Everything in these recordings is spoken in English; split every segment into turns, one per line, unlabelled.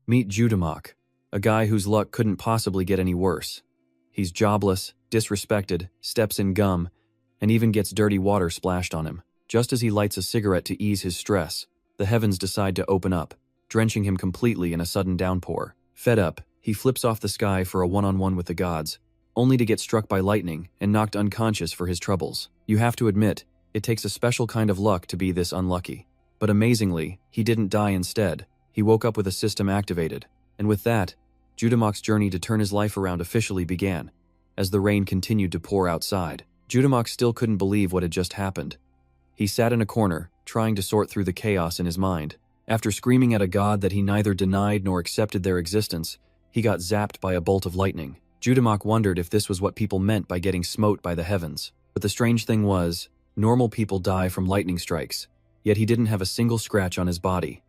Meet Judamak, a guy whose luck couldn't possibly get any worse. He's jobless, disrespected, steps in gum, and even gets dirty water splashed on him. Just as he lights a cigarette to ease his stress, the heavens decide to open up, drenching him completely in a sudden downpour. Fed up, he flips off the sky for a one-on-one with the gods, only to get struck by lightning and knocked unconscious for his troubles. You have to admit, it takes a special kind of luck to be this unlucky. But amazingly, he didn't die instead. He woke up with a system activated, and with that, Judamak's journey to turn his life around officially began. As the rain continued to pour outside, Judamak still couldn't believe what had just happened. He sat in a corner, trying to sort through the chaos in his mind. After screaming at a god that he neither denied nor accepted their existence, he got zapped by a bolt of lightning. Judamak wondered if this was what people meant by getting smote by the heavens. But the strange thing was, normal people die from lightning strikes, yet he didn't have a single scratch on his body.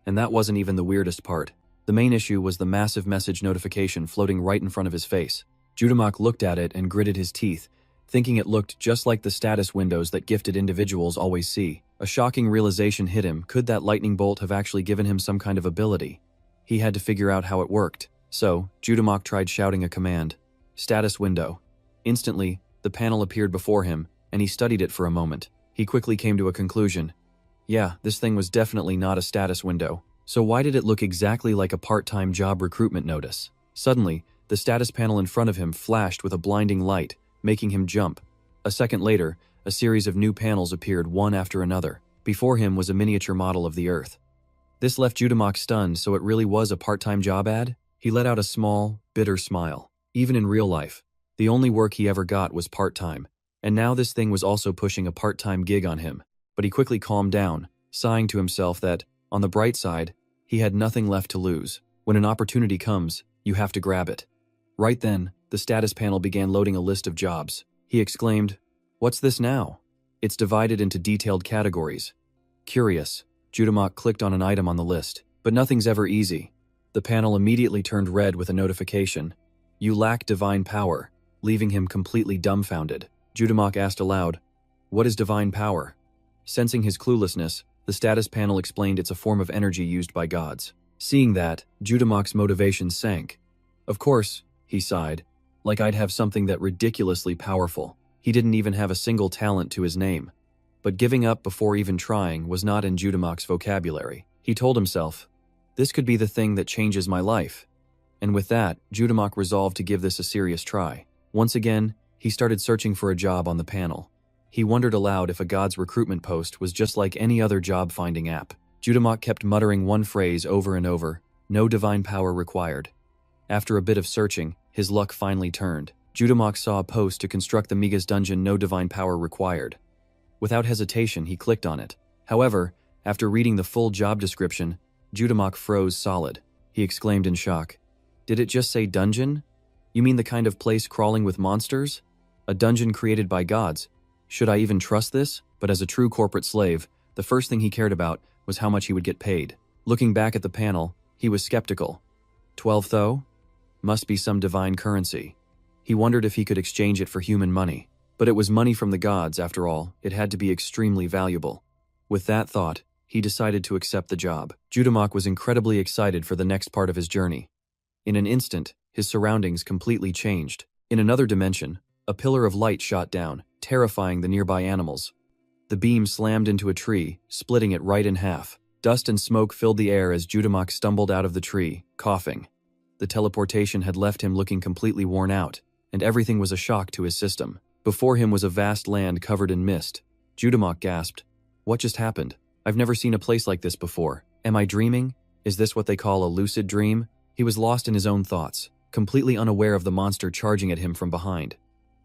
And that wasn't even the weirdest part. The main issue was the massive message notification floating right in front of his face. Judamak looked at it and gritted his teeth, thinking it looked just like the status windows that gifted individuals always see. A shocking realization hit him. Could that lightning bolt have actually given him some kind of ability? He had to figure out how it worked. So, Judamak tried shouting a command. Status window. Instantly, the panel appeared before him, and he studied it for a moment. He quickly came to a conclusion. Yeah, this thing was definitely not a status window. So why did it look exactly like a part-time job recruitment notice? Suddenly, the status panel in front of him flashed with a blinding light, making him jump. A second later, a series of new panels appeared one after another. Before him was a miniature model of the Earth. This left Judamak stunned, so it really was a part-time job ad? He let out a small, bitter smile. Even in real life, the only work he ever got was part-time, and now this thing was also pushing a part-time gig on him. But he quickly calmed down, sighing to himself that, on the bright side, he had nothing left to lose. When an opportunity comes, you have to grab it. Right then, the status panel began loading a list of jobs. He exclaimed, "What's this now?" It's divided into detailed categories. Curious, Judamak clicked on an item on the list. But nothing's ever easy. The panel immediately turned red with a notification. You lack divine power, leaving him completely dumbfounded. Judamak asked aloud, "What is divine power?" Sensing his cluelessness, the status panel explained it's a form of energy used by gods. Seeing that, Judamak's motivation sank. Of course, he sighed, like I'd have something that ridiculously powerful. He didn't even have a single talent to his name. But giving up before even trying was not in Judamak's vocabulary. He told himself, this could be the thing that changes my life. And with that, Judamak resolved to give this a serious try. Once again, he started searching for a job on the panel. He wondered aloud if a god's recruitment post was just like any other job-finding app. Judamak kept muttering one phrase over and over, no divine power required. After a bit of searching, his luck finally turned. Judamak saw a post to construct the Megas dungeon, no divine power required. Without hesitation, he clicked on it. However, after reading the full job description, Judamak froze solid. He exclaimed in shock, "Did it just say dungeon? You mean the kind of place crawling with monsters? A dungeon created by gods. Should I even trust this?" But as a true corporate slave, the first thing he cared about was how much he would get paid. Looking back at the panel, he was skeptical. 12 though? Must be some divine currency. He wondered if he could exchange it for human money. But it was money from the gods, after all. It had to be extremely valuable. With that thought, he decided to accept the job. Judamak was incredibly excited for the next part of his journey. In an instant, his surroundings completely changed. In another dimension, a pillar of light shot down, terrifying the nearby animals. The beam slammed into a tree, splitting it right in half. Dust and smoke filled the air as Judamak stumbled out of the tree, coughing. The teleportation had left him looking completely worn out, and everything was a shock to his system. Before him was a vast land covered in mist. Judamak gasped, "What just happened? I've never seen a place like this before. Am I dreaming? Is this what they call a lucid dream?" He was lost in his own thoughts, completely unaware of the monster charging at him from behind.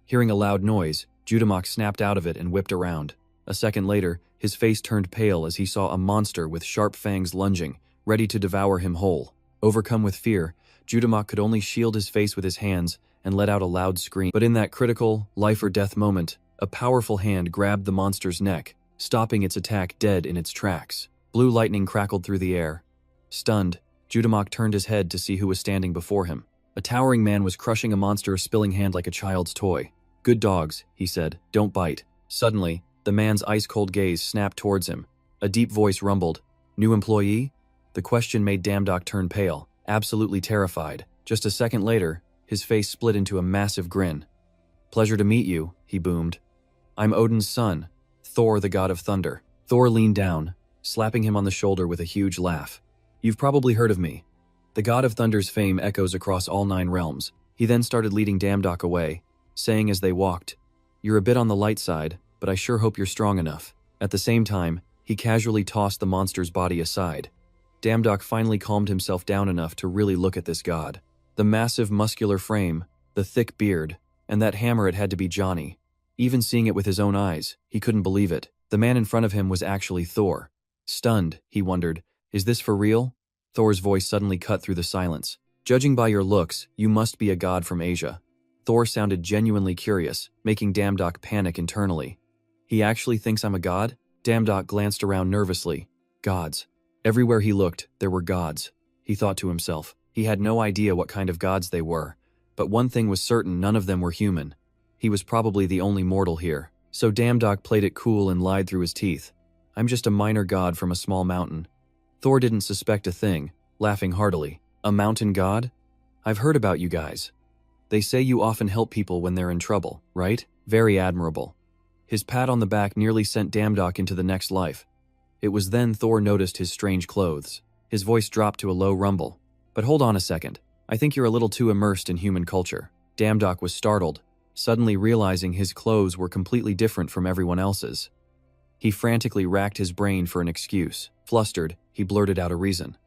Hearing a loud noise, Judamak snapped out of it and whipped around. A second later, his face turned pale as he saw a monster with sharp fangs lunging, ready to devour him whole. Overcome with fear, Judamak could only shield his face with his hands and let out a loud scream. But in that critical, life-or-death moment, a powerful hand grabbed the monster's neck, stopping its attack dead in its tracks. Blue lightning crackled through the air. Stunned, Judamak turned his head to see who was standing before him. A towering man was crushing a monster's spilling hand like a child's toy. "Good dogs," he said, "don't bite." Suddenly, the man's ice-cold gaze snapped towards him. A deep voice rumbled, "New employee? The question made Damdok turn pale, absolutely terrified. Just a second later, his face split into a massive grin. "Pleasure to meet you," he boomed. "I'm Odin's son, Thor the god of thunder." Thor leaned down, slapping him on the shoulder with a huge laugh. "You've probably heard of me. The god of thunder's fame echoes across all 9 realms." He then started leading Damdok away, saying as they walked, "You're a bit on the light side, but I sure hope you're strong enough." At the same time, he casually tossed the monster's body aside. Damdok finally calmed himself down enough to really look at this god. The massive muscular frame, the thick beard, and that hammer, it had to be Johnny. Even seeing it with his own eyes, he couldn't believe it. The man in front of him was actually Thor. Stunned, he wondered, "Is this for real?" Thor's voice suddenly cut through the silence. "Judging by your looks, you must be a god from Asia." Thor sounded genuinely curious, making Damdok panic internally. "He actually thinks I'm a god?" Damdok glanced around nervously. Gods. Everywhere he looked, there were gods. He thought to himself. He had no idea what kind of gods they were, but one thing was certain: none of them were human. He was probably the only mortal here. So Damdok played it cool and lied through his teeth. "I'm just a minor god from a small mountain." Thor didn't suspect a thing, laughing heartily. "A mountain god? I've heard about you guys. They say you often help people when they're in trouble, right? Very admirable." His pat on the back nearly sent Damdok into the next life. It was then Thor noticed his strange clothes. His voice dropped to a low rumble. "But hold on a second. I think you're a little too immersed in human culture." Damdok was startled, suddenly realizing his clothes were completely different from everyone else's. He frantically racked his brain for an excuse. Flustered, he blurted out a reason.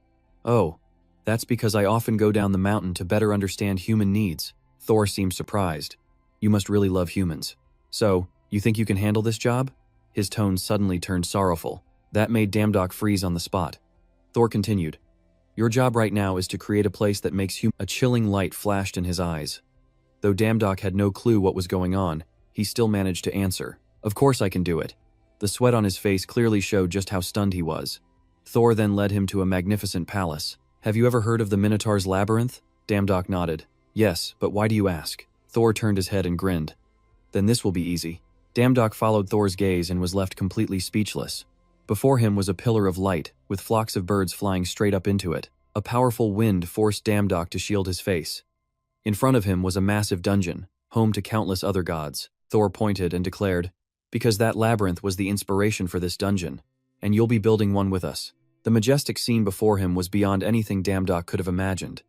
"Oh, that's because I often go down the mountain to better understand human needs." Thor seemed surprised. "You must really love humans. So, you think you can handle this job?" His tone suddenly turned sorrowful. That made Damdok freeze on the spot. Thor continued, "Your job right now is to create a place that makes A chilling light flashed in his eyes. Though Damdok had no clue what was going on, he still managed to answer, "Of course I can do it." The sweat on his face clearly showed just how stunned he was. Thor then led him to a magnificent palace. "Have you ever heard of the Minotaur's Labyrinth?" Damdok nodded. "Yes, but why do you ask?" Thor turned his head and grinned. "Then this will be easy." Damdok followed Thor's gaze and was left completely speechless. Before him was a pillar of light, with flocks of birds flying straight up into it. A powerful wind forced Damdok to shield his face. In front of him was a massive dungeon, home to countless other gods. Thor pointed and declared, "Because that labyrinth was the inspiration for this dungeon, and you'll be building one with us." The majestic scene before him was beyond anything Damdok could have imagined,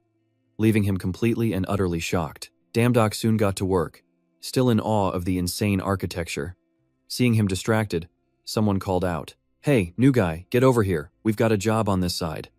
leaving him completely and utterly shocked. Damdok soon got to work, still in awe of the insane architecture. Seeing him distracted, someone called out, "Hey, new guy, get over here, we've got a job on this side."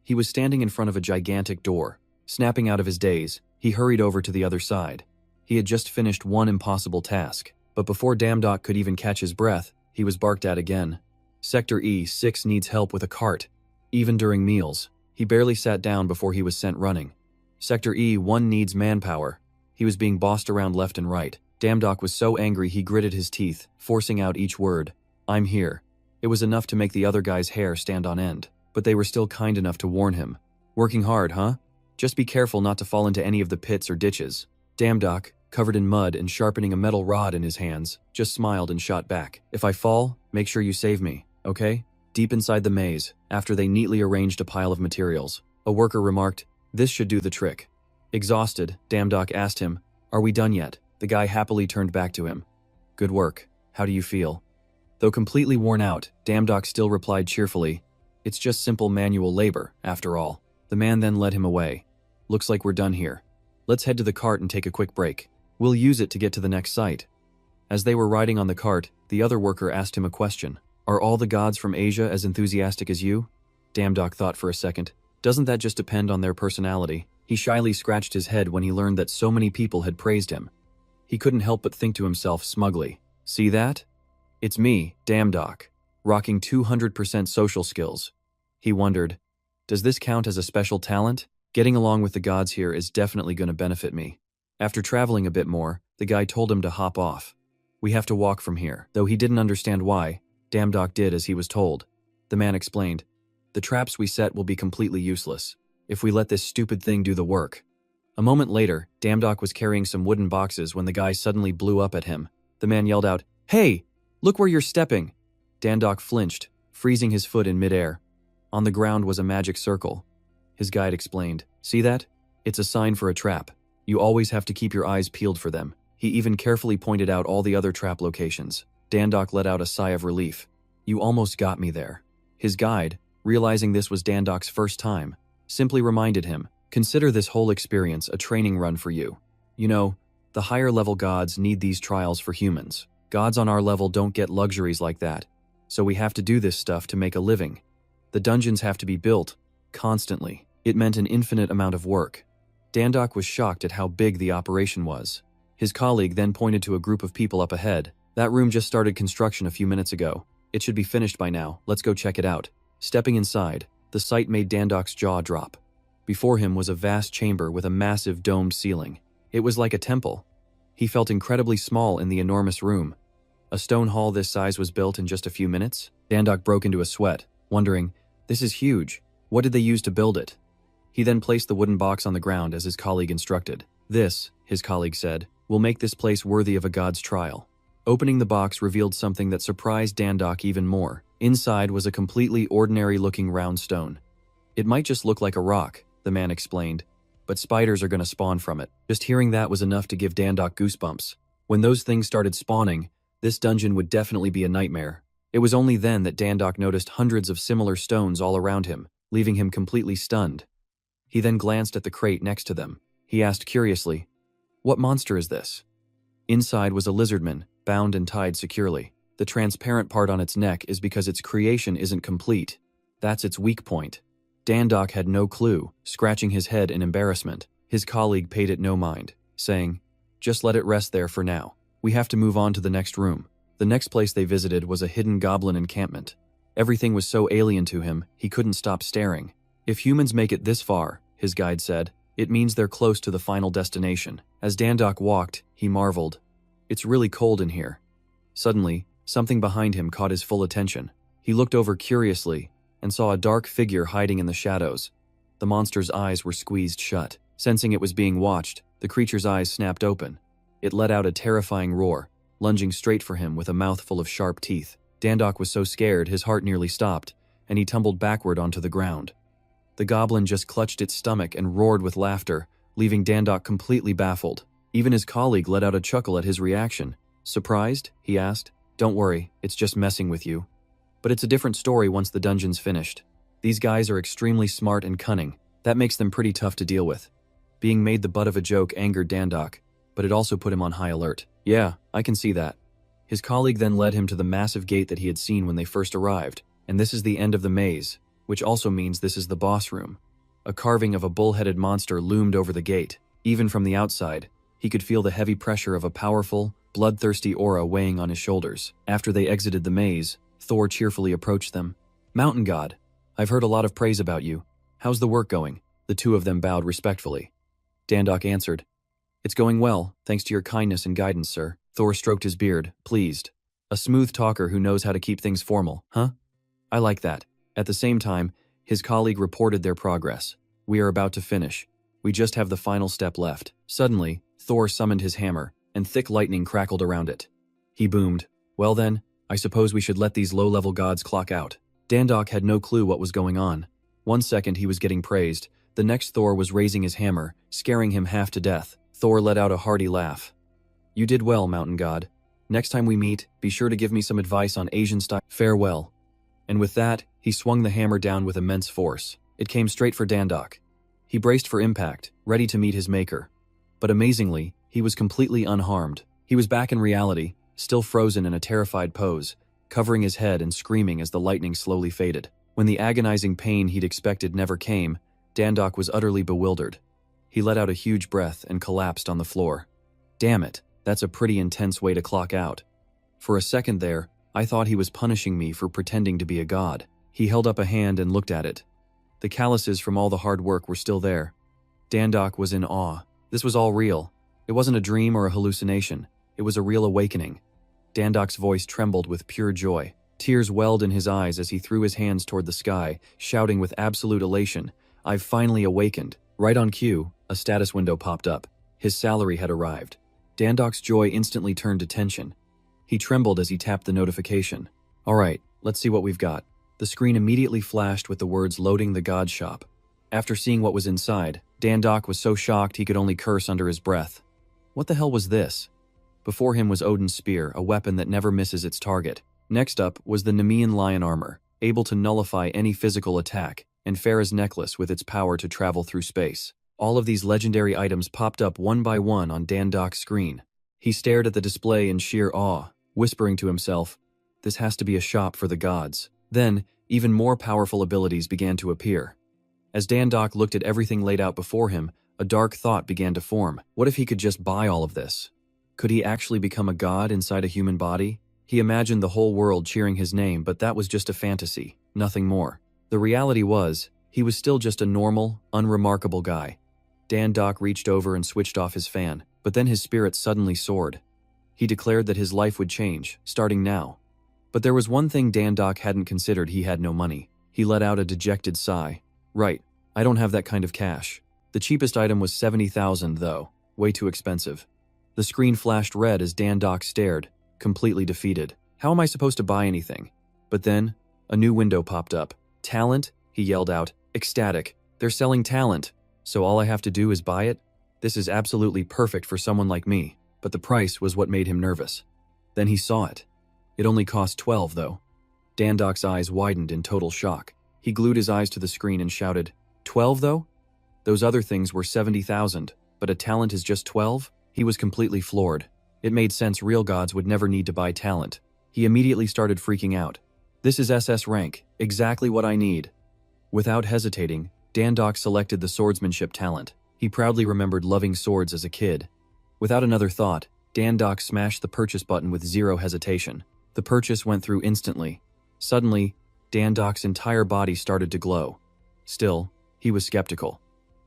He was standing in front of a gigantic door. Snapping out of his daze, he hurried over to the other side. He had just finished one impossible task, but before Damdok could even catch his breath, he was barked at again. Sector E6 needs help with a cart. Even during meals, he barely sat down before he was sent running. Sector E1 needs manpower. He was being bossed around left and right. Damdok was so angry he gritted his teeth, forcing out each word. "I'm here." It was enough to make the other guy's hair stand on end, but they were still kind enough to warn him. "Working hard, huh? Just be careful not to fall into any of the pits or ditches." Damdok, covered in mud and sharpening a metal rod in his hands, just smiled and shot back. "If I fall, make sure you save me, okay?" Deep inside the maze, after they neatly arranged a pile of materials, a worker remarked, "This should do the trick." Exhausted, Damdok asked him, "Are we done yet?" The guy happily turned back to him. "Good work. How do you feel?" Though completely worn out, Damdok still replied cheerfully, "It's just simple manual labor, after all." The man then led him away. "Looks like we're done here. Let's head to the cart and take a quick break. We'll use it to get to the next site." As they were riding on the cart, the other worker asked him a question. "Are all the gods from Asia as enthusiastic as you?" Damdok thought for a second. Doesn't that just depend on their personality? He shyly scratched his head when he learned that so many people had praised him. He couldn't help but think to himself smugly, "See that? It's me, Damdok, rocking 200% social skills." He wondered, does this count as a special talent? Getting along with the gods here is definitely going to benefit me. After traveling a bit more, the guy told him to hop off. "We have to walk from here." Though he didn't understand why, Damdok did as he was told. The man explained, "The traps we set will be completely useless if we let this stupid thing do the work." A moment later, Damdok was carrying some wooden boxes when the guy suddenly blew up at him. The man yelled out, "Hey! Look where you're stepping." Damdok flinched, freezing his foot in midair. On the ground was a magic circle. His guide explained, "See that? It's a sign for a trap. You always have to keep your eyes peeled for them." He even carefully pointed out all the other trap locations. Dandok let out a sigh of relief. "You almost got me there." His guide, realizing this was Dandok's first time, simply reminded him, "Consider this whole experience a training run for you. You know, the higher level gods need these trials for humans. Gods on our level don't get luxuries like that, so we have to do this stuff to make a living. The dungeons have to be built, constantly." It meant an infinite amount of work. Dandok was shocked at how big the operation was. His colleague then pointed to a group of people up ahead. "That room just started construction a few minutes ago. It should be finished by now. Let's go check it out." Stepping inside, the sight made Dandok's jaw drop. Before him was a vast chamber with a massive domed ceiling. It was like a temple. He felt incredibly small in the enormous room. A stone hall this size was built in just a few minutes? Dandok broke into a sweat, wondering, "This is huge. What did they use to build it?" He then placed the wooden box on the ground as his colleague instructed. "This," his colleague said, "will make this place worthy of a god's trial." Opening the box revealed something that surprised Dandok even more. Inside was a completely ordinary-looking round stone. "It might just look like a rock," the man explained, "but spiders are going to spawn from it." Just hearing that was enough to give Dandok goosebumps. When those things started spawning, this dungeon would definitely be a nightmare. It was only then that Dandok noticed hundreds of similar stones all around him, leaving him completely stunned. He then glanced at the crate next to them. He asked curiously, "What monster is this?" Inside was a lizardman, bound and tied securely. The transparent part on its neck is because its creation isn't complete. That's its weak point. Dandok had no clue, scratching his head in embarrassment. His colleague paid it no mind, saying, "Just let it rest there for now. We have to move on to the next room." The next place they visited was a hidden goblin encampment. Everything was so alien to him, he couldn't stop staring. "If humans make it this far," his guide said, "it means they're close to the final destination." As Dandok walked, he marveled, "It's really cold in here." Suddenly, something behind him caught his full attention. He looked over curiously and saw a dark figure hiding in the shadows. The monster's eyes were squeezed shut. Sensing it was being watched, the creature's eyes snapped open. It let out a terrifying roar, lunging straight for him with a mouthful of sharp teeth. Dandok was so scared his heart nearly stopped, and he tumbled backward onto the ground. The goblin just clutched its stomach and roared with laughter, leaving Dandok completely baffled. Even his colleague let out a chuckle at his reaction. "Surprised?" he asked. "Don't worry, it's just messing with you. But it's a different story once the dungeon's finished. These guys are extremely smart and cunning. That makes them pretty tough to deal with." Being made the butt of a joke angered Dandok, but it also put him on high alert. "Yeah, I can see that." His colleague then led him to the massive gate that he had seen when they first arrived. "And this is the end of the maze, which also means this is the boss room." A carving of a bull-headed monster loomed over the gate. Even from the outside, he could feel the heavy pressure of a powerful, bloodthirsty aura weighing on his shoulders. After they exited the maze, Thor cheerfully approached them. "Mountain God, I've heard a lot of praise about you. How's the work going?" The two of them bowed respectfully. Dandok answered, "It's going well, thanks to your kindness and guidance, sir." Thor stroked his beard, pleased. "A smooth talker who knows how to keep things formal, huh? I like that." At the same time, his colleague reported their progress. "We are about to finish. We just have the final step left." Suddenly, Thor summoned his hammer, and thick lightning crackled around it. He boomed, "Well then, I suppose we should let these low-level gods clock out." Dandok had no clue what was going on. One second he was getting praised, the next Thor was raising his hammer, scaring him half to death. Thor let out a hearty laugh. "You did well, Mountain God. Next time we meet, be sure to give me some advice on Asian style. Farewell." And with that, he swung the hammer down with immense force. It came straight for Dandok. He braced for impact, ready to meet his maker. But amazingly, he was completely unharmed. He was back in reality, still frozen in a terrified pose, covering his head and screaming as the lightning slowly faded. When the agonizing pain he'd expected never came, Dandok was utterly bewildered. He let out a huge breath and collapsed on the floor. "Damn it, that's a pretty intense way to clock out. For a second there, I thought he was punishing me for pretending to be a god." He held up a hand and looked at it. The calluses from all the hard work were still there. Dandok was in awe. This was all real. It wasn't a dream or a hallucination. It was a real awakening. Dandok's voice trembled with pure joy. Tears welled in his eyes as he threw his hands toward the sky, shouting with absolute elation, "I've finally awakened." Right on cue, a status window popped up. His salary had arrived. Dandok's joy instantly turned to tension. He trembled as he tapped the notification. "All right, let's see what we've got." The screen immediately flashed with the words "Loading the God Shop." After seeing what was inside, Dandok was so shocked he could only curse under his breath. What the hell was this? Before him was Odin's spear, a weapon that never misses its target. Next up was the Nemean lion armor, able to nullify any physical attack, and Farah's necklace with its power to travel through space. All of these legendary items popped up one by one on Dandok's screen. He stared at the display in sheer awe, whispering to himself, "This has to be a shop for the gods." Then, even more powerful abilities began to appear. As Dandok looked at everything laid out before him, a dark thought began to form. What if he could just buy all of this? Could he actually become a god inside a human body? He imagined the whole world cheering his name, but that was just a fantasy, nothing more. The reality was, he was still just a normal, unremarkable guy. Dandok reached over and switched off his fan, but then his spirit suddenly soared. He declared that his life would change, starting now. But there was one thing Dandok hadn't considered: he had no money. He let out a dejected sigh. "Right, I don't have that kind of cash. The cheapest item was 70,000 though, way too expensive." The screen flashed red as Dandok stared, completely defeated. How am I supposed to buy anything? But then, a new window popped up. "Talent?" he yelled out, ecstatic. "They're selling talent, so all I have to do is buy it? This is absolutely perfect for someone like me." But the price was what made him nervous. Then he saw it. It only cost 12 though. Dandok's eyes widened in total shock. He glued his eyes to the screen and shouted, "12 though? Those other things were 70,000, but a talent is just 12? He was completely floored. It made sense real gods would never need to buy talent. He immediately started freaking out. "This is SS rank, exactly what I need." Without hesitating, Dandok selected the swordsmanship talent. He proudly remembered loving swords as a kid. Without another thought, Dandok smashed the purchase button with zero hesitation. The purchase went through instantly. Suddenly, Dandok's entire body started to glow. Still, he was skeptical.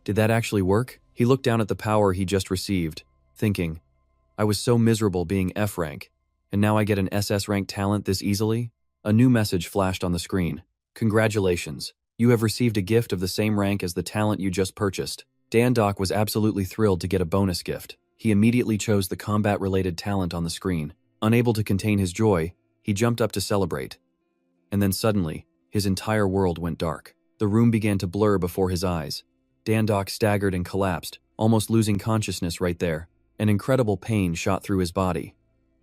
Did that actually work? He looked down at the power he just received, thinking, "I was so miserable being F rank, and now I get an SS rank talent this easily?" A new message flashed on the screen. "Congratulations, you have received a gift of the same rank as the talent you just purchased." Dandok was absolutely thrilled to get a bonus gift. He immediately chose the combat-related talent on the screen. Unable to contain his joy, he jumped up to celebrate. And then suddenly, his entire world went dark. The room began to blur before his eyes. Dandok staggered and collapsed, almost losing consciousness right there. An incredible pain shot through his body.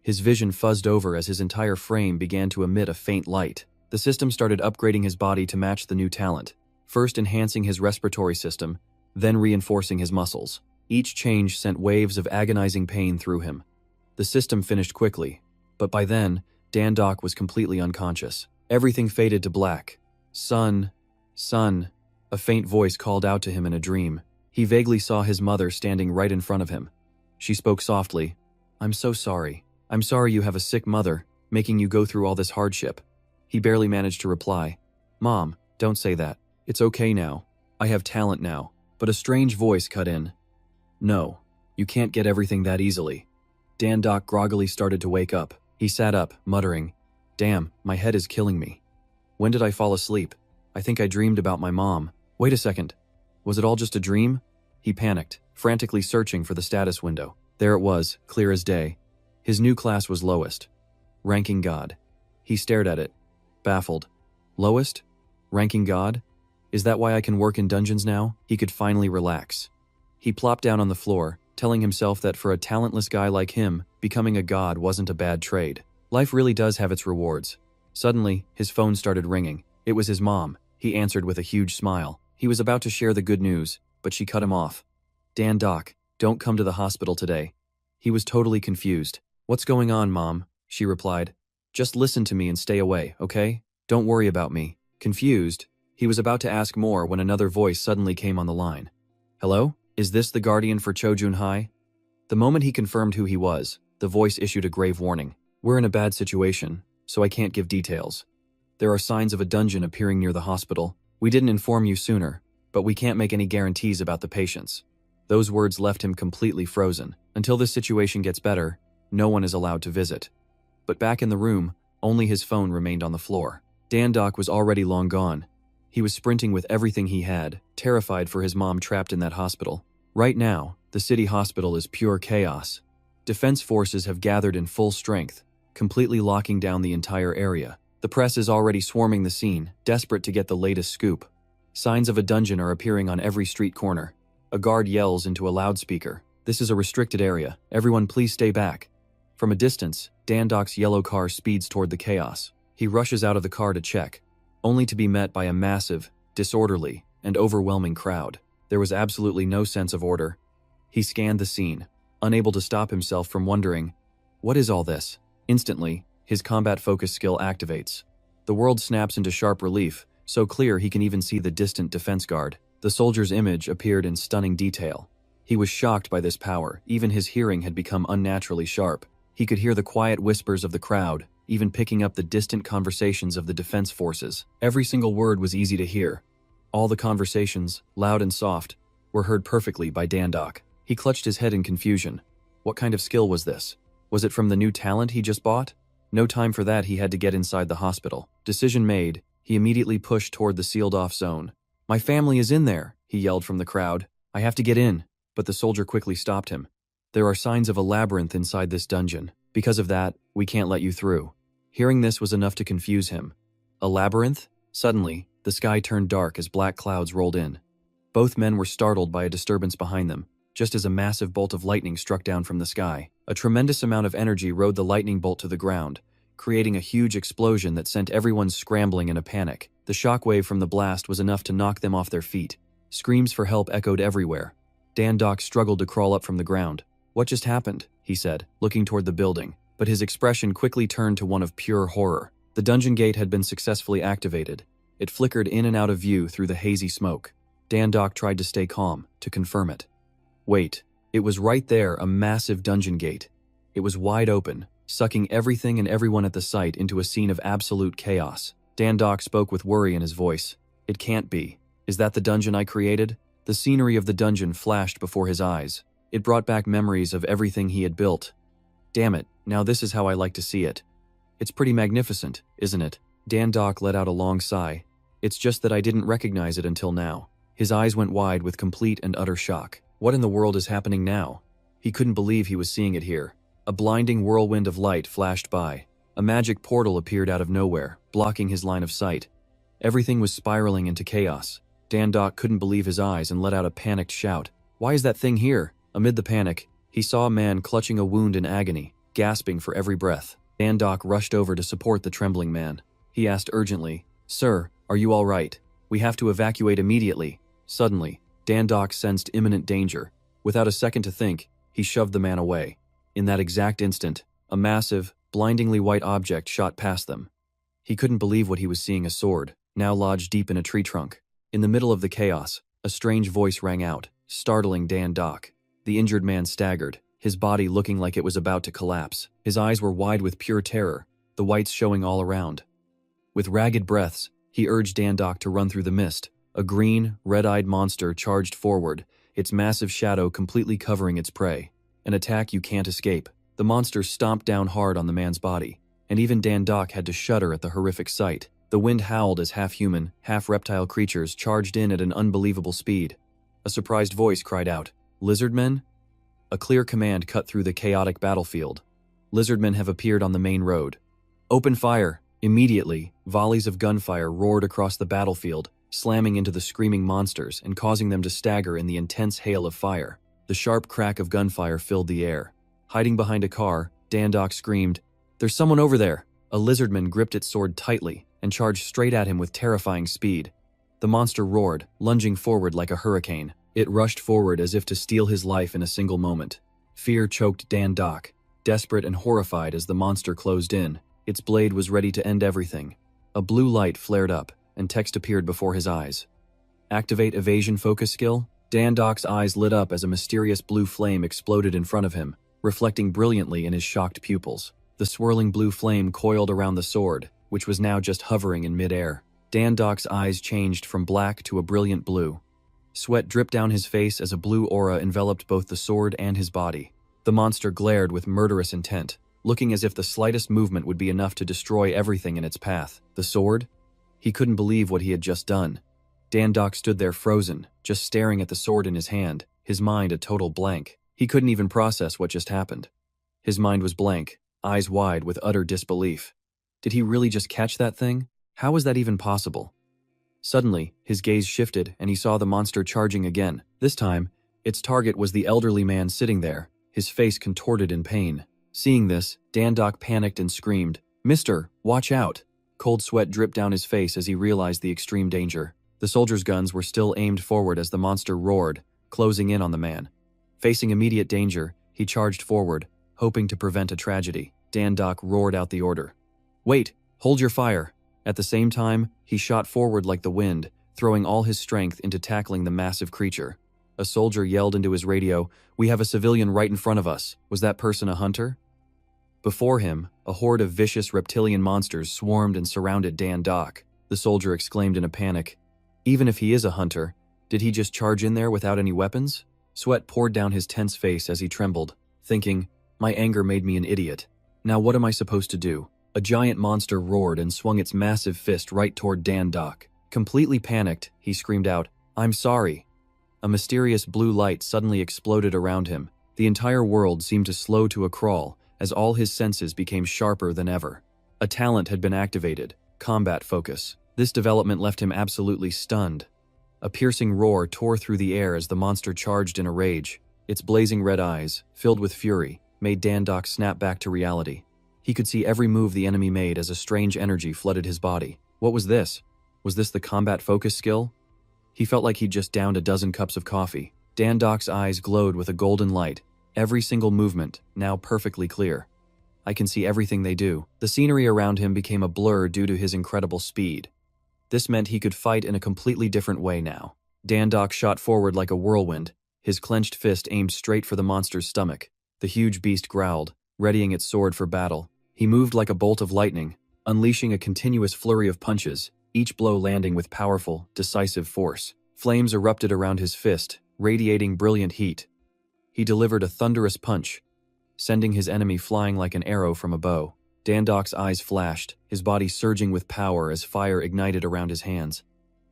His vision fuzzed over as his entire frame began to emit a faint light. The system started upgrading his body to match the new talent, first enhancing his respiratory system, then reinforcing his muscles. Each change sent waves of agonizing pain through him. The system finished quickly, but by then, Dandok was completely unconscious. Everything faded to black. "Son, son," a faint voice called out to him in a dream. He vaguely saw his mother standing right in front of him. She spoke softly. "I'm so sorry. I'm sorry you have a sick mother, making you go through all this hardship." He barely managed to reply, "Mom, don't say that. It's okay now. I have talent now." But a strange voice cut in. "No, you can't get everything that easily." Dandok groggily started to wake up. He sat up, muttering, "Damn, my head is killing me. When did I fall asleep? I think I dreamed about my mom. Wait a second. Was it all just a dream?" He panicked, frantically searching for the status window. There it was, clear as day. His new class was lowest. Ranking God. He stared at it, baffled. Lowest? Ranking God? Is that why I can work in dungeons now? He could finally relax. He plopped down on the floor, telling himself that for a talentless guy like him, becoming a god wasn't a bad trade. Life really does have its rewards. Suddenly, his phone started ringing. It was his mom. He answered with a huge smile. He was about to share the good news, but she cut him off. "Dandok, don't come to the hospital today." He was totally confused. "What's going on, Mom?" she replied. "Just listen to me and stay away, okay? Don't worry about me." Confused, he was about to ask more when another voice suddenly came on the line. "Hello? Is this the guardian for Chojun High?" The moment he confirmed who he was, the voice issued a grave warning. "We're in a bad situation, so I can't give details. There are signs of a dungeon appearing near the hospital. We didn't inform you sooner, but we can't make any guarantees about the patients." Those words left him completely frozen. Until this situation gets better, no one is allowed to visit. But back in the room, only his phone remained on the floor. Dandok was already long gone. He was sprinting with everything he had, terrified for his mom trapped in that hospital. Right now, the city hospital is pure chaos. Defense forces have gathered in full strength, completely locking down the entire area. The press is already swarming the scene, desperate to get the latest scoop. Signs of a dungeon are appearing on every street corner. A guard yells into a loudspeaker, "This is a restricted area. Everyone please stay back." From a distance, Dandok's yellow car speeds toward the chaos. He rushes out of the car to check, only to be met by a massive, disorderly, and overwhelming crowd. There was absolutely no sense of order. He scanned the scene, unable to stop himself from wondering, what is all this? Instantly, his combat focus skill activates. The world snaps into sharp relief, so clear he can even see the distant defense guard. The soldier's image appeared in stunning detail. He was shocked by this power. Even his hearing had become unnaturally sharp. He could hear the quiet whispers of the crowd, even picking up the distant conversations of the defense forces. Every single word was easy to hear. All the conversations, loud and soft, were heard perfectly by Dandok. He clutched his head in confusion. What kind of skill was this? Was it from the new talent he just bought? No time for that, he had to get inside the hospital. Decision made, he immediately pushed toward the sealed-off zone. "My family is in there," he yelled from the crowd. "I have to get in." But the soldier quickly stopped him. "There are signs of a labyrinth inside this dungeon. Because of that, we can't let you through." Hearing this was enough to confuse him. A labyrinth? Suddenly, the sky turned dark as black clouds rolled in. Both men were startled by a disturbance behind them, just as a massive bolt of lightning struck down from the sky. A tremendous amount of energy rode the lightning bolt to the ground, creating a huge explosion that sent everyone scrambling in a panic. The shockwave from the blast was enough to knock them off their feet. Screams for help echoed everywhere. Dandok struggled to crawl up from the ground. "What just happened?" he said, looking toward the building, but his expression quickly turned to one of pure horror. The dungeon gate had been successfully activated. It flickered in and out of view through the hazy smoke. Dandok tried to stay calm, to confirm it. Wait, it was right there, a massive dungeon gate. It was wide open, sucking everything and everyone at the site into a scene of absolute chaos. Dandok spoke with worry in his voice. "It can't be. Is that the dungeon I created?" The scenery of the dungeon flashed before his eyes. It brought back memories of everything he had built. "Damn it, now this is how I like to see it. It's pretty magnificent, isn't it?" Dandok let out a long sigh. "It's just that I didn't recognize it until now." His eyes went wide with complete and utter shock. What in the world is happening now? He couldn't believe he was seeing it here. A blinding whirlwind of light flashed by. A magic portal appeared out of nowhere, blocking his line of sight. Everything was spiraling into chaos. Dandok couldn't believe his eyes and let out a panicked shout. "Why is that thing here?" Amid the panic, he saw a man clutching a wound in agony, gasping for every breath. Dandok rushed over to support the trembling man. He asked urgently, "Sir, are you all right? We have to evacuate immediately." Suddenly, Dandok sensed imminent danger. Without a second to think, he shoved the man away. In that exact instant, a massive, blindingly white object shot past them. He couldn't believe what he was seeing, a sword, now lodged deep in a tree trunk. In the middle of the chaos, a strange voice rang out, startling Dandok. The injured man staggered, his body looking like it was about to collapse. His eyes were wide with pure terror, the whites showing all around. With ragged breaths, he urged Dandok to run through the mist. A green, red-eyed monster charged forward, its massive shadow completely covering its prey. An attack you can't escape. The monster stomped down hard on the man's body, and even Dandok had to shudder at the horrific sight. The wind howled as half-human, half-reptile creatures charged in at an unbelievable speed. A surprised voice cried out, "Lizardmen?" A clear command cut through the chaotic battlefield. "Lizardmen have appeared on the main road. Open fire!" Immediately, volleys of gunfire roared across the battlefield, slamming into the screaming monsters and causing them to stagger in the intense hail of fire. The sharp crack of gunfire filled the air. Hiding behind a car, Dandok screamed, "There's someone over there!" A lizardman gripped its sword tightly and charged straight at him with terrifying speed. The monster roared, lunging forward like a hurricane. It rushed forward as if to steal his life in a single moment. Fear choked Dandok, desperate and horrified as the monster closed in. Its blade was ready to end everything. A blue light flared up, and text appeared before his eyes. "Activate evasion focus skill?" Dandok's eyes lit up as a mysterious blue flame exploded in front of him, reflecting brilliantly in his shocked pupils. The swirling blue flame coiled around the sword, which was now just hovering in midair. Dandok's eyes changed from black to a brilliant blue. Sweat dripped down his face as a blue aura enveloped both the sword and his body. The monster glared with murderous intent, looking as if the slightest movement would be enough to destroy everything in its path. The sword? He couldn't believe what he had just done. Dandok stood there frozen, just staring at the sword in his hand, his mind a total blank. He couldn't even process what just happened. His mind was blank, eyes wide with utter disbelief. Did he really just catch that thing? How was that even possible? Suddenly, his gaze shifted and he saw the monster charging again. This time, its target was the elderly man sitting there, his face contorted in pain. Seeing this, Dandok panicked and screamed, "Mister, watch out!" Cold sweat dripped down his face as he realized the extreme danger. The soldiers' guns were still aimed forward as the monster roared, closing in on the man. Facing immediate danger, he charged forward, hoping to prevent a tragedy. Dandok roared out the order. "Wait! Hold your fire!" At the same time, he shot forward like the wind, throwing all his strength into tackling the massive creature. A soldier yelled into his radio, "We have a civilian right in front of us. Was that person a hunter?" Before him, a horde of vicious reptilian monsters swarmed and surrounded Dandok. The soldier exclaimed in a panic, "Even if he is a hunter, did he just charge in there without any weapons?" Sweat poured down his tense face as he trembled, thinking, "My anger made me an idiot. Now what am I supposed to do?" A giant monster roared and swung its massive fist right toward Dandok. Completely panicked, he screamed out, "I'm sorry." A mysterious blue light suddenly exploded around him. The entire world seemed to slow to a crawl as all his senses became sharper than ever. A talent had been activated, combat focus. This development left him absolutely stunned. A piercing roar tore through the air as the monster charged in a rage. Its blazing red eyes, filled with fury, made Dandok snap back to reality. He could see every move the enemy made as a strange energy flooded his body. What was this? Was this the combat focus skill? He felt like he'd just downed a dozen cups of coffee. Dandok's eyes glowed with a golden light, every single movement now perfectly clear. "I can see everything they do." The scenery around him became a blur due to his incredible speed. This meant he could fight in a completely different way now. Dandok shot forward like a whirlwind, his clenched fist aimed straight for the monster's stomach. The huge beast growled, readying its sword for battle. He moved like a bolt of lightning, unleashing a continuous flurry of punches, each blow landing with powerful, decisive force. Flames erupted around his fist, radiating brilliant heat. He delivered a thunderous punch, sending his enemy flying like an arrow from a bow. Dandok's eyes flashed, his body surging with power as fire ignited around his hands.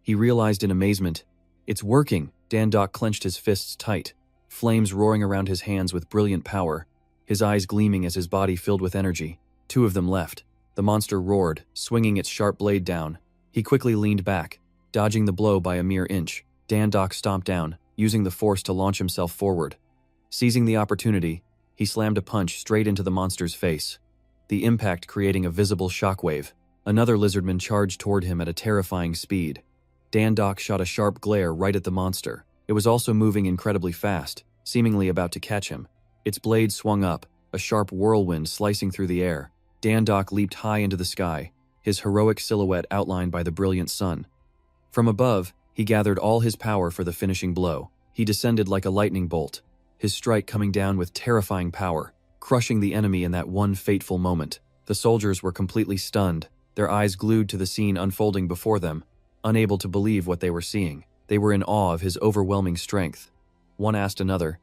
He realized in amazement, "It's working!" Dandok clenched his fists tight, flames roaring around his hands with brilliant power, his eyes gleaming as his body filled with energy. Two of them left. The monster roared, swinging its sharp blade down. He quickly leaned back, dodging the blow by a mere inch. Dandok stomped down, using the force to launch himself forward. Seizing the opportunity, he slammed a punch straight into the monster's face, the impact creating a visible shockwave. Another lizardman charged toward him at a terrifying speed. Dandok shot a sharp glare right at the monster. It was also moving incredibly fast, seemingly about to catch him. Its blade swung up, a sharp whirlwind slicing through the air. Dandok leaped high into the sky, his heroic silhouette outlined by the brilliant sun. From above, he gathered all his power for the finishing blow. He descended like a lightning bolt, his strike coming down with terrifying power, crushing the enemy in that one fateful moment. The soldiers were completely stunned, their eyes glued to the scene unfolding before them, unable to believe what they were seeing. They were in awe of his overwhelming strength. One asked another,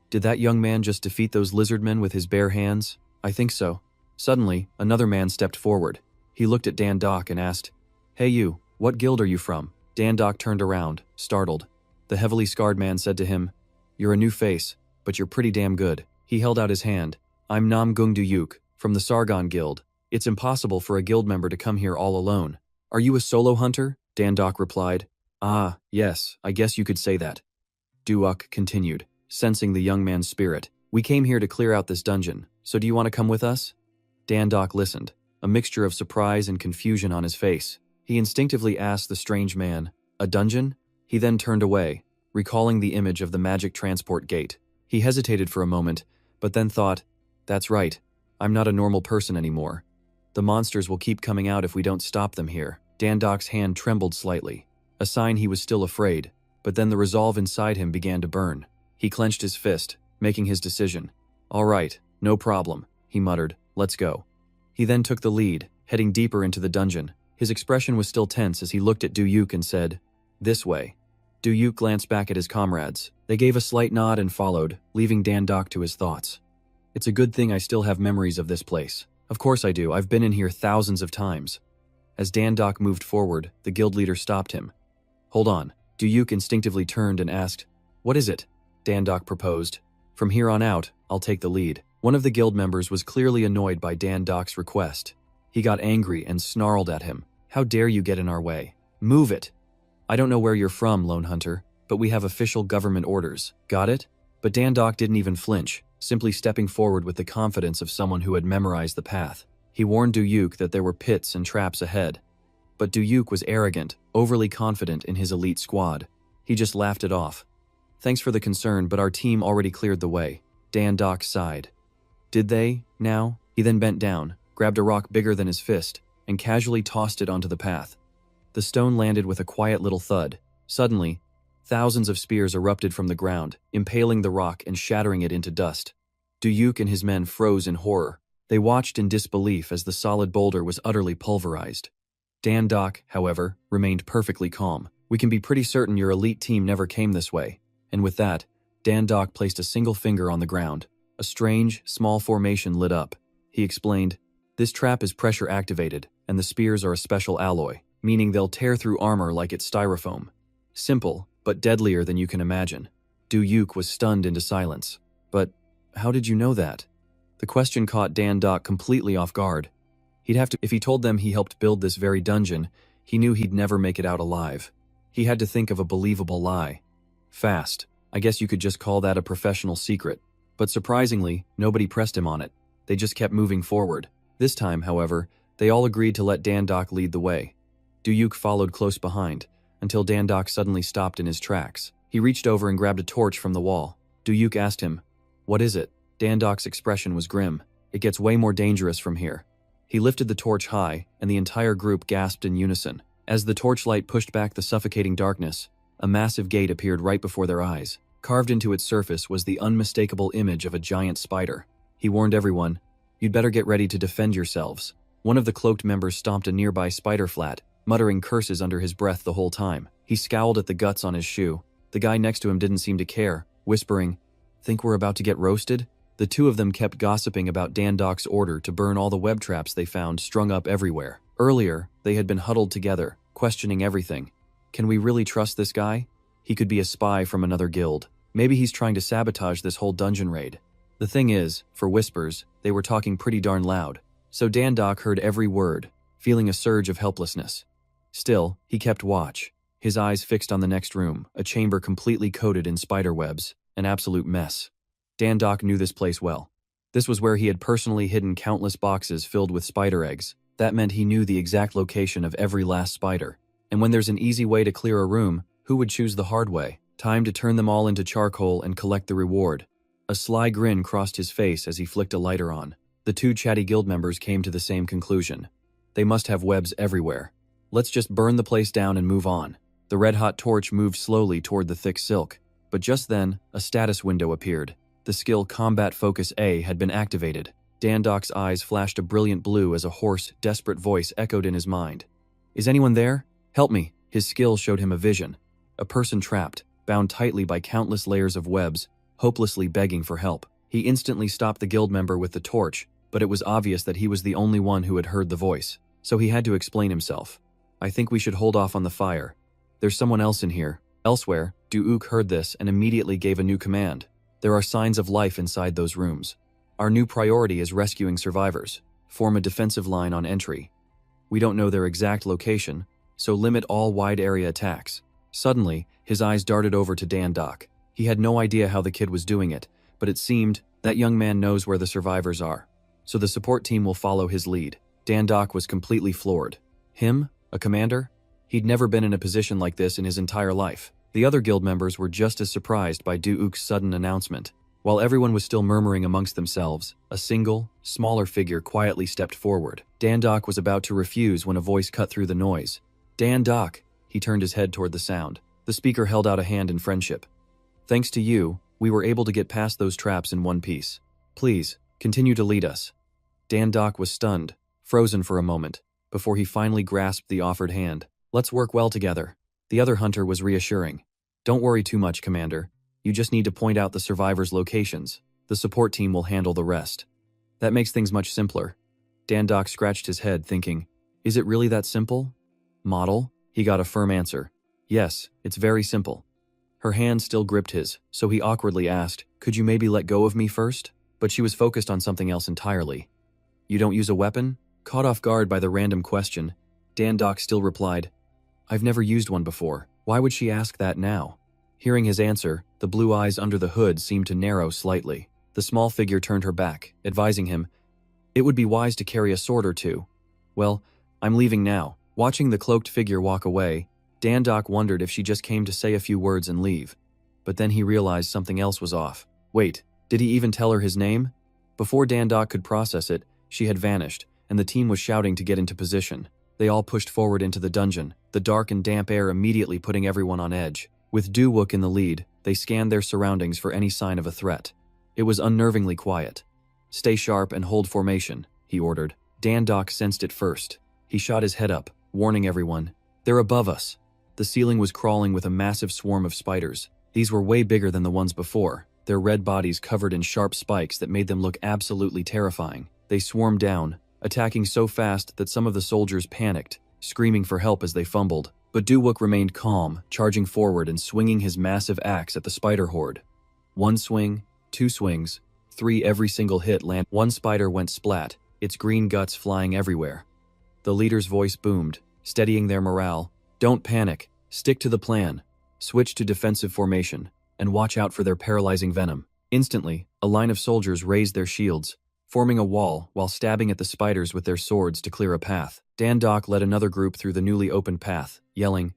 "Did that young man just defeat those lizardmen with his bare hands?" "I think so." Suddenly, another man stepped forward. He looked at Dandok and asked, "Hey you, what guild are you from?" Dandok turned around, startled. The heavily scarred man said to him, "You're a new face, but you're pretty damn good." He held out his hand. "I'm Nam Gung Duyuk, from the Sargon Guild. It's impossible for a guild member to come here all alone." "Are you a solo hunter?" Dandok replied. "Ah, yes, I guess you could say that." Duuk continued, sensing the young man's spirit. "We came here to clear out this dungeon, so do you want to come with us?" Dandok listened, a mixture of surprise and confusion on his face. He instinctively asked the strange man, "A dungeon?" He then turned away, recalling the image of the magic transport gate. He hesitated for a moment, but then thought, "That's right, I'm not a normal person anymore. The monsters will keep coming out if we don't stop them here." Dandok's hand trembled slightly, a sign he was still afraid, but then the resolve inside him began to burn. He clenched his fist, making his decision. "All right, no problem," he muttered, "let's go." He then took the lead, heading deeper into the dungeon. His expression was still tense as he looked at Duyuk and said, "This way." Duyuk glanced back at his comrades. They gave a slight nod and followed, leaving Dandok to his thoughts. "It's a good thing I still have memories of this place. Of course I do, I've been in here thousands of times." As Dandok moved forward, the guild leader stopped him. "Hold on." Duyuk instinctively turned and asked, "What is it?" Dandok proposed, "From here on out, I'll take the lead." One of the guild members was clearly annoyed by Dandok's request. He got angry and snarled at him. How dare you get in our way? Move it! I don't know where you're from, Lone Hunter, but we have official government orders. Got it? But Dandok didn't even flinch, simply stepping forward with the confidence of someone who had memorized the path. He warned Duyuk that there were pits and traps ahead. But Duyuk was arrogant, overly confident in his elite squad. He just laughed it off. Thanks for the concern, but our team already cleared the way. Dandok sighed. Did they, now? He then bent down, grabbed a rock bigger than his fist, and casually tossed it onto the path. The stone landed with a quiet little thud. Suddenly, thousands of spears erupted from the ground, impaling the rock and shattering it into dust. Duyuk and his men froze in horror. They watched in disbelief as the solid boulder was utterly pulverized. Dandok, however, remained perfectly calm. We can be pretty certain your elite team never came this way. And with that, Dandok placed a single finger on the ground. A strange, small formation lit up. He explained, "This trap is pressure activated, and the spears are a special alloy, meaning they'll tear through armor like it's styrofoam. Simple, but deadlier than you can imagine." Duyuk was stunned into silence. But how did you know that? The question caught Dandok completely off guard. If he told them he helped build this very dungeon, he knew he'd never make it out alive. He had to think of a believable lie. Fast. I guess you could just call that a professional secret. But surprisingly, nobody pressed him on it. They just kept moving forward. This time, however, they all agreed to let Dandok lead the way. Duyuk followed close behind, until Dandok suddenly stopped in his tracks. He reached over and grabbed a torch from the wall. Duyuk asked him, "What is it?" Dandok's expression was grim. "It gets way more dangerous from here." He lifted the torch high, and the entire group gasped in unison. As the torchlight pushed back the suffocating darkness, a massive gate appeared right before their eyes. Carved into its surface was the unmistakable image of a giant spider. He warned everyone, "You'd better get ready to defend yourselves." One of the cloaked members stomped a nearby spider flat, muttering curses under his breath the whole time. He scowled at the guts on his shoe. The guy next to him didn't seem to care, whispering, "Think we're about to get roasted?" The two of them kept gossiping about Dandok's order to burn all the web traps they found strung up everywhere. Earlier, they had been huddled together, questioning everything. Can we really trust this guy? He could be a spy from another guild. Maybe he's trying to sabotage this whole dungeon raid. The thing is, for whispers, they were talking pretty darn loud. So Dandok heard every word, feeling a surge of helplessness. Still, he kept watch, his eyes fixed on the next room, a chamber completely coated in spider webs, an absolute mess. Dandok knew this place well. This was where he had personally hidden countless boxes filled with spider eggs. That meant he knew the exact location of every last spider. And when there's an easy way to clear a room, who would choose the hard way? Time to turn them all into charcoal and collect the reward. A sly grin crossed his face as he flicked a lighter on. The two chatty guild members came to the same conclusion. They must have webs everywhere. Let's just burn the place down and move on. The red-hot torch moved slowly toward the thick silk. But just then, a status window appeared. The skill Combat Focus A had been activated. Dandok's eyes flashed a brilliant blue as a hoarse, desperate voice echoed in his mind. "Is anyone there? Help me." His skill showed him a vision. A person trapped, bound tightly by countless layers of webs, hopelessly begging for help. He instantly stopped the guild member with the torch, but it was obvious that he was the only one who had heard the voice. So he had to explain himself. "I think we should hold off on the fire. There's someone else in here." Elsewhere, Duyuk heard this and immediately gave a new command. "There are signs of life inside those rooms. Our new priority is rescuing survivors. Form a defensive line on entry. We don't know their exact location, so limit all wide-area attacks." Suddenly, his eyes darted over to Dandok. He had no idea how the kid was doing it, but it seemed that young man knows where the survivors are. So the support team will follow his lead. Dandok was completely floored. Him? A commander? He'd never been in a position like this in his entire life. The other guild members were just as surprised by Duyuk's sudden announcement. While everyone was still murmuring amongst themselves, a single, smaller figure quietly stepped forward. Dandok was about to refuse when a voice cut through the noise. "Dandok!" He turned his head toward the sound. The speaker held out a hand in friendship. "Thanks to you, we were able to get past those traps in one piece. Please, continue to lead us." Dandok was stunned, frozen for a moment, before he finally grasped the offered hand. "Let's work well together." The other hunter was reassuring. "Don't worry too much, Commander. You just need to point out the survivors' locations. The support team will handle the rest." That makes things much simpler. Dandok scratched his head, thinking, "Is it really that simple?" "Model?" He got a firm answer. "Yes, it's very simple." Her hand still gripped his, so he awkwardly asked, "Could you maybe let go of me first?" But she was focused on something else entirely. "You don't use a weapon?" Caught off guard by the random question, Dan-Doc still replied, "I've never used one before. Why would she ask that now?" Hearing his answer, the blue eyes under the hood seemed to narrow slightly. The small figure turned her back, advising him, "It would be wise to carry a sword or two." "Well, I'm leaving now." Watching the cloaked figure walk away, Dan-Doc wondered if she just came to say a few words and leave. But then he realized something else was off. Wait, did he even tell her his name? Before Dan-Doc could process it, she had vanished, and the team was shouting to get into position. They all pushed forward into the dungeon, the dark and damp air immediately putting everyone on edge. With Du-Wook in the lead, they scanned their surroundings for any sign of a threat. It was unnervingly quiet. "Stay sharp and hold formation," he ordered. Dan-Doc sensed it first. He shot his head up, warning everyone, "They're above us." The ceiling was crawling with a massive swarm of spiders. These were way bigger than the ones before, their red bodies covered in sharp spikes that made them look absolutely terrifying. They swarmed down, attacking so fast that some of the soldiers panicked, screaming for help as they fumbled. But Du-Wook remained calm, charging forward and swinging his massive axe at the spider horde. One swing, two swings, three. Every single hit landed. One spider went splat, its green guts flying everywhere. The leader's voice boomed, steadying their morale. "Don't panic, stick to the plan. Switch to defensive formation, and watch out for their paralyzing venom." Instantly, a line of soldiers raised their shields, forming a wall while stabbing at the spiders with their swords to clear a path. Dan-Doc led another group through the newly opened path, yelling,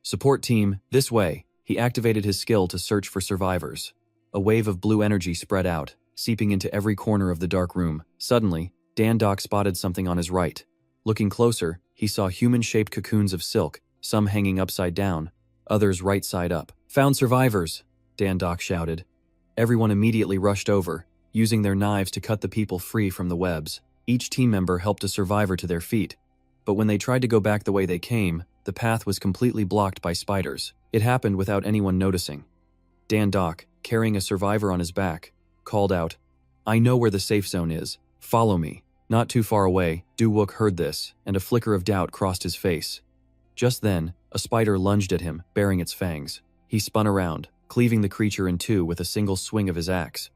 "Support team, this way." He activated his skill to search for survivors. A wave of blue energy spread out, seeping into every corner of the dark room. Suddenly, Dan-Doc spotted something on his right. Looking closer, he saw human-shaped cocoons of silk, some hanging upside down, others right side up. "Found survivors!" Dan-Doc shouted. Everyone immediately rushed over, using their knives to cut the people free from the webs. Each team member helped a survivor to their feet, but when they tried to go back the way they came, the path was completely blocked by spiders. It happened without anyone noticing. Dan-Doc, carrying a survivor on his back, called out, "I know where the safe zone is. Follow me." Not too far away, Du-Wook heard this, and a flicker of doubt crossed his face. Just then, a spider lunged at him, baring its fangs. He spun around, cleaving the creature in two with a single swing of his axe.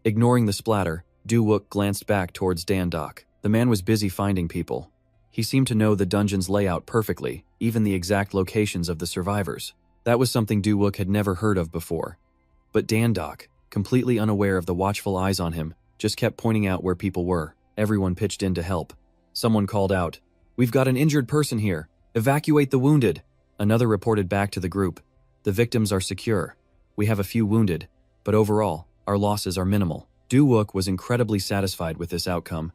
Ignoring the splatter, Du-Wook glanced back towards Dan-Doc. The man was busy finding people. He seemed to know the dungeon's layout perfectly, even the exact locations of the survivors. That was something Du-Wook had never heard of before. But Dan-Doc, completely unaware of the watchful eyes on him, just kept pointing out where people were. Everyone pitched in to help. Someone called out, "We've got an injured person here. Evacuate the wounded." Another reported back to the group, "The victims are secure. We have a few wounded, but overall, our losses are minimal." Du-Wook was incredibly satisfied with this outcome.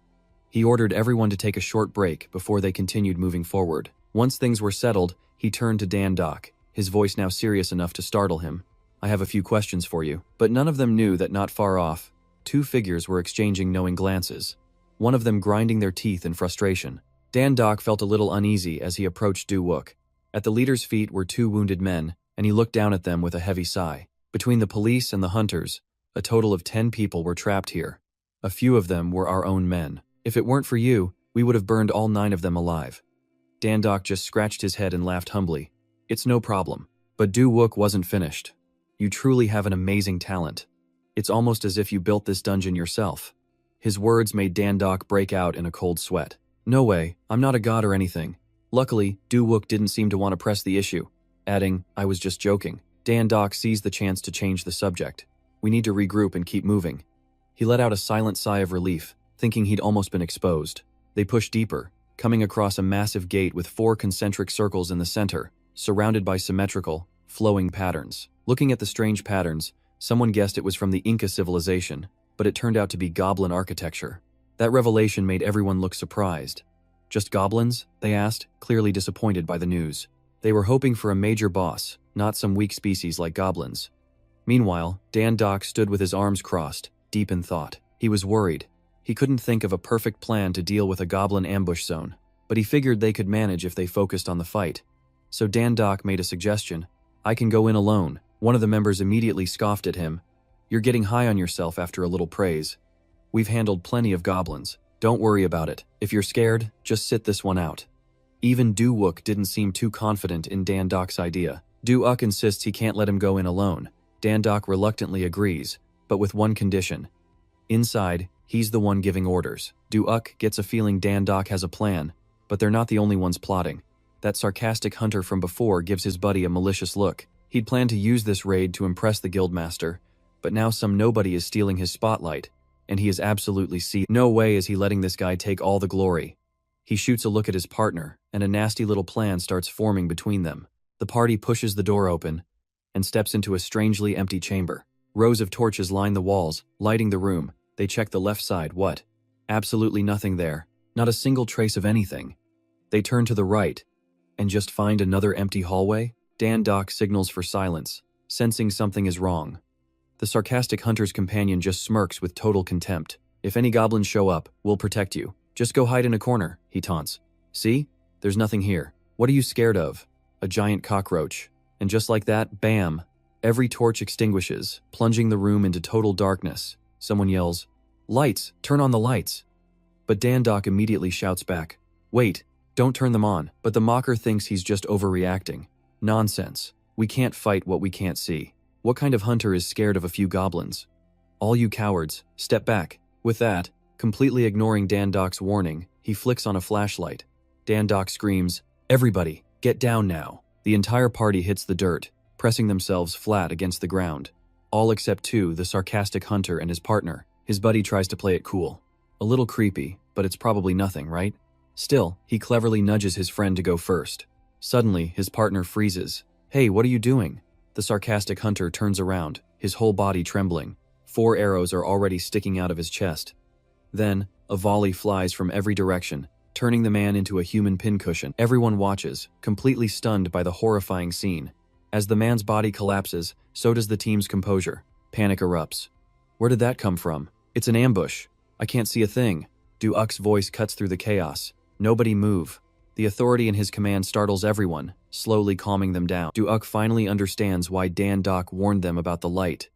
He ordered everyone to take a short break before they continued moving forward. Once things were settled, he turned to Dan-Doc, his voice now serious enough to startle him. "I have a few questions for you." But none of them knew that not far off, two figures were exchanging knowing glances, one of them grinding their teeth in frustration. Dan-Doc felt a little uneasy as he approached Du-Wook. At the leader's feet were two wounded men, and he looked down at them with a heavy sigh. Between the police and the hunters, a total of 10 people were trapped here. A few of them were our own men. If it weren't for you, we would have burned all 9 of them alive. Dan-Doc just scratched his head and laughed humbly. "It's no problem." But Du-Wook wasn't finished. "You truly have an amazing talent. It's almost as if you built this dungeon yourself." His words made Dan-Doc break out in a cold sweat. "No way, I'm not a god or anything." Luckily, Du-Wook didn't seem to want to press the issue, adding, "I was just joking." Dan-Doc seized the chance to change the subject. "We need to regroup and keep moving." He let out a silent sigh of relief, thinking he'd almost been exposed. They pushed deeper, coming across a massive gate with 4 concentric circles in the center, surrounded by symmetrical, flowing patterns. Looking at the strange patterns, someone guessed it was from the Inca civilization, but it turned out to be goblin architecture. That revelation made everyone look surprised. "Just goblins?" they asked, clearly disappointed by the news. They were hoping for a major boss, not some weak species like goblins. Meanwhile, Dan-Doc stood with his arms crossed, deep in thought. He was worried. He couldn't think of a perfect plan to deal with a goblin ambush zone, but he figured they could manage if they focused on the fight. So Dan-Doc made a suggestion. "I can go in alone." One of the members immediately scoffed at him. "You're getting high on yourself after a little praise. We've handled plenty of goblins. Don't worry about it. If you're scared, just sit this one out." Even Du-Wook didn't seem too confident in Dan-Doc's idea. Du-Wook insists he can't let him go in alone. Dan-Doc reluctantly agrees, but with one condition. Inside, he's the one giving orders. Du-uk gets a feeling Dan-dok has a plan, but they're not the only ones plotting. That sarcastic hunter from before gives his buddy a malicious look. He'd planned to use this raid to impress the guildmaster, but now some nobody is stealing his spotlight, and he is absolutely no way is he letting this guy take all the glory. He shoots a look at his partner, and a nasty little plan starts forming between them. The party pushes the door open and steps into a strangely empty chamber. Rows of torches line the walls, lighting the room. They check the left side. What? Absolutely nothing there. Not a single trace of anything. They turn to the right and just find another empty hallway. Dan-dok signals for silence, sensing something is wrong. The sarcastic hunter's companion just smirks with total contempt. If any goblins show up, we'll protect you. Just go hide in a corner, he taunts. See? There's nothing here. What are you scared of? A giant cockroach. And just like that, bam! Every torch extinguishes, plunging the room into total darkness. Someone yells, "Lights! Turn on the lights!" But Dan-dok immediately shouts back, "Wait, don't turn them on." But the mocker thinks he's just overreacting. Nonsense. We can't fight what we can't see. What kind of hunter is scared of a few goblins? All you cowards, step back. With that, completely ignoring Dan-dok's warning, he flicks on a flashlight. Dan-dok screams, "Everybody, get down now." The entire party hits the dirt, pressing themselves flat against the ground. All except two, the sarcastic hunter and his partner. His buddy tries to play it cool. A little creepy, but it's probably nothing, right? Still, he cleverly nudges his friend to go first. Suddenly, his partner freezes. "Hey, what are you doing?" The sarcastic hunter turns around, his whole body trembling. 4 arrows are already sticking out of his chest. Then, a volley flies from every direction, turning the man into a human pincushion. Everyone watches, completely stunned by the horrifying scene. As the man's body collapses, so does the team's composure. Panic erupts. Where did that come from? It's an ambush. I can't see a thing. Du-uk's voice cuts through the chaos. Nobody move. The authority in his command startles everyone, slowly calming them down. Du-uk finally understands why Dan-dok warned them about the light.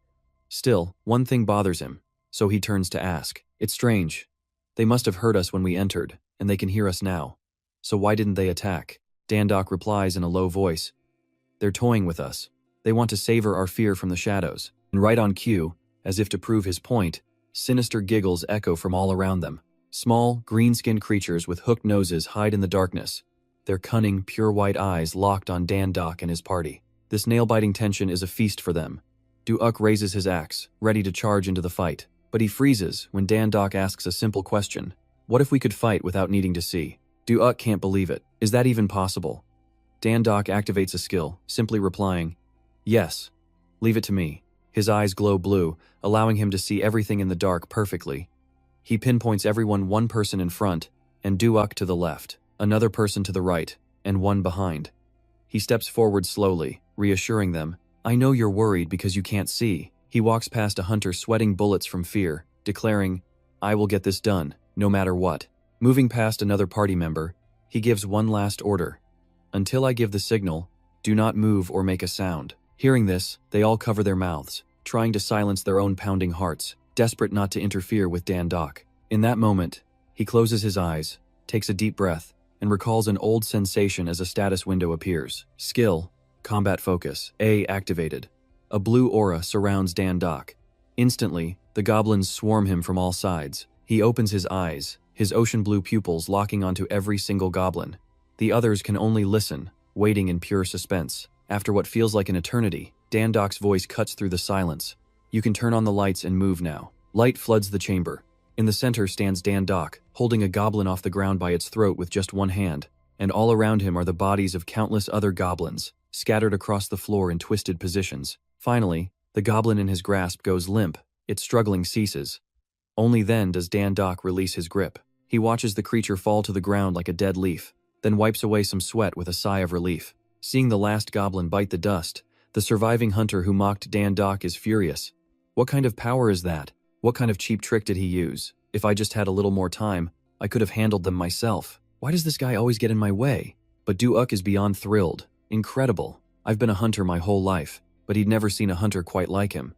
Still, one thing bothers him, so he turns to ask. It's strange. They must have heard us when we entered, and they can hear us now. So why didn't they attack? Dan-dok replies in a low voice. They're toying with us. They want to savor our fear from the shadows. And right on cue, as if to prove his point, sinister giggles echo from all around them. Small, green-skinned creatures with hooked noses hide in the darkness, their cunning, pure white eyes locked on Dan-dok and his party. This nail-biting tension is a feast for them. Du-uk raises his axe, ready to charge into the fight, but he freezes when Dan-dok asks a simple question. What if we could fight without needing to see? Du-uk can't believe it. Is that even possible? Dan-dok activates a skill, simply replying, "Yes. Leave it to me." His eyes glow blue, allowing him to see everything in the dark perfectly. He pinpoints everyone, one person in front, and Du-uk to the left, another person to the right, and one behind. He steps forward slowly, reassuring them, "I know you're worried because you can't see." He walks past a hunter sweating bullets from fear, declaring, "I will get this done, no matter what." Moving past another party member, he gives one last order. "Until I give the signal, do not move or make a sound." Hearing this, they all cover their mouths, trying to silence their own pounding hearts, desperate not to interfere with Dan-dok. In that moment, he closes his eyes, takes a deep breath, and recalls an old sensation as a status window appears. Skill, Combat Focus, A activated. A blue aura surrounds Dan-dok. Instantly, the goblins swarm him from all sides. He opens his eyes, his ocean blue pupils locking onto every single goblin. The others can only listen, waiting in pure suspense. After what feels like an eternity, Dan-dok's voice cuts through the silence. "You can turn on the lights and move now." Light floods the chamber. In the center stands Dan-dok, holding a goblin off the ground by its throat with just one hand, and all around him are the bodies of countless other goblins, scattered across the floor in twisted positions. Finally, the goblin in his grasp goes limp, its struggling ceases. Only then does Dan-dok release his grip. He watches the creature fall to the ground like a dead leaf, then wipes away some sweat with a sigh of relief. Seeing the last goblin bite the dust, the surviving hunter who mocked Dan-dok is furious. What kind of power is that? What kind of cheap trick did he use? If I just had a little more time, I could have handled them myself. Why does this guy always get in my way? But Du-uk is beyond thrilled. Incredible. I've been a hunter my whole life, but he'd never seen a hunter quite like him.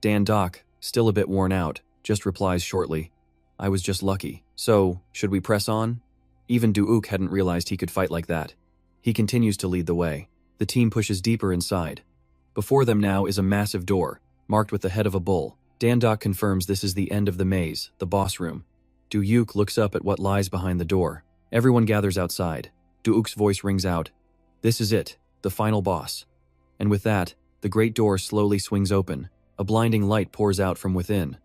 Dan-dok, still a bit worn out, just replies shortly, "I was just lucky. So, should we press on?" Even Du-uk hadn't realized he could fight like that. He continues to lead the way. The team pushes deeper inside. Before them now is a massive door, marked with the head of a bull. Dan-dok confirms this is the end of the maze, the boss room. Du-Yuk looks up at what lies behind the door. Everyone gathers outside. Du-Uk's voice rings out. This is it, the final boss. And with that, the great door slowly swings open. A blinding light pours out from within.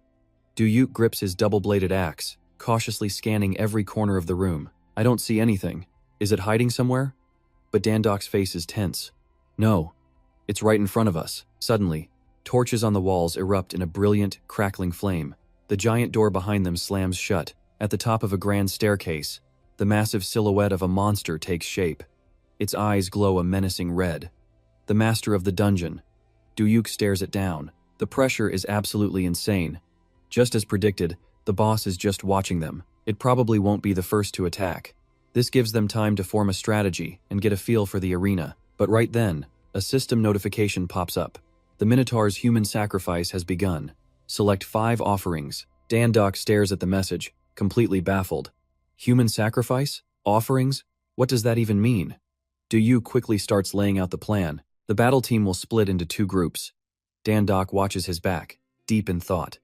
Du-Yuk grips his double-bladed axe, cautiously scanning every corner of the room. I don't see anything. Is it hiding somewhere? But Dandok's face is tense. No. It's right in front of us. Suddenly, torches on the walls erupt in a brilliant, crackling flame. The giant door behind them slams shut. At the top of a grand staircase, the massive silhouette of a monster takes shape. Its eyes glow a menacing red. The master of the dungeon. Du-Yuk stares it down. The pressure is absolutely insane. Just as predicted, the boss is just watching them. It probably won't be the first to attack. This gives them time to form a strategy and get a feel for the arena. But right then, a system notification pops up. The Minotaur's human sacrifice has begun. Select 5 offerings. Dandok stares at the message, completely baffled. Human sacrifice? Offerings? What does that even mean? Du-Yuk quickly starts laying out the plan. The battle team will split into 2 groups. Dandok watches his back, deep in thought.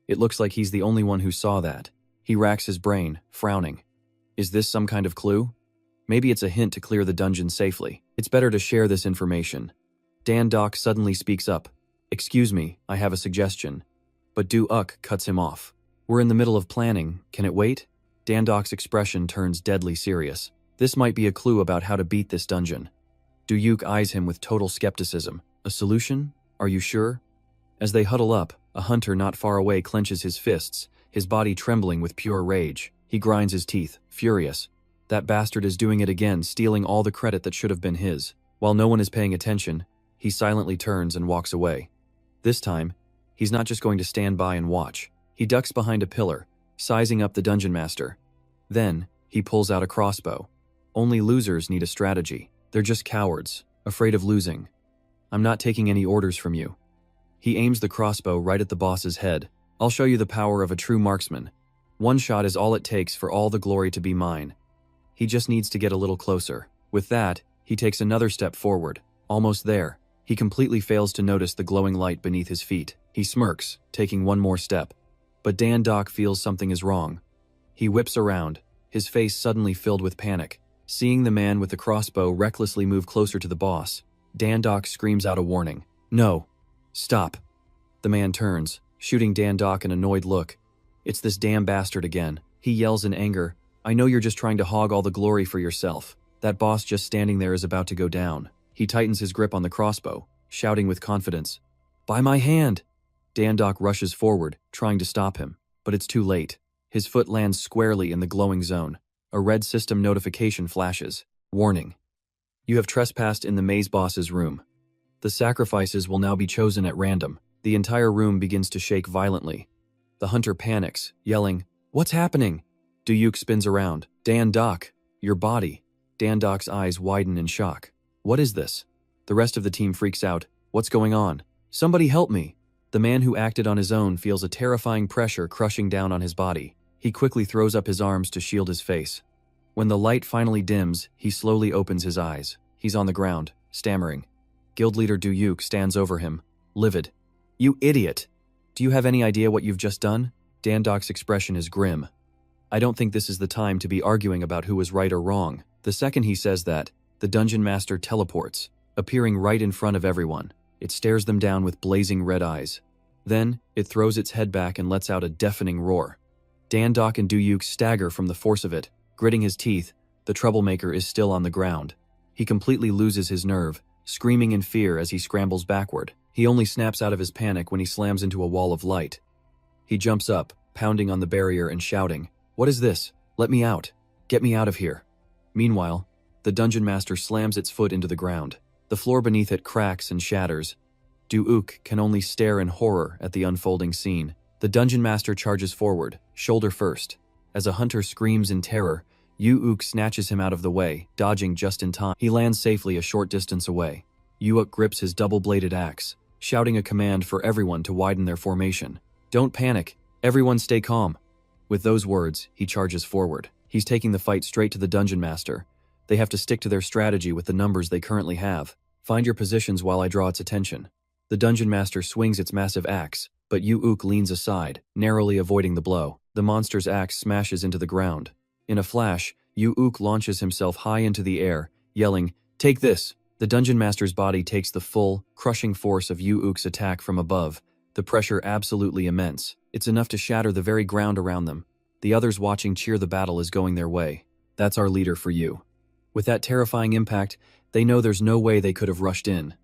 It looks like he's the only one who saw that. He racks his brain, frowning. Is this some kind of clue? Maybe it's a hint to clear the dungeon safely. It's better to share this information. Dandok suddenly speaks up. Excuse me, I have a suggestion. But Du-Uk cuts him off. We're in the middle of planning. Can it wait? Dandok's expression turns deadly serious. This might be a clue about how to beat this dungeon. Du-Yuk eyes him with total skepticism. A solution? Are you sure? As they huddle up, a hunter not far away clenches his fists, his body trembling with pure rage. He grinds his teeth, furious. That bastard is doing it again, stealing all the credit that should have been his. While no one is paying attention, he silently turns and walks away. This time, he's not just going to stand by and watch. He ducks behind a pillar, sizing up the dungeon master. Then, he pulls out a crossbow. Only losers need a strategy. They're just cowards, afraid of losing. I'm not taking any orders from you. He aims the crossbow right at the boss's head. I'll show you the power of a true marksman. One shot is all it takes for all the glory to be mine. He just needs to get a little closer. With that, he takes another step forward. Almost there, he completely fails to notice the glowing light beneath his feet. He smirks, taking one more step. But Dandok feels something is wrong. He whips around, his face suddenly filled with panic. Seeing the man with the crossbow recklessly move closer to the boss, Dandok screams out a warning. No. Stop. The man turns, shooting Dandok an annoyed look. It's this damn bastard again. He yells in anger. I know you're just trying to hog all the glory for yourself. That boss just standing there is about to go down. He tightens his grip on the crossbow, shouting with confidence. By my hand! Dandok rushes forward, trying to stop him. But it's too late. His foot lands squarely in the glowing zone. A red system notification flashes. Warning. You have trespassed in the maze boss's room. The sacrifices will now be chosen at random. The entire room begins to shake violently. The hunter panics, yelling, What's happening? Du-Yuk spins around. Dandok, your body. Dandok's eyes widen in shock. What is this? The rest of the team freaks out. What's going on? Somebody help me. The man who acted on his own feels a terrifying pressure crushing down on his body. He quickly throws up his arms to shield his face. When the light finally dims, he slowly opens his eyes. He's on the ground, stammering. Guild leader Du-Yuk stands over him, livid. You idiot! Do you have any idea what you've just done? Dandok's expression is grim. I don't think this is the time to be arguing about who was right or wrong. The second he says that, the dungeon master teleports, appearing right in front of everyone. It stares them down with blazing red eyes. Then, it throws its head back and lets out a deafening roar. Dandok and Du-Yuk stagger from the force of it. Gritting his teeth, the troublemaker is still on the ground. He completely loses his nerve, screaming in fear as he scrambles backward. He only snaps out of his panic when he slams into a wall of light. He jumps up, pounding on the barrier and shouting, What is this? Let me out. Get me out of here. Meanwhile, the dungeon master slams its foot into the ground. The floor beneath it cracks and shatters. Du-Uk can only stare in horror at the unfolding scene. The dungeon master charges forward, shoulder first. As a hunter screams in terror, Du-Uk snatches him out of the way, dodging just in time. He lands safely a short distance away. Du-Uk grips his double-bladed axe, shouting a command for everyone to widen their formation. Don't panic. Everyone stay calm. With those words, he charges forward. He's taking the fight straight to the dungeon master. They have to stick to their strategy with the numbers they currently have. Find your positions while I draw its attention. The dungeon master swings its massive axe, but Yu-uk leans aside, narrowly avoiding the blow. The monster's axe smashes into the ground. In a flash, Yu-uk launches himself high into the air, yelling, "Take this!" The Dungeon Master's body takes the full, crushing force of Yu-uk's attack from above, the pressure absolutely immense. It's enough to shatter the very ground around them. The others watching cheer the battle is going their way. That's our leader for you. With that terrifying impact, they know there's no way they could have rushed in.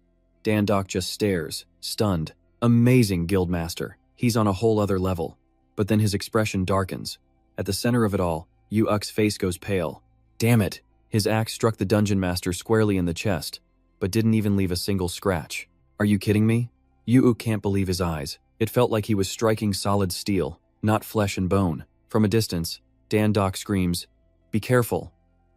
Dandok just stares, stunned. Amazing Guildmaster. He's on a whole other level. But then his expression darkens. At the center of it all, Yu-uk's face goes pale. Damn it! His axe struck the Dungeon Master squarely in the chest, but didn't even leave a single scratch. Are you kidding me? Yu-uk can't believe his eyes. It felt like he was striking solid steel, not flesh and bone. From a distance, Dandok screams, "Be careful!"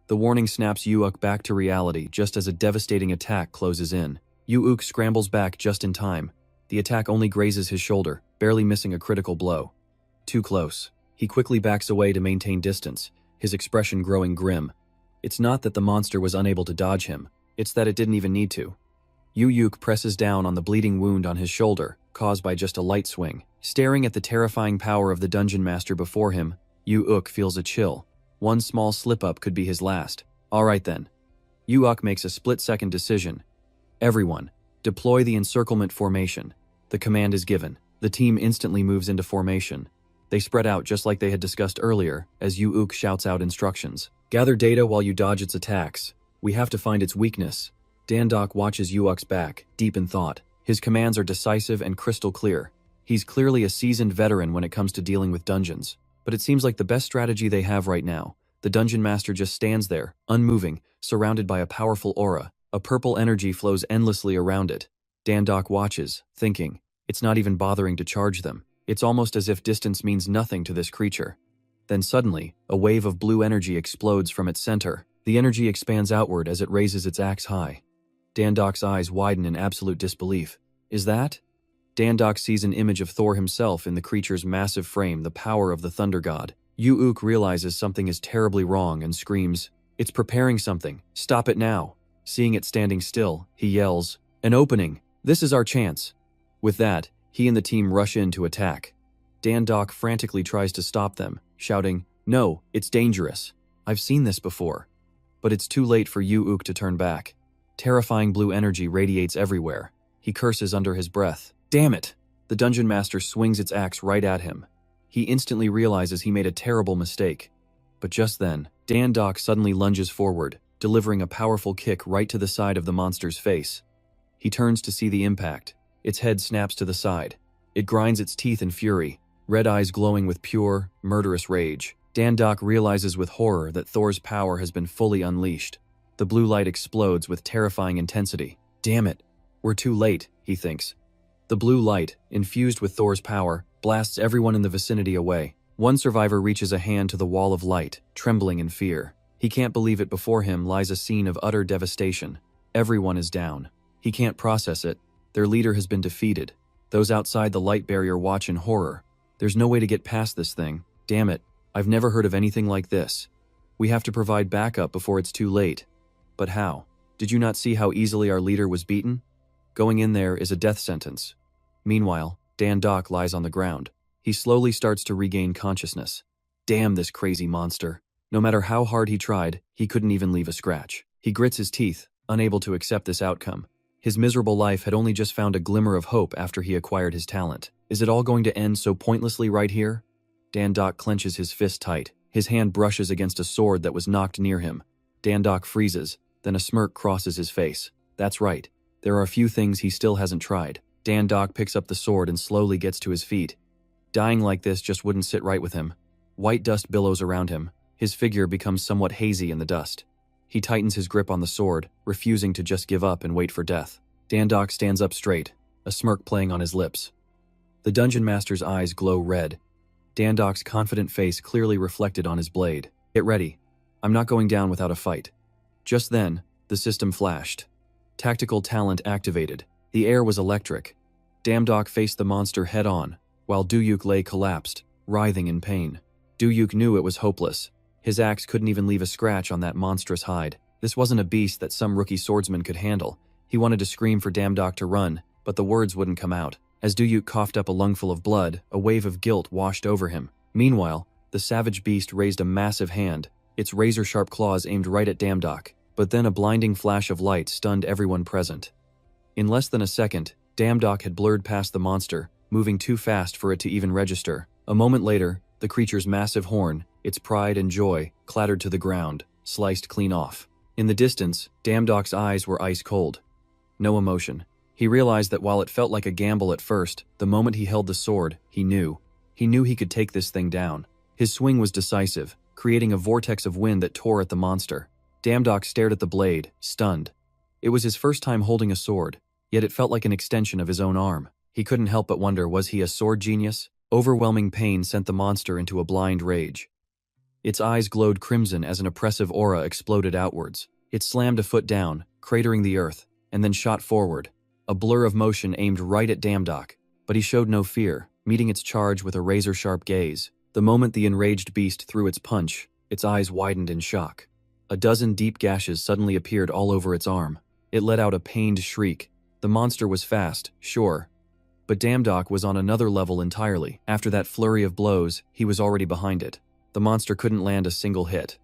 The warning snaps Yu-uk back to reality just as a devastating attack closes in. Yu-uk scrambles back just in time. The attack only grazes his shoulder, barely missing a critical blow. Too close. He quickly backs away to maintain distance, his expression growing grim. It's not that the monster was unable to dodge him, it's that it didn't even need to. Yu-uk presses down on the bleeding wound on his shoulder, caused by just a light swing. Staring at the terrifying power of the Dungeon Master before him, Yu-uk feels a chill. One small slip-up could be his last. Alright then. Yu-uk makes a split-second decision. Everyone, deploy the encirclement formation. The command is given. The team instantly moves into formation. They spread out just like they had discussed earlier, as Yu-uk shouts out instructions. Gather data while you dodge its attacks. We have to find its weakness. Dandok watches Yu-uk's back, deep in thought. His commands are decisive and crystal clear. He's clearly a seasoned veteran when it comes to dealing with dungeons. But it seems like the best strategy they have right now. The Dungeon Master just stands there, unmoving, surrounded by a powerful aura. A purple energy flows endlessly around it. Dandok watches, thinking. It's not even bothering to charge them. It's almost as if distance means nothing to this creature. Then suddenly, a wave of blue energy explodes from its center. The energy expands outward as it raises its axe high. Dandok's eyes widen in absolute disbelief. Is that? Dandok sees an image of Thor himself in the creature's massive frame, the power of the Thunder God. Yu-uk realizes something is terribly wrong and screams, "It's preparing something. Stop it now." Seeing it standing still, he yells, "An opening! This is our chance!" With that, he and the team rush in to attack. Dandok frantically tries to stop them, shouting, "No, it's dangerous. I've seen this before." But it's too late for Yu-uk to turn back. Terrifying blue energy radiates everywhere. He curses under his breath. Damn it! The Dungeon Master swings its axe right at him. He instantly realizes he made a terrible mistake. But just then, Dandok suddenly lunges forward, delivering a powerful kick right to the side of the monster's face. He turns to see the impact. Its head snaps to the side. It grinds its teeth in fury, red eyes glowing with pure, murderous rage. Dandok realizes with horror that Thor's power has been fully unleashed. The blue light explodes with terrifying intensity. Damn it! We're too late, he thinks. The blue light, infused with Thor's power, blasts everyone in the vicinity away. One survivor reaches a hand to the wall of light, trembling in fear. He can't believe it. Before him lies a scene of utter devastation. Everyone is down. He can't process it. Their leader has been defeated. Those outside the light barrier watch in horror. There's no way to get past this thing. Damn it. I've never heard of anything like this. We have to provide backup before it's too late. But how? Did you not see how easily our leader was beaten? Going in there is a death sentence. Meanwhile, Dandok lies on the ground. He slowly starts to regain consciousness. Damn this crazy monster. No matter how hard he tried, he couldn't even leave a scratch. He grits his teeth, unable to accept this outcome. His miserable life had only just found a glimmer of hope after he acquired his talent. Is it all going to end so pointlessly right here? Dandok clenches his fist tight. His hand brushes against a sword that was knocked near him. Dandok freezes, then a smirk crosses his face. That's right. There are a few things he still hasn't tried. Dandok picks up the sword and slowly gets to his feet. Dying like this just wouldn't sit right with him. White dust billows around him. His figure becomes somewhat hazy in the dust. He tightens his grip on the sword, refusing to just give up and wait for death. Dandok stands up straight, a smirk playing on his lips. The Dungeon Master's eyes glow red. Dandok's confident face clearly reflected on his blade. Get ready. I'm not going down without a fight. Just then, the system flashed. Tactical talent activated. The air was electric. Dandok faced the monster head-on, while Yu-uk lay collapsed, writhing in pain. Yu-uk knew it was hopeless. His axe couldn't even leave a scratch on that monstrous hide. This wasn't a beast that some rookie swordsman could handle. He wanted to scream for Dandok to run, but the words wouldn't come out. As Duyuk coughed up a lungful of blood, a wave of guilt washed over him. Meanwhile, the savage beast raised a massive hand, its razor-sharp claws aimed right at Damdok, but then a blinding flash of light stunned everyone present. In less than a second, Damdok had blurred past the monster, moving too fast for it to even register. A moment later, the creature's massive horn, its pride and joy, clattered to the ground, sliced clean off. In the distance, Damdok's eyes were ice cold. No emotion. He realized that while it felt like a gamble at first, the moment he held the sword, he knew. He knew he could take this thing down. His swing was decisive, creating a vortex of wind that tore at the monster. Damdok stared at the blade, stunned. It was his first time holding a sword, yet it felt like an extension of his own arm. He couldn't help but wonder, was he a sword genius? Overwhelming pain sent the monster into a blind rage. Its eyes glowed crimson as an oppressive aura exploded outwards. It slammed a foot down, cratering the earth, and then shot forward. A blur of motion aimed right at Damdok, but he showed no fear, meeting its charge with a razor-sharp gaze. The moment the enraged beast threw its punch, its eyes widened in shock. A dozen deep gashes suddenly appeared all over its arm. It let out a pained shriek. The monster was fast, sure, but Damdok was on another level entirely. After that flurry of blows, he was already behind it. The monster couldn't land a single hit.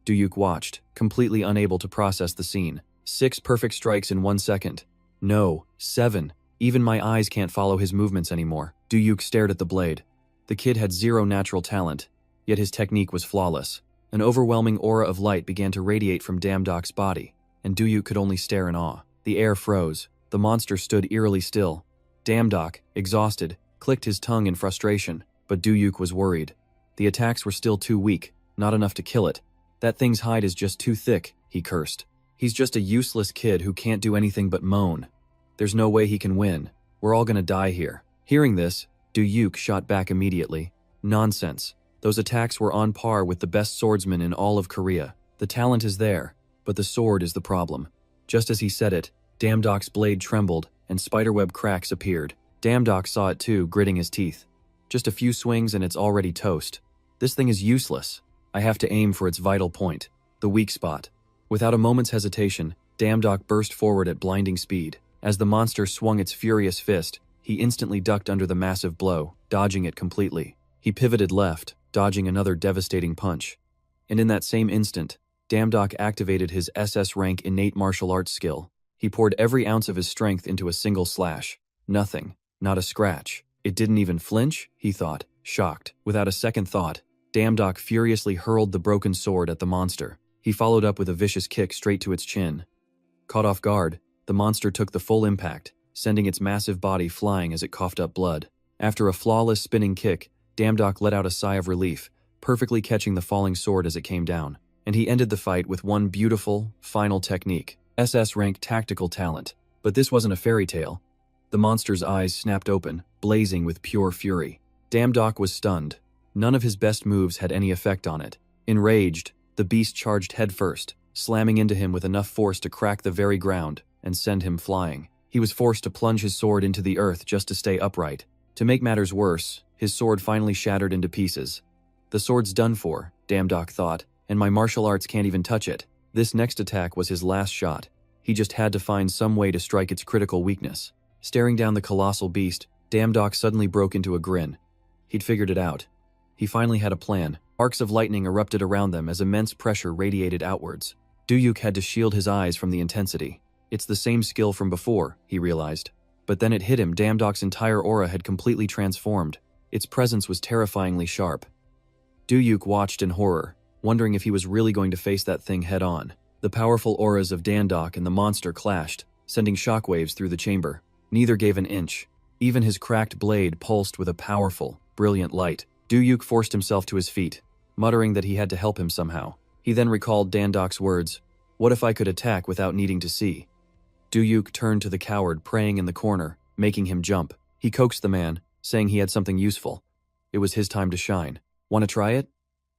Duyuk watched, completely unable to process the scene. 6 perfect strikes in 1 second. No, 7. Even my eyes can't follow his movements anymore. Duyuk stared at the blade. The kid had zero natural talent, yet his technique was flawless. An overwhelming aura of light began to radiate from Damdok's body, and Duyuk could only stare in awe. The air froze. The monster stood eerily still. Damdok, exhausted, clicked his tongue in frustration, but Duyuk was worried. The attacks were still too weak, not enough to kill it. That thing's hide is just too thick, he cursed. He's just a useless kid who can't do anything but moan. There's no way he can win. We're all gonna die here. Hearing this, Duyuk shot back immediately. Nonsense. Those attacks were on par with the best swordsman in all of Korea. The talent is there, but the sword is the problem. Just as he said it, Damdok's blade trembled, and spiderweb cracks appeared. Damdok saw it too, gritting his teeth. Just a few swings and it's already toast. This thing is useless. I have to aim for its vital point, the weak spot. Without a moment's hesitation, Damdok burst forward at blinding speed. As the monster swung its furious fist, he instantly ducked under the massive blow, dodging it completely. He pivoted left, dodging another devastating punch. And in that same instant, Damdok activated his SS rank innate martial arts skill. He poured every ounce of his strength into a single slash. Nothing. Not a scratch. It didn't even flinch, he thought, shocked. Without a second thought, Damdok furiously hurled the broken sword at the monster. He followed up with a vicious kick straight to its chin. Caught off guard, the monster took the full impact, sending its massive body flying as it coughed up blood. After a flawless spinning kick, Damdok let out a sigh of relief, perfectly catching the falling sword as it came down. And he ended the fight with one beautiful, final technique. SS rank tactical talent. But this wasn't a fairy tale. The monster's eyes snapped open, blazing with pure fury. Damdok was stunned. None of his best moves had any effect on it. Enraged, the beast charged headfirst, slamming into him with enough force to crack the very ground and send him flying. He was forced to plunge his sword into the earth just to stay upright. To make matters worse, his sword finally shattered into pieces. The sword's done for, Damdok thought, and my martial arts can't even touch it. This next attack was his last shot. He just had to find some way to strike its critical weakness. Staring down the colossal beast, Damdok suddenly broke into a grin. He'd figured it out. He finally had a plan. Arcs of lightning erupted around them as immense pressure radiated outwards. Duyuk had to shield his eyes from the intensity. It's the same skill from before, he realized. But then it hit him. Damdok's entire aura had completely transformed. Its presence was terrifyingly sharp. Duyuk watched in horror, wondering if he was really going to face that thing head-on. The powerful auras of Damdok and the monster clashed, sending shockwaves through the chamber. Neither gave an inch. Even his cracked blade pulsed with a powerful, brilliant light. Duyuk forced himself to his feet, muttering that he had to help him somehow. He then recalled Damdok's words, "What if I could attack without needing to see?" Duyuk turned to the coward praying in the corner, making him jump. He coaxed the man, saying he had something useful. It was his time to shine. Want to try it?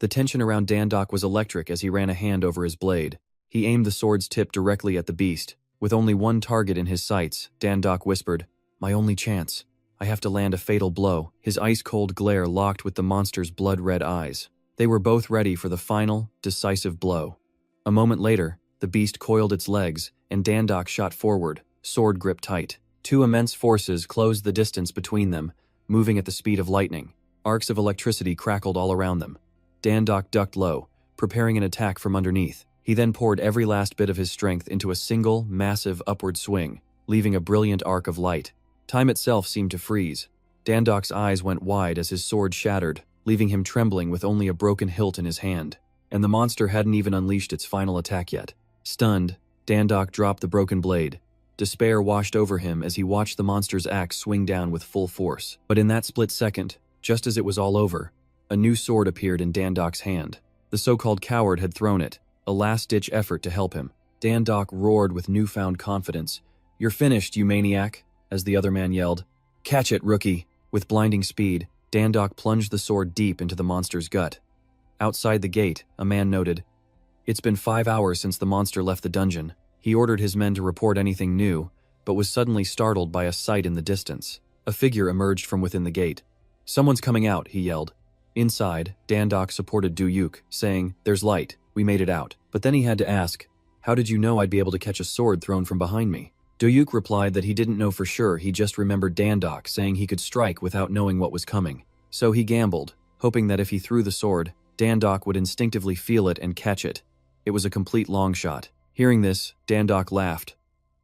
The tension around Damdok was electric as he ran a hand over his blade. He aimed the sword's tip directly at the beast. With only one target in his sights, Damdok whispered, "My only chance. I have to land a fatal blow." His ice-cold glare locked with the monster's blood-red eyes. They were both ready for the final, decisive blow. A moment later, the beast coiled its legs, and Damdok shot forward, sword grip tight. Two immense forces closed the distance between them, moving at the speed of lightning. Arcs of electricity crackled all around them. Dandok ducked low, preparing an attack from underneath. He then poured every last bit of his strength into a single, massive upward swing, leaving a brilliant arc of light. Time itself seemed to freeze. Dandok's eyes went wide as his sword shattered, leaving him trembling with only a broken hilt in his hand. And the monster hadn't even unleashed its final attack yet. Stunned, Dandok dropped the broken blade. Despair washed over him as he watched the monster's axe swing down with full force. But in that split second, just as it was all over, a new sword appeared in Dandok's hand. The so-called coward had thrown it, a last-ditch effort to help him. Dandok roared with newfound confidence. "You're finished, you maniac," as the other man yelled. "Catch it, rookie." With blinding speed, Dandok plunged the sword deep into the monster's gut. Outside the gate, a man noted, "It's been 5 hours since the monster left the dungeon." He ordered his men to report anything new, but was suddenly startled by a sight in the distance. A figure emerged from within the gate. "Someone's coming out," he yelled. Inside, Dandok supported Duyuk, saying, "There's light, we made it out." But then he had to ask, "How did you know I'd be able to catch a sword thrown from behind me?" Duyuk replied that he didn't know for sure, he just remembered Dandok saying he could strike without knowing what was coming. So he gambled, hoping that if he threw the sword, Dandok would instinctively feel it and catch it. It was a complete long shot. Hearing this, Dandok laughed.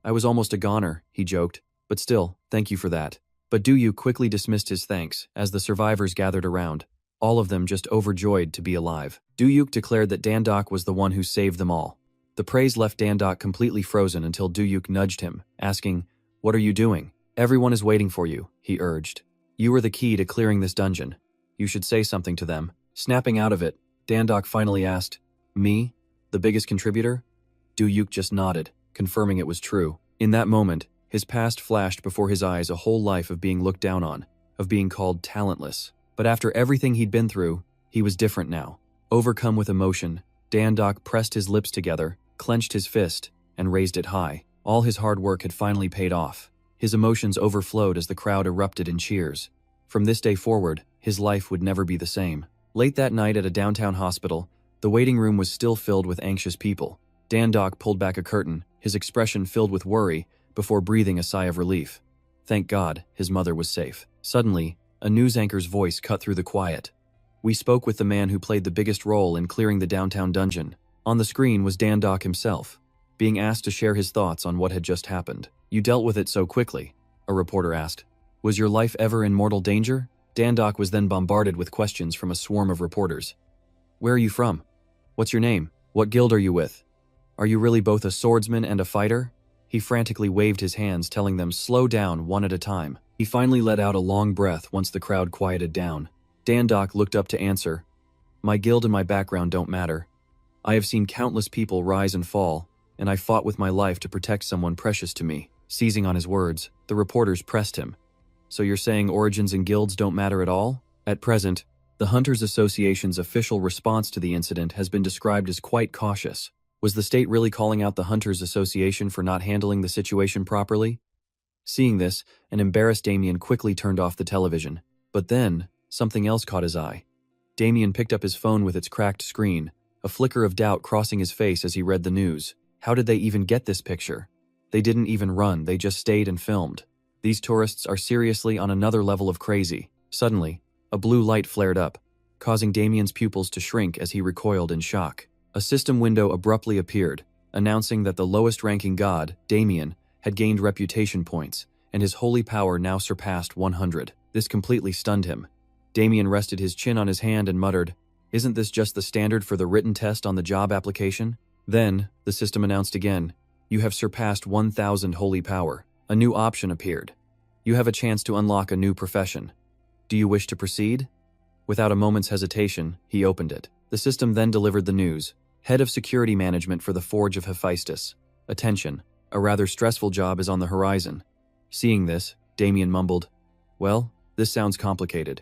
"I was almost a goner," he joked, "but still, thank you for that." But Duyuk quickly dismissed his thanks as the survivors gathered around, all of them just overjoyed to be alive. Duyuk declared that Dandok was the one who saved them all. The praise left Dandok completely frozen until Duyuk nudged him, asking, "What are you doing?" "Everyone is waiting for you," he urged. "You are the key to clearing this dungeon. You should say something to them." Snapping out of it, Dandok finally asked, "Me? The biggest contributor?" Duyuk just nodded, confirming it was true. In that moment, his past flashed before his eyes, a whole life of being looked down on, of being called talentless. But after everything he'd been through, he was different now. Overcome with emotion, Dandok pressed his lips together, clenched his fist, and raised it high. All his hard work had finally paid off. His emotions overflowed as the crowd erupted in cheers. From this day forward, his life would never be the same. Late that night at a downtown hospital, the waiting room was still filled with anxious people. Dandok pulled back a curtain, his expression filled with worry, before breathing a sigh of relief. Thank God, his mother was safe. Suddenly, a news anchor's voice cut through the quiet. "We spoke with the man who played the biggest role in clearing the downtown dungeon." On the screen was Dandok himself, being asked to share his thoughts on what had just happened. "You dealt with it so quickly," a reporter asked. "Was your life ever in mortal danger?" Dandok was then bombarded with questions from a swarm of reporters. "Where are you from? What's your name? What guild are you with? Are you really both a swordsman and a fighter?" He frantically waved his hands, telling them slow down one at a time. He finally let out a long breath once the crowd quieted down. Dandok looked up to answer, "My guild and my background don't matter. I have seen countless people rise and fall, and I fought with my life to protect someone precious to me." Seizing on his words, the reporters pressed him. "So you're saying origins and guilds don't matter at all?" At present, the Hunters Association's official response to the incident has been described as quite cautious. Was the state really calling out the Hunters Association for not handling the situation properly? Seeing this, an embarrassed Damien quickly turned off the television. But then, something else caught his eye. Damien picked up his phone with its cracked screen, a flicker of doubt crossing his face as he read the news. How did they even get this picture? They didn't even run, they just stayed and filmed. These tourists are seriously on another level of crazy. Suddenly, a blue light flared up, causing Damien's pupils to shrink as he recoiled in shock. A system window abruptly appeared, announcing that the lowest-ranking god, Damien, had gained reputation points, and his holy power now surpassed 100. This completely stunned him. Damien rested his chin on his hand and muttered, "Isn't this just the standard for the written test on the job application?" Then, the system announced again, "You have surpassed 1,000 holy power." A new option appeared. You have a chance to unlock a new profession. Do you wish to proceed? Without a moment's hesitation, he opened it. The system then delivered the news. Head of Security Management for the Forge of Hephaestus. Attention, a rather stressful job is on the horizon. Seeing this, Damien mumbled, "Well, this sounds complicated."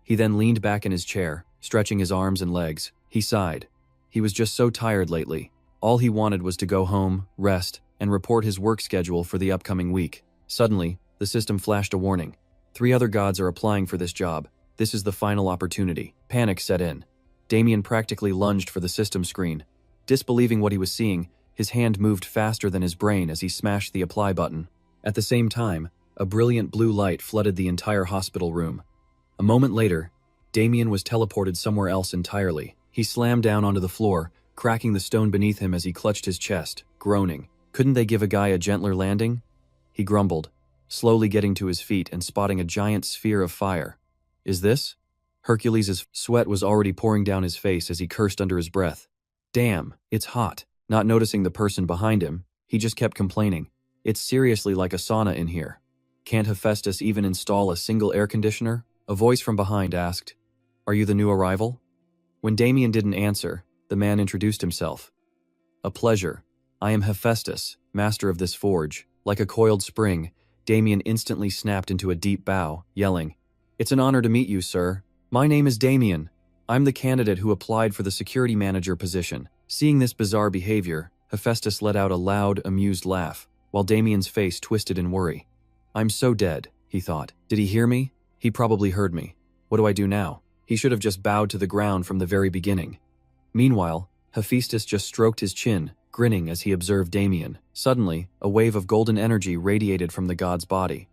He then leaned back in his chair, stretching his arms and legs. He sighed. He was just so tired lately. All he wanted was to go home, rest, and report his work schedule for the upcoming week. Suddenly, the system flashed a warning. 3 other gods are applying for this job. This is the final opportunity. Panic set in. Damien practically lunged for the system screen. Disbelieving what he was seeing, his hand moved faster than his brain as he smashed the apply button. At the same time, a brilliant blue light flooded the entire hospital room. A moment later, Damien was teleported somewhere else entirely. He slammed down onto the floor, cracking the stone beneath him as he clutched his chest, groaning. Couldn't they give a guy a gentler landing? He grumbled, slowly getting to his feet and spotting a giant sphere of fire. Is this? Hercules' sweat was already pouring down his face as he cursed under his breath. Damn, it's hot. Not noticing the person behind him, he just kept complaining. It's seriously like a sauna in here. Can't Hephaestus even install a single air conditioner? A voice from behind asked, Are you the new arrival? When Damien didn't answer, the man introduced himself. A pleasure. I am Hephaestus, master of this forge. Like a coiled spring, Damien instantly snapped into a deep bow, yelling, It's an honor to meet you, sir. My name is Damien. I'm the candidate who applied for the security manager position. Seeing this bizarre behavior, Hephaestus let out a loud, amused laugh, while Damien's face twisted in worry. I'm so dead, he thought. Did he hear me? He probably heard me. What do I do now? He should have just bowed to the ground from the very beginning. Meanwhile, Hephaestus just stroked his chin, grinning as he observed Damien. Suddenly, a wave of golden energy radiated from the god's body.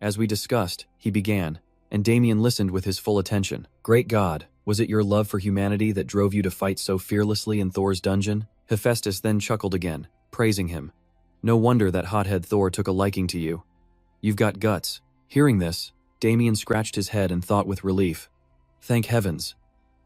As we discussed, he began, and Damien listened with his full attention. Great God, was it your love for humanity that drove you to fight so fearlessly in Thor's dungeon? Hephaestus then chuckled again, praising him. No wonder that hothead Thor took a liking to you. You've got guts. Hearing this, Damien scratched his head and thought with relief. Thank heavens.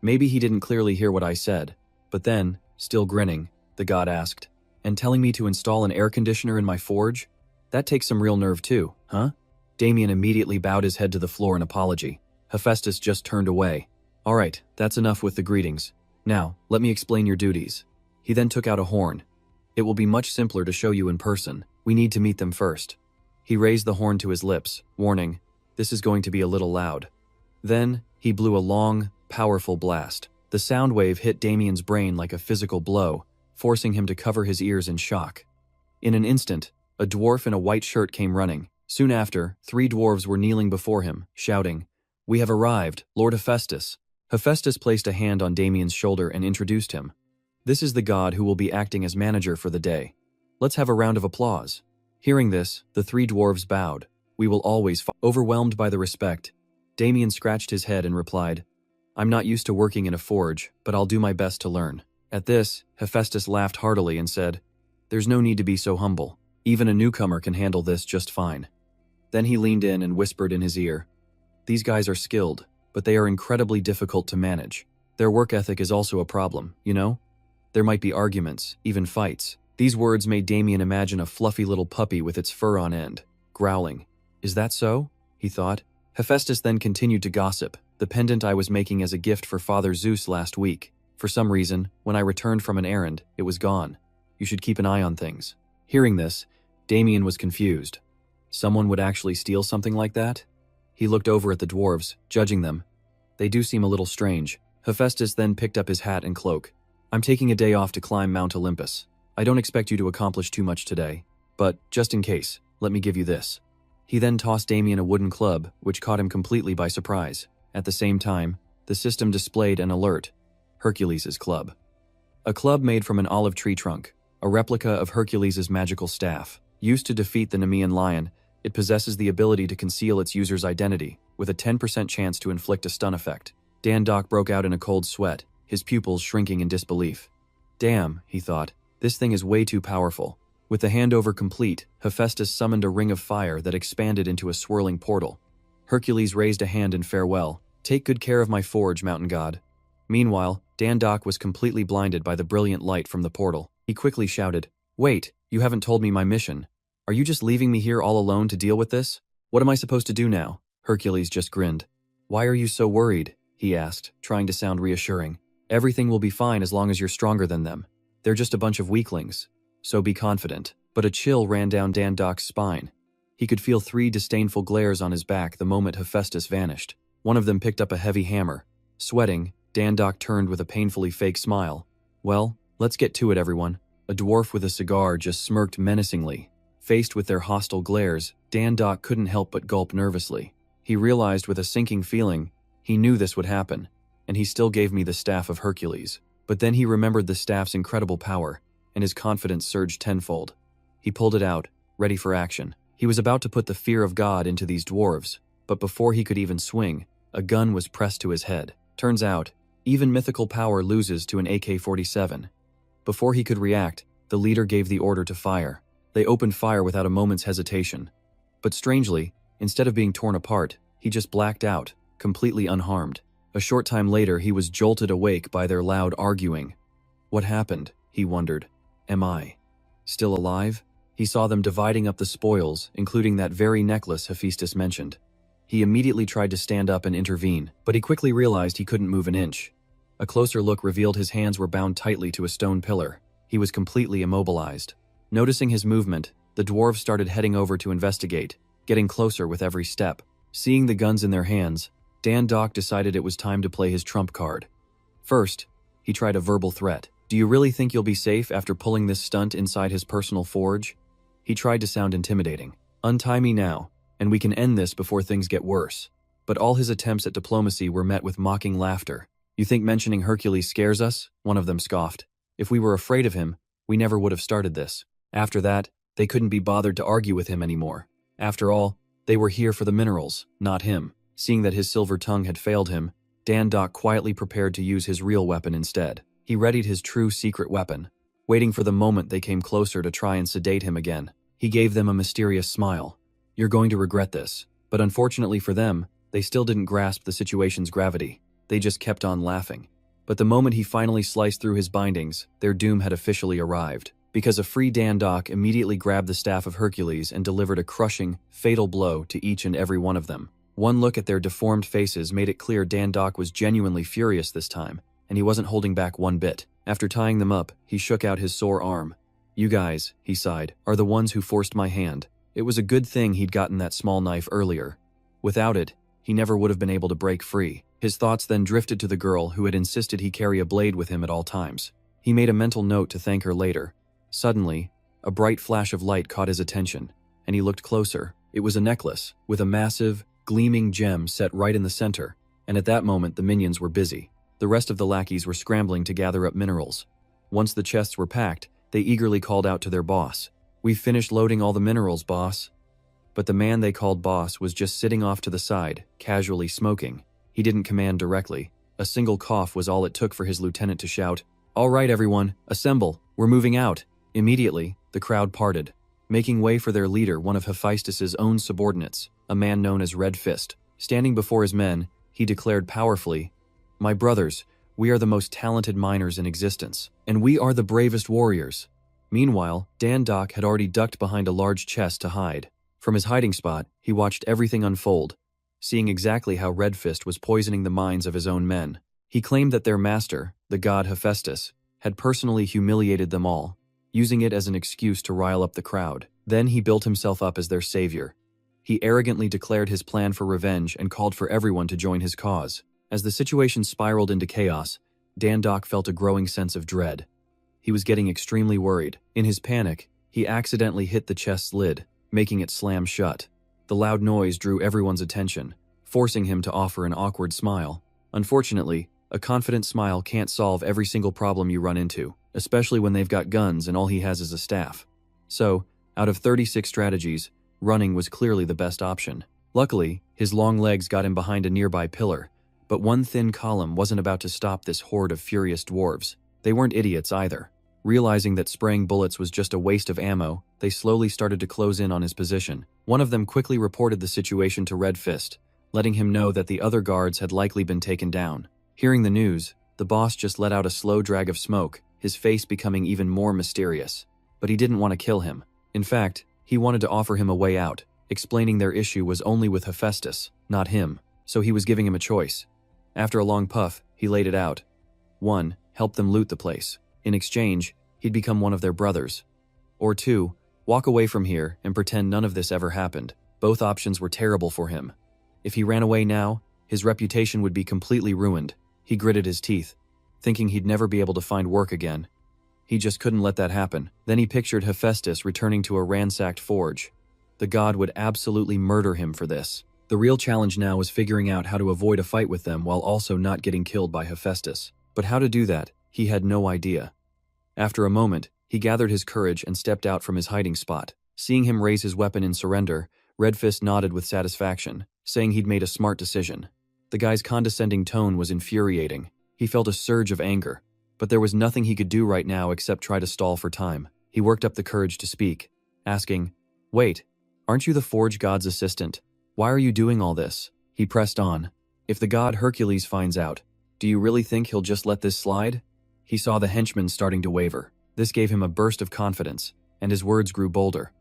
Maybe he didn't clearly hear what I said, but then, still grinning, the god asked, And telling me to install an air conditioner in my forge? That takes some real nerve too, huh? Damien immediately bowed his head to the floor in apology. Hephaestus just turned away. All right, that's enough with the greetings. Now, let me explain your duties. He then took out a horn. It will be much simpler to show you in person. We need to meet them first. He raised the horn to his lips, warning, This is going to be a little loud. Then, he blew a long, powerful blast. The sound wave hit Damien's brain like a physical blow, forcing him to cover his ears in shock. In an instant, a dwarf in a white shirt came running. Soon after, 3 dwarves were kneeling before him, shouting, We have arrived, Lord Hephaestus. Hephaestus placed a hand on Damien's shoulder and introduced him. This is the god who will be acting as manager for the day. Let's have a round of applause. Hearing this, the 3 dwarves bowed. We will always overwhelmed by the respect. Damien scratched his head and replied, I'm not used to working in a forge, but I'll do my best to learn. At this, Hephaestus laughed heartily and said, There's no need to be so humble. Even a newcomer can handle this just fine. Then he leaned in and whispered in his ear, These guys are skilled, but they are incredibly difficult to manage. Their work ethic is also a problem, you know? There might be arguments, even fights. These words made Damien imagine a fluffy little puppy with its fur on end, growling. Is that so? He thought. Hephaestus then continued to gossip. The pendant I was making as a gift for Father Zeus last week. For some reason, when I returned from an errand, it was gone. You should keep an eye on things. Hearing this, Damien was confused. Someone would actually steal something like that? He looked over at the dwarves, judging them. They do seem a little strange. Hephaestus then picked up his hat and cloak. I'm taking a day off to climb Mount Olympus. I don't expect you to accomplish too much today, but just in case, let me give you this. He then tossed Damien a wooden club, which caught him completely by surprise. At the same time, the system displayed an alert. Hercules' club. A club made from an olive tree trunk, a replica of Hercules' magical staff. Used to defeat the Nemean lion, it possesses the ability to conceal its user's identity, with a 10% chance to inflict a stun effect. Dan Doc broke out in a cold sweat, his pupils shrinking in disbelief. Damn, he thought, this thing is way too powerful. With the handover complete, Hephaestus summoned a ring of fire that expanded into a swirling portal. Hercules raised a hand in farewell. Take good care of my forge, mountain god. Meanwhile, Dan Doc was completely blinded by the brilliant light from the portal. He quickly shouted, Wait, you haven't told me my mission. Are you just leaving me here all alone to deal with this? What am I supposed to do now? Hercules just grinned. Why are you so worried? He asked, trying to sound reassuring. Everything will be fine as long as you're stronger than them. They're just a bunch of weaklings. So be confident. But a chill ran down Dan Doc's spine. He could feel 3 disdainful glares on his back the moment Hephaestus vanished. One of them picked up a heavy hammer. Sweating, Dan Doc turned with a painfully fake smile. Well, let's get to it, everyone. A dwarf with a cigar just smirked menacingly. Faced with their hostile glares, Dan Doc couldn't help but gulp nervously. He realized with a sinking feeling, he knew this would happen, and he still gave me the staff of Hercules. But then he remembered the staff's incredible power, and his confidence surged tenfold. He pulled it out, ready for action. He was about to put the fear of God into these dwarves, but before he could even swing, a gun was pressed to his head. Turns out, even mythical power loses to an AK-47. Before he could react, the leader gave the order to fire. They opened fire without a moment's hesitation. But strangely, instead of being torn apart, he just blacked out, completely unharmed. A short time later, he was jolted awake by their loud arguing. What happened? He wondered. Am I still alive? He saw them dividing up the spoils, including that very necklace Hephaestus mentioned. He immediately tried to stand up and intervene, but he quickly realized he couldn't move an inch. A closer look revealed his hands were bound tightly to a stone pillar. He was completely immobilized. Noticing his movement, the dwarves started heading over to investigate, getting closer with every step. Seeing the guns in their hands, Dan Doc decided it was time to play his trump card. First, he tried a verbal threat. Do you really think you'll be safe after pulling this stunt inside his personal forge? He tried to sound intimidating. Untie me now, and we can end this before things get worse. But all his attempts at diplomacy were met with mocking laughter. You think mentioning Hercules scares us? One of them scoffed. If we were afraid of him, we never would have started this. After that, they couldn't be bothered to argue with him anymore. After all, they were here for the minerals, not him. Seeing that his silver tongue had failed him, Dan Doc quietly prepared to use his real weapon instead. He readied his true secret weapon, waiting for the moment they came closer to try and sedate him again. He gave them a mysterious smile. You're going to regret this. But unfortunately for them, they still didn't grasp the situation's gravity. They just kept on laughing. But the moment he finally sliced through his bindings, their doom had officially arrived. Because a free Dan Doc immediately grabbed the staff of Hercules and delivered a crushing, fatal blow to each and every one of them. One look at their deformed faces made it clear Dan Doc was genuinely furious this time, and he wasn't holding back one bit. After tying them up, he shook out his sore arm. You guys, he sighed, are the ones who forced my hand. It was a good thing he'd gotten that small knife earlier. Without it, he never would have been able to break free. His thoughts then drifted to the girl who had insisted he carry a blade with him at all times. He made a mental note to thank her later. Suddenly, a bright flash of light caught his attention, and he looked closer. It was a necklace, with a massive, gleaming gem set right in the center, and at that moment the minions were busy. The rest of the lackeys were scrambling to gather up minerals. Once the chests were packed, they eagerly called out to their boss. We've finished loading all the minerals, boss. But the man they called boss was just sitting off to the side, casually smoking. He didn't command directly. A single cough was all it took for his lieutenant to shout, All right, everyone, assemble, we're moving out. Immediately, the crowd parted, making way for their leader, one of Hephaestus's own subordinates, a man known as Red Fist. Standing before his men, he declared powerfully, My brothers, we are the most talented miners in existence, and we are the bravest warriors. Meanwhile, Dan Doc had already ducked behind a large chest to hide. From his hiding spot, he watched everything unfold, seeing exactly how Red Fist was poisoning the minds of his own men. He claimed that their master, the god Hephaestus, had personally humiliated them all, using it as an excuse to rile up the crowd. Then he built himself up as their savior. He arrogantly declared his plan for revenge and called for everyone to join his cause. As the situation spiraled into chaos, Dan Doc felt a growing sense of dread. He was getting extremely worried. In his panic, he accidentally hit the chest's lid, making it slam shut. The loud noise drew everyone's attention, forcing him to offer an awkward smile. Unfortunately, a confident smile can't solve every single problem you run into, especially when they've got guns and all he has is a staff. So, out of 36 strategies, running was clearly the best option. Luckily, his long legs got him behind a nearby pillar, but one thin column wasn't about to stop this horde of furious dwarves. They weren't idiots either. Realizing that spraying bullets was just a waste of ammo, they slowly started to close in on his position. One of them quickly reported the situation to Red Fist, letting him know that the other guards had likely been taken down. Hearing the news, the boss just let out a slow drag of smoke, his face becoming even more mysterious. But he didn't want to kill him. In fact, he wanted to offer him a way out, explaining their issue was only with Hephaestus, not him, so he was giving him a choice. After a long puff, he laid it out. 1. Help them loot the place. In exchange, he'd become one of their brothers. Or 2. Walk away from here and pretend none of this ever happened. Both options were terrible for him. If he ran away now, his reputation would be completely ruined. He gritted his teeth, thinking he'd never be able to find work again. He just couldn't let that happen. Then he pictured Hephaestus returning to a ransacked forge. The god would absolutely murder him for this. The real challenge now was figuring out how to avoid a fight with them while also not getting killed by Hephaestus. But how to do that, he had no idea. After a moment, he gathered his courage and stepped out from his hiding spot. Seeing him raise his weapon in surrender, Red Fist nodded with satisfaction, saying he'd made a smart decision. The guy's condescending tone was infuriating. He felt a surge of anger, but there was nothing he could do right now except try to stall for time. He worked up the courage to speak, asking, "Wait, aren't you the Forge God's assistant? Why are you doing all this?" He pressed on. "If the god Hercules finds out, do you really think he'll just let this slide?" He saw the henchman starting to waver. This gave him a burst of confidence, and his words grew bolder.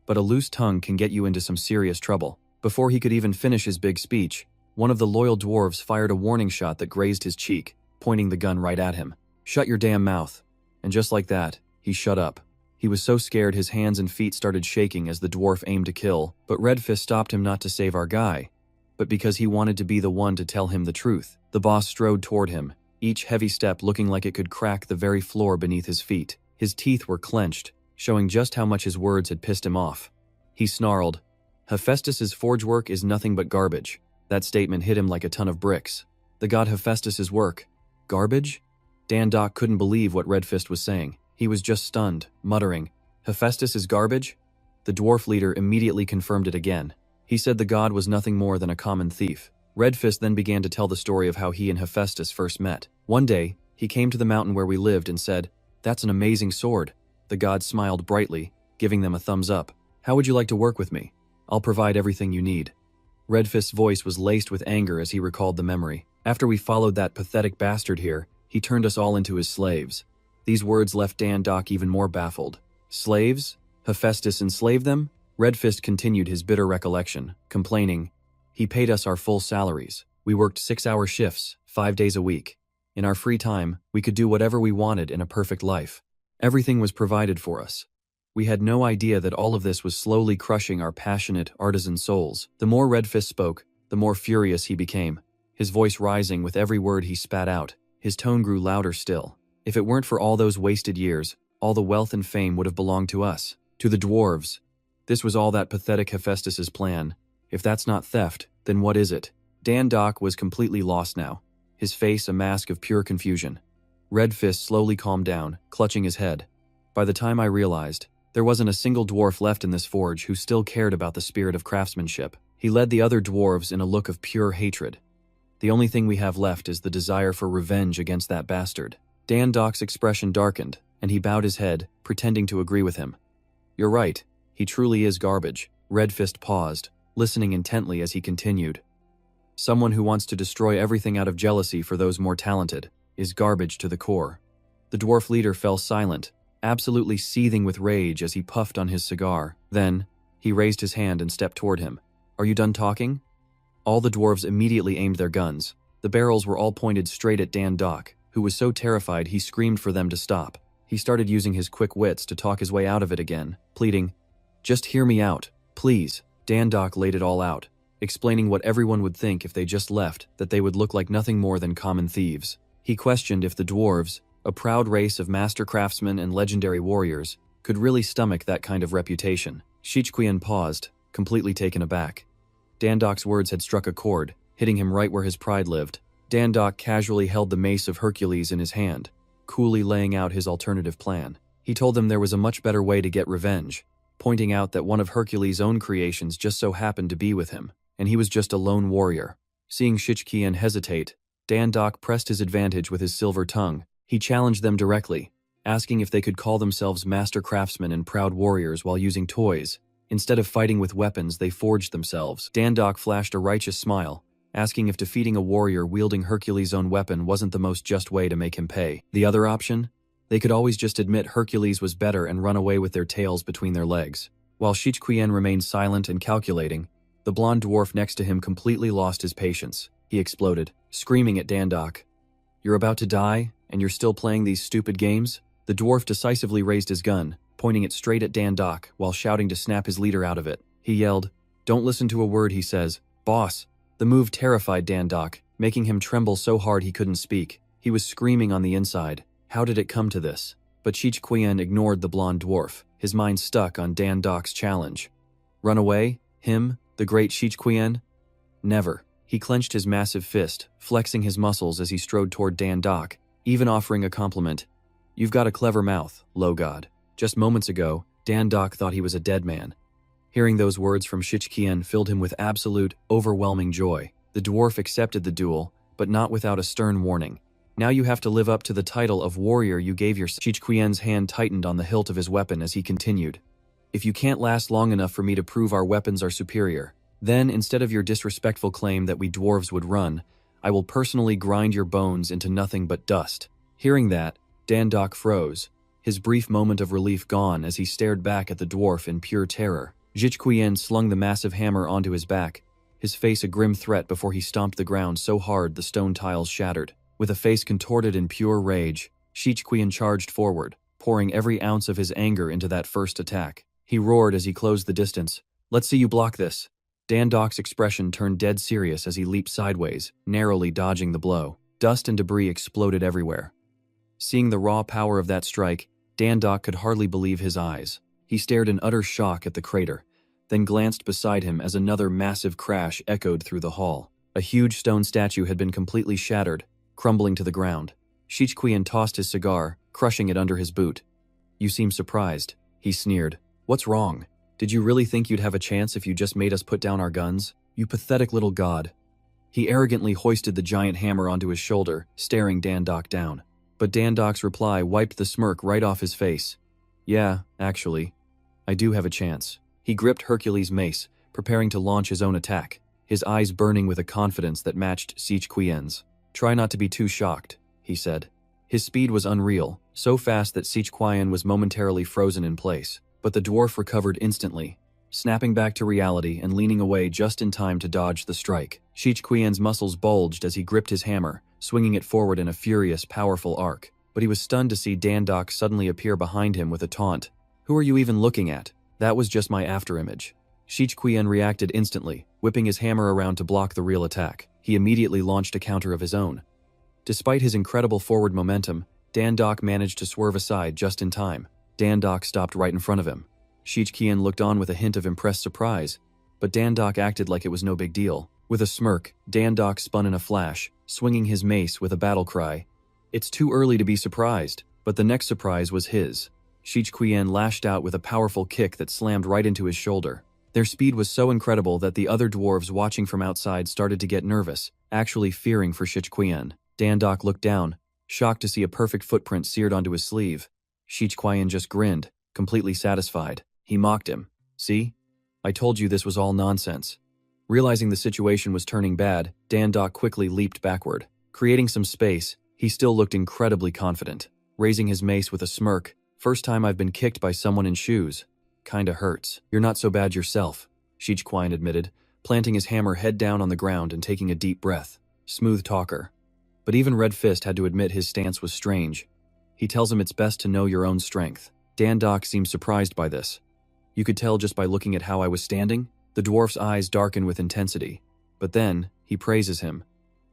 But a loose tongue can get you into some serious trouble. Before he could even finish his big speech, one of the loyal dwarves fired a warning shot that grazed his cheek, pointing the gun right at him. "Shut your damn mouth." And just like that, he shut up. He was so scared his hands and feet started shaking as the dwarf aimed to kill, but Red Fist stopped him not to save our guy, but because he wanted to be the one to tell him the truth. The boss strode toward him, each heavy step looking like it could crack the very floor beneath his feet. His teeth were clenched, showing just how much his words had pissed him off. He snarled, "Hephaestus's forge work is nothing but garbage." That statement hit him like a ton of bricks. The god Hephaestus's work? Garbage? Dan Doc couldn't believe what Red Fist was saying. He was just stunned, muttering, "Hephaestus is garbage?" The dwarf leader immediately confirmed it again. He said the god was nothing more than a common thief. Red Fist then began to tell the story of how he and Hephaestus first met. One day, he came to the mountain where we lived and said, "That's an amazing sword." The god smiled brightly, giving them a thumbs up. "How would you like to work with me? I'll provide everything you need." Red Fist's voice was laced with anger as he recalled the memory. "After we followed that pathetic bastard here, he turned us all into his slaves." These words left Dan Doc even more baffled. Slaves? Hephaestus enslaved them? Red Fist continued his bitter recollection, complaining, "He paid us our full salaries. We worked 6-hour shifts, 5 days a week. In our free time, we could do whatever we wanted in a perfect life. Everything was provided for us. We had no idea that all of this was slowly crushing our passionate, artisan souls." The more Red Fist spoke, the more furious he became, his voice rising with every word he spat out. His tone grew louder still. "If it weren't for all those wasted years, all the wealth and fame would have belonged to us, to the dwarves. This was all that pathetic Hephaestus's plan. If that's not theft, then what is it?" Dan Doc was completely lost now, his face a mask of pure confusion. Red Fist slowly calmed down, clutching his head. By the time I realized, there wasn't a single dwarf left in this forge who still cared about the spirit of craftsmanship. He led the other dwarves in a look of pure hatred. "The only thing we have left is the desire for revenge against that bastard." Dan Doc's expression darkened, and he bowed his head, pretending to agree with him. "You're right, he truly is garbage." Red Fist paused, listening intently as he continued. "Someone who wants to destroy everything out of jealousy for those more talented is garbage to the core." The dwarf leader fell silent, absolutely seething with rage as he puffed on his cigar. Then, he raised his hand and stepped toward him. "Are you done talking?" All the dwarves immediately aimed their guns. The barrels were all pointed straight at Dan Doc, who was so terrified he screamed for them to stop. He started using his quick wits to talk his way out of it again, pleading, "Just hear me out, please." Dan Doc laid it all out, explaining what everyone would think if they just left, that they would look like nothing more than common thieves. He questioned if the dwarves, a proud race of master craftsmen and legendary warriors, could really stomach that kind of reputation. Shichqian paused, completely taken aback. Dan Doc's words had struck a chord, hitting him right where his pride lived. Dan Doc casually held the mace of Hercules in his hand, coolly laying out his alternative plan. He told them there was a much better way to get revenge, pointing out that one of Hercules' own creations just so happened to be with him, and he was just a lone warrior. Seeing Shichqian hesitate, Dan Doc pressed his advantage with his silver tongue. He challenged them directly, asking if they could call themselves master craftsmen and proud warriors while using toys. Instead of fighting with weapons, they forged themselves. Dan Doc flashed a righteous smile, asking if defeating a warrior wielding Hercules' own weapon wasn't the most just way to make him pay. The other option? They could always just admit Hercules was better and run away with their tails between their legs. While Shichqian remained silent and calculating, the blonde dwarf next to him completely lost his patience. He exploded, screaming at Dan Doc, "You're about to die, and you're still playing these stupid games?" The dwarf decisively raised his gun, pointing it straight at Dan Doc while shouting to snap his leader out of it. He yelled, "Don't listen to a word he says, boss." The move terrified Dan Doc, making him tremble so hard he couldn't speak. He was screaming on the inside. How did it come to this? But Shichqian ignored the blonde dwarf, his mind stuck on Dan Doc's challenge. Run away? Him? The great Shichqian? Never. He clenched his massive fist, flexing his muscles as he strode toward Dan Doc, even offering a compliment. "You've got a clever mouth, low god." Just moments ago, Dandok thought he was a dead man. Hearing those words from Shichqian filled him with absolute, overwhelming joy. The dwarf accepted the duel, but not without a stern warning. Now you have to live up to the title of warrior you gave your. Shichqian's hand tightened on the hilt of his weapon as he continued. If you can't last long enough for me to prove our weapons are superior, then instead of your disrespectful claim that we dwarves would run, I will personally grind your bones into nothing but dust. Hearing that, Dandok froze, his brief moment of relief gone as he stared back at the dwarf in pure terror. Shichqian slung the massive hammer onto his back, his face a grim threat before he stomped the ground so hard the stone tiles shattered. With a face contorted in pure rage, Shichqian charged forward, pouring every ounce of his anger into that first attack. He roared as he closed the distance. "Let's see you block this." Dandok's expression turned dead serious as he leaped sideways, narrowly dodging the blow. Dust and debris exploded everywhere. Seeing the raw power of that strike, Dandok could hardly believe his eyes. He stared in utter shock at the crater, then glanced beside him as another massive crash echoed through the hall. A huge stone statue had been completely shattered, crumbling to the ground. Shichqian tossed his cigar, crushing it under his boot. "You seem surprised," he sneered. "What's wrong? Did you really think you'd have a chance if you just made us put down our guns? You pathetic little god." He arrogantly hoisted the giant hammer onto his shoulder, staring Dandok down. But Dandok's reply wiped the smirk right off his face. "Yeah, actually, I do have a chance." He gripped Hercules' mace, preparing to launch his own attack, his eyes burning with a confidence that matched Shichqian's. "Try not to be too shocked," he said. His speed was unreal, so fast that Shichqian was momentarily frozen in place. But the dwarf recovered instantly, snapping back to reality and leaning away just in time to dodge the strike. Shichqian's muscles bulged as he gripped his hammer, swinging it forward in a furious, powerful arc. But he was stunned to see Dandok suddenly appear behind him with a taunt. "Who are you even looking at? That was just my afterimage." Shichqian reacted instantly, whipping his hammer around to block the real attack. He immediately launched a counter of his own. Despite his incredible forward momentum, Dandok managed to swerve aside just in time. Dandok stopped right in front of him. Shichqian looked on with a hint of impressed surprise, but Dandok acted like it was no big deal. With a smirk, Dandok spun in a flash, swinging his mace with a battle cry. It's too early to be surprised, but the next surprise was his. Shichqian lashed out with a powerful kick that slammed right into his shoulder. Their speed was so incredible that the other dwarves watching from outside started to get nervous, actually fearing for Shichqian. Dandok looked down, shocked to see a perfect footprint seared onto his sleeve. Shichqian just grinned, completely satisfied. He mocked him. "See? I told you this was all nonsense." Realizing the situation was turning bad, Dandok quickly leaped backward. Creating some space, he still looked incredibly confident. Raising his mace with a smirk, "First time I've been kicked by someone in shoes. Kinda hurts." "You're not so bad yourself," Shichqian admitted, planting his hammer head down on the ground and taking a deep breath. Smooth talker. But even Red Fist had to admit his stance was strange. He tells him it's best to know your own strength. Dandok seemed surprised by this. "You could tell just by looking at how I was standing?" The dwarf's eyes darkened with intensity. But then, he praises him.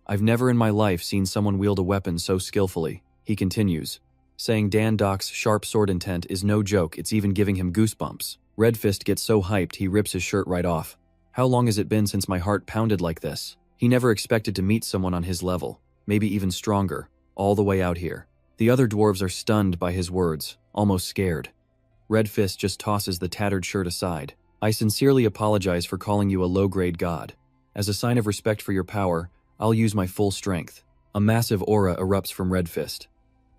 "I've never in my life seen someone wield a weapon so skillfully," he continues, saying Dandok's sharp sword intent is no joke, it's even giving him goosebumps. Red Fist gets so hyped he rips his shirt right off. "How long has it been since my heart pounded like this?" He never expected to meet someone on his level, maybe even stronger, all the way out here. The other dwarves are stunned by his words, almost scared. Red Fist just tosses the tattered shirt aside. "I sincerely apologize for calling you a low-grade god. As a sign of respect for your power, I'll use my full strength." A massive aura erupts from Red Fist.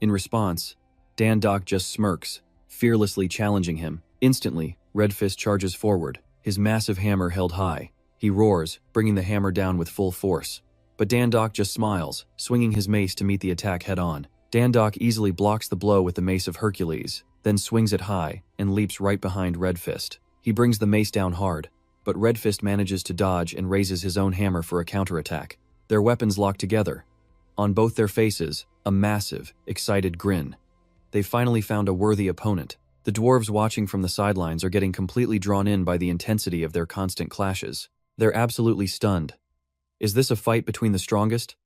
In response, Dandok just smirks, fearlessly challenging him. Instantly, Red Fist charges forward, his massive hammer held high. He roars, bringing the hammer down with full force. But Dandok just smiles, swinging his mace to meet the attack head-on. Dandok easily blocks the blow with the mace of Hercules, then swings it high and leaps right behind Red Fist. He brings the mace down hard, but Red Fist manages to dodge and raises his own hammer for a counterattack. Their weapons lock together. On both their faces, a massive, excited grin. They've finally found a worthy opponent. The dwarves watching from the sidelines are getting completely drawn in by the intensity of their constant clashes. They're absolutely stunned. Is this a fight between the strongest?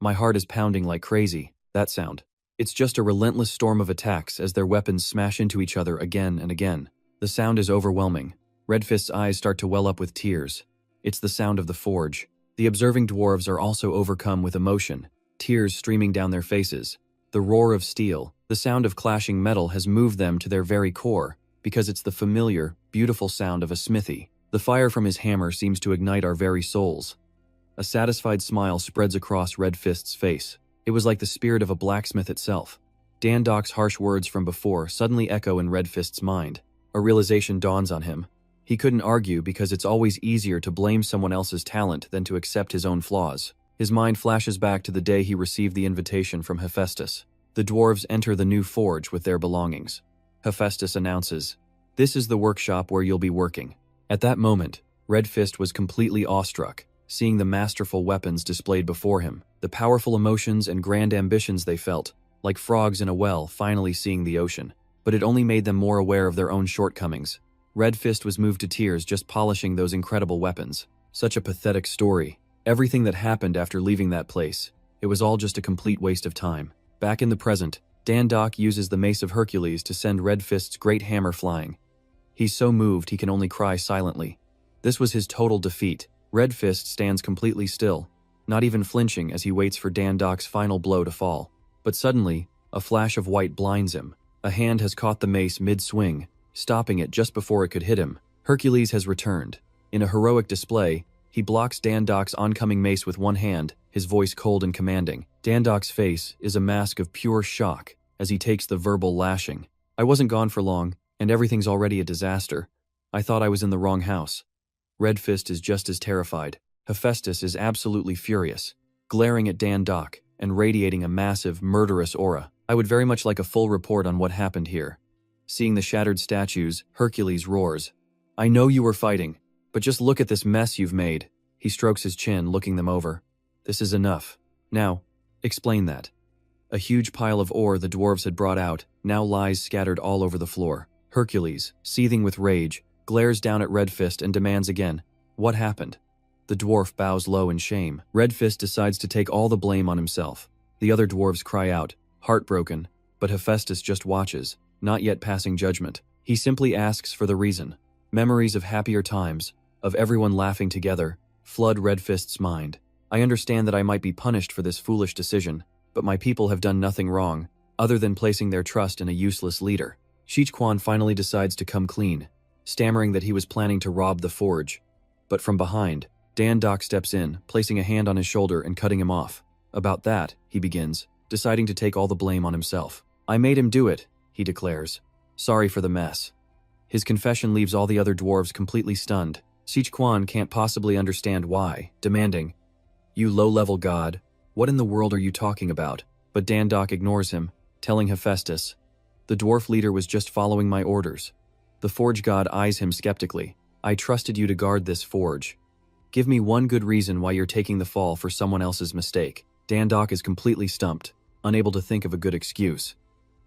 My heart is pounding like crazy. That sound. It's just a relentless storm of attacks as their weapons smash into each other again and again. The sound is overwhelming. Red Fist's eyes start to well up with tears. It's the sound of the forge. The observing dwarves are also overcome with emotion, tears streaming down their faces. The roar of steel, the sound of clashing metal has moved them to their very core, because it's the familiar, beautiful sound of a smithy. The fire from his hammer seems to ignite our very souls. A satisfied smile spreads across Red Fist's face. It was like the spirit of a blacksmith itself. Dandok's harsh words from before suddenly echo in Red Fist's mind. A realization dawns on him. He couldn't argue because it's always easier to blame someone else's talent than to accept his own flaws. His mind flashes back to the day he received the invitation from Hephaestus. The dwarves enter the new forge with their belongings. Hephaestus announces, "This is the workshop where you'll be working." At that moment, Red Fist was completely awestruck, seeing the masterful weapons displayed before him, the powerful emotions and grand ambitions they felt, like frogs in a well finally seeing the ocean. But it only made them more aware of their own shortcomings. Red Fist was moved to tears just polishing those incredible weapons. Such a pathetic story. Everything that happened after leaving that place, it was all just a complete waste of time. Back in the present, Dandok uses the Mace of Hercules to send Red Fist's great hammer flying. He's so moved he can only cry silently. This was his total defeat. Red Fist stands completely still, not even flinching as he waits for Dandok's final blow to fall. But suddenly, a flash of white blinds him. A hand has caught the mace mid-swing, stopping it just before it could hit him. Hercules has returned. In a heroic display, he blocks Dandok's oncoming mace with one hand, his voice cold and commanding. Dandok's face is a mask of pure shock as he takes the verbal lashing. "I wasn't gone for long, and everything's already a disaster. I thought I was in the wrong house." Red Fist is just as terrified. Hephaestus is absolutely furious, glaring at Dandok and radiating a massive, murderous aura. "I would very much like a full report on what happened here." Seeing the shattered statues, Hercules roars, "I know you were fighting, but just look at this mess you've made." He strokes his chin, looking them over. "This is enough. Now, explain that." A huge pile of ore the dwarves had brought out now lies scattered all over the floor. Hercules, seething with rage, glares down at Red Fist and demands again, "What happened?" The dwarf bows low in shame. Red Fist decides to take all the blame on himself. The other dwarves cry out, heartbroken, but Hephaestus just watches, not yet passing judgment. He simply asks for the reason. Memories of happier times, of everyone laughing together, flood Red Fist's mind. "I understand that I might be punished for this foolish decision, but my people have done nothing wrong, other than placing their trust in a useless leader." Shichquan finally decides to come clean, stammering that he was planning to rob the forge. But from behind, Dandok steps in, placing a hand on his shoulder and cutting him off. "About that," he begins, deciding to take all the blame on himself. "I made him do it," he declares. "Sorry for the mess." His confession leaves all the other dwarves completely stunned. Shichquan can't possibly understand why, demanding, "You low-level god, what in the world are you talking about?" But Dandok ignores him, telling Hephaestus, "The dwarf leader was just following my orders." The forge god eyes him skeptically. "I trusted you to guard this forge. Give me one good reason why you're taking the fall for someone else's mistake." Dandok is completely stumped, unable to think of a good excuse.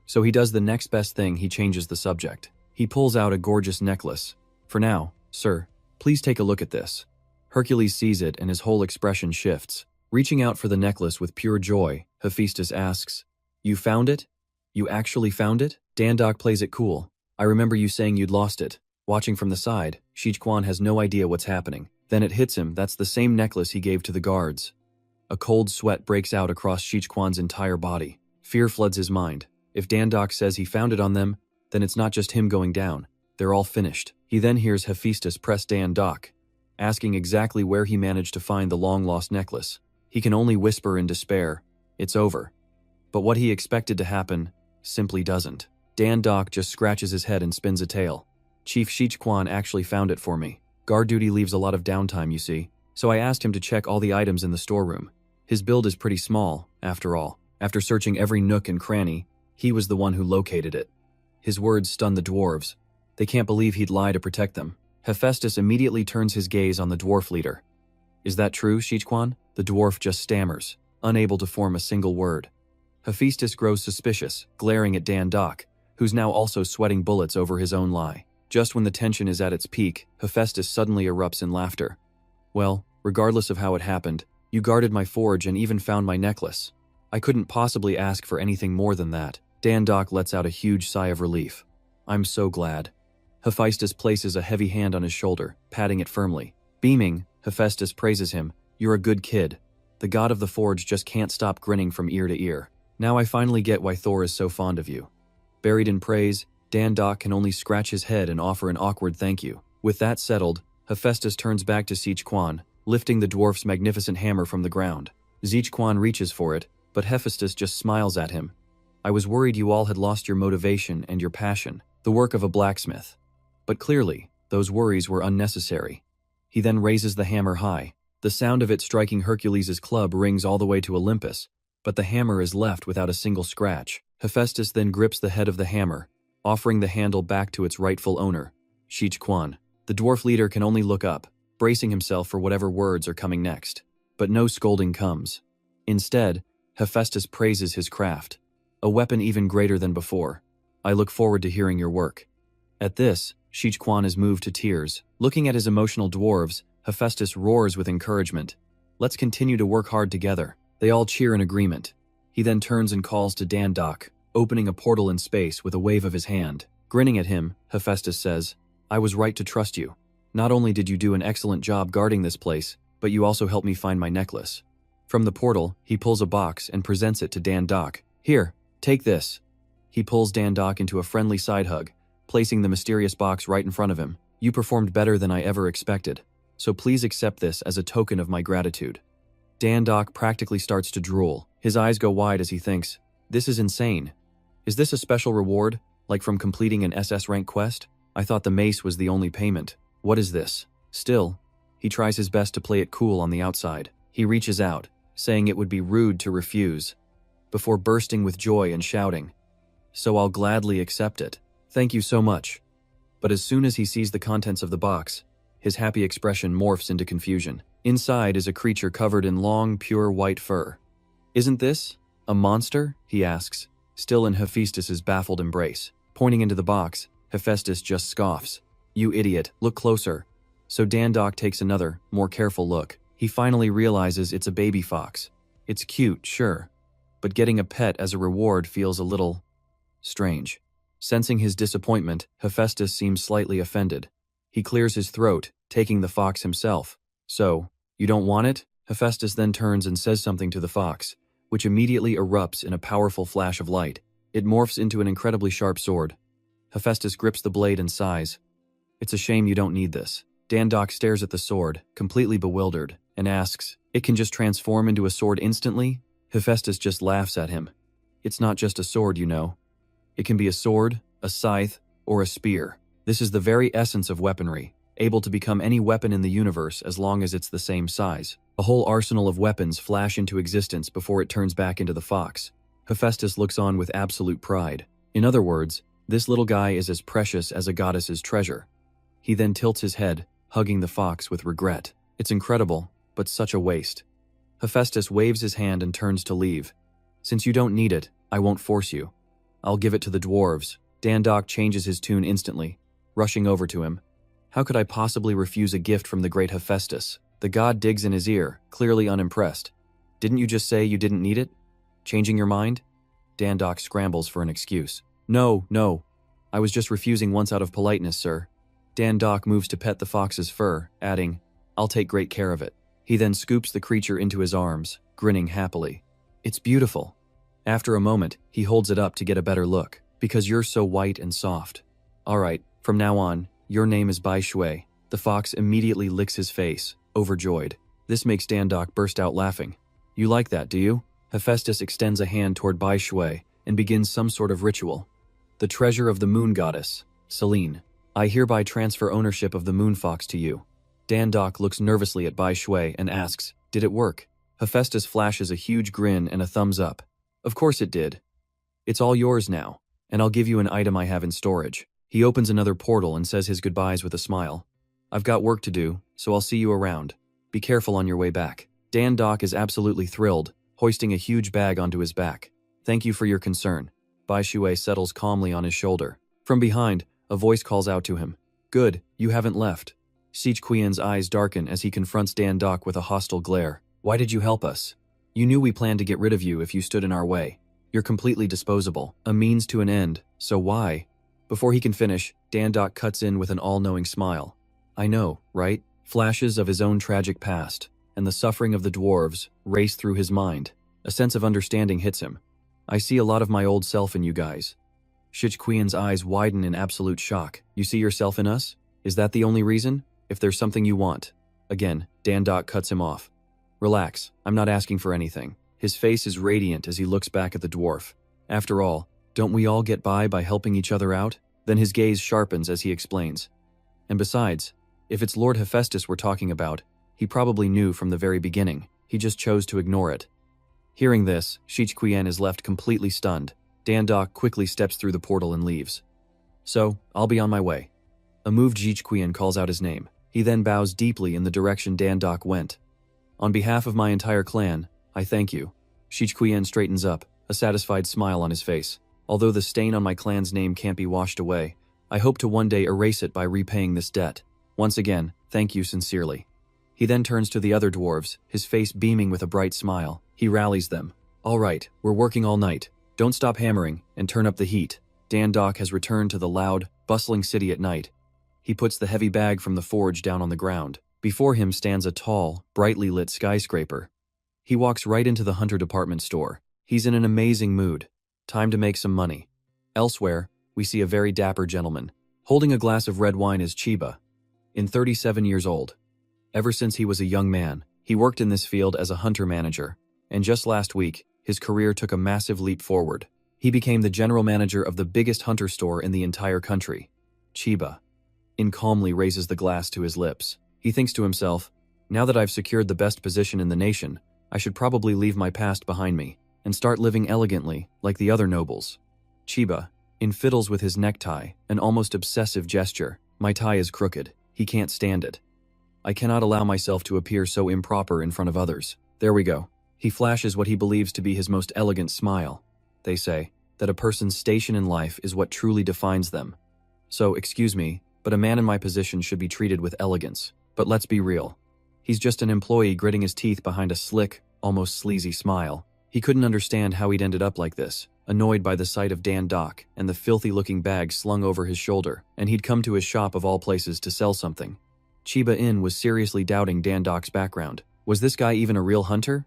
So he does the next best thing. He changes the subject. He pulls out a gorgeous necklace. "For now, sir, please take a look at this." Hercules sees it and his whole expression shifts. Reaching out for the necklace with pure joy, Hephaestus asks, "You found it? You actually found it?" Dandok plays it cool. "I remember you saying you'd lost it." Watching from the side, Shichquan has no idea what's happening. Then it hits him, that's the same necklace he gave to the guards. A cold sweat breaks out across Shichquan's entire body. Fear floods his mind. If Dandok says he found it on them, then it's not just him going down. They're all finished. He then hears Hephaestus press Dandok, asking exactly where he managed to find the long-lost necklace. He can only whisper in despair, "It's over." But what he expected to happen simply doesn't. Dandok just scratches his head and spins a tale. "Chief Shichquan actually found it for me. Guard duty leaves a lot of downtime, you see. So I asked him to check all the items in the storeroom. His build is pretty small, after all. After searching every nook and cranny, he was the one who located it." His words stun the dwarves. They can't believe he'd lie to protect them. Hephaestus immediately turns his gaze on the dwarf leader. "Is that true, Shichquan?" The dwarf just stammers, unable to form a single word. Hephaestus grows suspicious, glaring at Dandok, who's now also sweating bullets over his own lie. Just when the tension is at its peak, Hephaestus suddenly erupts in laughter. "Well, regardless of how it happened, you guarded my forge and even found my necklace. I couldn't possibly ask for anything more than that." Dandok lets out a huge sigh of relief. "I'm so glad." Hephaestus places a heavy hand on his shoulder, patting it firmly. Beaming, Hephaestus praises him. "You're a good kid. The god of the forge just can't stop grinning from ear to ear. Now I finally get why Thor is so fond of you." Buried in praise, Dan-Dok can only scratch his head and offer an awkward thank you. With that settled, Hephaestus turns back to Sichuan, lifting the dwarf's magnificent hammer from the ground. Sichuan reaches for it, but Hephaestus just smiles at him. I was worried you all had lost your motivation and your passion, the work of a blacksmith. But clearly, those worries were unnecessary. He then raises the hammer high. The sound of it striking Hercules' club rings all the way to Olympus, but the hammer is left without a single scratch. Hephaestus then grips the head of the hammer, offering the handle back to its rightful owner, Sichuan. The dwarf leader can only look up, bracing himself for whatever words are coming next. But no scolding comes. Instead, Hephaestus praises his craft. A weapon even greater than before. I look forward to hearing your work. At this, Sichuan is moved to tears. Looking at his emotional dwarves, Hephaestus roars with encouragement. Let's continue to work hard together. They all cheer in agreement. He then turns and calls to Dan-Dok, opening a portal in space with a wave of his hand. Grinning at him, Hephaestus says, I was right to trust you. Not only did you do an excellent job guarding this place, but you also helped me find my necklace. From the portal, he pulls a box and presents it to Dan-Dok. Here, take this. He pulls Dan-Dok into a friendly side hug, placing the mysterious box right in front of him. You performed better than I ever expected, so please accept this as a token of my gratitude. Dan-Dok practically starts to drool. His eyes go wide as he thinks, this is insane. Is this a special reward, like from completing an SS rank quest? I thought the mace was the only payment. What is this? Still, he tries his best to play it cool on the outside. He reaches out, saying it would be rude to refuse, before bursting with joy and shouting, so I'll gladly accept it. Thank you so much. But as soon as he sees the contents of the box, his happy expression morphs into confusion. Inside is a creature covered in long, pure white fur. Isn't this a monster? He asks, still in Hephaestus's baffled embrace. Pointing into the box, Hephaestus just scoffs. You idiot, look closer. So Dan-Dok takes another, more careful look. He finally realizes it's a baby fox. It's cute, sure, but getting a pet as a reward feels a little strange. Sensing his disappointment, Hephaestus seems slightly offended. He clears his throat, taking the fox himself. So, you don't want it? Hephaestus then turns and says something to the fox, which immediately erupts in a powerful flash of light. It morphs into an incredibly sharp sword. Hephaestus grips the blade and sighs. It's a shame you don't need this. Dan-Dok stares at the sword, completely bewildered, and asks, it can just transform into a sword instantly? Hephaestus just laughs at him. It's not just a sword, you know. It can be a sword, a scythe, or a spear. This is the very essence of weaponry, able to become any weapon in the universe as long as it's the same size. A whole arsenal of weapons flash into existence before it turns back into the fox. Hephaestus looks on with absolute pride. In other words, this little guy is as precious as a goddess's treasure. He then tilts his head, hugging the fox with regret. It's incredible, but such a waste. Hephaestus waves his hand and turns to leave. Since you don't need it, I won't force you. I'll give it to the dwarves. Dan-Dok changes his tune instantly, rushing over to him. How could I possibly refuse a gift from the great Hephaestus? The god digs in his ear, clearly unimpressed. Didn't you just say you didn't need it? Changing your mind? Dan-Dok scrambles for an excuse. No. I was just refusing once out of politeness, sir. Dan-Dok moves to pet the fox's fur, adding, I'll take great care of it. He then scoops the creature into his arms, grinning happily. It's beautiful. After a moment, he holds it up to get a better look. Because you're so white and soft. Alright, from now on, your name is Bai Shui. The fox immediately licks his face, overjoyed. This makes Dan-Dok burst out laughing. You like that, do you? Hephaestus extends a hand toward Bai Shui and begins some sort of ritual. The treasure of the moon goddess, Selene. I hereby transfer ownership of the moon fox to you. Dan-Dok looks nervously at Bai Shui and asks, did it work? Hephaestus flashes a huge grin and a thumbs up. Of course it did. It's all yours now, and I'll give you an item I have in storage. He opens another portal and says his goodbyes with a smile. I've got work to do, so I'll see you around. Be careful on your way back. Dan-Dok is absolutely thrilled, hoisting a huge bag onto his back. Thank you for your concern. Bai Shui settles calmly on his shoulder. From behind, a voice calls out to him. Good, you haven't left. Sichuan's eyes darken as he confronts Dan-Dok with a hostile glare. Why did you help us? You knew we planned to get rid of you if you stood in our way. You're completely disposable, a means to an end, so why? Before he can finish, Dan-Dok cuts in with an all-knowing smile. I know, right? Flashes of his own tragic past, and the suffering of the dwarves, race through his mind. A sense of understanding hits him. I see a lot of my old self in you guys. Shichquian's eyes widen in absolute shock. You see yourself in us? Is that the only reason? If there's something you want. Again, Dan-Dok cuts him off. Relax, I'm not asking for anything. His face is radiant as he looks back at the dwarf. After all, don't we all get by helping each other out? Then his gaze sharpens as he explains. And besides, if it's Lord Hephaestus we're talking about, he probably knew from the very beginning. He just chose to ignore it. Hearing this, Shichquian is left completely stunned. Dan-Dok quickly steps through the portal and leaves. So, I'll be on my way. A moved Shichquian calls out his name. He then bows deeply in the direction Dan-Dok went. On behalf of my entire clan, I thank you. Shichquian straightens up, a satisfied smile on his face. Although the stain on my clan's name can't be washed away, I hope to one day erase it by repaying this debt. Once again, thank you sincerely. He then turns to the other dwarves, his face beaming with a bright smile. He rallies them. All right, we're working all night. Don't stop hammering, and turn up the heat. Dan-Dok has returned to the loud, bustling city at night. He puts the heavy bag from the forge down on the ground. Before him stands a tall, brightly lit skyscraper. He walks right into the Hunter department store. He's in an amazing mood. Time to make some money. Elsewhere, we see a very dapper gentleman. Holding a glass of red wine is Chiba. 37 years old. Ever since he was a young man, he worked in this field as a hunter manager. And just last week, his career took a massive leap forward. He became the general manager of the biggest hunter store in the entire country. Chiba calmly raises the glass to his lips. He thinks to himself, now that I've secured the best position in the nation, I should probably leave my past behind me and start living elegantly like the other nobles. Chiba fiddles with his necktie, an almost obsessive gesture. My tie is crooked. He can't stand it. I cannot allow myself to appear so improper in front of others. There we go. He flashes what he believes to be his most elegant smile. They say that a person's station in life is what truly defines them. So, excuse me, but a man in my position should be treated with elegance. But let's be real. He's just an employee gritting his teeth behind a slick, almost sleazy smile. He couldn't understand how he'd ended up like this, annoyed by the sight of Dan-Dok and the filthy-looking bag slung over his shoulder, and he'd come to his shop of all places to sell something. Chiba was seriously doubting Dan-Dok's background. Was this guy even a real hunter?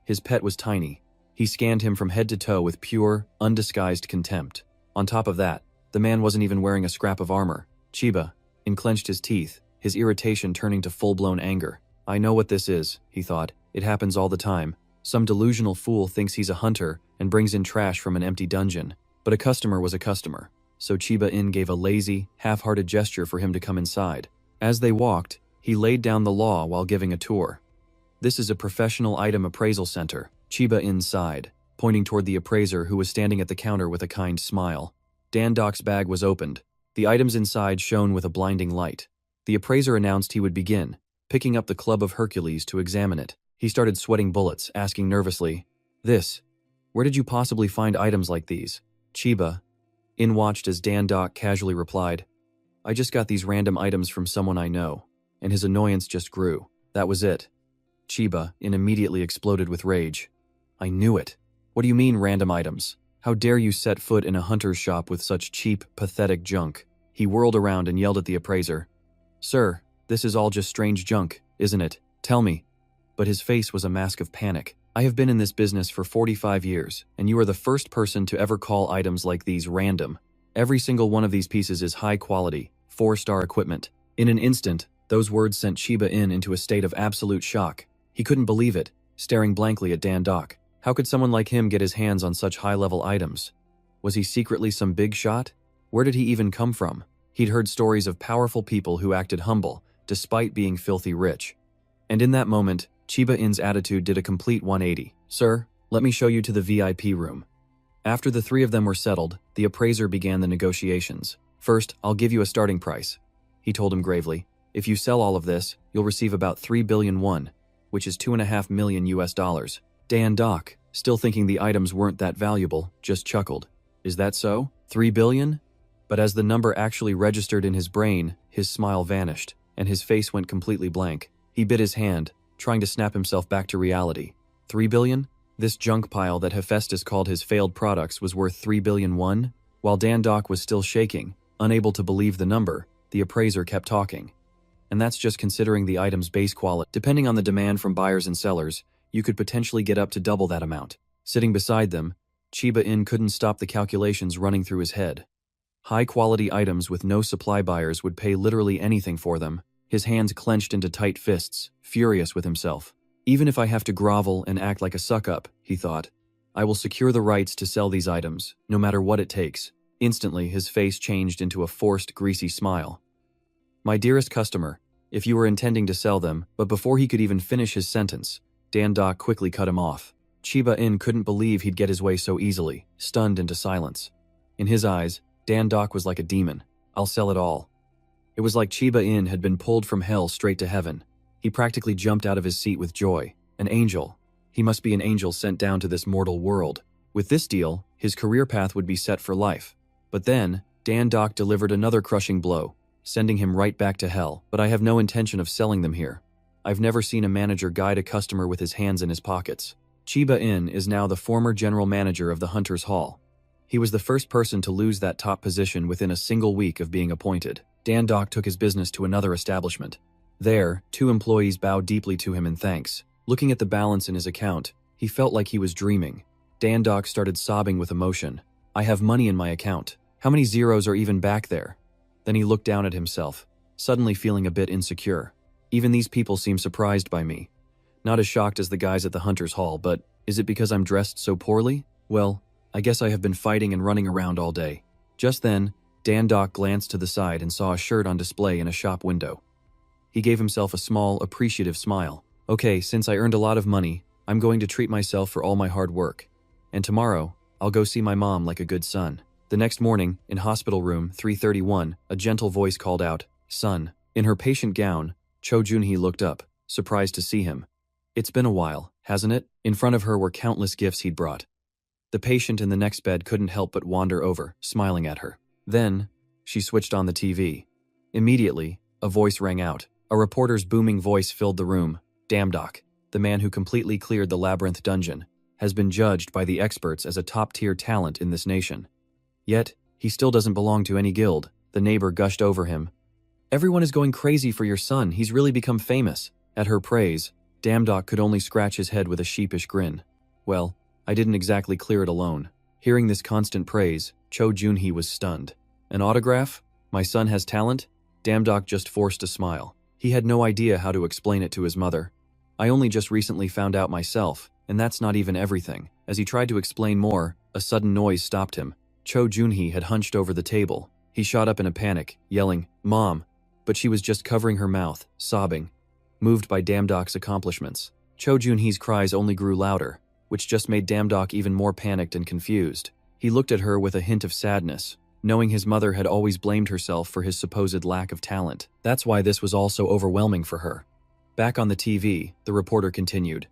His pet was tiny. He scanned him from head to toe with pure, undisguised contempt. On top of that, the man wasn't even wearing a scrap of armor. Chiba clenched his teeth, his irritation turning to full-blown anger. I know what this is, he thought. It happens all the time. Some delusional fool thinks he's a hunter and brings in trash from an empty dungeon. But a customer was a customer. So Chiba gave a lazy, half-hearted gesture for him to come inside. As they walked, he laid down the law while giving a tour. This is a professional item appraisal center. Chiba sighed, pointing toward the appraiser who was standing at the counter with a kind smile. Dan-Dok's bag was opened. The items inside shone with a blinding light. The appraiser announced he would begin, picking up the club of Hercules to examine it. He started sweating bullets, asking nervously, where did you possibly find items like these? Chiba watched as Dan-Dok casually replied, I just got these random items from someone I know, and his annoyance just grew. That was it. Chiba immediately exploded with rage. I knew it. What do you mean random items? How dare you set foot in a hunter's shop with such cheap, pathetic junk? He whirled around and yelled at the appraiser. Sir, this is all just strange junk, isn't it? Tell me. But his face was a mask of panic. I have been in this business for 45 years, and you are the first person to ever call items like these random. Every single one of these pieces is high quality, 4-star equipment. In an instant, those words sent Chiba into a state of absolute shock. He couldn't believe it, staring blankly at Dan-Dok. How could someone like him get his hands on such high-level items? Was he secretly some big shot? Where did he even come from? He'd heard stories of powerful people who acted humble, despite being filthy rich. And in that moment, Chiba attitude did a complete 180. Sir, let me show you to the VIP room. After the three of them were settled, the appraiser began the negotiations. First, I'll give you a starting price, he told him gravely. If you sell all of this, you'll receive about 3 billion won, which is $2.5 million US. Dan-Dok, still thinking the items weren't that valuable, just chuckled. Is that so? 3 billion? But as the number actually registered in his brain, his smile vanished, and his face went completely blank. He bit his hand, trying to snap himself back to reality. 3 billion? This junk pile that Hephaestus called his failed products was worth 3 billion won? While Dan-Dok was still shaking, unable to believe the number, the appraiser kept talking. And that's just considering the item's base quality. Depending on the demand from buyers and sellers, you could potentially get up to double that amount. Sitting beside them, Chiba-in couldn't stop the calculations running through his head. High-quality items with no supply buyers would pay literally anything for them. His hands clenched into tight fists, furious with himself. Even if I have to grovel and act like a suck-up, he thought, I will secure the rights to sell these items, no matter what it takes. Instantly, his face changed into a forced, greasy smile. My dearest customer, if you were intending to sell them, but before he could even finish his sentence, Dan-dok quickly cut him off. Chiba-in couldn't believe he'd get his way so easily, stunned into silence. In his eyes, Dan-dok was like a demon. I'll sell it all. It was like Chiba-in had been pulled from hell straight to heaven. He practically jumped out of his seat with joy. An angel. He must be an angel sent down to this mortal world. With this deal, his career path would be set for life. But then, Dan-dok delivered another crushing blow, sending him right back to hell. But I have no intention of selling them here. I've never seen a manager guide a customer with his hands in his pockets. Chiba-in is now the former general manager of the Hunter's Hall. He was the first person to lose that top position within a single week of being appointed. Dan-dok took his business to another establishment. There, 2 employees bowed deeply to him in thanks. Looking at the balance in his account, he felt like he was dreaming. Dan-dok started sobbing with emotion. I have money in my account. How many zeros are even back there? Then he looked down at himself, suddenly feeling a bit insecure. Even these people seem surprised by me. Not as shocked as the guys at the Hunter's Hall, but is it because I'm dressed so poorly? Well, I guess I have been fighting and running around all day. Just then, Dan-dok glanced to the side and saw a shirt on display in a shop window. He gave himself a small, appreciative smile. Okay, since I earned a lot of money, I'm going to treat myself for all my hard work. And tomorrow, I'll go see my mom like a good son. The next morning, in hospital room 331, a gentle voice called out, Son. In her patient gown, Cho Junhee looked up, surprised to see him. It's been a while, hasn't it? In front of her were countless gifts he'd brought. The patient in the next bed couldn't help but wander over, smiling at her. Then, she switched on the TV. Immediately, a voice rang out. A reporter's booming voice filled the room. Dan-dok, the man who completely cleared the labyrinth dungeon, has been judged by the experts as a top-tier talent in this nation. Yet, he still doesn't belong to any guild. The neighbor gushed over him. Everyone is going crazy for your son. He's really become famous. At her praise, Dan-dok could only scratch his head with a sheepish grin. Well, I didn't exactly clear it alone. Hearing this constant praise, Cho Junhee was stunned. An autograph? My son has talent? Dan-dok just forced a smile. He had no idea how to explain it to his mother. I only just recently found out myself, and that's not even everything. As he tried to explain more, a sudden noise stopped him. Cho Junhee had hunched over the table. He shot up in a panic, yelling, Mom! But she was just covering her mouth, sobbing. Moved by Dan-dok's accomplishments, Cho Junhee's cries only grew louder, which just made Dan-dok even more panicked and confused. He looked at her with a hint of sadness, knowing his mother had always blamed herself for his supposed lack of talent. That's why this was all so overwhelming for her. Back on the TV, the reporter continued.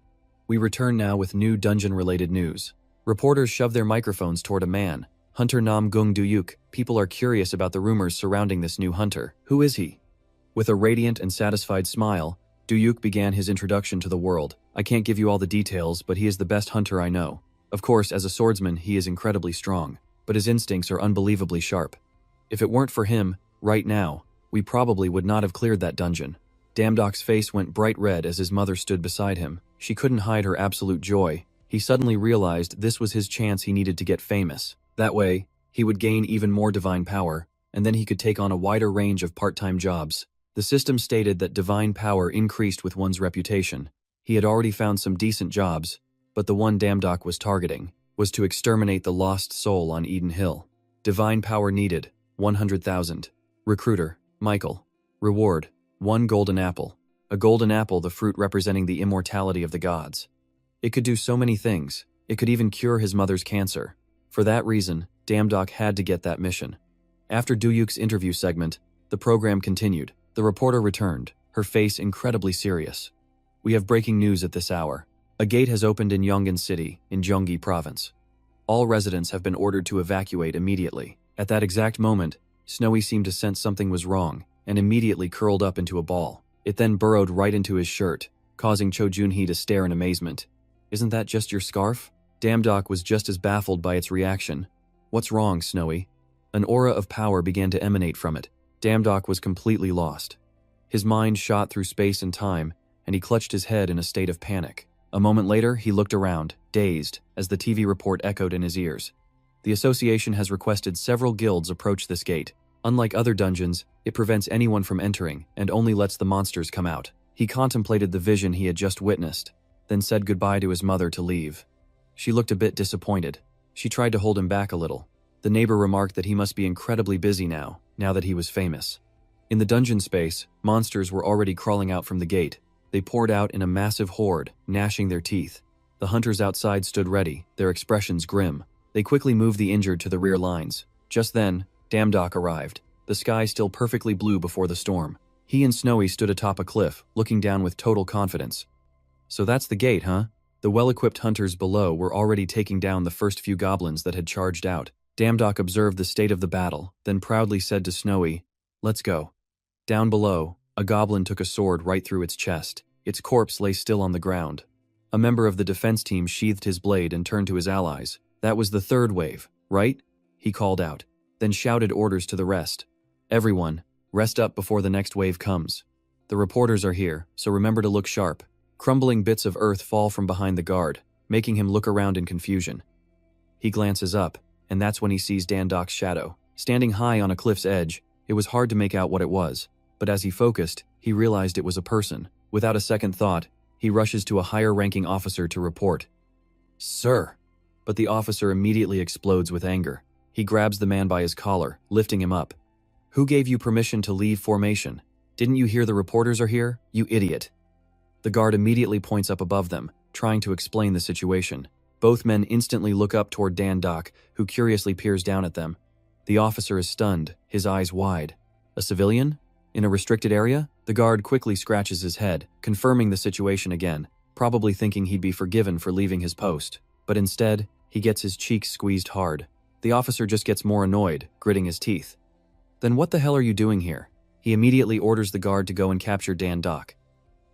We return now with new dungeon-related news. Reporters shove their microphones toward a man. Hunter Nam Gung Duyuk. People are curious about the rumors surrounding this new hunter. Who is he? With a radiant and satisfied smile, Duyuk began his introduction to the world. I can't give you all the details, but he is the best hunter I know. Of course, as a swordsman, he is incredibly strong, but his instincts are unbelievably sharp. If it weren't for him, right now, we probably would not have cleared that dungeon. Dan-dok's face went bright red as his mother stood beside him. She couldn't hide her absolute joy. He suddenly realized this was his chance he needed to get famous. That way, he would gain even more divine power, and then he could take on a wider range of part-time jobs. The system stated that divine power increased with one's reputation. He had already found some decent jobs, but the one Dan-dok was targeting was to exterminate the lost soul on Eden Hill. Divine power needed, 100,000. Recruiter, Michael. Reward, 1 golden apple. A golden apple, the fruit representing the immortality of the gods. It could do so many things. It could even cure his mother's cancer. For that reason, Dan-dok had to get that mission. After Duyuk's interview segment, the program continued. The reporter returned, her face incredibly serious. We have breaking news at this hour. A gate has opened in Yongin City, in Gyeonggi Province. All residents have been ordered to evacuate immediately. At that exact moment, Snowy seemed to sense something was wrong, and immediately curled up into a ball. It then burrowed right into his shirt, causing Cho Junhee to stare in amazement. Isn't that just your scarf? Dan-dok was just as baffled by its reaction. What's wrong, Snowy? An aura of power began to emanate from it. Dan-dok was completely lost. His mind shot through space and time, and he clutched his head in a state of panic. A moment later, he looked around, dazed, as the TV report echoed in his ears. The association has requested several guilds approach this gate. Unlike other dungeons, it prevents anyone from entering and only lets the monsters come out. He contemplated the vision he had just witnessed, then said goodbye to his mother to leave. She looked a bit disappointed. She tried to hold him back a little. The neighbor remarked that he must be incredibly busy now that he was famous. In the dungeon space, monsters were already crawling out from the gate. They poured out in a massive horde, gnashing their teeth. The hunters outside stood ready, their expressions grim. They quickly moved the injured to the rear lines. Just then, Damdok arrived, the sky still perfectly blue before the storm. He and Snowy stood atop a cliff, looking down with total confidence. So that's the gate, huh? The well-equipped hunters below were already taking down the first few goblins that had charged out. Damdok observed the state of the battle, then proudly said to Snowy, "Let's go." Down below, a goblin took a sword right through its chest. Its corpse lay still on the ground. A member of the defense team sheathed his blade and turned to his allies. "That was the third wave, right?" he called out, then shouted orders to the rest. "Everyone, rest up before the next wave comes. The reporters are here, so remember to look sharp." Crumbling bits of earth fall from behind the guard, making him look around in confusion. He glances up, and that's when he sees Damdok's shadow. Standing high on a cliff's edge, it was hard to make out what it was, but as he focused, he realized it was a person. Without a second thought, he rushes to a higher-ranking officer to report. "Sir!" But the officer immediately explodes with anger. He grabs the man by his collar, lifting him up. "Who gave you permission to leave formation? Didn't you hear the reporters are here, you idiot?" The guard immediately points up above them, trying to explain the situation. Both men instantly look up toward Damdok, who curiously peers down at them. The officer is stunned, his eyes wide. A civilian? In a restricted area? The guard quickly scratches his head, confirming the situation again, probably thinking he'd be forgiven for leaving his post. But instead, he gets his cheeks squeezed hard. The officer just gets more annoyed, gritting his teeth. "Then what the hell are you doing here?" He immediately orders the guard to go and capture Damdok.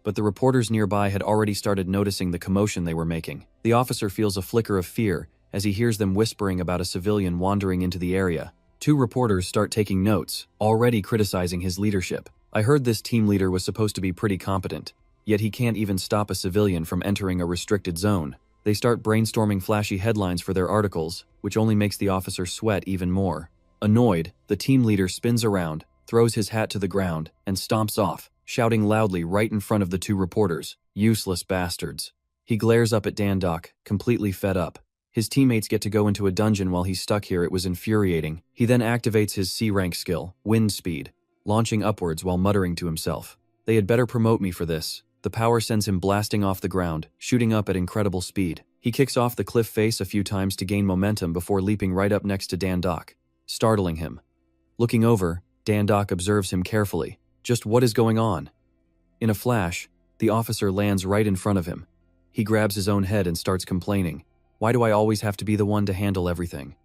But the reporters nearby had already started noticing the commotion they were making. The officer feels a flicker of fear as he hears them whispering about a civilian wandering into the area. Two reporters start taking notes, already criticizing his leadership. "I heard this team leader was supposed to be pretty competent, yet he can't even stop a civilian from entering a restricted zone." They start brainstorming flashy headlines for their articles, which only makes the officer sweat even more. Annoyed, the team leader spins around, throws his hat to the ground, and stomps off, shouting loudly right in front of the two reporters, "Useless bastards." He glares up at Damdok, completely fed up. His teammates get to go into a dungeon while he's stuck here. It was infuriating. He then activates his C-rank skill, Wind Speed, launching upwards while muttering to himself, "They had better promote me for this." The power sends him blasting off the ground, shooting up at incredible speed. He kicks off the cliff face a few times to gain momentum before leaping right up next to Damdok, startling him. Looking over, Damdok observes him carefully. Just what is going on? In a flash, the officer lands right in front of him. He grabs his own head and starts complaining. "Why do I always have to be the one to handle everything?"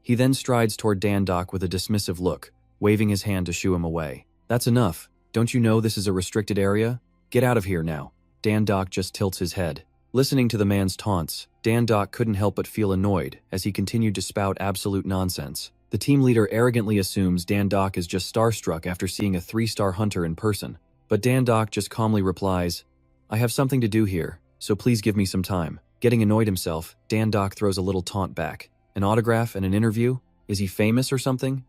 He then strides toward Damdok with a dismissive look, waving his hand to shoo him away. "That's enough. Don't you know this is a restricted area? Get out of here now." Damdok just tilts his head. Listening to the man's taunts, Damdok couldn't help but feel annoyed as he continued to spout absolute nonsense. The team leader arrogantly assumes Damdok is just starstruck after seeing a 3-star hunter in person. But Damdok just calmly replies, "I have something to do here, so please give me some time." Getting annoyed himself, Damdok throws a little taunt back. "An autograph and an interview? Is he famous or something?"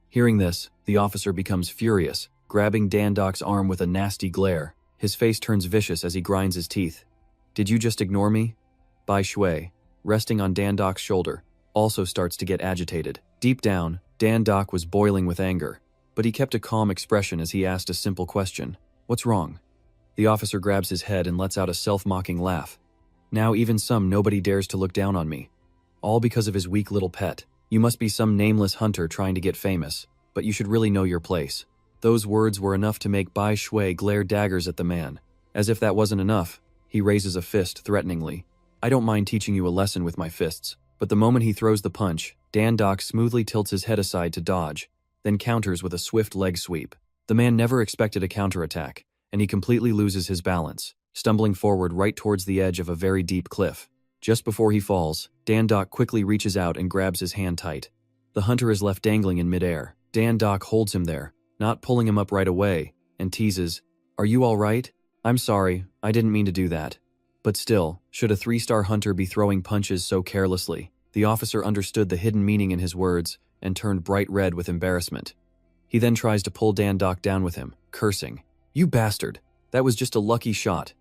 Hearing this, the officer becomes furious, grabbing Damdok's arm with a nasty glare. His face turns vicious as he grinds his teeth. "Did you just ignore me?" Bai Shui, resting on Damdok's shoulder, also starts to get agitated. Deep down, Damdok was boiling with anger, but he kept a calm expression as he asked a simple question. "What's wrong?" The officer grabs his head and lets out a self-mocking laugh. "Now even nobody dares to look down on me. All because of his weak little pet. You must be some nameless hunter trying to get famous, but you should really know your place." Those words were enough to make Bai Shui glare daggers at the man. As if that wasn't enough, he raises a fist threateningly. "I don't mind teaching you a lesson with my fists." But the moment he throws the punch, Damdok smoothly tilts his head aside to dodge, then counters with a swift leg sweep. The man never expected a counterattack, and he completely loses his balance, stumbling forward right towards the edge of a very deep cliff. Just before he falls, Damdok quickly reaches out and grabs his hand tight. The hunter is left dangling in midair. Damdok holds him there, not pulling him up right away, and teases, "Are you all right? I'm sorry, I didn't mean to do that." But still, should a 3-star hunter be throwing punches so carelessly? The officer understood the hidden meaning in his words and turned bright red with embarrassment. He then tries to pull Dan Doc down with him, cursing. "You bastard! That was just a lucky shot.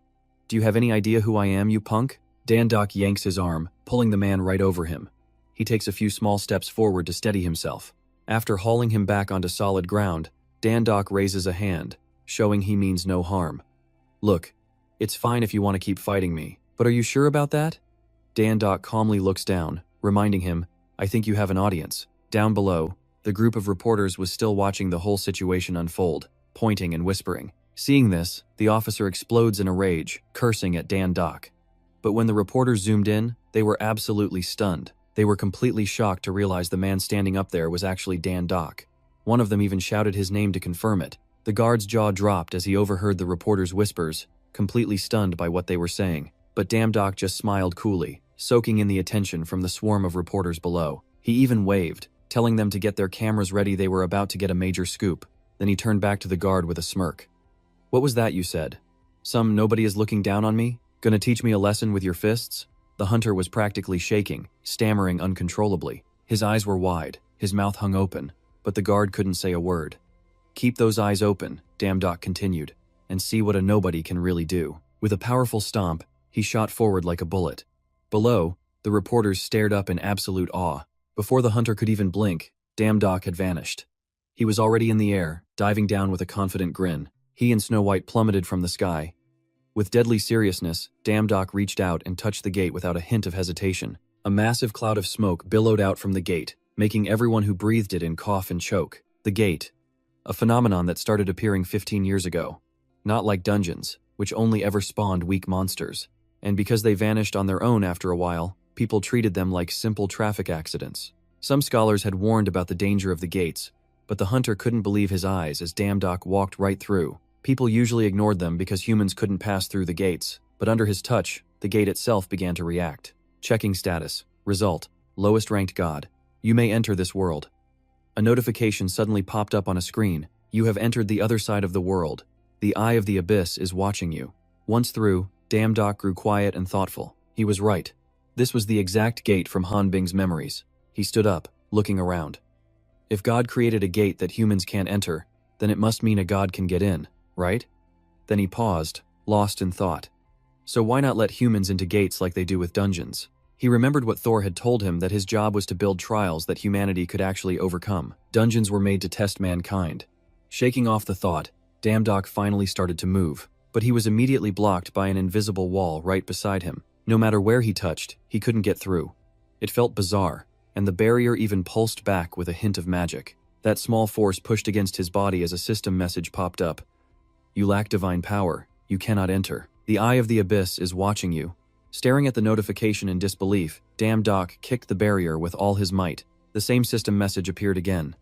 Do you have any idea who I am, you punk?" Dan Doc yanks his arm, pulling the man right over him. He takes a few small steps forward to steady himself. After hauling him back onto solid ground, Dan Doc raises a hand, showing he means no harm. "Look, it's fine if you want to keep fighting me, but are you sure about that?" Dan Doc calmly looks down, reminding him, "I think you have an audience." Down below, the group of reporters was still watching the whole situation unfold, pointing and whispering. Seeing this, the officer explodes in a rage, cursing at Dan Doc. But when the reporters zoomed in, they were absolutely stunned. They were completely shocked to realize the man standing up there was actually Dan Doc. One of them even shouted his name to confirm it. The guard's jaw dropped as he overheard the reporters' whispers, completely stunned by what they were saying. But Dan Doc just smiled coolly, soaking in the attention from the swarm of reporters below. He even waved, telling them to get their cameras ready. They were about to get a major scoop. Then he turned back to the guard with a smirk. "What was that you said? Some nobody is looking down on me? Gonna teach me a lesson with your fists?" The hunter was practically shaking, stammering uncontrollably. His eyes were wide, his mouth hung open, but the guard couldn't say a word. "Keep those eyes open," Dan Doc continued, "and see what a nobody can really do." With a powerful stomp, he shot forward like a bullet. Below, the reporters stared up in absolute awe. Before the hunter could even blink, Dan Doc had vanished. He was already in the air, diving down with a confident grin. He and Snow White plummeted from the sky. With deadly seriousness, Dan Doc reached out and touched the gate without a hint of hesitation. A massive cloud of smoke billowed out from the gate, making everyone who breathed it in cough and choke. The gate. A phenomenon that started appearing 15 years ago. Not like dungeons, which only ever spawned weak monsters. And because they vanished on their own after a while, people treated them like simple traffic accidents. Some scholars had warned about the danger of the gates, but the hunter couldn't believe his eyes as Dan Doc walked right through. People usually ignored them because humans couldn't pass through the gates, but under his touch, the gate itself began to react. Checking status. Result. Lowest ranked god. You may enter this world. A notification suddenly popped up on a screen. You have entered the other side of the world. The eye of the abyss is watching you. Once through, Dan Doc grew quiet and thoughtful. He was right. This was the exact gate from Han Bing's memories. He stood up, looking around. If God created a gate that humans can't enter, then it must mean a god can get in, right? Then he paused, lost in thought. So why not let humans into gates like they do with dungeons? He remembered what Thor had told him, that his job was to build trials that humanity could actually overcome. Dungeons were made to test mankind. Shaking off the thought, Dan Doc finally started to move, but he was immediately blocked by an invisible wall right beside him. No matter where he touched, he couldn't get through. It felt bizarre, and the barrier even pulsed back with a hint of magic. That small force pushed against his body as a system message popped up. You lack divine power. You cannot enter. The eye of the abyss is watching you. Staring at the notification in disbelief, Dan Doc kicked the barrier with all his might. The same system message appeared again.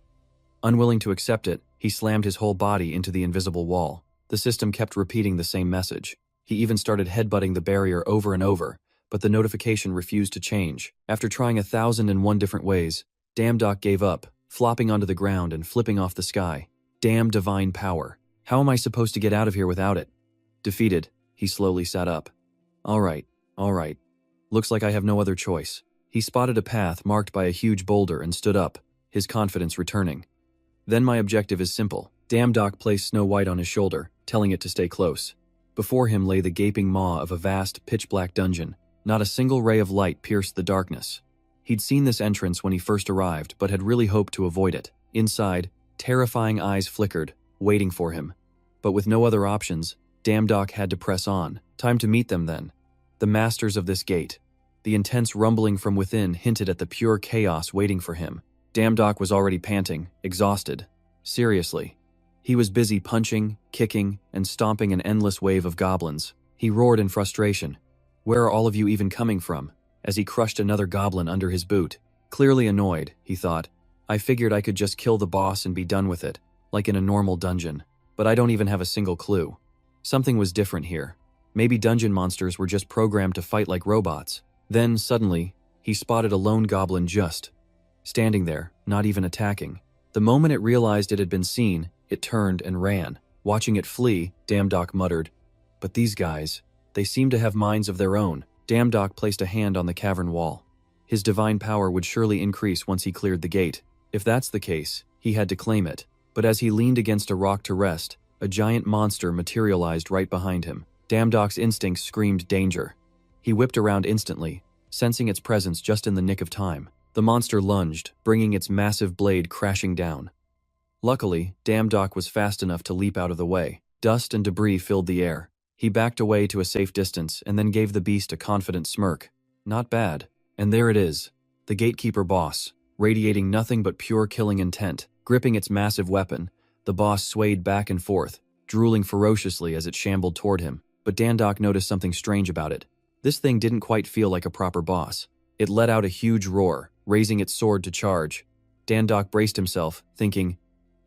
Unwilling to accept it, he slammed his whole body into the invisible wall. The system kept repeating the same message. He even started headbutting the barrier over and over, but the notification refused to change. After trying 1,001 different ways, Dan Doc gave up, flopping onto the ground and flipping off the sky. Damn divine power. How am I supposed to get out of here without it? Defeated, he slowly sat up. All right. Looks like I have no other choice. He spotted a path marked by a huge boulder and stood up, his confidence returning. Then my objective is simple. Dan Doc placed Snow White on his shoulder, telling it to stay close. Before him lay the gaping maw of a vast, pitch-black dungeon. Not a single ray of light pierced the darkness. He'd seen this entrance when he first arrived, but had really hoped to avoid it. Inside, terrifying eyes flickered, waiting for him. But with no other options, Dan Doc had to press on. Time to meet them then. The masters of this gate. The intense rumbling from within hinted at the pure chaos waiting for him. Dan Doc was already panting, exhausted. Seriously. He was busy punching, kicking, and stomping an endless wave of goblins. He roared in frustration. Where are all of you even coming from? As he crushed another goblin under his boot. Clearly annoyed, he thought. I figured I could just kill the boss and be done with it, like in a normal dungeon. But I don't even have a single clue. Something was different here. Maybe dungeon monsters were just programmed to fight like robots. Then, suddenly, he spotted a lone goblin just standing there, not even attacking. The moment it realized it had been seen, it turned and ran. Watching it flee, Dan Doc muttered, "But these guys, They seemed to have minds of their own. Damdok placed a hand on the cavern wall. His divine power would surely increase once he cleared the gate. If that's the case, he had to claim it. But as he leaned against a rock to rest, a giant monster materialized right behind him. Damdok's instincts screamed danger. He whipped around instantly, sensing its presence just in the nick of time. The monster lunged, bringing its massive blade crashing down. Luckily, Damdok was fast enough to leap out of the way. Dust and debris filled the air. He backed away to a safe distance and then gave the beast a confident smirk. Not bad. And there it is. The gatekeeper boss, radiating nothing but pure killing intent. Gripping its massive weapon, the boss swayed back and forth, drooling ferociously as it shambled toward him. But Damdok noticed something strange about it. This thing didn't quite feel like a proper boss. It let out a huge roar, raising its sword to charge. Damdok braced himself, thinking,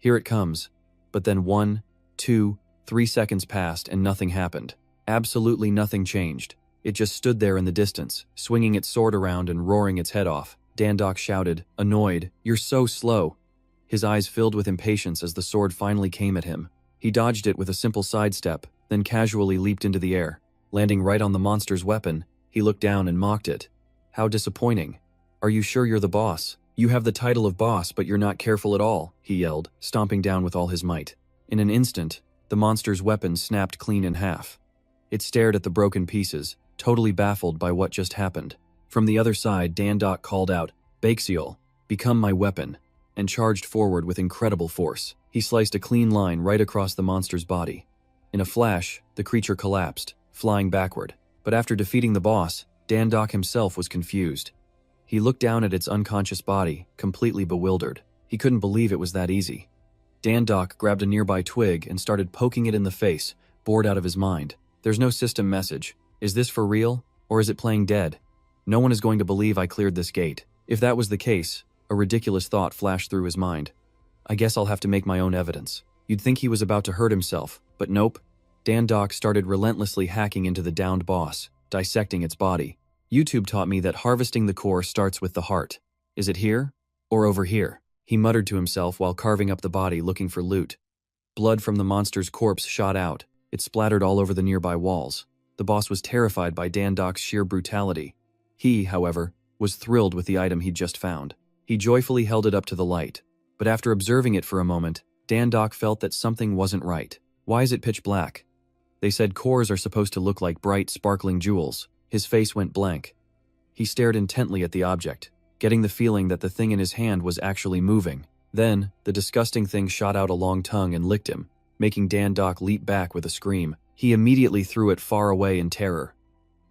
here it comes. But then 1, 2, 3 seconds passed and nothing happened. Absolutely nothing changed. It just stood there in the distance, swinging its sword around and roaring its head off. Damdok shouted, annoyed, you're so slow. His eyes filled with impatience as the sword finally came at him. He dodged it with a simple sidestep, then casually leaped into the air. Landing right on the monster's weapon, he looked down and mocked it. How disappointing. Are you sure you're the boss? You have the title of boss, but you're not careful at all, he yelled, stomping down with all his might. In an instant, the monster's weapon snapped clean in half. It stared at the broken pieces, totally baffled by what just happened. From the other side, Damdok called out, Baxiol, become my weapon, and charged forward with incredible force. He sliced a clean line right across the monster's body. In a flash, the creature collapsed, flying backward. But after defeating the boss, Damdok himself was confused. He looked down at its unconscious body, completely bewildered. He couldn't believe it was that easy. Damdok grabbed a nearby twig and started poking it in the face, bored out of his mind. There's no system message. Is this for real, or is it playing dead? No one is going to believe I cleared this gate. If that was the case, a ridiculous thought flashed through his mind. I guess I'll have to make my own evidence. You'd think he was about to hurt himself, but nope. Damdok started relentlessly hacking into the downed boss, dissecting its body. YouTube taught me that harvesting the core starts with the heart. Is it here? Or over here? He muttered to himself while carving up the body looking for loot. Blood from the monster's corpse shot out. It splattered all over the nearby walls. The boss was terrified by Damdok's sheer brutality. He, however, was thrilled with the item he'd just found. He joyfully held it up to the light. But after observing it for a moment, Damdok felt that something wasn't right. Why is it pitch black? They said cores are supposed to look like bright, sparkling jewels. His face went blank. He stared intently at the object, getting the feeling that the thing in his hand was actually moving. Then, the disgusting thing shot out a long tongue and licked him, making Damdok leap back with a scream. He immediately threw it far away in terror.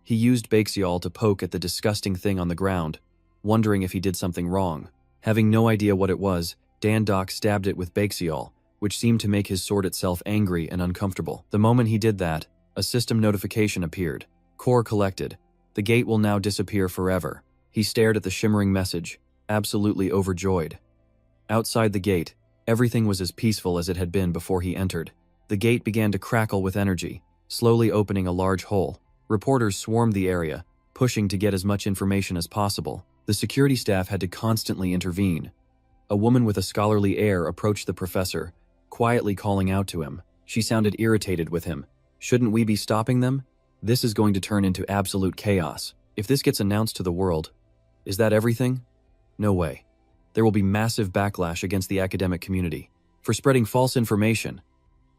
He used Baxiol to poke at the disgusting thing on the ground, wondering if he did something wrong. Having no idea what it was, Damdok stabbed it with Baxiol, which seemed to make his sword itself angry and uncomfortable. The moment he did that, a system notification appeared. Core collected. The gate will now disappear forever. He stared at the shimmering message, absolutely overjoyed. Outside the gate, everything was as peaceful as it had been before he entered. The gate began to crackle with energy, slowly opening a large hole. Reporters swarmed the area, pushing to get as much information as possible. The security staff had to constantly intervene. A woman with a scholarly air approached the professor, quietly calling out to him. She sounded irritated with him. Shouldn't we be stopping them? This is going to turn into absolute chaos. If this gets announced to the world, is that everything? No way. There will be massive backlash against the academic community for spreading false information.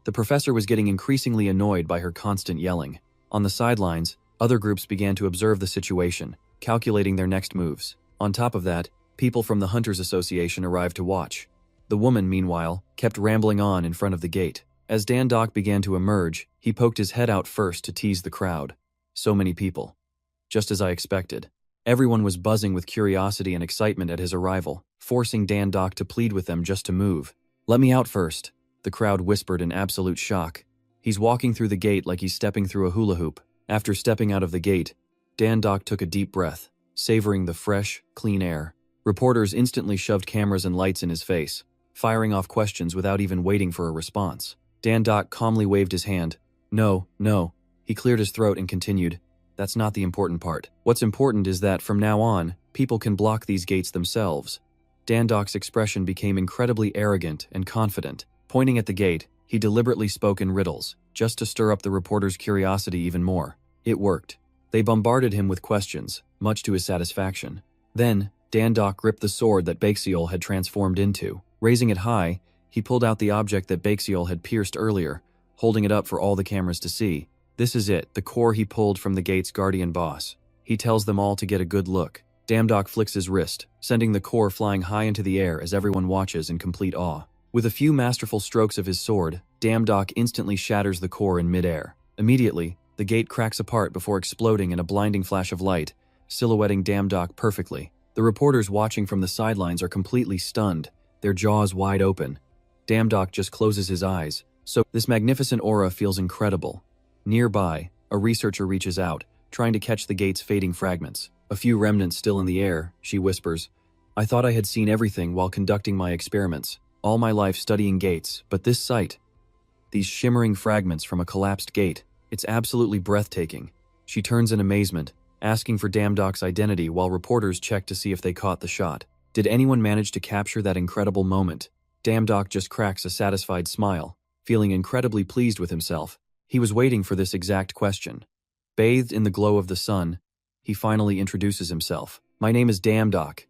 The professor was getting increasingly annoyed by her constant yelling. On the sidelines, other groups began to observe the situation, calculating their next moves. On top of that, people from the Hunters Association arrived to watch. The woman, meanwhile, kept rambling on in front of the gate. As Damdok began to emerge, he poked his head out first to tease the crowd. So many people. Just as I expected. Everyone was buzzing with curiosity and excitement at his arrival, forcing Damdok to plead with them just to move. Let me out first, the crowd whispered in absolute shock. He's walking through the gate like he's stepping through a hula hoop. After stepping out of the gate, Damdok took a deep breath, savoring the fresh, clean air. Reporters instantly shoved cameras and lights in his face, firing off questions without even waiting for a response. Damdok calmly waved his hand. No. He cleared his throat and continued, that's not the important part. What's important is that from now on, people can block these gates themselves. Damdok's expression became incredibly arrogant and confident. Pointing at the gate, he deliberately spoke in riddles, just to stir up the reporters' curiosity even more. It worked. They bombarded him with questions, much to his satisfaction. Then, Damdock gripped the sword that Baxiol had transformed into. Raising it high, he pulled out the object that Baxiol had pierced earlier, holding it up for all the cameras to see. This is it, the core he pulled from the gate's guardian boss. He tells them all to get a good look. Damdock flicks his wrist, sending the core flying high into the air as everyone watches in complete awe. With a few masterful strokes of his sword, Damdock instantly shatters the core in midair. Immediately, the gate cracks apart before exploding in a blinding flash of light, silhouetting Damdock perfectly. The reporters watching from the sidelines are completely stunned, their jaws wide open. Damdock just closes his eyes, so this magnificent aura feels incredible. Nearby, a researcher reaches out, trying to catch the gate's fading fragments. A few remnants still in the air, she whispers. I thought I had seen everything while conducting my experiments, all my life studying gates, but this sight, these shimmering fragments from a collapsed gate, it's absolutely breathtaking. She turns in amazement, asking for Damdock's identity while reporters check to see if they caught the shot. Did anyone manage to capture that incredible moment? Damdock just cracks a satisfied smile, feeling incredibly pleased with himself. He was waiting for this exact question. Bathed in the glow of the sun, he finally introduces himself. My name is Damdock.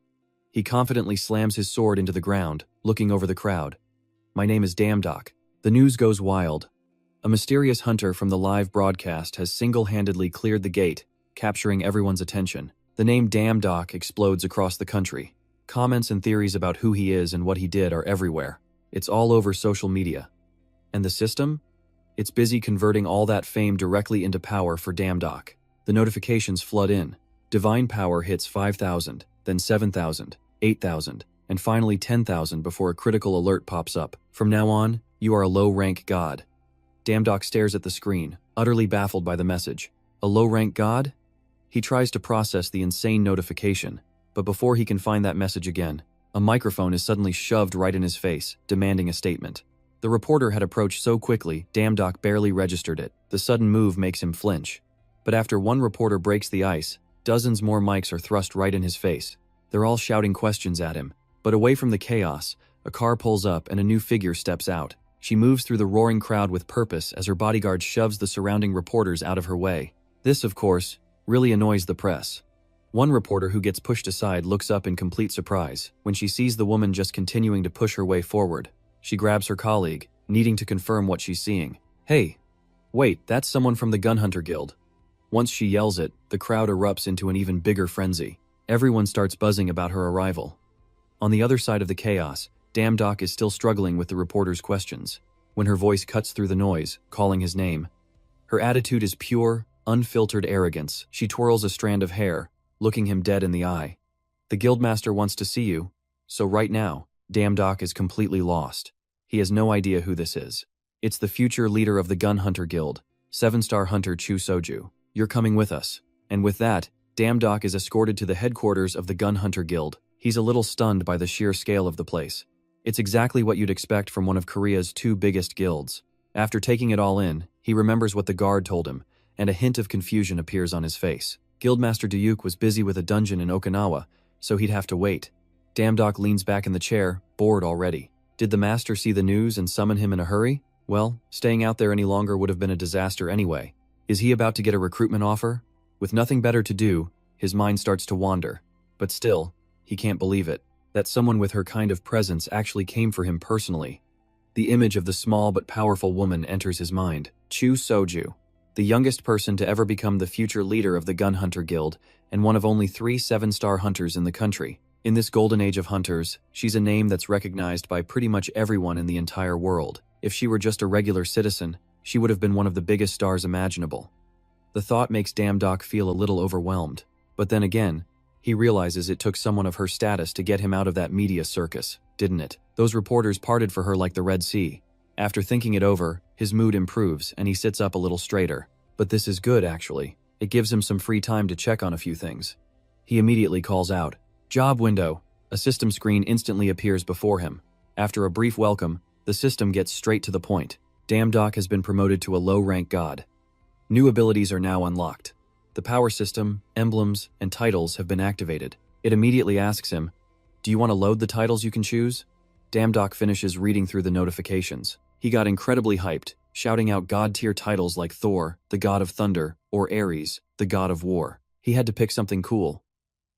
He confidently slams his sword into the ground, looking over the crowd. My name is Damdock. The news goes wild. A mysterious hunter from the live broadcast has single-handedly cleared the gate, capturing everyone's attention. The name Damdock explodes across the country. Comments and theories about who he is and what he did are everywhere. It's all over social media. And the system? It's busy converting all that fame directly into power for Damdock. The notifications flood in. Divine power hits 5,000, then 7,000, 8,000, and finally 10,000 before a critical alert pops up. From now on, you are a low-rank god. Damdock stares at the screen, utterly baffled by the message. A low-rank god? He tries to process the insane notification, but before he can find that message again, a microphone is suddenly shoved right in his face, demanding a statement. The reporter had approached so quickly, Damdock barely registered it. The sudden move makes him flinch. But after one reporter breaks the ice, dozens more mics are thrust right in his face. They're all shouting questions at him. But away from the chaos, a car pulls up and a new figure steps out. She moves through the roaring crowd with purpose as her bodyguard shoves the surrounding reporters out of her way. This, of course, really annoys the press. One reporter who gets pushed aside looks up in complete surprise when she sees the woman just continuing to push her way forward. She grabs her colleague, needing to confirm what she's seeing. Hey, wait, that's someone from the Gun Hunter Guild. Once she yells it, the crowd erupts into an even bigger frenzy. Everyone starts buzzing about her arrival. On the other side of the chaos, Damdock is still struggling with the reporter's questions. When her voice cuts through the noise, calling his name. Her attitude is pure, unfiltered arrogance. She twirls a strand of hair, looking him dead in the eye. The guildmaster wants to see you, so right now, Damdock is completely lost. He has no idea who this is. It's the future leader of the Gun Hunter Guild, 7-star hunter Chu Soju. You're coming with us. And with that, Damdock is escorted to the headquarters of the Gun Hunter Guild. He's a little stunned by the sheer scale of the place. It's exactly what you'd expect from one of Korea's two biggest guilds. After taking it all in, he remembers what the guard told him, and a hint of confusion appears on his face. Guildmaster Duyuk was busy with a dungeon in Okinawa, so he'd have to wait. Damdock leans back in the chair, bored already. Did the master see the news and summon him in a hurry? Well, staying out there any longer would have been a disaster anyway. Is he about to get a recruitment offer? With nothing better to do, his mind starts to wander. But still, he can't believe it, that someone with her kind of presence actually came for him personally. The image of the small but powerful woman enters his mind. Chu Soju, the youngest person to ever become the future leader of the Gun Hunter Guild, and one of only 3 7-star hunters in the country. In this golden age of hunters, she's a name that's recognized by pretty much everyone in the entire world. If she were just a regular citizen, she would have been one of the biggest stars imaginable. The thought makes Damdock feel a little overwhelmed. But then again, he realizes it took someone of her status to get him out of that media circus, didn't it? Those reporters parted for her like the Red Sea. After thinking it over, his mood improves and he sits up a little straighter. But this is good, actually. It gives him some free time to check on a few things. He immediately calls out, "Job window." A system screen instantly appears before him. After a brief welcome, the system gets straight to the point. Damdock has been promoted to a low-rank god. New abilities are now unlocked. The power system, emblems, and titles have been activated. It immediately asks him, "Do you want to load the titles you can choose?" Damdock finishes reading through the notifications. He got incredibly hyped. shouting out god-tier titles like Thor, the god of thunder, or Ares, the god of war. He had to pick something cool.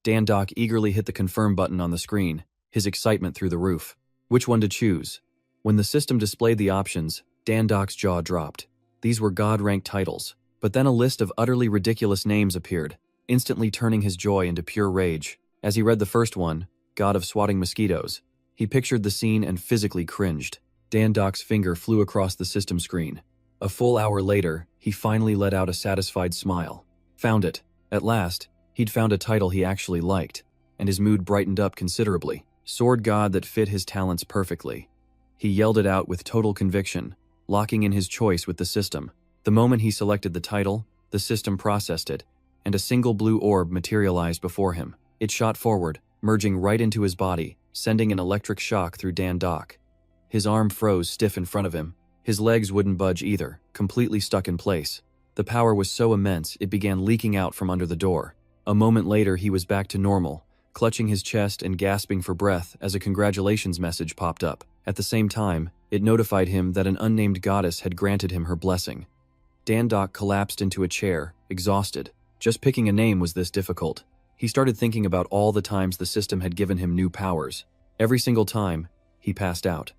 Dan-Doc eagerly hit the confirm button on the screen, his excitement through the roof. Which one to choose? When the system displayed the options, Dan-Doc's jaw dropped. These were god-ranked titles, but then a list of utterly ridiculous names appeared, instantly turning his joy into pure rage. As he read the first one, God of Swatting Mosquitoes, he pictured the scene and physically cringed. Dan-Doc's finger flew across the system screen. A full hour later, he finally let out a satisfied smile. Found it. At last, he'd found a title he actually liked, and his mood brightened up considerably. Sword God that fit his talents perfectly. He yelled it out with total conviction, locking in his choice with the system. The moment he selected the title, the system processed it, and a single blue orb materialized before him. It shot forward, merging right into his body, sending an electric shock through Dan-Doc. His arm froze stiff in front of him. His legs wouldn't budge either, completely stuck in place. The power was so immense it began leaking out from under the door. A moment later he was back to normal, clutching his chest and gasping for breath as a congratulations message popped up. At the same time, it notified him that an unnamed goddess had granted him her blessing. Dan-Doc collapsed into a chair, exhausted. Just picking a name was this difficult. He started thinking about all the times the system had given him new powers. Every single time, he passed out.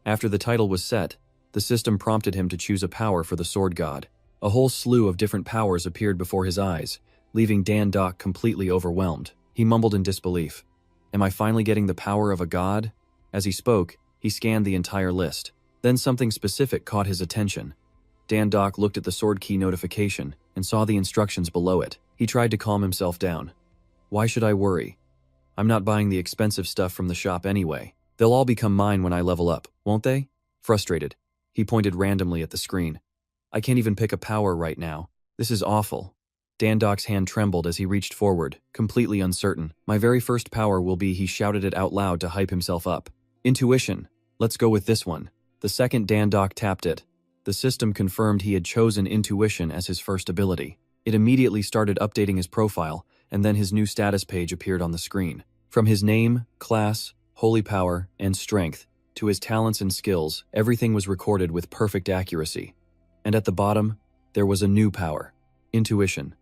After the title was set, the system prompted him to choose a power for the Sword God. A whole slew of different powers appeared before his eyes, leaving Dan-Doc completely overwhelmed. He mumbled in disbelief. Am I finally getting the power of a god? As he spoke, he scanned the entire list. Then something specific caught his attention. Dan-Doc looked at the sword key notification and saw the instructions below it. He tried to calm himself down. Why should I worry? I'm not buying the expensive stuff from the shop anyway. They'll all become mine when I level up, won't they? Frustrated, he pointed randomly at the screen. I can't even pick a power right now. This is awful. Dan-Doc's hand trembled as he reached forward, completely uncertain. My very first power will be, he shouted it out loud to hype himself up. Intuition. Let's go with this one. The second Dan-Doc tapped it, the system confirmed he had chosen Intuition as his first ability. It immediately started updating his profile, and then his new status page appeared on the screen. From his name, class, holy power, and strength, to his talents and skills, everything was recorded with perfect accuracy. And at the bottom, there was a new power. Intuition.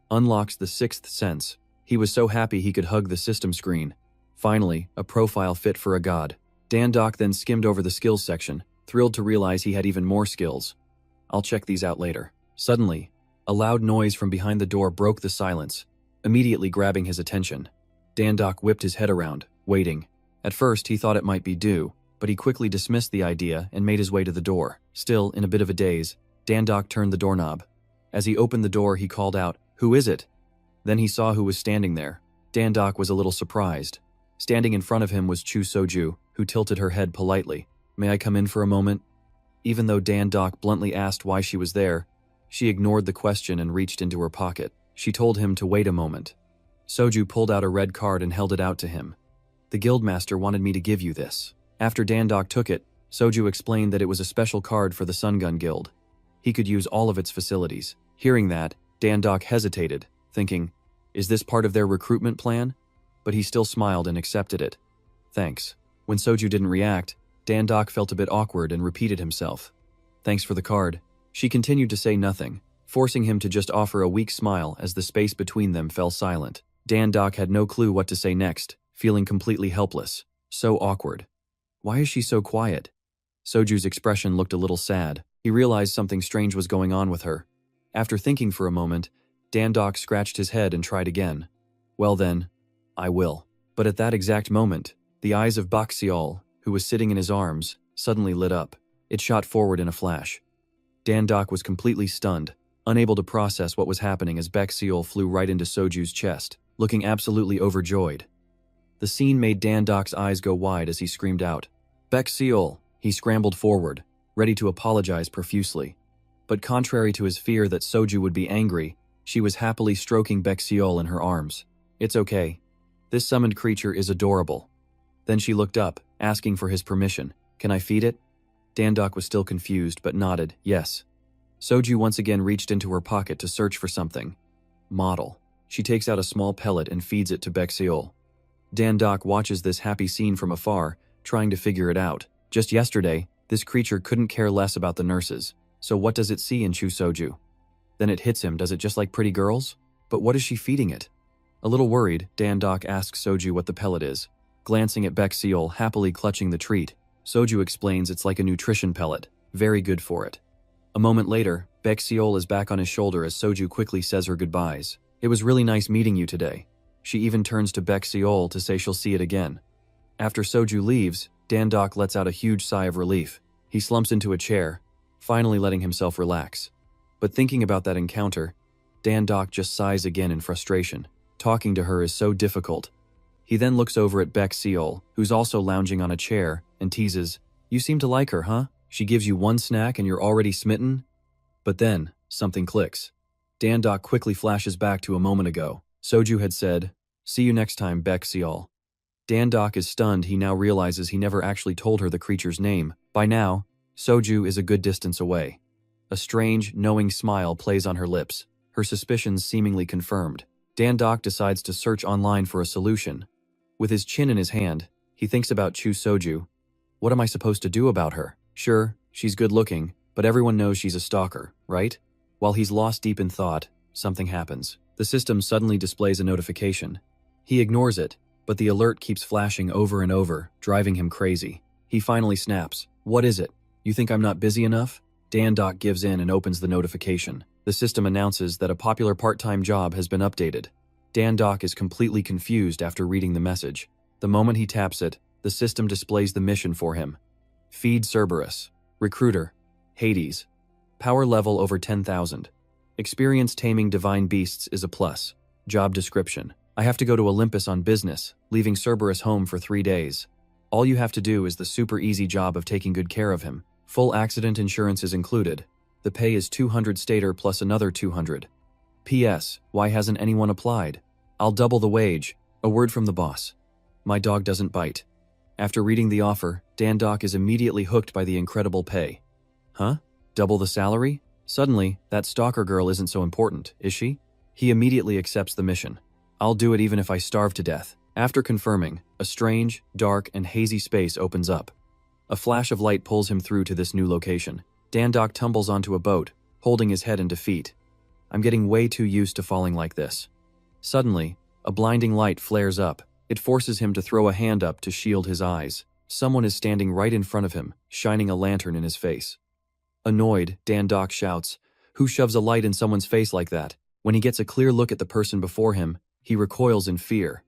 Unlocks the sixth sense. He was so happy he could hug the system screen. Finally, a profile fit for a god. Dan-Doc then skimmed over the skills section, thrilled to realize he had even more skills. I'll check these out later. Suddenly, a loud noise from behind the door broke the silence, immediately grabbing his attention. Dan-Doc whipped his head around, waiting. At first, he thought it might be Dew, but he quickly dismissed the idea and made his way to the door. Still, in a bit of a daze, Dan-Doc turned the doorknob. As he opened the door, he called out, "Who is it?" Then he saw who was standing there. Dan-Doc was a little surprised. Standing in front of him was Chu Soju, who tilted her head politely. "May I come in for a moment?" Even though Dan-Doc bluntly asked why she was there, she ignored the question and reached into her pocket. She told him to wait a moment. Soju pulled out a red card and held it out to him. "The guildmaster wanted me to give you this." After Dan-Doc took it, Soju explained that it was a special card for the Sun Gun Guild. He could use all of its facilities. Hearing that, Dan-Doc hesitated, thinking, is this part of their recruitment plan? But he still smiled and accepted it. Thanks. When Soju didn't react, Dan-Doc felt a bit awkward and repeated himself. Thanks for the card. She continued to say nothing, forcing him to just offer a weak smile as the space between them fell silent. Dan-Doc had no clue what to say next, feeling completely helpless. So awkward. Why is she so quiet? Soju's expression looked a little sad. He realized something strange was going on with her. After thinking for a moment, Dan-Doc scratched his head and tried again. Well then, I will. But at that exact moment, the eyes of Baxiol, who was sitting in his arms, suddenly lit up. It shot forward in a flash. Dan-Doc was completely stunned, unable to process what was happening as Baxiol flew right into Soju's chest, looking absolutely overjoyed. The scene made Dan-Doc's eyes go wide as he screamed out, "Baxiol!" He scrambled forward, ready to apologize profusely. But contrary to his fear that Soju would be angry, she was happily stroking Baxiol in her arms. It's okay. This summoned creature is adorable. Then she looked up, asking for his permission. Can I feed it? Dan-Doc was still confused, but nodded, yes. Soju once again reached into her pocket to search for something. Model. She takes out a small pellet and feeds it to Baxiol. Dan-Doc watches this happy scene from afar, trying to figure it out. Just yesterday, this creature couldn't care less about the nurses. So what does it see in Chu Soju? Then it hits him, does it, just like pretty girls? But what is she feeding it? A little worried, Dan-dok asks Soju what the pellet is. Glancing at Baek Seol happily clutching the treat, Soju explains it's like a nutrition pellet, very good for it. A moment later, Baek Seol is back on his shoulder as Soju quickly says her goodbyes. It was really nice meeting you today. She even turns to Baek Seol to say she'll see it again. After Soju leaves, Dan-dok lets out a huge sigh of relief. He slumps into a chair, finally letting himself relax. But thinking about that encounter, Dan-dok just sighs again in frustration. Talking to her is so difficult. He then looks over at Baek Seol, who's also lounging on a chair, and teases, "You seem to like her, huh? She gives you one snack and you're already smitten?" But then, something clicks. Dan-dok quickly flashes back to a moment ago. Soju had said, "See you next time, Baek Seol." Dan-dok is stunned. He now realizes he never actually told her the creature's name. By now, Soju is a good distance away. A strange, knowing smile plays on her lips, her suspicions seemingly confirmed. Dan-dok decides to search online for a solution. With his chin in his hand, he thinks about Chu Soju. What am I supposed to do about her? Sure, she's good looking, but everyone knows she's a stalker, right? While he's lost deep in thought, something happens. The system suddenly displays a notification. He ignores it, but the alert keeps flashing over and over, driving him crazy. He finally snaps. What is it? You think I'm not busy enough? Dan-dok gives in and opens the notification. The system announces that a popular part-time job has been updated. Dan-dok is completely confused after reading the message. The moment he taps it, the system displays the mission for him. Feed Cerberus. Recruiter. Hades. Power level over 10,000. Experience taming divine beasts is a plus. Job description. I have to go to Olympus on business, leaving Cerberus home for 3 days. All you have to do is the super easy job of taking good care of him. Full accident insurance is included. The pay is 200 stater plus another 200. P.S. Why hasn't anyone applied? I'll double the wage. A word from the boss. My dog doesn't bite. After reading the offer, Dan-dok is immediately hooked by the incredible pay. Huh? Double the salary? Suddenly, that stalker girl isn't so important, is she? He immediately accepts the mission. I'll do it even if I starve to death. After confirming, a strange, dark, and hazy space opens up. A flash of light pulls him through to this new location. Dan-dok tumbles onto a boat, holding his head in defeat. I'm getting way too used to falling like this. Suddenly, a blinding light flares up. It forces him to throw a hand up to shield his eyes. Someone is standing right in front of him, shining a lantern in his face. Annoyed, Dan-dok shouts, "Who shoves a light in someone's face like that?" When he gets a clear look at the person before him, he recoils in fear.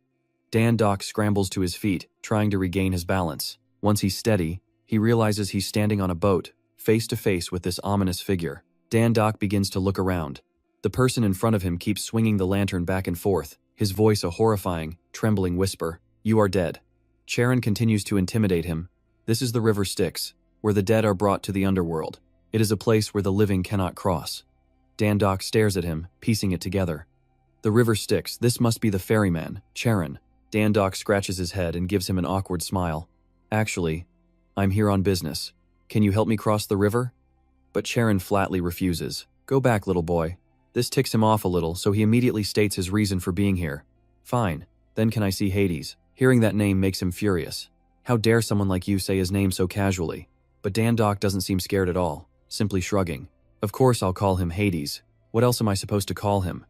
Dan-dok scrambles to his feet, trying to regain his balance. Once he's steady, he realizes he's standing on a boat, face to face with this ominous figure. Dan-dok begins to look around. The person in front of him keeps swinging the lantern back and forth, his voice a horrifying, trembling whisper. "You are dead." Charon continues to intimidate him. This is the River Styx, where the dead are brought to the underworld. It is a place where the living cannot cross. Dan-dok stares at him, piecing it together. The River Styx, this must be the ferryman, Charon. Dan-dok scratches his head and gives him an awkward smile. Actually, I'm here on business. Can you help me cross the river? But Charon flatly refuses. Go back, little boy. This ticks him off a little, so he immediately states his reason for being here. Fine, then can I see Hades? Hearing that name makes him furious. How dare someone like you say his name so casually? But Dan-dok doesn't seem scared at all, simply shrugging. Of course I'll call him Hades. What else am I supposed to call him?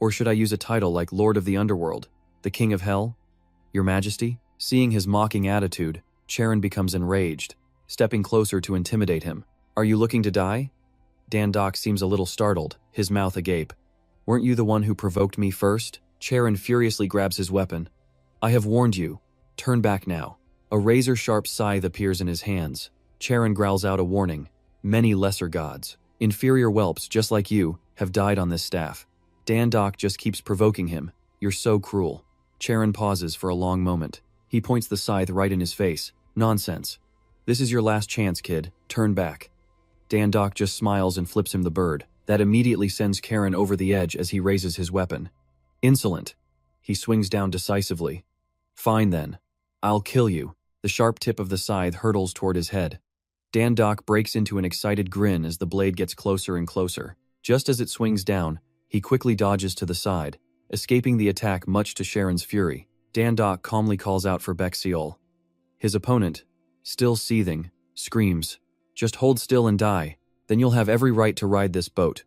Or should I use a title like Lord of the Underworld? The King of Hell? Your Majesty? Seeing his mocking attitude, Charon becomes enraged, stepping closer to intimidate him. Are you looking to die? Dan-dok seems a little startled, his mouth agape. Weren't you the one who provoked me first? Charon furiously grabs his weapon. I have warned you. Turn back now. A razor-sharp scythe appears in his hands. Charon growls out a warning. Many lesser gods, inferior whelps just like you, have died on this staff. Dan-dok just keeps provoking him. You're so cruel. Charon pauses for a long moment. He points the scythe right in his face. Nonsense. This is your last chance, kid. Turn back. Dan-dok just smiles and flips him the bird. That immediately sends Charon over the edge as he raises his weapon. Insolent. He swings down decisively. Fine then. I'll kill you. The sharp tip of the scythe hurtles toward his head. Dan-dok breaks into an excited grin as the blade gets closer and closer. Just as it swings down, he quickly dodges to the side, escaping the attack much to Charon's fury. Dan-dok calmly calls out for Baek Seol. His opponent, still seething, screams, "Just hold still and die." Then you'll have every right to ride this boat.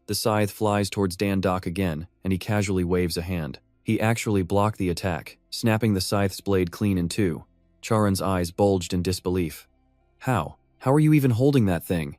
The scythe flies towards Dandok again, and he casually waves a hand. He actually blocked the attack, snapping the scythe's blade clean in two. Charon's eyes bulged in disbelief. How? How are you even holding that thing?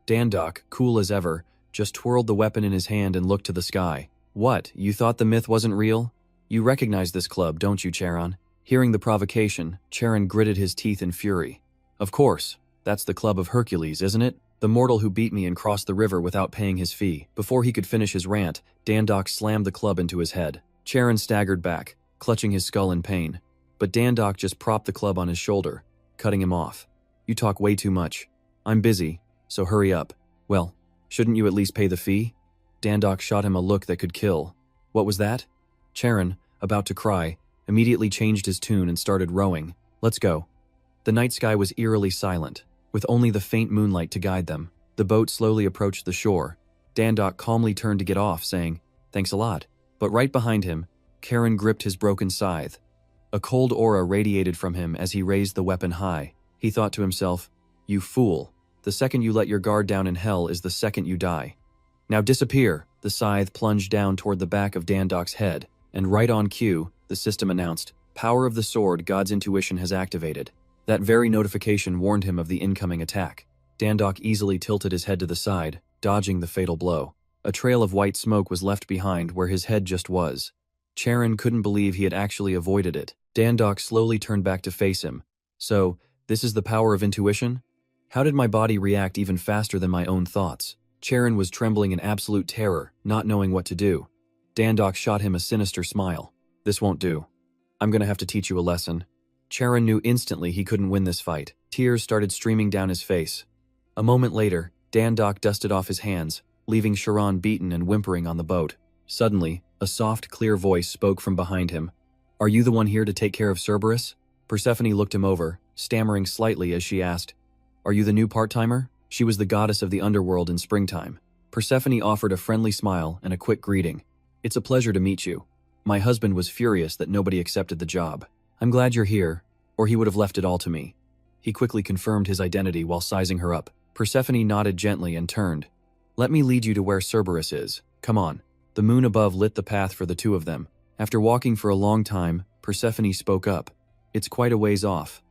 Dandok, cool as ever, just twirled the weapon in his hand and looked to the sky. What, you thought the myth wasn't real? You recognize this club, don't you, Charon? Hearing the provocation, Charon gritted his teeth in fury. Of course, that's the club of Hercules, isn't it? The mortal who beat me and crossed the river without paying his fee. Before he could finish his rant, Dandok slammed the club into his head. Charon staggered back, clutching his skull in pain. But Dandok just propped the club on his shoulder, cutting him off. You talk way too much. I'm busy, so hurry up. Well, shouldn't you at least pay the fee? Dandok shot him a look that could kill. What was that? Charon, about to cry, immediately changed his tune and started rowing. Let's go. The night sky was eerily silent, with only the faint moonlight to guide them. The boat slowly approached the shore. Dandok calmly turned to get off, saying, "Thanks a lot." But right behind him, Charon gripped his broken scythe. A cold aura radiated from him as he raised the weapon high. He thought to himself, "You fool. The second you let your guard down in hell is the second you die. Now disappear." The scythe plunged down toward the back of Dandok's head, and right on cue, the system announced, "Power of the sword, God's intuition has activated." That very notification warned him of the incoming attack. Dandok easily tilted his head to the side, dodging the fatal blow. A trail of white smoke was left behind where his head just was. Charon couldn't believe he had actually avoided it. Dandok slowly turned back to face him. So, this is the power of intuition? How did my body react even faster than my own thoughts? Charon was trembling in absolute terror, not knowing what to do. Dandok shot him a sinister smile. This won't do. I'm gonna have to teach you a lesson. Charon knew instantly he couldn't win this fight. Tears started streaming down his face. A moment later, Dandok dusted off his hands, leaving Charon beaten and whimpering on the boat. Suddenly, a soft, clear voice spoke from behind him. "Are you the one here to take care of Cerberus?" Persephone looked him over, stammering slightly as she asked, "Are you the new part-timer?" She was the goddess of the underworld in springtime. Persephone offered a friendly smile and a quick greeting. "It's a pleasure to meet you. My husband was furious that nobody accepted the job. I'm glad you're here, or he would have left it all to me." He quickly confirmed his identity while sizing her up. Persephone nodded gently and turned. "Let me lead you to where Cerberus is. Come on." The moon above lit the path for the two of them. After walking for a long time, Persephone spoke up. "It's quite a ways off."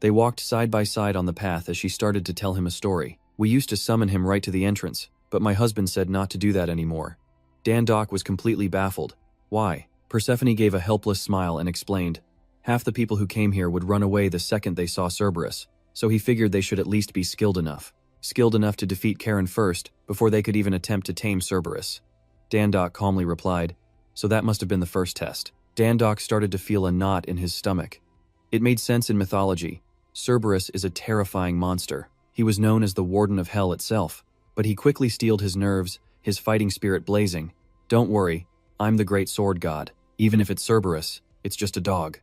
They walked side by side on the path as she started to tell him a story. "We used to summon him right to the entrance, but my husband said not to do that anymore." Dandok was completely baffled. "Why?" Persephone gave a helpless smile and explained, "Half the people who came here would run away the second they saw Cerberus, so he figured they should at least be skilled enough. Skilled enough to defeat Charon first, before they could even attempt to tame Cerberus." Dandok calmly replied, "So that must have been the first test." Dandok started to feel a knot in his stomach. It made sense in mythology. Cerberus is a terrifying monster. He was known as the Warden of Hell itself, but he quickly steeled his nerves, his fighting spirit blazing. "Don't worry, I'm the great sword god. Even if it's Cerberus, it's just a dog."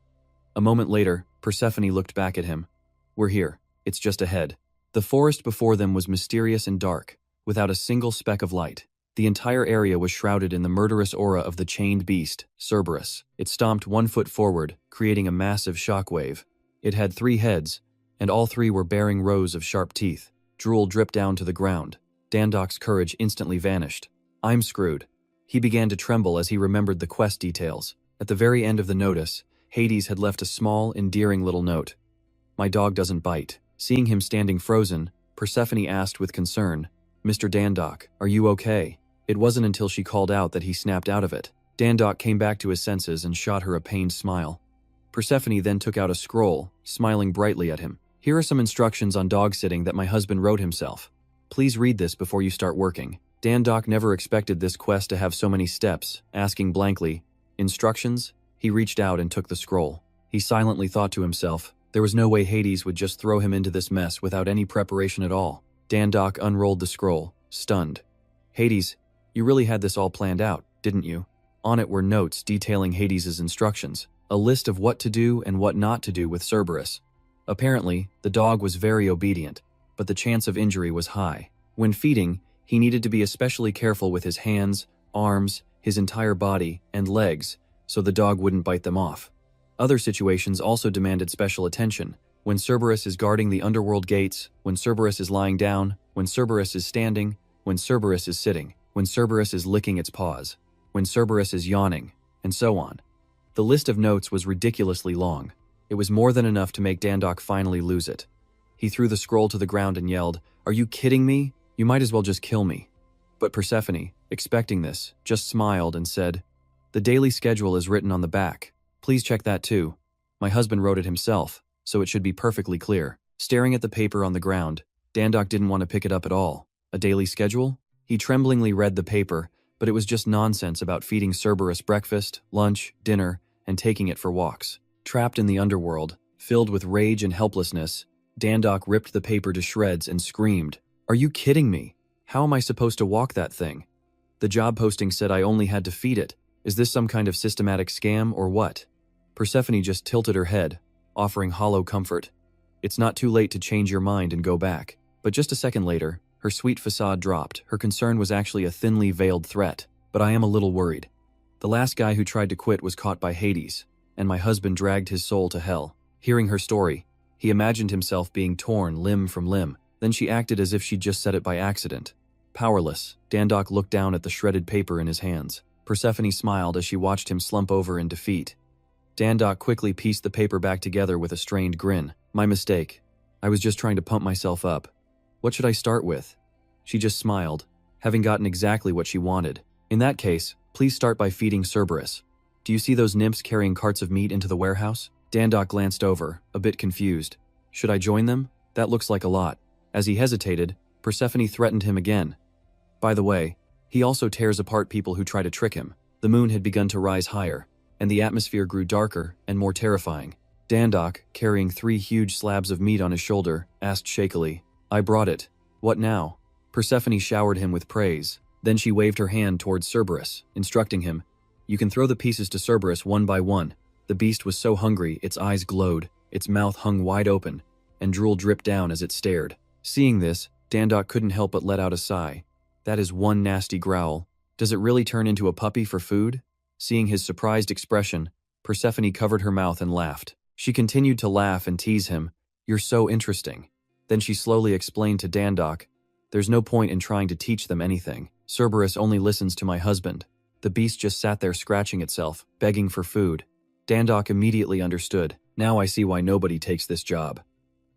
A moment later, Persephone looked back at him. "We're here. It's just ahead." The forest before them was mysterious and dark, without a single speck of light. The entire area was shrouded in the murderous aura of the chained beast, Cerberus. It stomped 1 foot forward, creating a massive shockwave. It had 3 heads, and all 3 were bearing rows of sharp teeth. Drool dripped down to the ground. Dandok's courage instantly vanished. "I'm screwed." He began to tremble as he remembered the quest details. At the very end of the notice, Hades had left a small, endearing little note. "My dog doesn't bite." Seeing him standing frozen, Persephone asked with concern, "Mr. Dandok, are you okay?" It wasn't until she called out that he snapped out of it. Dandok came back to his senses and shot her a pained smile. Persephone then took out a scroll, smiling brightly at him. "Here are some instructions on dog sitting that my husband wrote himself. Please read this before you start working." Dandok never expected this quest to have so many steps, asking blankly, "Instructions?" He reached out and took the scroll. He silently thought to himself, there was no way Hades would just throw him into this mess without any preparation at all. Dandok unrolled the scroll, stunned. "Hades, you really had this all planned out, didn't you?" On it were notes detailing Hades's instructions, a list of what to do and what not to do with Cerberus. Apparently, the dog was very obedient, but the chance of injury was high. When feeding, he needed to be especially careful with his hands, arms, his entire body, and legs, so the dog wouldn't bite them off. Other situations also demanded special attention. When Cerberus is guarding the underworld gates, when Cerberus is lying down, when Cerberus is standing, when Cerberus is sitting, when Cerberus is licking its paws, when Cerberus is yawning, and so on. The list of notes was ridiculously long. It was more than enough to make Dandok finally lose it. He threw the scroll to the ground and yelled, "Are you kidding me? You might as well just kill me." But Persephone, expecting this, just smiled and said, "The daily schedule is written on the back. Please check that too. My husband wrote it himself, so it should be perfectly clear." Staring at the paper on the ground, Dandok didn't want to pick it up at all. A daily schedule? He tremblingly read the paper, but it was just nonsense about feeding Cerberus breakfast, lunch, dinner, and taking it for walks. Trapped in the underworld, filled with rage and helplessness, Dandok ripped the paper to shreds and screamed, "Are you kidding me? How am I supposed to walk that thing? The job posting said I only had to feed it. Is this some kind of systematic scam or what?" Persephone just tilted her head, offering hollow comfort. "It's not too late to change your mind and go back." But just a second later, her sweet facade dropped. Her concern was actually a thinly veiled threat. "But I am a little worried. The last guy who tried to quit was caught by Hades, and my husband dragged his soul to hell." Hearing her story, he imagined himself being torn limb from limb. Then she acted as if she'd just said it by accident. Powerless, Dandok looked down at the shredded paper in his hands. Persephone smiled as she watched him slump over in defeat. Dandok quickly pieced the paper back together with a strained grin. "My mistake. I was just trying to pump myself up. What should I start with?" She just smiled, having gotten exactly what she wanted. "In that case, please start by feeding Cerberus. Do you see those nymphs carrying carts of meat into the warehouse?" Dandok glanced over, a bit confused. "Should I join them? That looks like a lot." As he hesitated, Persephone threatened him again. "By the way, he also tears apart people who try to trick him." The moon had begun to rise higher, and the atmosphere grew darker and more terrifying. Dandok, carrying 3 huge slabs of meat on his shoulder, asked shakily, "I brought it. What now?" Persephone showered him with praise. Then she waved her hand towards Cerberus, instructing him, "You can throw the pieces to Cerberus one by one." The beast was so hungry its eyes glowed, its mouth hung wide open, and drool dripped down as it stared. Seeing this, Dandok couldn't help but let out a sigh. That is one nasty growl. Does it really turn into a puppy for food? Seeing his surprised expression, Persephone covered her mouth and laughed. She continued to laugh and tease him. "You're so interesting." Then she slowly explained to Dandok, "There's no point in trying to teach them anything. Cerberus only listens to my husband." The beast just sat there scratching itself, begging for food. Dandok immediately understood. "Now I see why nobody takes this job."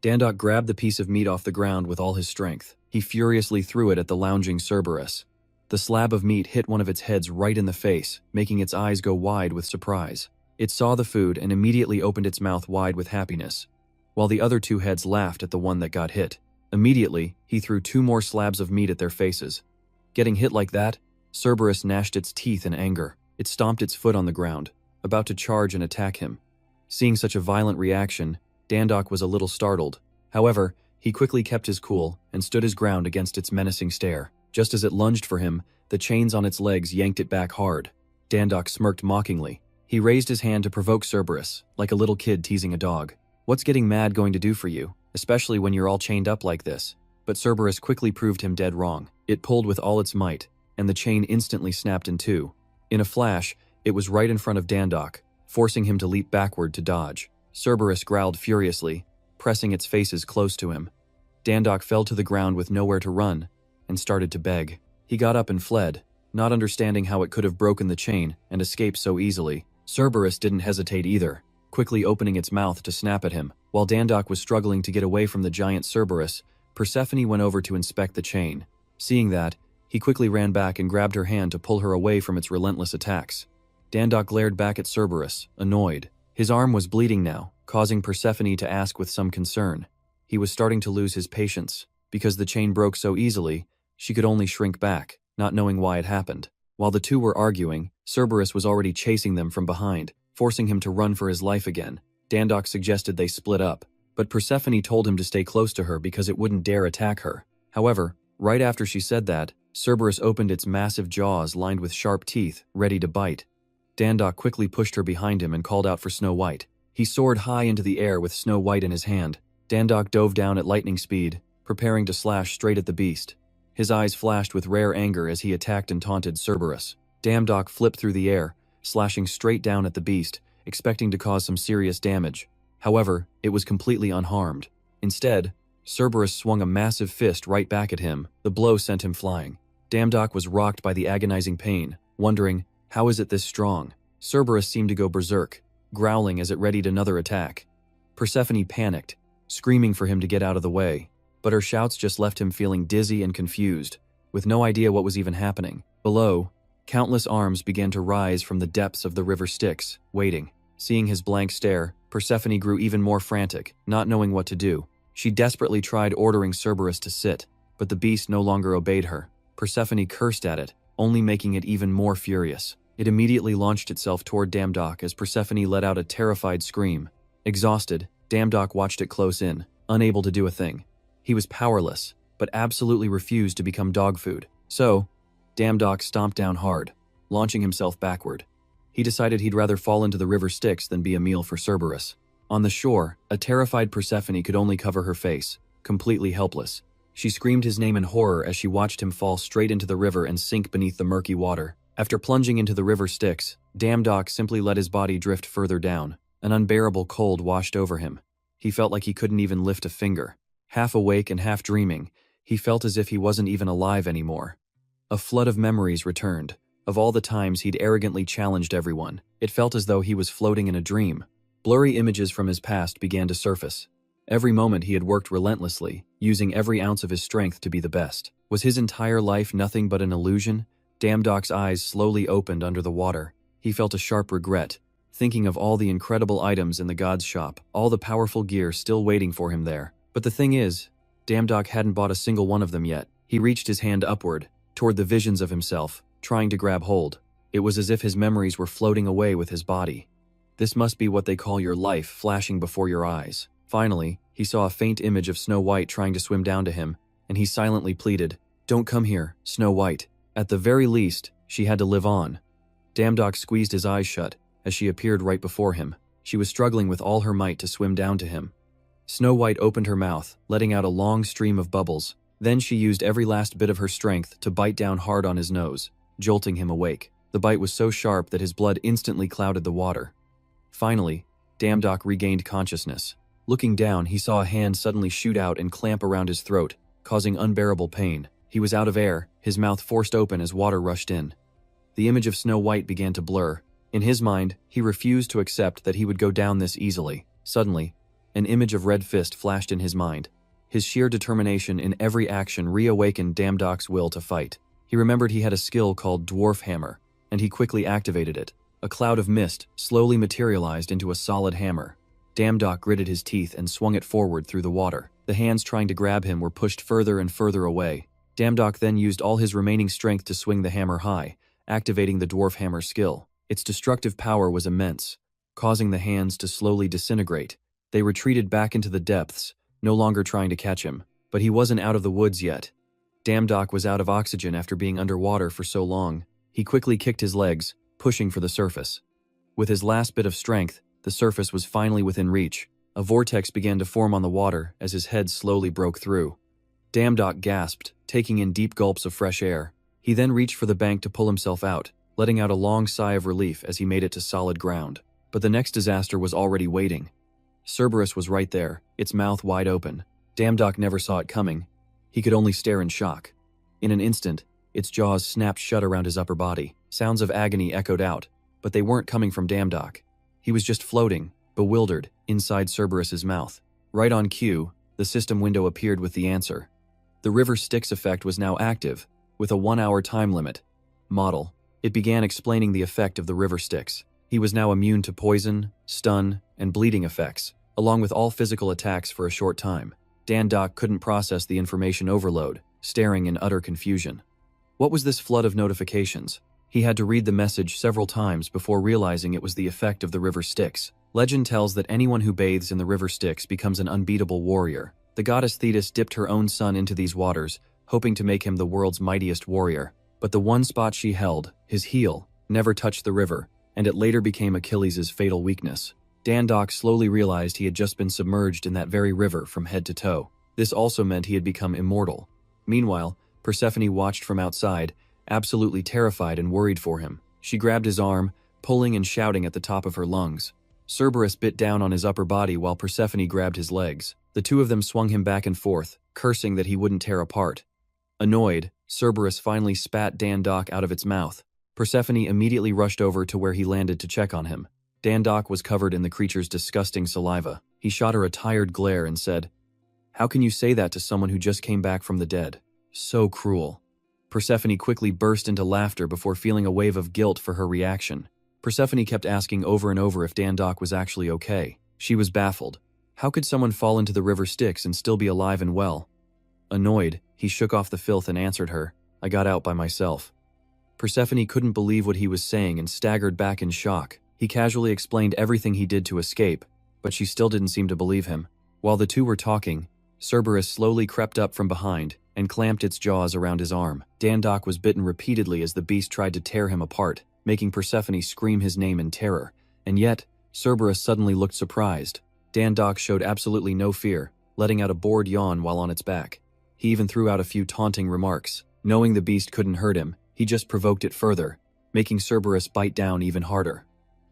Dandok grabbed the piece of meat off the ground with all his strength. He furiously threw it at the lounging Cerberus. The slab of meat hit one of its heads right in the face, making its eyes go wide with surprise. It saw the food and immediately opened its mouth wide with happiness, while the other 2 heads laughed at the one that got hit. Immediately, he threw 2 more slabs of meat at their faces. Getting hit like that, Cerberus gnashed its teeth in anger. It stomped its foot on the ground, about to charge and attack him. Seeing such a violent reaction, Dandok was a little startled. However, he quickly kept his cool and stood his ground against its menacing stare. Just as it lunged for him, the chains on its legs yanked it back hard. Dandok smirked mockingly. He raised his hand to provoke Cerberus, like a little kid teasing a dog. "What's getting mad going to do for you, especially when you're all chained up like this?" But Cerberus quickly proved him dead wrong. It pulled with all its might, and the chain instantly snapped in 2. In a flash, it was right in front of Dandok, forcing him to leap backward to dodge. Cerberus growled furiously, pressing its faces close to him. Dandok fell to the ground with nowhere to run, and started to beg. He got up and fled, not understanding how it could have broken the chain and escaped so easily. Cerberus didn't hesitate either, quickly opening its mouth to snap at him. While Dandok was struggling to get away from the giant Cerberus, Persephone went over to inspect the chain. Seeing that, he quickly ran back and grabbed her hand to pull her away from its relentless attacks. Dandok glared back at Cerberus, annoyed. His arm was bleeding now, causing Persephone to ask with some concern. He was starting to lose his patience. Because the chain broke so easily, she could only shrink back, not knowing why it happened. While the 2 were arguing, Cerberus was already chasing them from behind, forcing him to run for his life again. Dandok suggested they split up, but Persephone told him to stay close to her because it wouldn't dare attack her. However, right after she said that, Cerberus opened its massive jaws lined with sharp teeth, ready to bite. Dandok quickly pushed her behind him and called out for Snow White. He soared high into the air with Snow White in his hand. Dandok dove down at lightning speed, preparing to slash straight at the beast. His eyes flashed with rare anger as he attacked and taunted Cerberus. Dandok flipped through the air, slashing straight down at the beast, expecting to cause some serious damage. However, it was completely unharmed. Instead, Cerberus swung a massive fist right back at him. The blow sent him flying. Damdock was rocked by the agonizing pain, wondering, how is it this strong? Cerberus seemed to go berserk, growling as it readied another attack. Persephone panicked, screaming for him to get out of the way, but her shouts just left him feeling dizzy and confused, with no idea what was even happening. Below, countless arms began to rise from the depths of the river Styx, waiting. Seeing his blank stare, Persephone grew even more frantic, not knowing what to do. She desperately tried ordering Cerberus to sit, but the beast no longer obeyed her. Persephone cursed at it, only making it even more furious. It immediately launched itself toward Damdock as Persephone let out a terrified scream. Exhausted, Damdock watched it close in, unable to do a thing. He was powerless, but absolutely refused to become dog food. So, Damdock stomped down hard, launching himself backward. He decided he'd rather fall into the river Styx than be a meal for Cerberus. On the shore, a terrified Persephone could only cover her face, completely helpless. She screamed his name in horror as she watched him fall straight into the river and sink beneath the murky water. After plunging into the river Styx, Damdock simply let his body drift further down. An unbearable cold washed over him. He felt like he couldn't even lift a finger. Half awake and half dreaming, he felt as if he wasn't even alive anymore. A flood of memories returned. Of all the times he'd arrogantly challenged everyone, it felt as though he was floating in a dream. Blurry images from his past began to surface. Every moment he had worked relentlessly, using every ounce of his strength to be the best. Was his entire life nothing but an illusion? Damdock's eyes slowly opened under the water. He felt a sharp regret, thinking of all the incredible items in the god's shop, all the powerful gear still waiting for him there. But the thing is, Damdock hadn't bought a single one of them yet. He reached his hand upward, toward the visions of himself, trying to grab hold. It was as if his memories were floating away with his body. This must be what they call your life flashing before your eyes. Finally, he saw a faint image of Snow White trying to swim down to him, and he silently pleaded, "Don't come here, Snow White." At the very least, she had to live on. Damdock squeezed his eyes shut as she appeared right before him. She was struggling with all her might to swim down to him. Snow White opened her mouth, letting out a long stream of bubbles. Then she used every last bit of her strength to bite down hard on his nose, jolting him awake. The bite was so sharp that his blood instantly clouded the water. Finally, Damdock regained consciousness. Looking down, he saw a hand suddenly shoot out and clamp around his throat, causing unbearable pain. He was out of air, his mouth forced open as water rushed in. The image of Snow White began to blur. In his mind, he refused to accept that he would go down this easily. Suddenly, an image of Red Fist flashed in his mind. His sheer determination in every action reawakened Damdock's will to fight. He remembered he had a skill called Dwarf Hammer, and he quickly activated it. A cloud of mist slowly materialized into a solid hammer. Damdock gritted his teeth and swung it forward through the water. The hands trying to grab him were pushed further and further away. Damdock then used all his remaining strength to swing the hammer high, activating the Dwarf Hammer skill. Its destructive power was immense, causing the hands to slowly disintegrate. They retreated back into the depths, no longer trying to catch him. But he wasn't out of the woods yet. Damdock was out of oxygen after being underwater for so long. He quickly kicked his legs, pushing for the surface. With his last bit of strength, the surface was finally within reach. A vortex began to form on the water as his head slowly broke through. Damdock gasped, taking in deep gulps of fresh air. He then reached for the bank to pull himself out, letting out a long sigh of relief as he made it to solid ground. But the next disaster was already waiting. Cerberus was right there, its mouth wide open. Damdock never saw it coming. He could only stare in shock. In an instant, its jaws snapped shut around his upper body. Sounds of agony echoed out, but they weren't coming from Damdock. He was just floating, bewildered, inside Cerberus's mouth. Right on cue, the system window appeared with the answer. The river Styx effect was now active, with a 1-hour time limit. Model. It began explaining the effect of the river Styx. He was now immune to poison, stun, and bleeding effects, along with all physical attacks for a short time. Damdock couldn't process the information overload, staring in utter confusion. What was this flood of notifications? He had to read the message several times before realizing it was the effect of the river Styx. Legend tells that anyone who bathes in the river Styx becomes an unbeatable warrior. The goddess Thetis dipped her own son into these waters, hoping to make him the world's mightiest warrior. But the one spot she held, his heel, never touched the river, and it later became Achilles' fatal weakness. Damdock slowly realized he had just been submerged in that very river from head to toe. This also meant he had become immortal. Meanwhile, Persephone watched from outside, absolutely terrified and worried for him. She grabbed his arm, pulling and shouting at the top of her lungs. Cerberus bit down on his upper body while Persephone grabbed his legs. The two of them swung him back and forth, cursing that he wouldn't tear apart. Annoyed, Cerberus finally spat Dandok out of its mouth. Persephone immediately rushed over to where he landed to check on him. Dandok was covered in the creature's disgusting saliva. He shot her a tired glare and said, "How can you say that to someone who just came back from the dead? So cruel." Persephone quickly burst into laughter before feeling a wave of guilt for her reaction. Persephone kept asking over and over if Dandok was actually okay. She was baffled. How could someone fall into the river Styx and still be alive and well? Annoyed, he shook off the filth and answered her, "I got out by myself." Persephone couldn't believe what he was saying and staggered back in shock. He casually explained everything he did to escape, but she still didn't seem to believe him. While the two were talking, Cerberus slowly crept up from behind and clamped its jaws around his arm. Dandok was bitten repeatedly as the beast tried to tear him apart, making Persephone scream his name in terror. And yet, Cerberus suddenly looked surprised. Dandok showed absolutely no fear, letting out a bored yawn while on its back. He even threw out a few taunting remarks. Knowing the beast couldn't hurt him, he just provoked it further, making Cerberus bite down even harder.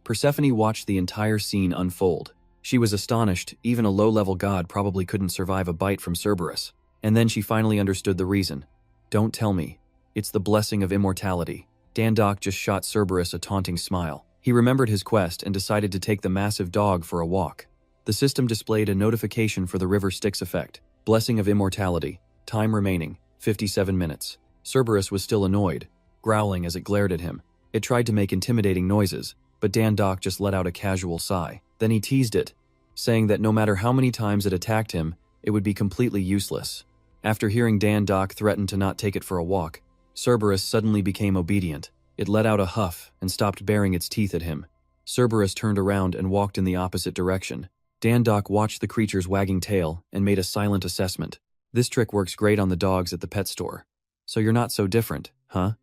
Persephone watched the entire scene unfold. She was astonished, even a low-level god probably couldn't survive a bite from Cerberus. And then she finally understood the reason. "Don't tell me. It's the blessing of immortality." Dandok just shot Cerberus a taunting smile. He remembered his quest and decided to take the massive dog for a walk. The system displayed a notification for the river Styx effect. Blessing of immortality. Time remaining, 57 minutes. Cerberus was still annoyed, growling as it glared at him. It tried to make intimidating noises, but Dandok just let out a casual sigh. Then he teased it, saying that no matter how many times it attacked him, it would be completely useless. After hearing Dandok threaten to not take it for a walk, Cerberus suddenly became obedient. It let out a huff and stopped baring its teeth at him. Cerberus turned around and walked in the opposite direction. Dandok watched the creature's wagging tail and made a silent assessment. "This trick works great on the dogs at the pet store. So you're not so different, huh?"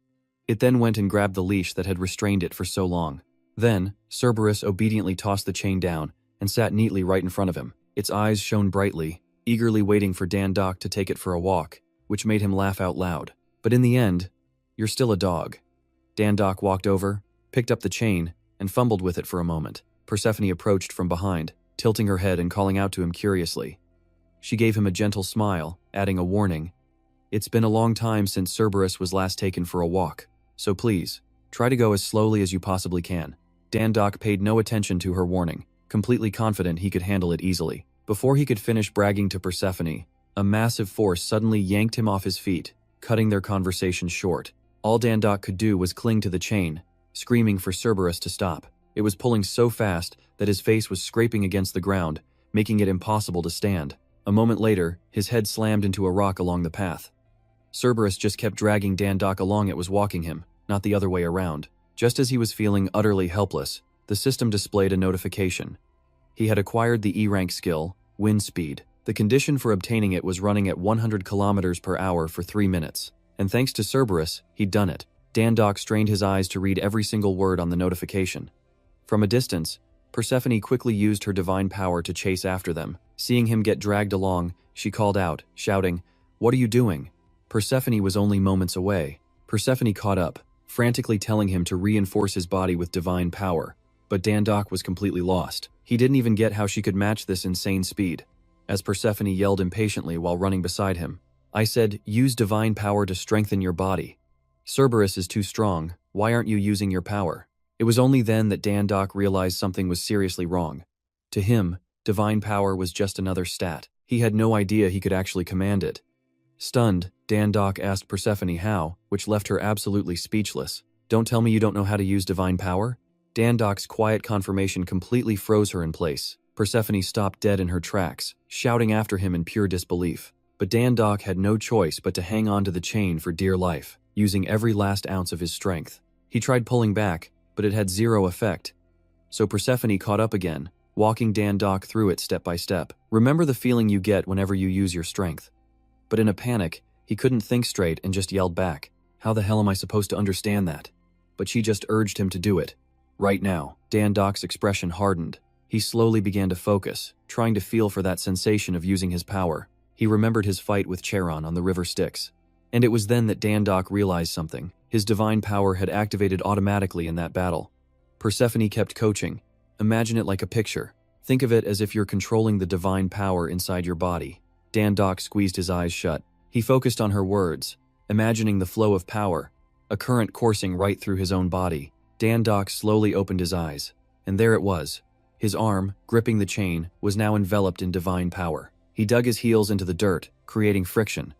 It then went and grabbed the leash that had restrained it for so long. Then, Cerberus obediently tossed the chain down and sat neatly right in front of him. Its eyes shone brightly, eagerly waiting for Dandok to take it for a walk, which made him laugh out loud. "But in the end, you're still a dog." Dandok walked over, picked up the chain, and fumbled with it for a moment. Persephone approached from behind, tilting her head and calling out to him curiously. She gave him a gentle smile, adding a warning. "It's been a long time since Cerberus was last taken for a walk, so please, try to go as slowly as you possibly can." Dandok paid no attention to her warning, completely confident he could handle it easily. Before he could finish bragging to Persephone, a massive force suddenly yanked him off his feet, cutting their conversation short. All Dandok could do was cling to the chain, screaming for Cerberus to stop. It was pulling so fast that his face was scraping against the ground, making it impossible to stand. A moment later, his head slammed into a rock along the path. Cerberus just kept dragging Dandok along. It was walking him, not the other way around. Just as he was feeling utterly helpless, the system displayed a notification. He had acquired the E-rank skill, Wind Speed. The condition for obtaining it was running at 100 kilometers per hour for 3 minutes. And thanks to Cerberus, he'd done it. Dandok strained his eyes to read every single word on the notification. From a distance, Persephone quickly used her divine power to chase after them. Seeing him get dragged along, she called out, shouting, "What are you doing?" Persephone was only moments away. Persephone caught up, frantically telling him to reinforce his body with divine power. But Dandok was completely lost. He didn't even get how she could match this insane speed. As Persephone yelled impatiently while running beside him, "I said, use divine power to strengthen your body. Cerberus is too strong. Why aren't you using your power?" It was only then that Dandok realized something was seriously wrong. To him, divine power was just another stat. He had no idea he could actually command it. Stunned, Dandok asked Persephone how, which left her absolutely speechless. "Don't tell me you don't know how to use divine power?" Dandok's quiet confirmation completely froze her in place. Persephone stopped dead in her tracks, shouting after him in pure disbelief. But Dandok had no choice but to hang on to the chain for dear life, using every last ounce of his strength. He tried pulling back, but it had zero effect. So Persephone caught up again, walking Dandok through it step by step. Remember the feeling you get whenever you use your strength. But in a panic, he couldn't think straight and just yelled back, "How the hell am I supposed to understand that?" But she just urged him to do it. Right now, Dandok's expression hardened. He slowly began to focus, trying to feel for that sensation of using his power. He remembered his fight with Charon on the river Styx. And it was then that Dandok realized something. His divine power had activated automatically in that battle. Persephone kept coaching. Imagine it like a picture. Think of it as if you're controlling the divine power inside your body. Dan-dok squeezed his eyes shut. He focused on her words, imagining the flow of power, a current coursing right through his own body. Dan-dok slowly opened his eyes, and there it was. His arm, gripping the chain, was now enveloped in divine power. He dug his heels into the dirt, creating friction.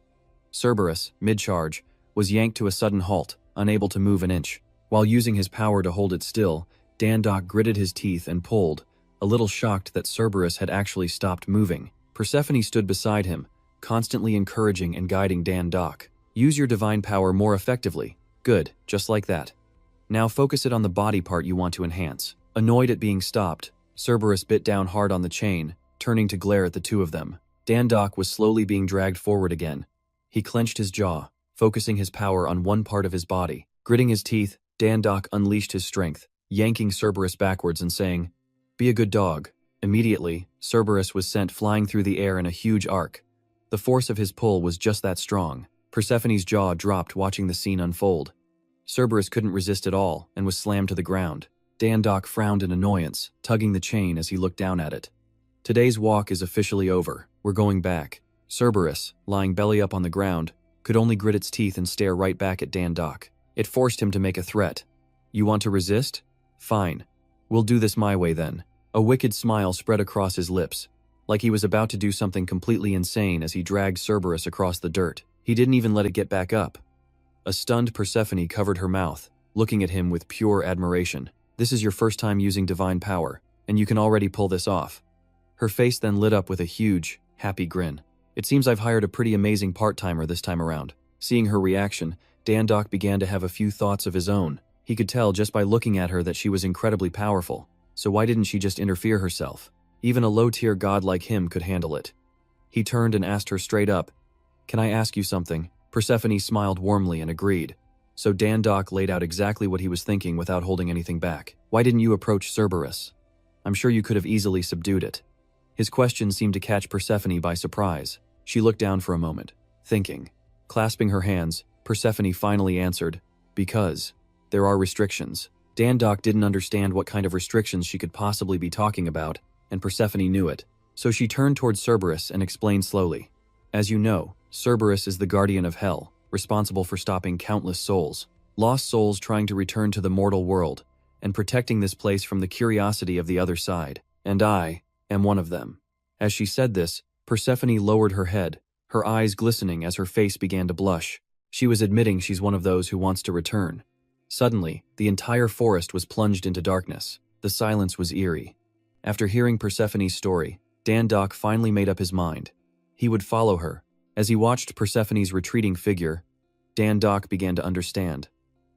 Cerberus, mid-charge, was yanked to a sudden halt, unable to move an inch. While using his power to hold it still, Dan-dok gritted his teeth and pulled, a little shocked that Cerberus had actually stopped moving. Persephone stood beside him, constantly encouraging and guiding Dan-dok. Use your divine power more effectively. Good, just like that. Now focus it on the body part you want to enhance. Annoyed at being stopped, Cerberus bit down hard on the chain, turning to glare at the two of them. Dan-dok was slowly being dragged forward again. He clenched his jaw, focusing his power on one part of his body. Gritting his teeth, Dan-dok unleashed his strength, yanking Cerberus backwards and saying, "Be a good dog." Immediately, Cerberus was sent flying through the air in a huge arc. The force of his pull was just that strong. Persephone's jaw dropped watching the scene unfold. Cerberus couldn't resist at all and was slammed to the ground. Dan-dok frowned in annoyance, tugging the chain as he looked down at it. Today's walk is officially over. We're going back. Cerberus, lying belly up on the ground, could only grit its teeth and stare right back at Dan-dok. It forced him to make a threat. "You want to resist? Fine. We'll do this my way then." A wicked smile spread across his lips, like he was about to do something completely insane as he dragged Cerberus across the dirt. He didn't even let it get back up. A stunned Persephone covered her mouth, looking at him with pure admiration. "This is your first time using divine power, and you can already pull this off." Her face then lit up with a huge, happy grin. "It seems I've hired a pretty amazing part-timer this time around." Seeing her reaction, Dan-dok began to have a few thoughts of his own. He could tell just by looking at her that she was incredibly powerful. So why didn't she just interfere herself? Even a low-tier god like him could handle it. He turned and asked her straight up, "Can I ask you something?" Persephone smiled warmly and agreed. So Dan-dok laid out exactly what he was thinking without holding anything back. "Why didn't you approach Cerberus? I'm sure you could have easily subdued it." His question seemed to catch Persephone by surprise. She looked down for a moment, thinking. Clasping her hands, Persephone finally answered, "Because there are restrictions." Dan-dok didn't understand what kind of restrictions she could possibly be talking about, and Persephone knew it. So she turned towards Cerberus and explained slowly. "As you know, Cerberus is the guardian of hell, responsible for stopping countless souls, lost souls trying to return to the mortal world, and protecting this place from the curiosity of the other side. And I am one of them." As she said this, Persephone lowered her head, her eyes glistening as her face began to blush. She was admitting she's one of those who wants to return. Suddenly, the entire forest was plunged into darkness. The silence was eerie. After hearing Persephone's story, Dan-dok finally made up his mind. He would follow her. As he watched Persephone's retreating figure, Dan-dok began to understand.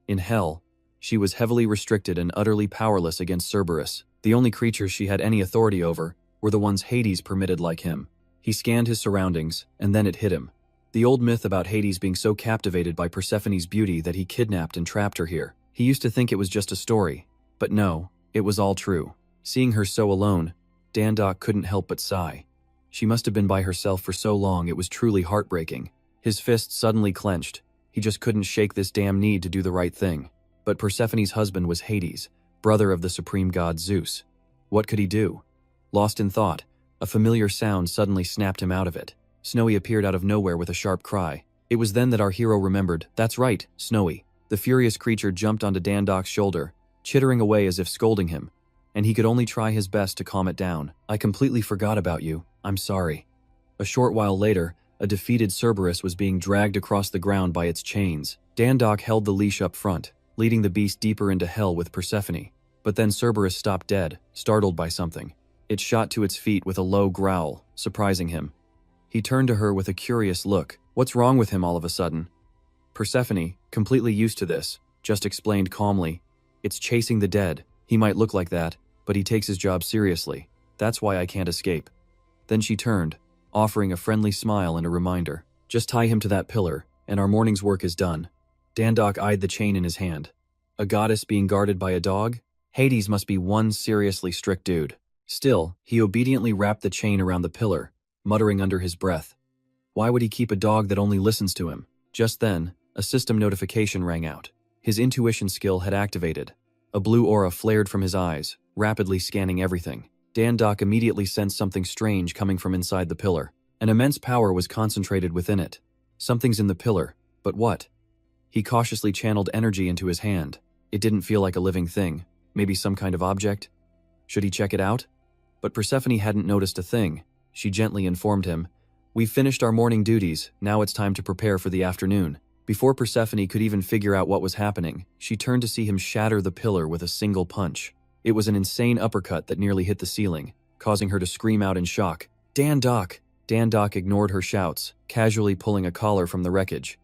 In hell, she was heavily restricted and utterly powerless against Cerberus. The only creatures she had any authority over were the ones Hades permitted like him. He scanned his surroundings, and then it hit him. The old myth about Hades being so captivated by Persephone's beauty that he kidnapped and trapped her here. He used to think it was just a story, but no, it was all true. Seeing her so alone, Dan-dok couldn't help but sigh. She must have been by herself for so long it was truly heartbreaking. His fist suddenly clenched. He just couldn't shake this damn need to do the right thing. But Persephone's husband was Hades, brother of the supreme god Zeus. What could he do? Lost in thought, a familiar sound suddenly snapped him out of it. Snowy appeared out of nowhere with a sharp cry. It was then that our hero remembered, "That's right, Snowy." The furious creature jumped onto Dan-dok's shoulder, chittering away as if scolding him, and he could only try his best to calm it down. "I completely forgot about you. I'm sorry." A short while later, a defeated Cerberus was being dragged across the ground by its chains. Dan-dok held the leash up front, leading the beast deeper into hell with Persephone. But then Cerberus stopped dead, startled by something. It shot to its feet with a low growl, surprising him. He turned to her with a curious look. What's wrong with him all of a sudden? Persephone, completely used to this, just explained calmly, "It's chasing the dead. He might look like that, but he takes his job seriously. That's why I can't escape." Then she turned, offering a friendly smile and a reminder. "Just tie him to that pillar, and our morning's work is done." Dan-dok eyed the chain in his hand. A goddess being guarded by a dog? Hades must be one seriously strict dude. Still, he obediently wrapped the chain around the pillar, muttering under his breath. Why would he keep a dog that only listens to him? Just then, a system notification rang out. His intuition skill had activated. A blue aura flared from his eyes, rapidly scanning everything. Dandok immediately sensed something strange coming from inside the pillar. An immense power was concentrated within it. Something's in the pillar, but what? He cautiously channeled energy into his hand. It didn't feel like a living thing, maybe some kind of object. Should he check it out? But Persephone hadn't noticed a thing. She gently informed him, "We've finished our morning duties, now it's time to prepare for the afternoon." Before Persephone could even figure out what was happening, she turned to see him shatter the pillar with a single punch. It was an insane uppercut that nearly hit the ceiling, causing her to scream out in shock, "Dandok!" Dandok ignored her shouts, casually pulling a collar from the wreckage.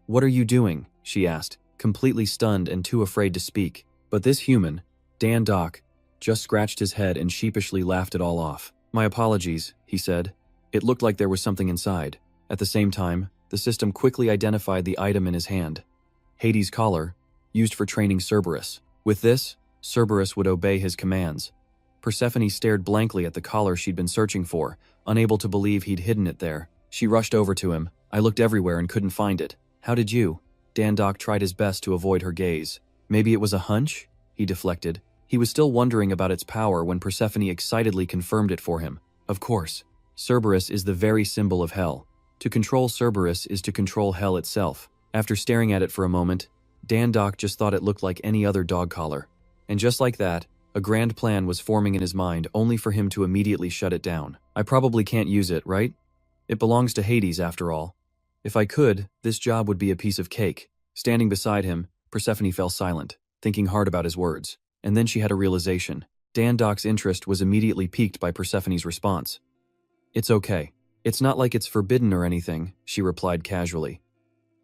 "What are you doing?" she asked, completely stunned and too afraid to speak. But this human, Dandok, just scratched his head and sheepishly laughed it all off. "My apologies," he said. It looked like there was something inside. At the same time, the system quickly identified the item in his hand. Hades' collar, used for training Cerberus. With this, Cerberus would obey his commands. Persephone stared blankly at the collar she'd been searching for, unable to believe he'd hidden it there. She rushed over to him. "I looked everywhere and couldn't find it." "How did you?" Dandok tried his best to avoid her gaze. "Maybe it was a hunch?" he deflected. He was still wondering about its power when Persephone excitedly confirmed it for him. "Of course. Cerberus is the very symbol of hell. To control Cerberus is to control hell itself." After staring at it for a moment, Dandok just thought it looked like any other dog collar. And just like that, a grand plan was forming in his mind only for him to immediately shut it down. "I probably can't use it, right? It belongs to Hades after all. If I could, this job would be a piece of cake." Standing beside him, Persephone fell silent, thinking hard about his words. And then she had a realization. Dandok's interest was immediately piqued by Persephone's response. "It's okay. It's not like it's forbidden or anything," she replied casually.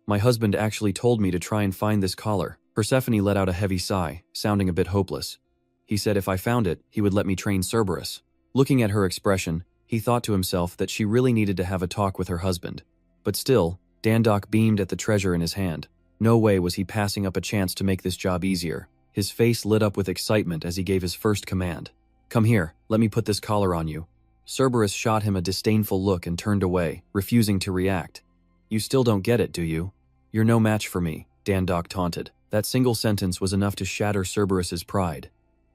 "My husband actually told me to try and find this collar." Persephone let out a heavy sigh, sounding a bit hopeless. "He said if I found it, he would let me train Cerberus." Looking at her expression, he thought to himself that she really needed to have a talk with her husband. But still, Dandok beamed at the treasure in his hand. No way was he passing up a chance to make this job easier. His face lit up with excitement as he gave his first command. "Come here, let me put this collar on you." Cerberus shot him a disdainful look and turned away, refusing to react. "You still don't get it, do you? You're no match for me," Dandok taunted. That single sentence was enough to shatter Cerberus's pride.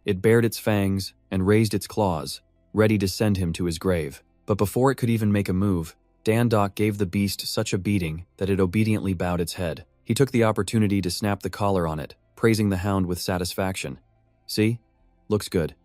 It bared its fangs and raised its claws, ready to send him to his grave. But before it could even make a move, Dandok gave the beast such a beating that it obediently bowed its head. He took the opportunity to snap the collar on it, praising the hound with satisfaction. "See? Looks good.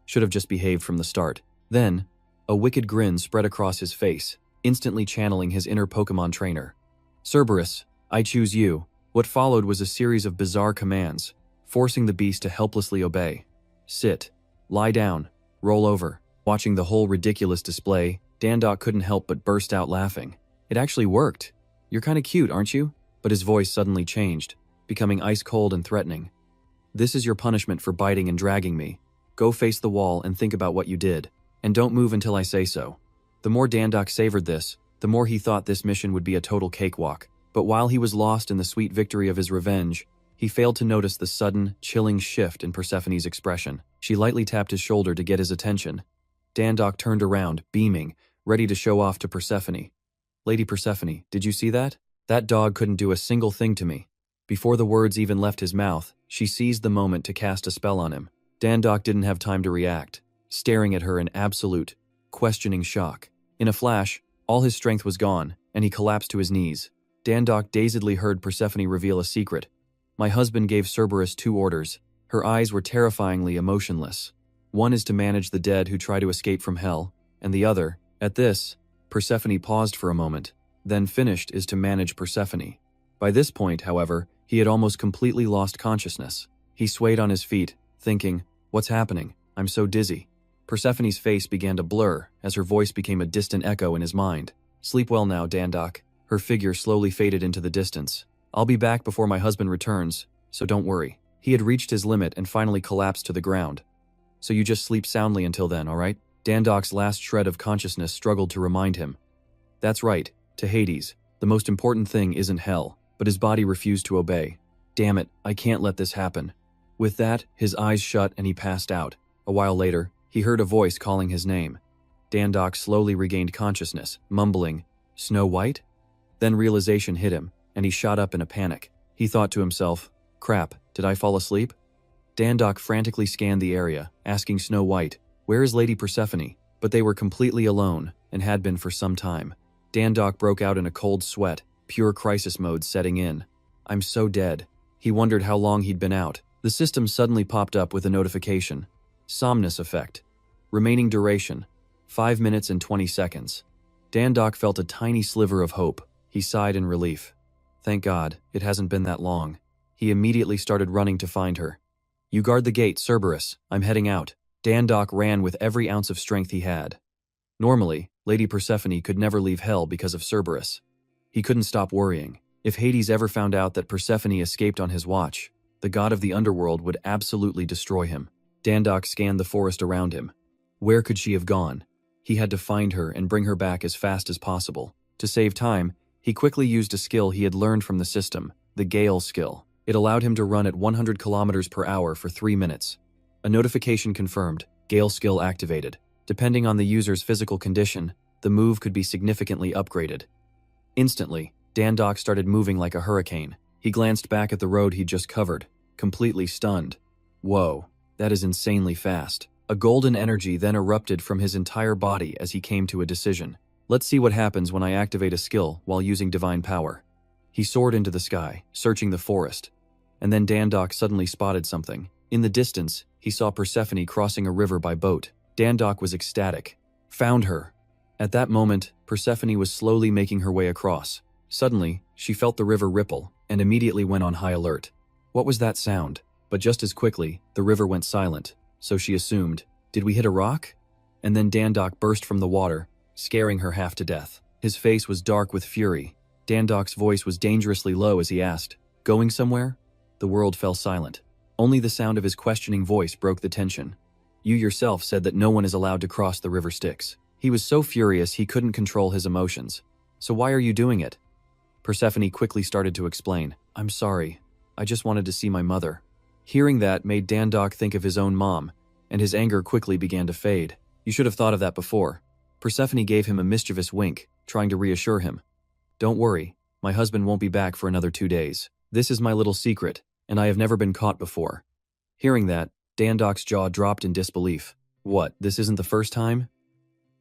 Should have just behaved from the start." Then, a wicked grin spread across his face, instantly channeling his inner Pokemon trainer. "Cerberus, I choose you." What followed was a series of bizarre commands, forcing the beast to helplessly obey. "Sit. Lie down. Roll over." Watching the whole ridiculous display, Dandok couldn't help but burst out laughing. "It actually worked. You're kinda cute, aren't you?" But his voice suddenly changed, becoming ice cold and threatening. "This is your punishment for biting and dragging me. Go face the wall and think about what you did. And don't move until I say so." The more Dandok savored this, the more he thought this mission would be a total cakewalk. But while he was lost in the sweet victory of his revenge, he failed to notice the sudden, chilling shift in Persephone's expression. She lightly tapped his shoulder to get his attention. Dandok turned around, beaming, ready to show off to Persephone. "Lady Persephone, did you see that? That dog couldn't do a single thing to me." Before the words even left his mouth, she seized the moment to cast a spell on him. Dandok didn't have time to react, staring at her in absolute, questioning shock. In a flash, all his strength was gone, and he collapsed to his knees. Dandok dazedly heard Persephone reveal a secret. "My husband gave Cerberus 2 orders. Her eyes were terrifyingly emotionless. One is to manage the dead who try to escape from hell, and the other," at this, Persephone paused for a moment, then finished, "is to manage Persephone." By this point, however, he had almost completely lost consciousness. He swayed on his feet, thinking, "What's happening? I'm so dizzy." Persephone's face began to blur as her voice became a distant echo in his mind. "Sleep well now, Dandok." Her figure slowly faded into the distance. "I'll be back before my husband returns, so don't worry." He had reached his limit and finally collapsed to the ground. "So you just sleep soundly until then, all right?" Dandok's last shred of consciousness struggled to remind him. "That's right, to Hades. The most important thing isn't hell." But his body refused to obey. "Damn it, I can't let this happen." With that, his eyes shut and he passed out. A while later, he heard a voice calling his name. Dandok slowly regained consciousness, mumbling, "Snow White?" Then realization hit him, and he shot up in a panic. He thought to himself, "Crap, did I fall asleep?" Dandok frantically scanned the area, asking Snow White, Where is Lady Persephone? But they were completely alone, and had been for some time. Dandok broke out in a cold sweat, pure crisis mode setting in. I'm so dead. He wondered how long he'd been out. The system suddenly popped up with a notification. Somnus effect. Remaining duration, 5 minutes and 20 seconds. Dandok felt a tiny sliver of hope. He sighed in relief. Thank God, it hasn't been that long. He immediately started running to find her. You guard the gate, Cerberus. I'm heading out. Dandok ran with every ounce of strength he had. Normally, Lady Persephone could never leave hell because of Cerberus. He couldn't stop worrying. If Hades ever found out that Persephone escaped on his watch, the god of the underworld would absolutely destroy him. Dandok scanned the forest around him. Where could she have gone? He had to find her and bring her back as fast as possible. To save time, he quickly used a skill he had learned from the system, the Gale skill. It allowed him to run at 100 kilometers per hour for 3 minutes. A notification confirmed, Gale skill activated. Depending on the user's physical condition, the move could be significantly upgraded. Instantly, Dandok started moving like a hurricane. He glanced back at the road he'd just covered, completely stunned. Whoa, that is insanely fast. A golden energy then erupted from his entire body as he came to a decision. Let's see what happens when I activate a skill while using divine power. He soared into the sky, searching the forest. And then Dandok suddenly spotted something. In the distance, he saw Persephone crossing a river by boat. Dandok was ecstatic. Found her. At that moment, Persephone was slowly making her way across. Suddenly, she felt the river ripple, and immediately went on high alert. What was that sound? But just as quickly, the river went silent, so she assumed, did we hit a rock? And then Dandok burst from the water, scaring her half to death. His face was dark with fury. Dandok's voice was dangerously low as he asked, going somewhere? The world fell silent. Only the sound of his questioning voice broke the tension. You yourself said that no one is allowed to cross the river Styx. He was so furious he couldn't control his emotions. So why are you doing it? Persephone quickly started to explain. I'm sorry. I just wanted to see my mother. Hearing that made Dandok think of his own mom, and his anger quickly began to fade. You should have thought of that before. Persephone gave him a mischievous wink, trying to reassure him. Don't worry, my husband won't be back for another 2 days. This is my little secret, and I have never been caught before. Hearing that, Dandok's jaw dropped in disbelief. What, this isn't the first time?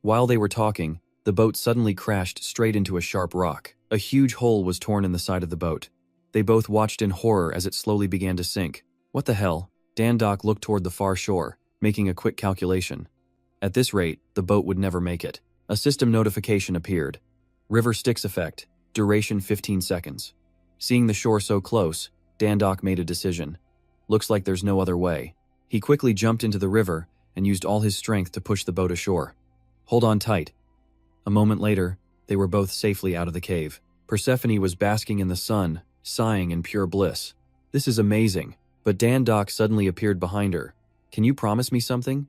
While they were talking, the boat suddenly crashed straight into a sharp rock. A huge hole was torn in the side of the boat. They both watched in horror as it slowly began to sink. What the hell? Dandok looked toward the far shore, making a quick calculation. At this rate, the boat would never make it. A system notification appeared. River Styx effect, duration 15 seconds. Seeing the shore so close, Dandok made a decision. Looks like there's no other way. He quickly jumped into the river and used all his strength to push the boat ashore. Hold on tight. A moment later, they were both safely out of the cave. Persephone was basking in the sun, sighing in pure bliss. This is amazing. But Dandok suddenly appeared behind her. Can you promise me something?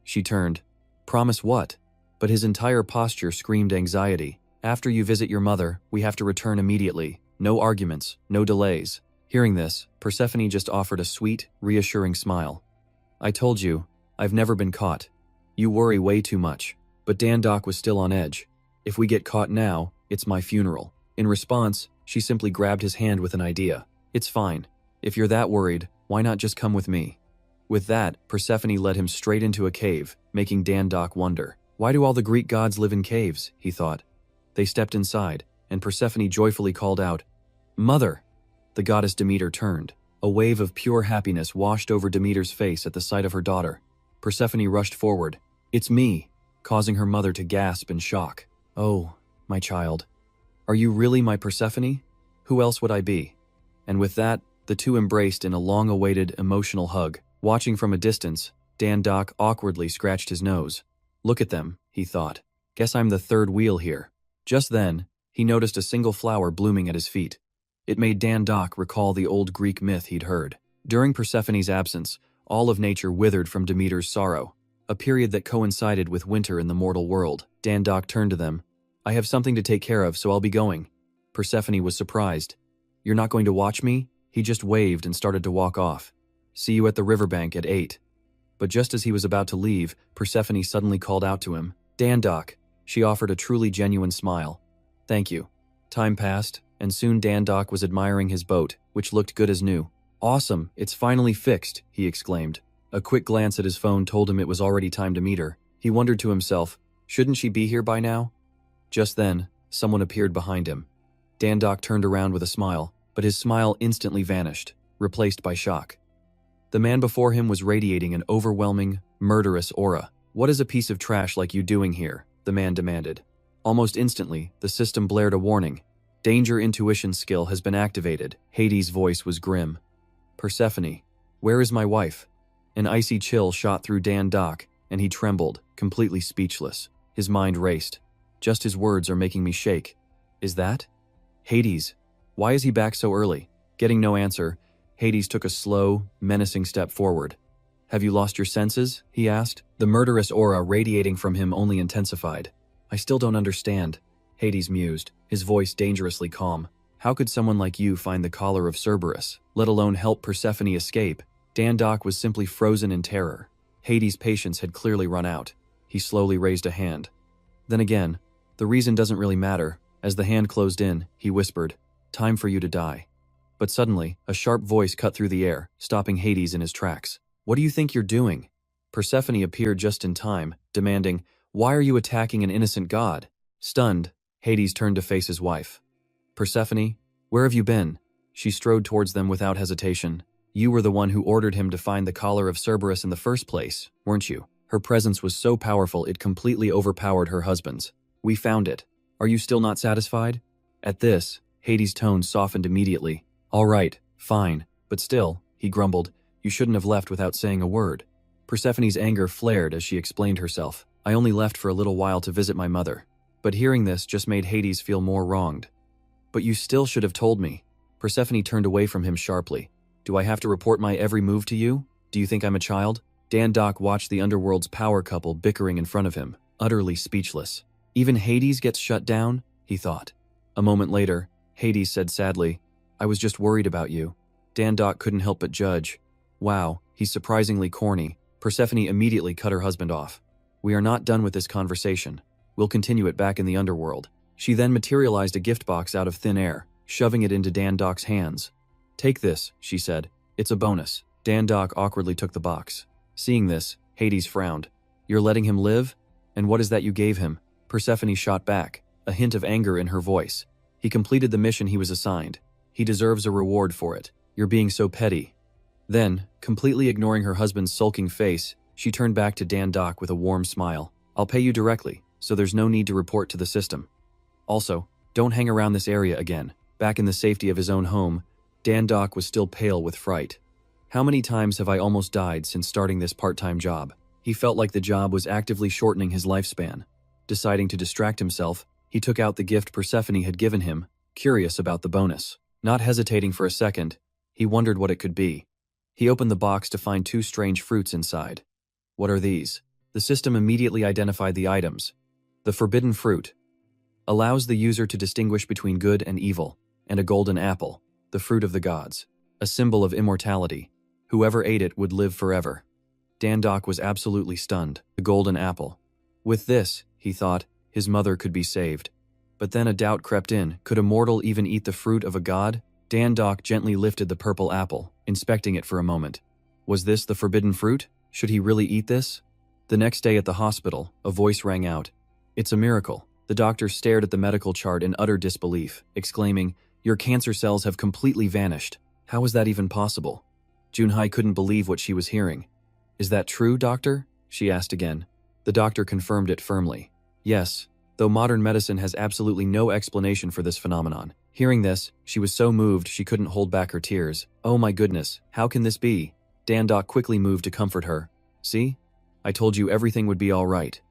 She turned. Promise what? But his entire posture screamed anxiety. After you visit your mother, we have to return immediately. No arguments, no delays. Hearing this, Persephone just offered a sweet, reassuring smile. I told you, I've never been caught. You worry way too much. But Dandok was still on edge. If we get caught now, it's my funeral. In response, she simply grabbed his hand with an idea. It's fine. If you're that worried, why not just come with me? With that, Persephone led him straight into a cave, making Dandok wonder. Why do all the Greek gods live in caves? He thought. They stepped inside, and Persephone joyfully called out, Mother! The goddess Demeter turned. A wave of pure happiness washed over Demeter's face at the sight of her daughter. Persephone rushed forward. It's me, causing her mother to gasp in shock. Oh, my child. Are you really my Persephone? Who else would I be? And with that, the two embraced in a long-awaited, emotional hug. Watching from a distance, Dandok awkwardly scratched his nose. Look at them, he thought. Guess I'm the third wheel here. Just then, he noticed a single flower blooming at his feet. It made Dandok recall the old Greek myth he'd heard. During Persephone's absence, all of nature withered from Demeter's sorrow, a period that coincided with winter in the mortal world. Dandok turned to them. I have something to take care of, so I'll be going. Persephone was surprised. You're not going to watch me? He just waved and started to walk off. See you at the riverbank at 8. But just as he was about to leave, Persephone suddenly called out to him. Dandok. She offered a truly genuine smile. Thank you. Time passed, and soon Dandok was admiring his boat, which looked good as new. Awesome, it's finally fixed, he exclaimed. A quick glance at his phone told him it was already time to meet her. He wondered to himself, shouldn't she be here by now? Just then, someone appeared behind him. Dan-Doc turned around with a smile, but his smile instantly vanished, replaced by shock. The man before him was radiating an overwhelming, murderous aura. "What is a piece of trash like you doing here?" the man demanded. Almost instantly, the system blared a warning. "Danger intuition skill has been activated." Hades' voice was grim. "Persephone, where is my wife?" An icy chill shot through Dan-Doc, and he trembled, completely speechless. His mind raced. "Just his words are making me shake. Is that? Hades, why is he back so early?" Getting no answer, Hades took a slow, menacing step forward. "Have you lost your senses?" he asked. The murderous aura radiating from him only intensified. "I still don't understand," Hades mused, his voice dangerously calm. "How could someone like you find the collar of Cerberus, let alone help Persephone escape?" Dan-Doc was simply frozen in terror. Hades' patience had clearly run out. He slowly raised a hand. "Then again, the reason doesn't really matter." As the hand closed in, he whispered, "Time for you to die." But suddenly, a sharp voice cut through the air, stopping Hades in his tracks. "What do you think you're doing?" Persephone appeared just in time, demanding, "Why are you attacking an innocent god?" Stunned, Hades turned to face his wife. "Persephone, where have you been?" She strode towards them without hesitation. "You were the one who ordered him to find the collar of Cerberus in the first place, weren't you?" Her presence was so powerful it completely overpowered her husband's. "We found it. Are you still not satisfied?" At this, Hades' tone softened immediately. "All right, fine, but still," he grumbled, "you shouldn't have left without saying a word." Persephone's anger flared as she explained herself. "I only left for a little while to visit my mother." But hearing this just made Hades feel more wronged. "But you still should have told me." Persephone turned away from him sharply. "Do I have to report my every move to you? Do you think I'm a child?" Dan-Doc watched the underworld's power couple bickering in front of him, utterly speechless. "Even Hades gets shut down?" he thought. A moment later, Hades said sadly, "I was just worried about you." Dan-Doc couldn't help but judge. "Wow, he's surprisingly corny." Persephone immediately cut her husband off. "We are not done with this conversation. We'll continue it back in the underworld." She then materialized a gift box out of thin air, shoving it into Dan-Doc's hands. "Take this," she said. "It's a bonus." Dan-Doc awkwardly took the box. Seeing this, Hades frowned. "You're letting him live? And what is that you gave him?" Persephone shot back, a hint of anger in her voice. "He completed the mission he was assigned. He deserves a reward for it. You're being so petty." Then, completely ignoring her husband's sulking face, she turned back to Dan-Doc with a warm smile. "I'll pay you directly, so there's no need to report to the system. Also, don't hang around this area again." Back in the safety of his own home, Dan-Doc was still pale with fright. "How many times have I almost died since starting this part-time job?" He felt like the job was actively shortening his lifespan. Deciding to distract himself, he took out the gift Persephone had given him, curious about the bonus. Not hesitating for a second, he wondered what it could be. He opened the box to find two strange fruits inside. "What are these?" The system immediately identified the items. The forbidden fruit allows the user to distinguish between good and evil, and a golden apple, the fruit of the gods, a symbol of immortality. Whoever ate it would live forever. Dan-Doc was absolutely stunned. The golden apple. With this, he thought, his mother could be saved. But then a doubt crept in. Could a mortal even eat the fruit of a god? Dan-Doc gently lifted the purple apple, inspecting it for a moment. Was this the forbidden fruit? Should he really eat this? The next day at the hospital, a voice rang out. "It's a miracle." The doctor stared at the medical chart in utter disbelief, exclaiming, "Your cancer cells have completely vanished. How is that even possible?" Junhai couldn't believe what she was hearing. "Is that true, doctor?" she asked again. The doctor confirmed it firmly. "Yes, though modern medicine has absolutely no explanation for this phenomenon." Hearing this, she was so moved she couldn't hold back her tears. "Oh my goodness, how can this be?" Dan-Doc quickly moved to comfort her. "See? I told you everything would be all right."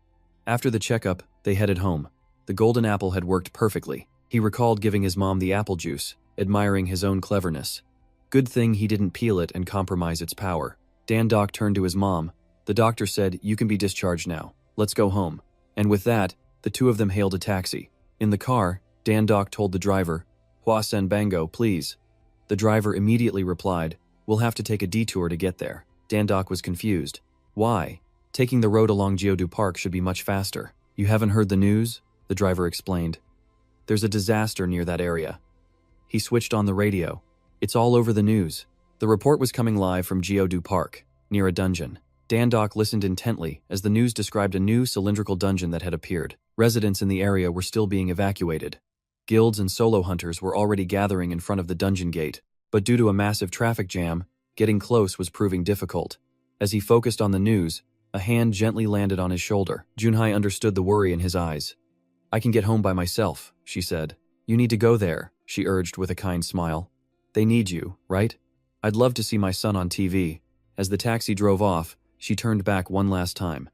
After the checkup, they headed home. The golden apple had worked perfectly. He recalled giving his mom the apple juice, admiring his own cleverness. Good thing he didn't peel it and compromise its power. Dan-Doc turned to his mom. The doctor said, "You can be discharged now. Let's go home." And with that, the two of them hailed a taxi. In the car, Dan-Doc told the driver, "Hua Sen Bango, please." The driver immediately replied, "We'll have to take a detour to get there." Dan-Doc was confused. "Why? Taking the road along Geodu Park should be much faster." "You haven't heard the news?" the driver explained. "There's a disaster near that area." He switched on the radio. "It's all over the news." The report was coming live from Geodu Park. near a dungeon. Dandok listened intently as the news described a new cylindrical dungeon that had appeared. Residents in the area were still being evacuated. Guilds and solo hunters were already gathering in front of the dungeon gate, but due to a massive traffic jam, getting close was proving difficult. As he focused on the news, a hand gently landed on his shoulder. Junhai understood the worry in his eyes. "I can get home by myself," she said. "You need to go there," she urged with a kind smile. "They need you, right? I'd love to see my son on TV." As the taxi drove off, she turned back one last time.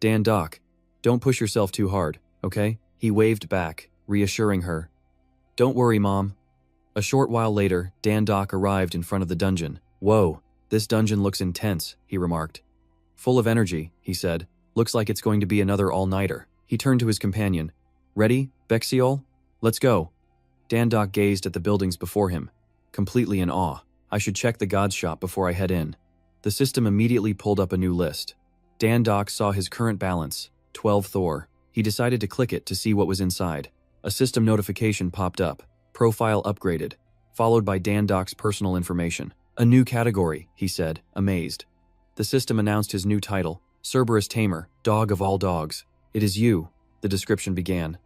"Dandok, don't push yourself too hard, okay?" He waved back, reassuring her. "Don't worry, Mom." A short while later, Dandok arrived in front of the dungeon. "Whoa, this dungeon looks intense," he remarked. "Full of energy," he said. "Looks like it's going to be another all-nighter." He turned to his companion. "Ready, Bexiol? Let's go." Dandok gazed at the buildings before him, completely in awe. "I should check the god's shop before I head in." The system immediately pulled up a new list. Dandok saw his current balance, 12 Thor. He decided to click it to see what was inside. A system notification popped up. Profile upgraded, followed by Dandok's personal information. "A new category," he said, amazed. The system announced his new title, Cerberus Tamer, Dog of All Dogs. "It is you," the description began,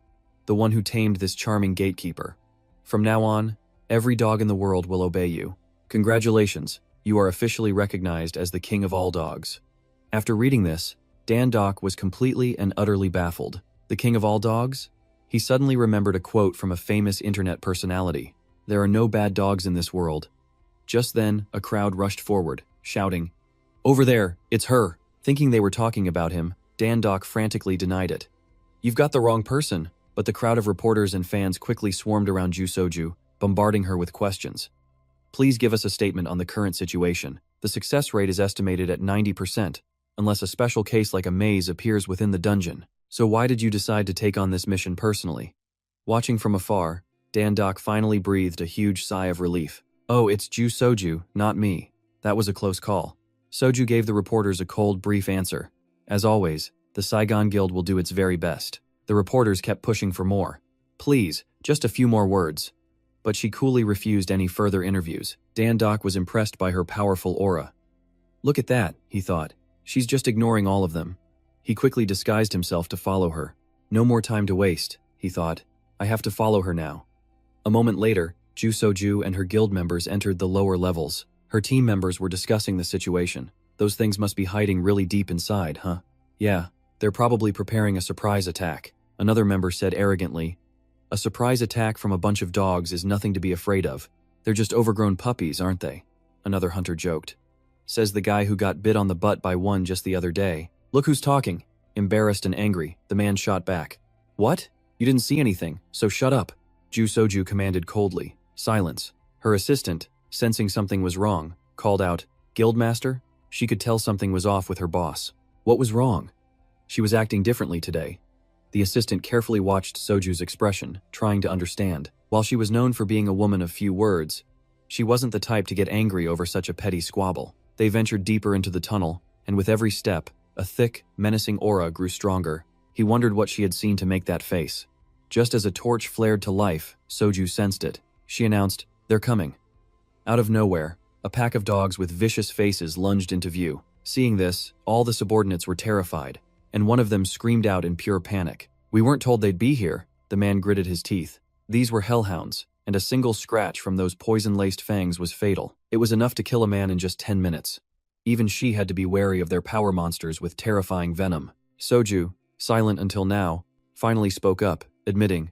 "the one who tamed this charming gatekeeper. From now on, every dog in the world will obey you. Congratulations, you are officially recognized as the king of all dogs." After reading this, Dandok was completely and utterly baffled. The king of all dogs? He suddenly remembered a quote from a famous internet personality. "There are no bad dogs in this world." Just then, a crowd rushed forward, shouting, "Over there, it's her!" Thinking they were talking about him, Dandok frantically denied it. "You've got the wrong person," but the crowd of reporters and fans quickly swarmed around Ju Soju, bombarding her with questions. "Please give us a statement on the current situation. The success rate is estimated at 90%, unless a special case like a maze appears within the dungeon. So why did you decide to take on this mission personally?" Watching from afar, Dandok finally breathed a huge sigh of relief. "Oh, it's Ju Soju, not me. That was a close call." Soju gave the reporters a cold, brief answer. As always, the Saigon Guild will do its very best. The reporters kept pushing for more. "Please, just a few more words." But she coolly refused any further interviews. Dandok was impressed by her powerful aura. "Look at that," he thought. "She's just ignoring all of them." He quickly disguised himself to follow her. "No more time to waste," he thought. "I have to follow her now." A moment later, Ju Soju and her guild members entered the lower levels. Her team members were discussing the situation. "Those things must be hiding really deep inside, huh?" "Yeah, they're probably preparing a surprise attack," another member said arrogantly. "A surprise attack from a bunch of dogs is nothing to be afraid of. They're just overgrown puppies, aren't they?" Another hunter joked. "Says the guy who got bit on the butt by one just the other day." "Look who's talking." Embarrassed and angry, the man shot back. "What? You didn't see anything, so shut up." Ju Soju commanded coldly. "Silence." Her assistant, sensing something was wrong, called out, "Guildmaster?" She could tell something was off with her boss. What was wrong? She was acting differently today. The assistant carefully watched Soju's expression, trying to understand. While she was known for being a woman of few words, she wasn't the type to get angry over such a petty squabble. They ventured deeper into the tunnel, and with every step, a thick, menacing aura grew stronger. He wondered what she had seen to make that face. Just as a torch flared to life, Soju sensed it. She announced, "They're coming." Out of nowhere, a pack of dogs with vicious faces lunged into view. Seeing this, all the subordinates were terrified, and one of them screamed out in pure panic. "We weren't told they'd be here," the man gritted his teeth. These were hellhounds, and a single scratch from those poison-laced fangs was fatal. It was enough to kill a man in just 10 minutes. Even she had to be wary of their power monsters with terrifying venom. Soju, silent until now, finally spoke up, admitting,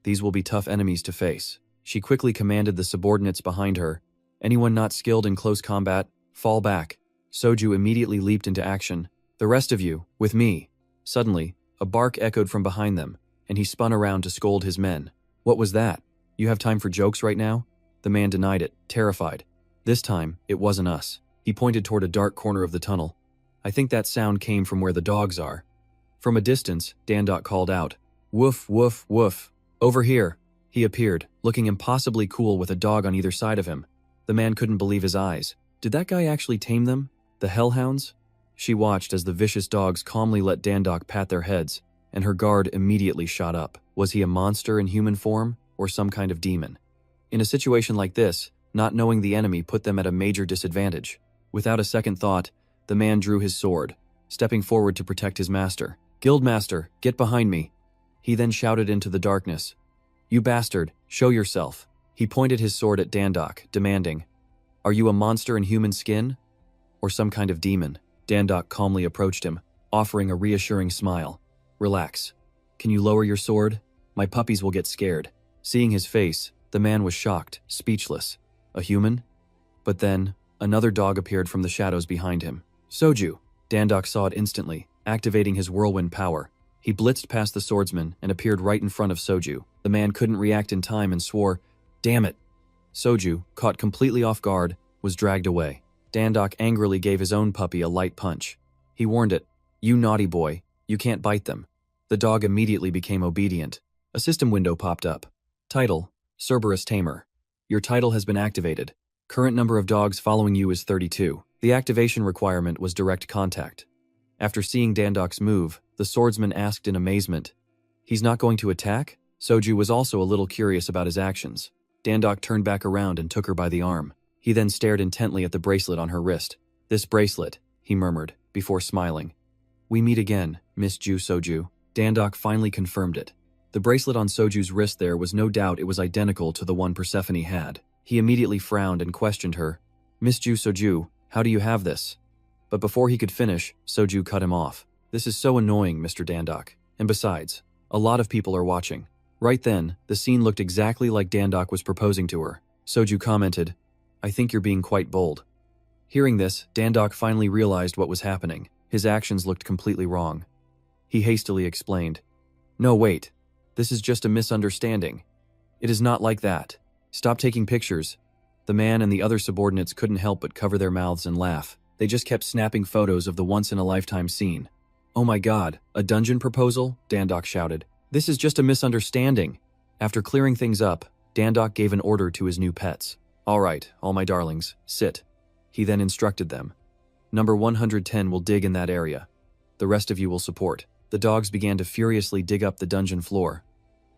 "These will be tough enemies to face." She quickly commanded the subordinates behind her, "Anyone not skilled in close combat, fall back." Soju immediately leaped into action. "The rest of you, with me." Suddenly, a bark echoed from behind them, and he spun around to scold his men. "What was that? You have time for jokes right now?" The man denied it, terrified. "This time, it wasn't us." He pointed toward a dark corner of the tunnel. "I think that sound came from where the dogs are." From a distance, Dandok called out, "Woof, woof, woof. Over here." He appeared, looking impossibly cool with a dog on either side of him. The man couldn't believe his eyes. Did that guy actually tame them? The hellhounds? She watched as the vicious dogs calmly let Dandok pat their heads, and her guard immediately shot up. Was he a monster in human form, or some kind of demon? In a situation like this, not knowing the enemy put them at a major disadvantage. Without a second thought, The man drew his sword, stepping forward to protect his master. "Guildmaster, get behind me." He then shouted into the darkness. "You bastard, show yourself." He pointed his sword at Dandok, demanding, "Are you a monster in human skin? Or some kind of demon?" Dandok calmly approached him, offering a reassuring smile. "Relax. Can you lower your sword? My puppies will get scared." Seeing his face, the man was shocked, speechless. A human? But then, another dog appeared from the shadows behind him. "Soju." Dandok saw it instantly, activating his whirlwind power. He blitzed past the swordsman and appeared right in front of Soju. The man couldn't react in time and swore, "Damn it." Soju, caught completely off guard, was dragged away. Dandok angrily gave his own puppy a light punch. He warned it, "You naughty boy, you can't bite them." The dog immediately became obedient. A system window popped up. Title: Cerberus Tamer. Your title has been activated. Current number of dogs following you is 32. The activation requirement was direct contact. After seeing Dandok's move, the swordsman asked in amazement, "He's not going to attack?" Soju was also a little curious about his actions. Dandok turned back around and took her by the arm. He then stared intently at the bracelet on her wrist. "This bracelet," he murmured, before smiling. "We meet again, Miss Ju Soju." Dandok finally confirmed it. The bracelet on Soju's wrist there was no doubt it was identical to the one Persephone had. He immediately frowned and questioned her. "Miss Ju Soju, how do you have this?" But before he could finish, Soju cut him off. "This is so annoying, Mr. Dandok. And besides, a lot of people are watching." Right then, the scene looked exactly like Dandok was proposing to her. Soju commented, "I think you're being quite bold." Hearing this, Dandok finally realized what was happening. His actions looked completely wrong. He hastily explained, "No, wait. This is just a misunderstanding. It is not like that. Stop taking pictures." The man and the other subordinates couldn't help but cover their mouths and laugh. They just kept snapping photos of the once-in-a-lifetime scene. "Oh my god, a dungeon proposal?" Dandok shouted. "This is just a misunderstanding." After clearing things up, Dandok gave an order to his new pets. "All right, all my darlings, sit." He then instructed them. "Number 110 will dig in that area. The rest of you will support." The dogs began to furiously dig up the dungeon floor.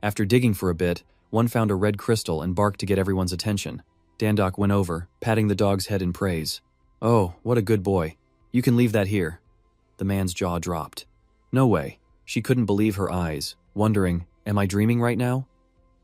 After digging for a bit, one found a red crystal and barked to get everyone's attention. Dandok went over, patting the dog's head in praise. "Oh, what a good boy. You can leave that here." The man's jaw dropped. "No way." She couldn't believe her eyes, wondering, "Am I dreaming right now?"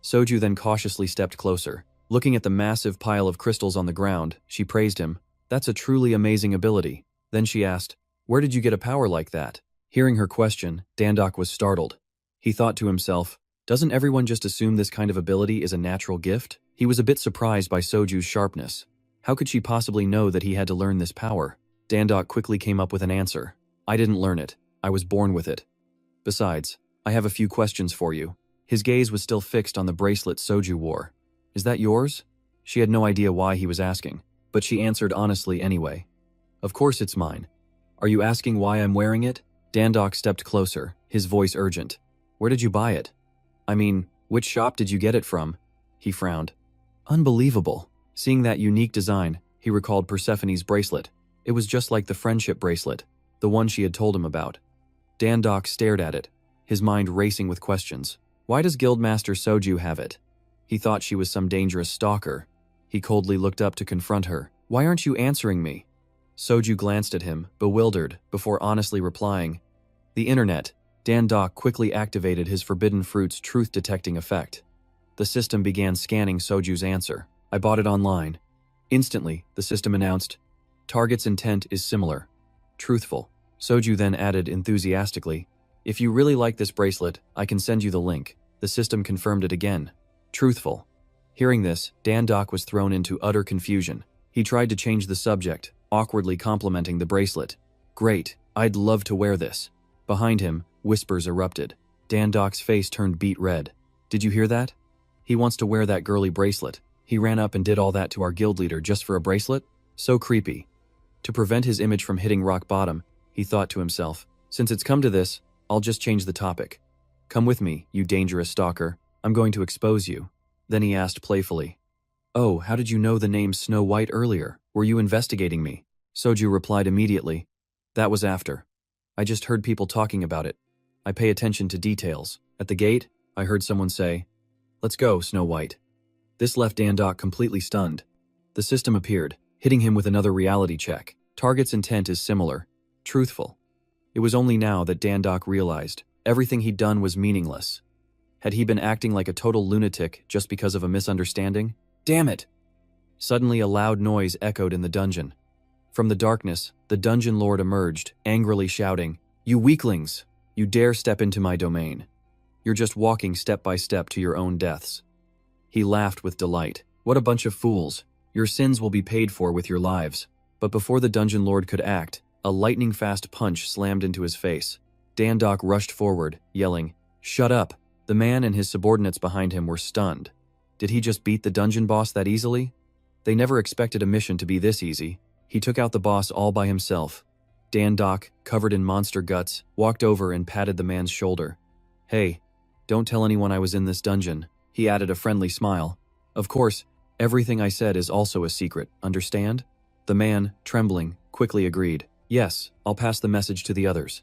Soju then cautiously stepped closer. Looking at the massive pile of crystals on the ground, she praised him. "That's a truly amazing ability." Then she asked, "Where did you get a power like that?" Hearing her question, Dandok was startled. He thought to himself, doesn't everyone just assume this kind of ability is a natural gift? He was a bit surprised by Soju's sharpness. How could she possibly know that he had to learn this power? Dandok quickly came up with an answer. "I didn't learn it. I was born with it. Besides, I have a few questions for you." His gaze was still fixed on the bracelet Soju wore. "Is that yours?" She had no idea why he was asking, but she answered honestly anyway. "Of course it's mine. Are you asking why I'm wearing it?" Dandok stepped closer, his voice urgent. "Where did you buy it? I mean, which shop did you get it from?" He frowned. Unbelievable. Seeing that unique design, he recalled Persephone's bracelet. It was just like the friendship bracelet, the one she had told him about. Dandok stared at it, his mind racing with questions. Why does Guildmaster Soju have it? He thought she was some dangerous stalker. He coldly looked up to confront her. "Why aren't you answering me?" Soju glanced at him, bewildered, before honestly replying, "The internet." Dandok quickly activated his Forbidden Fruit's truth-detecting effect. The system began scanning Soju's answer. "I bought it online." Instantly, the system announced, "Target's intent is similar. Truthful." Soju then added enthusiastically, "If you really like this bracelet, I can send you the link." The system confirmed it again. Truthful. Hearing this, Dandok was thrown into utter confusion. He tried to change the subject, awkwardly complimenting the bracelet. "Great, I'd love to wear this." Behind him, whispers erupted. Dandok's face turned beet red. "Did you hear that? He wants to wear that girly bracelet. He ran up and did all that to our guild leader just for a bracelet? So creepy." To prevent his image from hitting rock bottom, he thought to himself, "Since it's come to this, I'll just change the topic. Come with me, you dangerous stalker. I'm going to expose you." Then he asked playfully, "Oh, how did you know the name Snow White earlier? Were you investigating me?" Soju replied immediately, "That was after. I just heard people talking about it. I pay attention to details. At the gate, I heard someone say, 'Let's go, Snow White.'" This left Dandok completely stunned. The system appeared, hitting him with another reality check. Target's intent is similar, truthful. It was only now that Dandok realized everything he'd done was meaningless. Had he been acting like a total lunatic just because of a misunderstanding? Damn it! Suddenly a loud noise echoed in the dungeon. From the darkness, the dungeon lord emerged, angrily shouting, "You weaklings! You dare step into my domain. You're just walking step by step to your own deaths." He laughed with delight. "What a bunch of fools. Your sins will be paid for with your lives." But before the dungeon lord could act, a lightning-fast punch slammed into his face. Dandok rushed forward, yelling, "Shut up!" The man and his subordinates behind him were stunned. Did he just beat the dungeon boss that easily? They never expected a mission to be this easy. He took out the boss all by himself. Dandok, covered in monster guts, walked over and patted the man's shoulder. "Hey, don't tell anyone I was in this dungeon," he added a friendly smile. "Of course, everything I said is also a secret, understand?" The man, trembling, quickly agreed. "Yes, I'll pass the message to the others."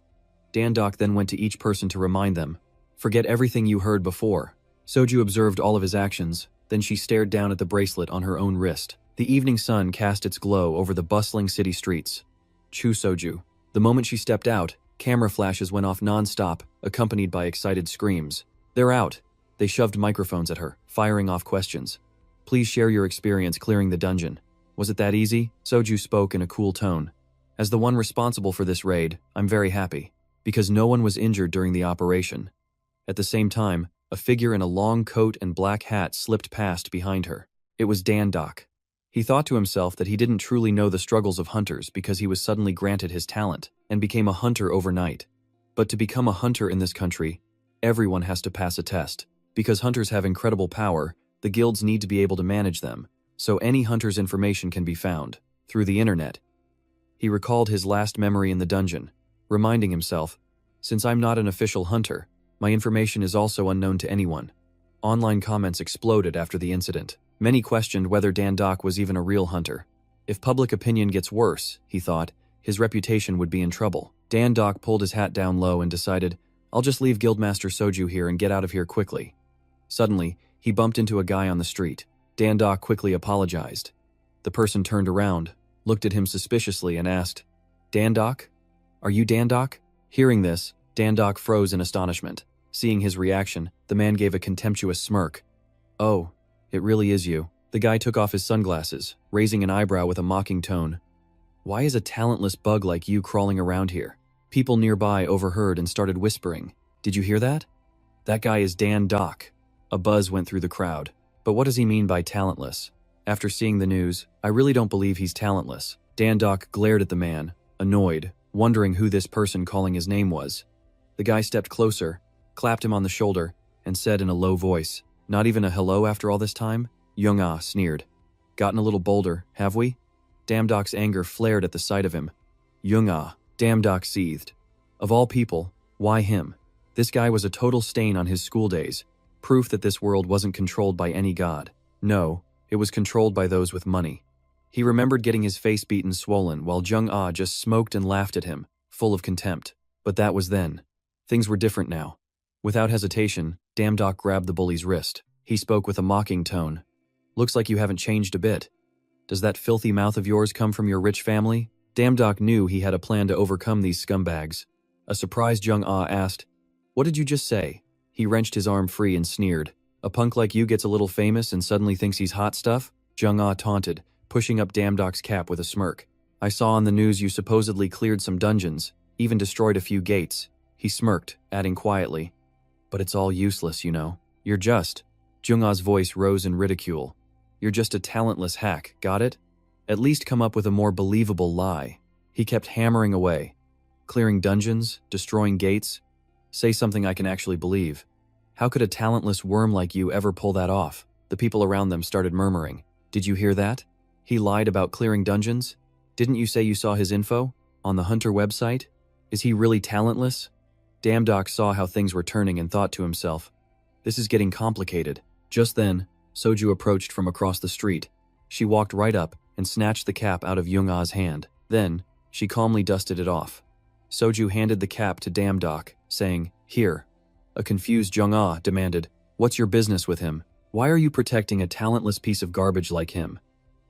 Dandok then went to each person to remind them. "Forget everything you heard before." Soju observed all of his actions, then she stared down at the bracelet on her own wrist. The evening sun cast its glow over the bustling city streets. Chu Soju. The moment she stepped out, camera flashes went off non-stop, accompanied by excited screams. "They're out." They shoved microphones at her, firing off questions. "Please share your experience clearing the dungeon. Was it that easy?" Soju spoke in a cool tone. "As the one responsible for this raid, I'm very happy, because no one was injured during the operation." At the same time, a figure in a long coat and black hat slipped past behind her. It was Dandok. He thought to himself that he didn't truly know the struggles of hunters because he was suddenly granted his talent and became a hunter overnight. But to become a hunter in this country, everyone has to pass a test. Because hunters have incredible power, the guilds need to be able to manage them, so any hunter's information can be found through the internet. He recalled his last memory in the dungeon, reminding himself, "Since I'm not an official hunter, my information is also unknown to anyone." Online comments exploded after the incident. Many questioned whether Dandok was even a real hunter. If public opinion gets worse, he thought, his reputation would be in trouble. Dandok pulled his hat down low and decided, "I'll just leave Guildmaster Soju here and get out of here quickly." Suddenly, he bumped into a guy on the street. Dandok quickly apologized. The person turned around, looked at him suspiciously and asked, "Dandok? Are you Dandok?" Hearing this, Dandok froze in astonishment. Seeing his reaction, the man gave a contemptuous smirk. "Oh, it really is you." The guy took off his sunglasses, raising an eyebrow with a mocking tone. "Why is a talentless bug like you crawling around here?" People nearby overheard and started whispering. "Did you hear that? That guy is Dandok." A buzz went through the crowd. "But what does he mean by talentless?" After seeing the news, "I really don't believe he's talentless." Dandok glared at the man, annoyed, wondering who this person calling his name was. The guy stepped closer, clapped him on the shoulder, and said in a low voice, "Not even a hello after all this time?" Young-ah sneered. "Gotten a little bolder, have we?" Damdok's anger flared at the sight of him. Young-ah, Damdok seethed. Of all people, why him? This guy was a total stain on his school days, proof that this world wasn't controlled by any god. No, it was controlled by those with money. He remembered getting his face beaten swollen while Jung-ah just smoked and laughed at him, full of contempt. But that was then. Things were different now. Without hesitation, Damdok grabbed the bully's wrist. He spoke with a mocking tone. "Looks like you haven't changed a bit. Does that filthy mouth of yours come from your rich family?" Damdok knew he had a plan to overcome these scumbags. A surprised Jung-ah asked, "What did you just say?" He wrenched his arm free and sneered. "A punk like you gets a little famous and suddenly thinks he's hot stuff?" Jung-ah taunted, pushing up Damdok's cap with a smirk. "I saw on the news you supposedly cleared some dungeons, even destroyed a few gates." He smirked, adding quietly, "But it's all useless, you know. You're just..." Jung-ah's voice rose in ridicule. "You're just a talentless hack, got it? At least come up with a more believable lie." He kept hammering away. "Clearing dungeons, destroying gates. Say something I can actually believe. How could a talentless worm like you ever pull that off?" The people around them started murmuring. "Did you hear that? He lied about clearing dungeons? Didn't you say you saw his info? On the Hunter website? Is he really talentless?" Damdok saw how things were turning and thought to himself, "This is getting complicated." Just then, Soju approached from across the street. She walked right up and snatched the cap out of Jung-ah's hand. Then, she calmly dusted it off. Soju handed the cap to Damdok, saying, "Here." A confused Jung-ah demanded, "What's your business with him? Why are you protecting a talentless piece of garbage like him?"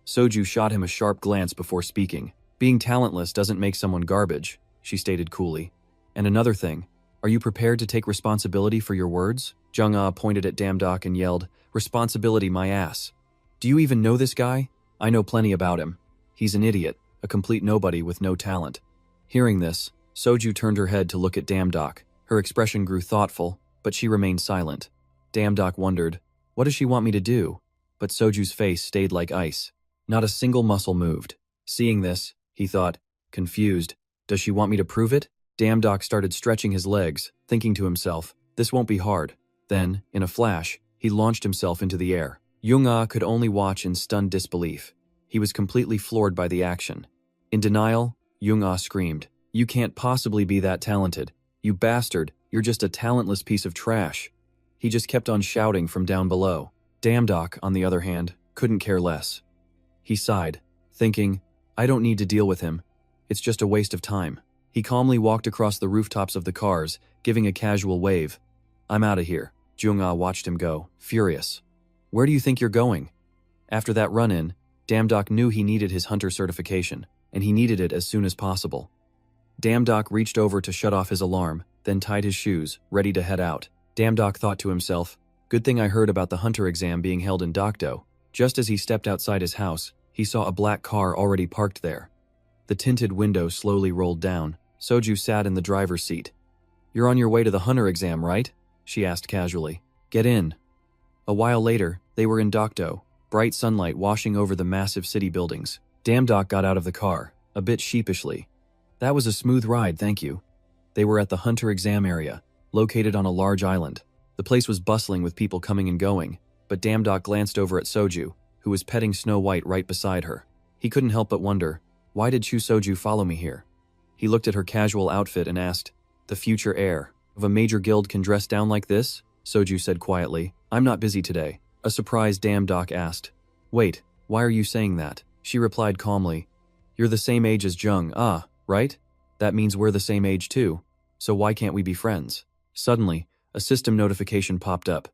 Soju shot him a sharp glance before speaking. Being talentless doesn't make someone garbage, she stated coolly. And another thing, are you prepared to take responsibility for your words? Jung-ah pointed at Damdok and yelled, responsibility my ass. Do you even know this guy? I know plenty about him. He's an idiot, a complete nobody with no talent. Hearing this, Soju turned her head to look at Damdok. Her expression grew thoughtful, but she remained silent. Damdok wondered, what does she want me to do? But Soju's face stayed like ice. Not a single muscle moved. Seeing this, he thought, confused, does she want me to prove it? Damdok started stretching his legs, thinking to himself, this won't be hard. Then, in a flash, he launched himself into the air. Jung-ah could only watch in stunned disbelief. He was completely floored by the action. In denial, Jung-ah screamed, you can't possibly be that talented. You bastard, you're just a talentless piece of trash. He just kept on shouting from down below. Damdok, on the other hand, couldn't care less. He sighed, thinking, I don't need to deal with him. It's just a waste of time. He calmly walked across the rooftops of the cars, giving a casual wave. I'm out of here. Jung-ah watched him go, furious. Where do you think you're going? After that run-in, Damdok knew he needed his hunter certification, and he needed it as soon as possible. Damdok reached over to shut off his alarm, then tied his shoes, ready to head out. Damdok thought to himself, good thing I heard about the hunter exam being held in Dokdo. Just as he stepped outside his house, he saw a black car already parked there. The tinted window slowly rolled down. Soju sat in the driver's seat. You're on your way to the hunter exam, right? She asked casually. Get in. A while later, they were in Dokdo, bright sunlight washing over the massive city buildings. Damdok got out of the car, a bit sheepishly. That was a smooth ride, thank you. They were at the hunter exam area, located on a large island. The place was bustling with people coming and going, but Damdok glanced over at Soju, who was petting Snow White right beside her. He couldn't help but wonder, why did Chu Soju follow me here? He looked at her casual outfit and asked, the future heir of a major guild can dress down like this? Soju said quietly, I'm not busy today. A surprised Damdok asked, wait, why are you saying that? She replied calmly, you're the same age as Jung-ah, right? That means we're the same age too, so why can't we be friends? Suddenly, a system notification popped up.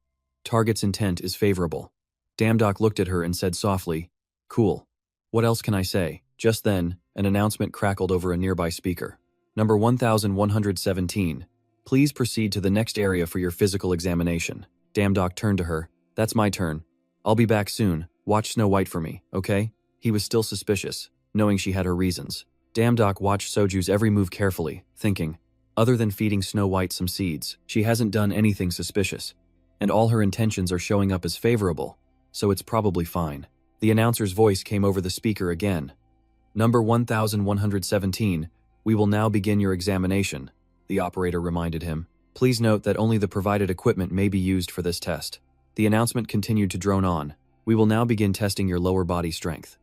Target's intent is favorable. Damdok looked at her and said softly, cool. What else can I say? Just then, an announcement crackled over a nearby speaker. Number 1117. Please proceed to the next area for your physical examination. Damdok turned to her. That's my turn. I'll be back soon. Watch Snow White for me, okay? He was still suspicious, knowing she had her reasons. Damdok watched Soju's every move carefully, thinking, other than feeding Snow White some seeds, she hasn't done anything suspicious. And all her intentions are showing up as favorable, so it's probably fine. The announcer's voice came over the speaker again. Number 1117, we will now begin your examination, the operator reminded him. Please note that only the provided equipment may be used for this test. The announcement continued to drone on. We will now begin testing your lower body strength.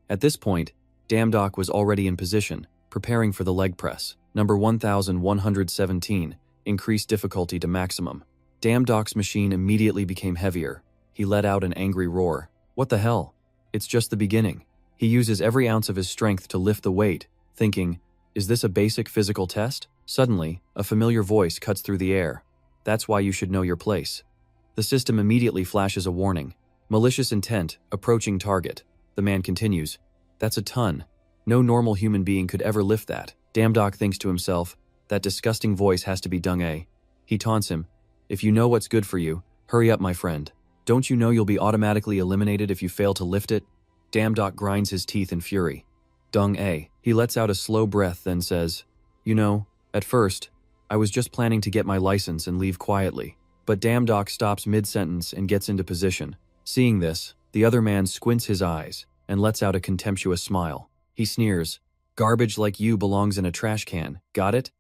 At this point, Damdok was already in position, preparing for the leg press. Number 1117, increased difficulty to maximum. Damdok's machine immediately became heavier. He let out an angry roar. What the hell? It's just the beginning. He uses every ounce of his strength to lift the weight, thinking, is this a basic physical test? Suddenly, a familiar voice cuts through the air. That's why you should know your place. The system immediately flashes a warning. Malicious intent, approaching target. The man continues, that's a ton. No normal human being could ever lift that. Damdok thinks to himself, that disgusting voice has to be Dung-A. He taunts him, if you know what's good for you, hurry up my friend. Don't you know you'll be automatically eliminated if you fail to lift it? Damdok grinds his teeth in fury. Dung-A. He lets out a slow breath, then says, you know, at first, I was just planning to get my license and leave quietly. But Damdok stops mid-sentence and gets into position. Seeing this, the other man squints his eyes and lets out a contemptuous smile. He sneers, garbage like you belongs in a trash can, got it?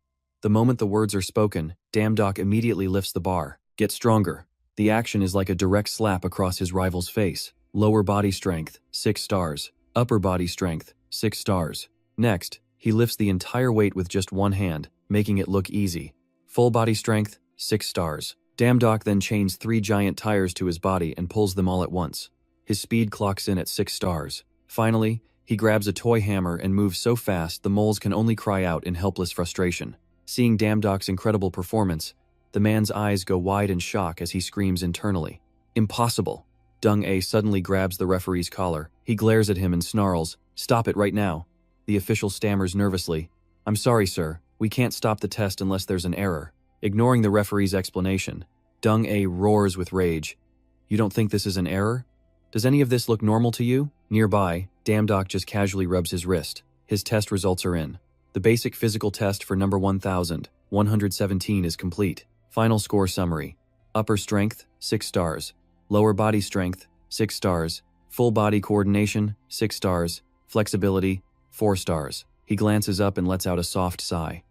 The moment the words are spoken, Damdok immediately lifts the bar. Get stronger. The action is like a direct slap across his rival's face. Lower body strength, 6 stars. Upper body strength, 6 stars. Next, he lifts the entire weight with just one hand, making it look easy. Full body strength, 6 stars. Damdok then chains 3 giant tires to his body and pulls them all at once. His speed clocks in at 6 stars. Finally, he grabs a toy hammer and moves so fast the moles can only cry out in helpless frustration. Seeing Damdok's incredible performance, the man's eyes go wide in shock as he screams internally. Impossible. Dung-A suddenly grabs the referee's collar. He glares at him and snarls, stop it right now. The official stammers nervously. I'm sorry, sir. We can't stop the test unless there's an error. Ignoring the referee's explanation, Dong-A roars with rage. You don't think this is an error? Does any of this look normal to you? Nearby, Damdok just casually rubs his wrist. His test results are in. The basic physical test for number 1117 is complete. Final score summary. Upper strength, 6 stars. Lower body strength, 6 stars. Full body coordination, 6 stars. Flexibility, 4 stars. He glances up and lets out a soft sigh.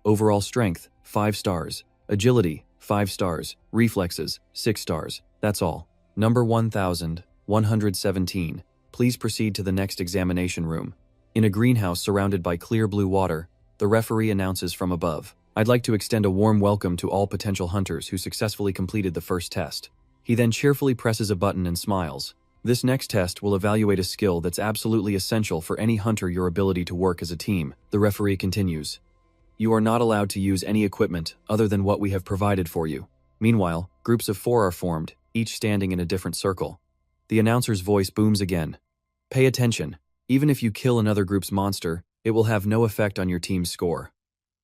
Overall strength, 5 stars. Agility, 5 stars. Reflexes, 6 stars. That's all. Number 1117. Please proceed to the next examination room. In a greenhouse surrounded by clear blue water, the referee announces from above. I'd like to extend a warm welcome to all potential hunters who successfully completed the first test. He then cheerfully presses a button and smiles. This next test will evaluate a skill that's absolutely essential for any hunter: your ability to work as a team. The referee continues. You are not allowed to use any equipment other than what we have provided for you. Meanwhile, groups of 4 are formed, each standing in a different circle. The announcer's voice booms again. Pay attention. Even if you kill another group's monster, it will have no effect on your team's score.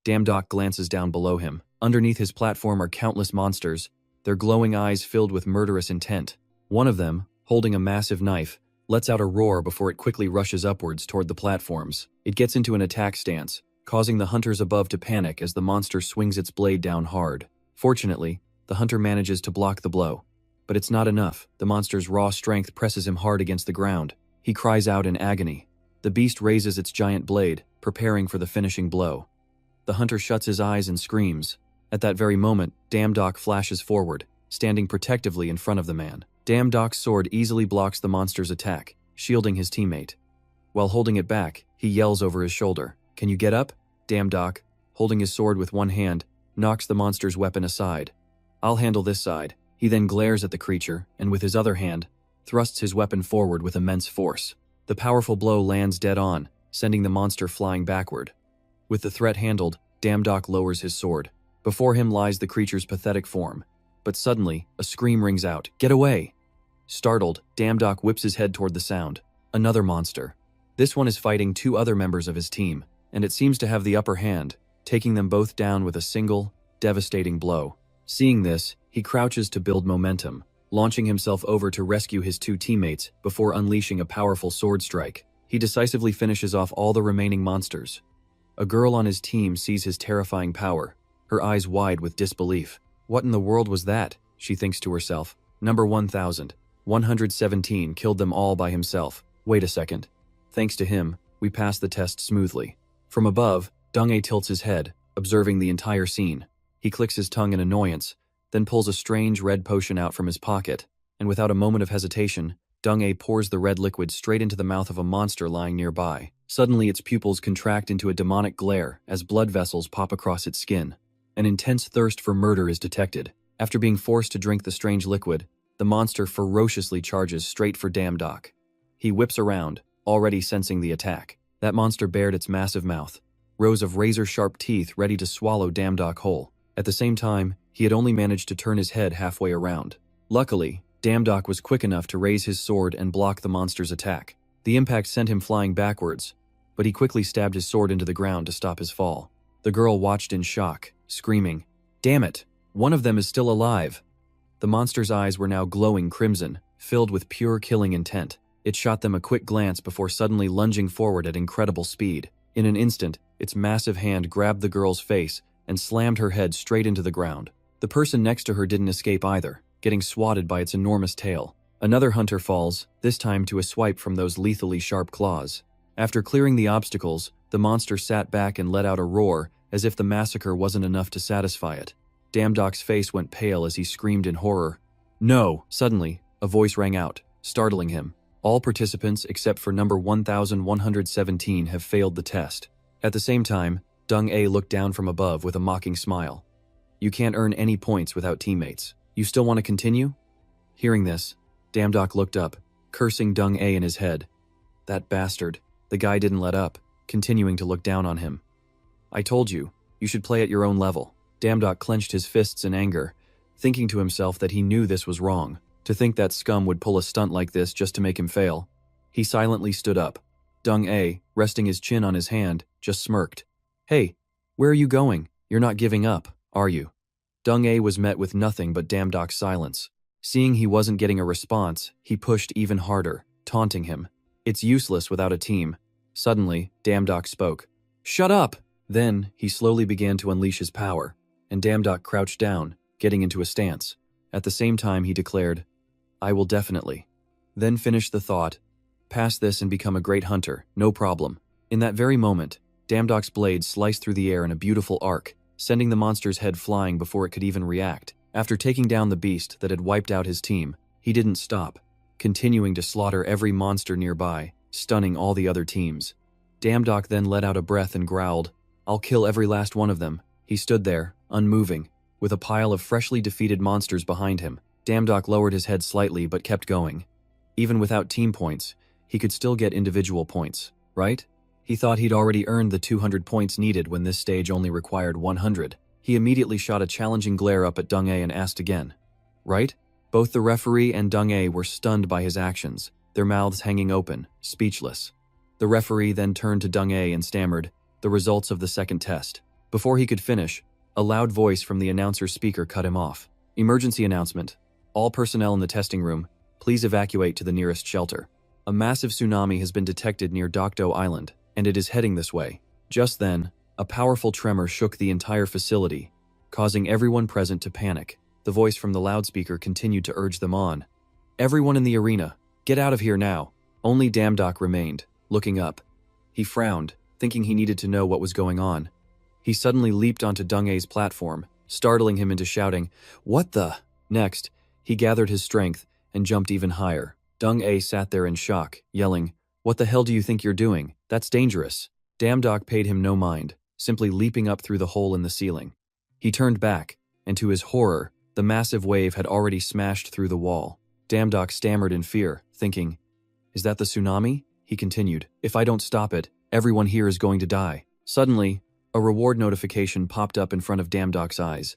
Damdok glances down below him. Underneath his platform are countless monsters, their glowing eyes filled with murderous intent. One of them, holding a massive knife, lets out a roar before it quickly rushes upwards toward the platforms. It gets into an attack stance, causing the hunters above to panic as the monster swings its blade down hard. Fortunately, the hunter manages to block the blow. But it's not enough. The monster's raw strength presses him hard against the ground. He cries out in agony. The beast raises its giant blade, preparing for the finishing blow. The hunter shuts his eyes and screams. At that very moment, Damdok flashes forward, standing protectively in front of the man. Damdok's sword easily blocks the monster's attack, shielding his teammate. While holding it back, he yells over his shoulder. Can you get up? Damdok, holding his sword with one hand, knocks the monster's weapon aside. I'll handle this side. He then glares at the creature, and with his other hand, thrusts his weapon forward with immense force. The powerful blow lands dead on, sending the monster flying backward. With the threat handled, Damdok lowers his sword. Before him lies the creature's pathetic form. But suddenly, a scream rings out. Get away! Startled, Damdok whips his head toward the sound. Another monster. This one is fighting 2 other members of his team, and it seems to have the upper hand, taking them both down with a single, devastating blow. Seeing this, he crouches to build momentum, launching himself over to rescue his 2 teammates before unleashing a powerful sword strike. He decisively finishes off all the remaining monsters. A girl on his team sees his terrifying power, her eyes wide with disbelief. What in the world was that? She thinks to herself. Number 1117 killed them all by himself. Wait a second. Thanks to him, we passed the test smoothly. From above, Dong-A tilts his head, observing the entire scene. He clicks his tongue in annoyance, then pulls a strange red potion out from his pocket, and without a moment of hesitation, Dong-A pours the red liquid straight into the mouth of a monster lying nearby. Suddenly its pupils contract into a demonic glare as blood vessels pop across its skin. An intense thirst for murder is detected. After being forced to drink the strange liquid, the monster ferociously charges straight for Damdok. He whips around, already sensing the attack. That monster bared its massive mouth, rows of razor-sharp teeth ready to swallow Damdok whole. At the same time, he had only managed to turn his head halfway around. Luckily, Damdok was quick enough to raise his sword and block the monster's attack. The impact sent him flying backwards, but he quickly stabbed his sword into the ground to stop his fall. The girl watched in shock, screaming, "Damn it! One of them is still alive!" The monster's eyes were now glowing crimson, filled with pure killing intent. It shot them a quick glance before suddenly lunging forward at incredible speed. In an instant, its massive hand grabbed the girl's face and slammed her head straight into the ground. The person next to her didn't escape either, getting swatted by its enormous tail. Another hunter falls, this time to a swipe from those lethally sharp claws. After clearing the obstacles, the monster sat back and let out a roar, as if the massacre wasn't enough to satisfy it. Damdok's face went pale as he screamed in horror. No! Suddenly, a voice rang out, startling him. All participants except for number 1117 have failed the test. At the same time, Dong-A looked down from above with a mocking smile. You can't earn any points without teammates. You still want to continue? Hearing this, Damdok looked up, cursing Dong-A in his head. That bastard. The guy didn't let up, continuing to look down on him. I told you, you should play at your own level. Damdok clenched his fists in anger, thinking to himself that he knew this was wrong. To think that scum would pull a stunt like this just to make him fail. He silently stood up. Dong-A, resting his chin on his hand, just smirked. Hey, where are you going? You're not giving up, are you? Dong-A was met with nothing but Damdok's silence. Seeing he wasn't getting a response, he pushed even harder, taunting him. It's useless without a team. Suddenly, Damdok spoke. Shut up! Then, he slowly began to unleash his power, and Damdok crouched down, getting into a stance. At the same time, he declared, I will definitely. Then finish the thought. Pass this and become a great hunter, no problem. In that very moment, Damdok's blade sliced through the air in a beautiful arc, sending the monster's head flying before it could even react. After taking down the beast that had wiped out his team, he didn't stop, continuing to slaughter every monster nearby, stunning all the other teams. Damdok then let out a breath and growled, I'll kill every last one of them. He stood there, unmoving, with a pile of freshly defeated monsters behind him. Damdok lowered his head slightly but kept going. Even without team points, he could still get individual points, right? He thought he'd already earned the 200 points needed when this stage only required 100. He immediately shot a challenging glare up at Dong-A and asked again. Right? Both the referee and Dong-A were stunned by his actions, their mouths hanging open, speechless. The referee then turned to Dong-A and stammered the results of the second test. Before he could finish, a loud voice from the announcer speaker cut him off. Emergency announcement. All personnel in the testing room, please evacuate to the nearest shelter. A massive tsunami has been detected near Dokdo Island, and it is heading this way. Just then, a powerful tremor shook the entire facility, causing everyone present to panic. The voice from the loudspeaker continued to urge them on. Everyone in the arena, get out of here now. Only Damdok remained, looking up. He frowned, thinking he needed to know what was going on. He suddenly leaped onto Dong-A's platform, startling him into shouting, What the? Next, he gathered his strength and jumped even higher. Dong-A sat there in shock, yelling, What the hell do you think you're doing? That's dangerous. Damdok paid him no mind, simply leaping up through the hole in the ceiling. He turned back, and to his horror, the massive wave had already smashed through the wall. Damdok stammered in fear, thinking, Is that the tsunami? He continued, If I don't stop it, everyone here is going to die. Suddenly, a reward notification popped up in front of Damdok's eyes.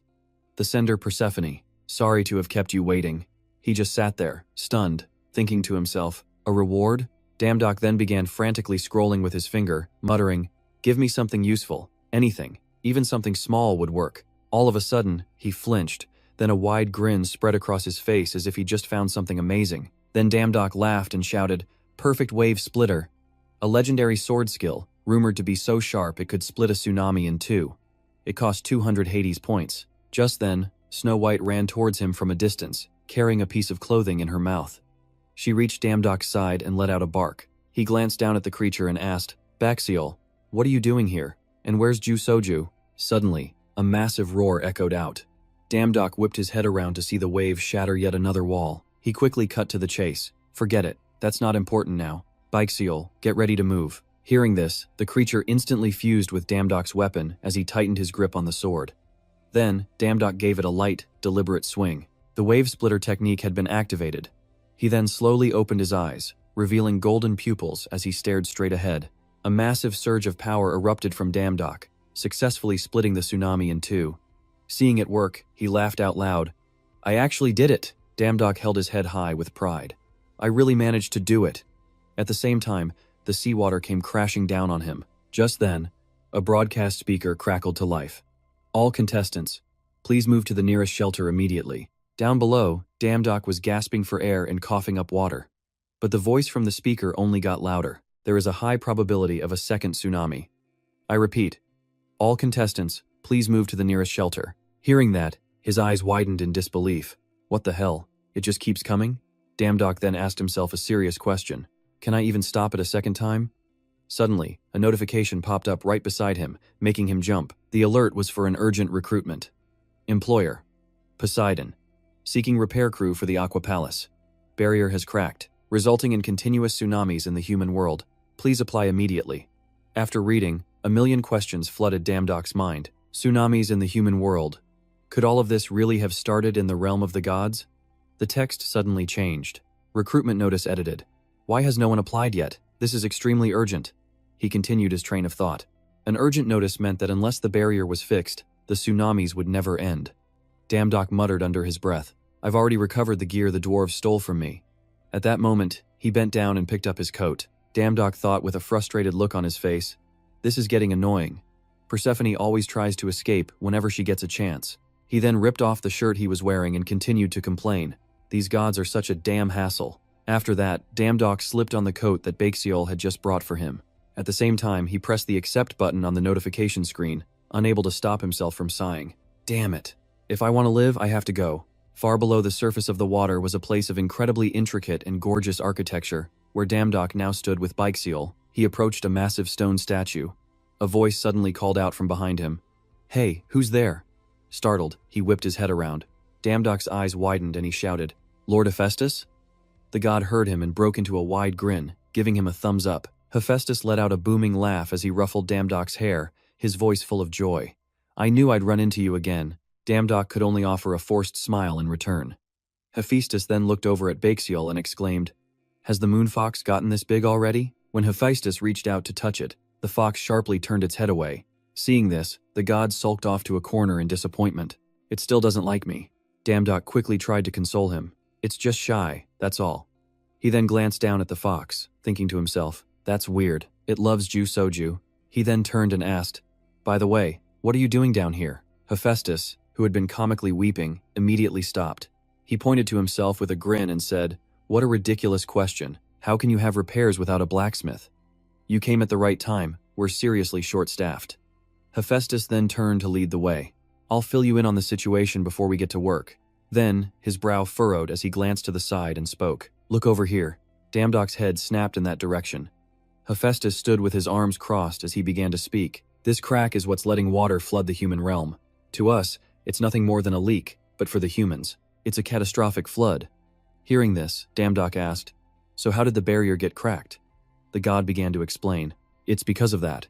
The sender Persephone, sorry to have kept you waiting. He just sat there, stunned, thinking to himself, a reward? Damdok then began frantically scrolling with his finger, muttering, Give me something useful, anything, even something small would work. All of a sudden, he flinched, then a wide grin spread across his face as if he just found something amazing. Then Damdok laughed and shouted, Perfect Wave Splitter, a legendary sword skill, rumored to be so sharp it could split a tsunami in two. It cost 200 Hades points. Just then, Snow White ran towards him from a distance, carrying a piece of clothing in her mouth. She reached Damdok's side and let out a bark. He glanced down at the creature and asked, Baxiol, what are you doing here? And where's Ju Soju? Suddenly, a massive roar echoed out. Damdok whipped his head around to see the wave shatter yet another wall. He quickly cut to the chase. Forget it. That's not important now. Baxiol, get ready to move. Hearing this, the creature instantly fused with Damdok's weapon as he tightened his grip on the sword. Then, Damdok gave it a light, deliberate swing. The wave splitter technique had been activated. He then slowly opened his eyes, revealing golden pupils as he stared straight ahead. A massive surge of power erupted from Damdok, successfully splitting the tsunami in two. Seeing it work, he laughed out loud. I actually did it! Damdok held his head high with pride. I really managed to do it. At the same time, the seawater came crashing down on him. Just then, a broadcast speaker crackled to life. All contestants, please move to the nearest shelter immediately. Down below, Damdok was gasping for air and coughing up water. But the voice from the speaker only got louder. There is a high probability of a second tsunami. I repeat, all contestants, please move to the nearest shelter. Hearing that, his eyes widened in disbelief. What the hell? It just keeps coming? Damdok then asked himself a serious question. Can I even stop it a second time? Suddenly, a notification popped up right beside him, making him jump. The alert was for an urgent recruitment. Employer: Poseidon. Seeking repair crew for the Aqua Palace. Barrier has cracked, resulting in continuous tsunamis in the human world. Please apply immediately. After reading, a million questions flooded Damdok's mind. Tsunamis in the human world. Could all of this really have started in the realm of the gods? The text suddenly changed. Recruitment notice edited. Why has no one applied yet? This is extremely urgent. He continued his train of thought. An urgent notice meant that unless the barrier was fixed, the tsunamis would never end. Damdok muttered under his breath. I've already recovered the gear the dwarves stole from me. At that moment, he bent down and picked up his coat. Damdok thought with a frustrated look on his face. This is getting annoying. Persephone always tries to escape whenever she gets a chance. He then ripped off the shirt he was wearing and continued to complain. These gods are such a damn hassle. After that, Damdok slipped on the coat that Baxiol had just brought for him. At the same time, he pressed the accept button on the notification screen, unable to stop himself from sighing. Damn it. If I want to live, I have to go. Far below the surface of the water was a place of incredibly intricate and gorgeous architecture, where Damdok now stood with Baxiol. He approached a massive stone statue. A voice suddenly called out from behind him. Hey, who's there? Startled, he whipped his head around. Damdok's eyes widened and he shouted, Lord Hephaestus? The god heard him and broke into a wide grin, giving him a thumbs up. Hephaestus let out a booming laugh as he ruffled Damdok's hair, his voice full of joy. I knew I'd run into you again. Damdok could only offer a forced smile in return. Hephaestus then looked over at Baxiol and exclaimed, Has the moon fox gotten this big already? When Hephaestus reached out to touch it, the fox sharply turned its head away. Seeing this, the god sulked off to a corner in disappointment. It still doesn't like me. Damdok quickly tried to console him. It's just shy, that's all. He then glanced down at the fox, thinking to himself, That's weird. It loves Ju Soju. He then turned and asked, By the way, what are you doing down here? Hephaestus, who had been comically weeping, immediately stopped. He pointed to himself with a grin and said, What a ridiculous question. How can you have repairs without a blacksmith? You came at the right time. We're seriously short-staffed. Hephaestus then turned to lead the way. I'll fill you in on the situation before we get to work. Then, his brow furrowed as he glanced to the side and spoke. Look over here. Damdok's head snapped in that direction. Hephaestus stood with his arms crossed as he began to speak. This crack is what's letting water flood the human realm. To us, it's nothing more than a leak, but for the humans, it's a catastrophic flood. Hearing this, Damdok asked, So how did the barrier get cracked? The god began to explain. It's because of that.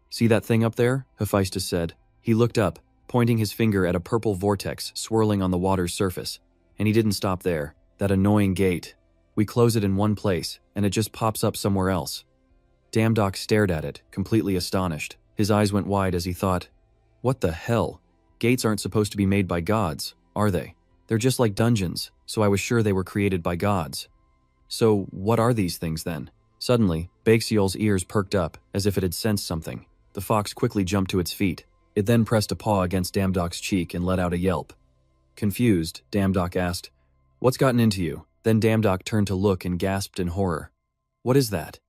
See that thing up there? Hephaestus said. He looked up, pointing his finger at a purple vortex swirling on the water's surface. And he didn't stop there. That annoying gate. We close it in one place, and it just pops up somewhere else. Damdok stared at it, completely astonished. His eyes went wide as he thought, What the hell? Gates aren't supposed to be made by gods, are they? They're just like dungeons, so I was sure they were created by gods. So what are these things then? Suddenly, Baxiol's ears perked up, as if it had sensed something. The fox quickly jumped to its feet. It then pressed a paw against Damdok's cheek and let out a yelp. Confused, Damdok asked, What's gotten into you? Then Damdok turned to look and gasped in horror. What is that?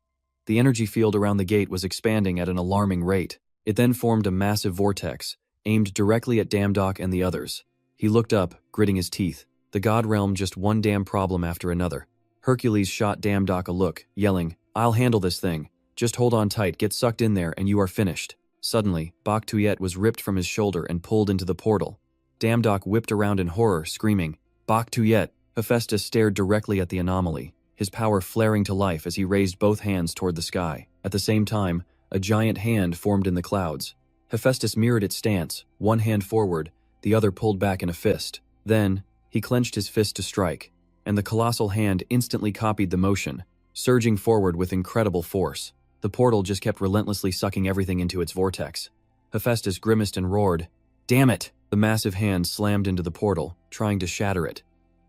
The energy field around the gate was expanding at an alarming rate. It then formed a massive vortex, aimed directly at Damdok and the others. He looked up, gritting his teeth. The god realm just one damn problem after another. Hercules shot Damdok a look, yelling, I'll handle this thing. Just hold on tight, get sucked in there, and you are finished. Suddenly, Baktuyet was ripped from his shoulder and pulled into the portal. Damdok whipped around in horror, screaming, Baktuyet! Hephaestus stared directly at the anomaly, his power flaring to life as he raised both hands toward the sky. At the same time, a giant hand formed in the clouds. Hephaestus mirrored its stance, one hand forward, the other pulled back in a fist. Then, he clenched his fist to strike, and the colossal hand instantly copied the motion, surging forward with incredible force. The portal just kept relentlessly sucking everything into its vortex. Hephaestus grimaced and roared, Damn it! The massive hand slammed into the portal, trying to shatter it.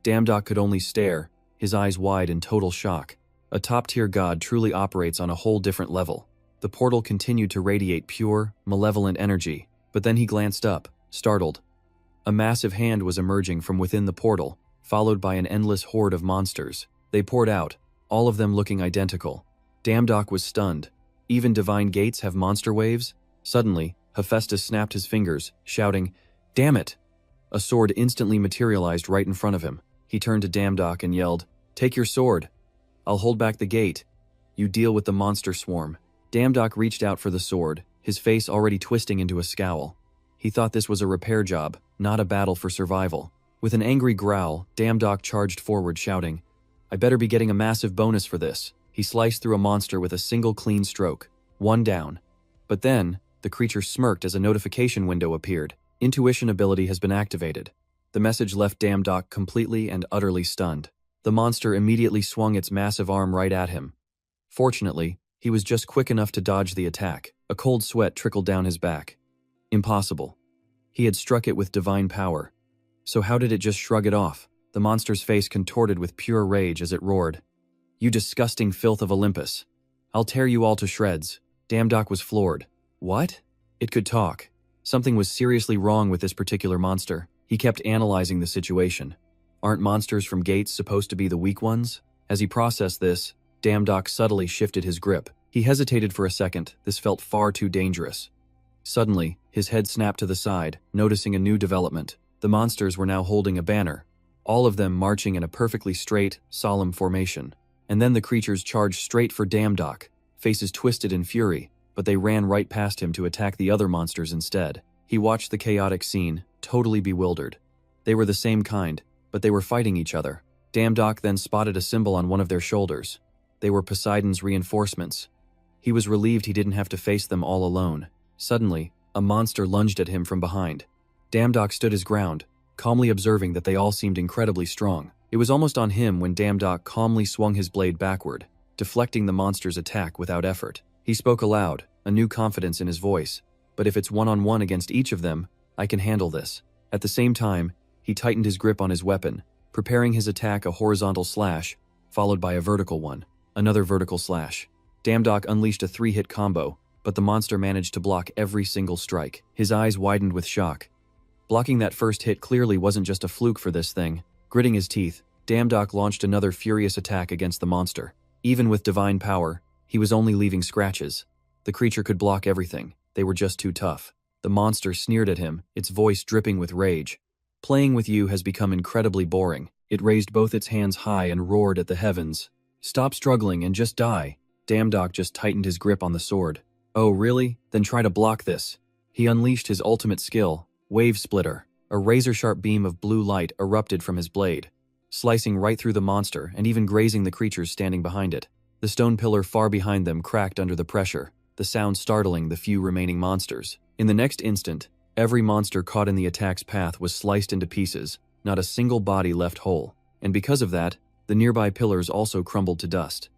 Damdok could only stare, his eyes wide in total shock. A top-tier god truly operates on a whole different level. The portal continued to radiate pure, malevolent energy, but then he glanced up, startled. A massive hand was emerging from within the portal, followed by an endless horde of monsters. They poured out, all of them looking identical. Damdok was stunned. Even divine gates have monster waves? Suddenly, Hephaestus snapped his fingers, shouting, Damn it! A sword instantly materialized right in front of him. He turned to Damdok and yelled, Take your sword. I'll hold back the gate. You deal with the monster swarm. Damdok reached out for the sword, his face already twisting into a scowl. He thought this was a repair job, not a battle for survival. With an angry growl, Damdok charged forward, shouting, I better be getting a massive bonus for this. He sliced through a monster with a single clean stroke. One down. But then, the creature smirked as a notification window appeared. Intuition ability has been activated. The message left Damdok completely and utterly stunned. The monster immediately swung its massive arm right at him. Fortunately, he was just quick enough to dodge the attack. A cold sweat trickled down his back. Impossible. He had struck it with divine power. So how did it just shrug it off? The monster's face contorted with pure rage as it roared. You disgusting filth of Olympus. I'll tear you all to shreds. Damdock was floored. What? It could talk. Something was seriously wrong with this particular monster. He kept analyzing the situation. Aren't monsters from gates supposed to be the weak ones? As he processed this, Damdock subtly shifted his grip. He hesitated for a second. This felt far too dangerous. Suddenly, his head snapped to the side, noticing a new development. The monsters were now holding a banner, all of them marching in a perfectly straight, solemn formation. And then the creatures charged straight for Damdock, faces twisted in fury, but they ran right past him to attack the other monsters instead. He watched the chaotic scene, totally bewildered. They were the same kind, but they were fighting each other. Damdock then spotted a symbol on one of their shoulders. They were Poseidon's reinforcements. He was relieved he didn't have to face them all alone. Suddenly, a monster lunged at him from behind. Damdock stood his ground, calmly observing that they all seemed incredibly strong. It was almost on him when Damdock calmly swung his blade backward, deflecting the monster's attack without effort. He spoke aloud, a new confidence in his voice. But if it's one-on-one against each of them, I can handle this. At the same time, he tightened his grip on his weapon, preparing his attack a horizontal slash, followed by a vertical one. Another vertical slash. Damdock unleashed a 3-hit combo, but the monster managed to block every single strike. His eyes widened with shock. Blocking that first hit clearly wasn't just a fluke for this thing. Gritting his teeth, Damdock launched another furious attack against the monster. Even with divine power, he was only leaving scratches. The creature could block everything. They were just too tough. The monster sneered at him, its voice dripping with rage. Playing with you has become incredibly boring. It raised both its hands high and roared at the heavens. Stop struggling and just die. Damdock just tightened his grip on the sword. Oh, really? Then try to block this. He unleashed his ultimate skill, Wave Splitter. A razor-sharp beam of blue light erupted from his blade, slicing right through the monster and even grazing the creatures standing behind it. The stone pillar far behind them cracked under the pressure, the sound startling the few remaining monsters. In the next instant, every monster caught in the attack's path was sliced into pieces, not a single body left whole. And because of that, the nearby pillars also crumbled to dust.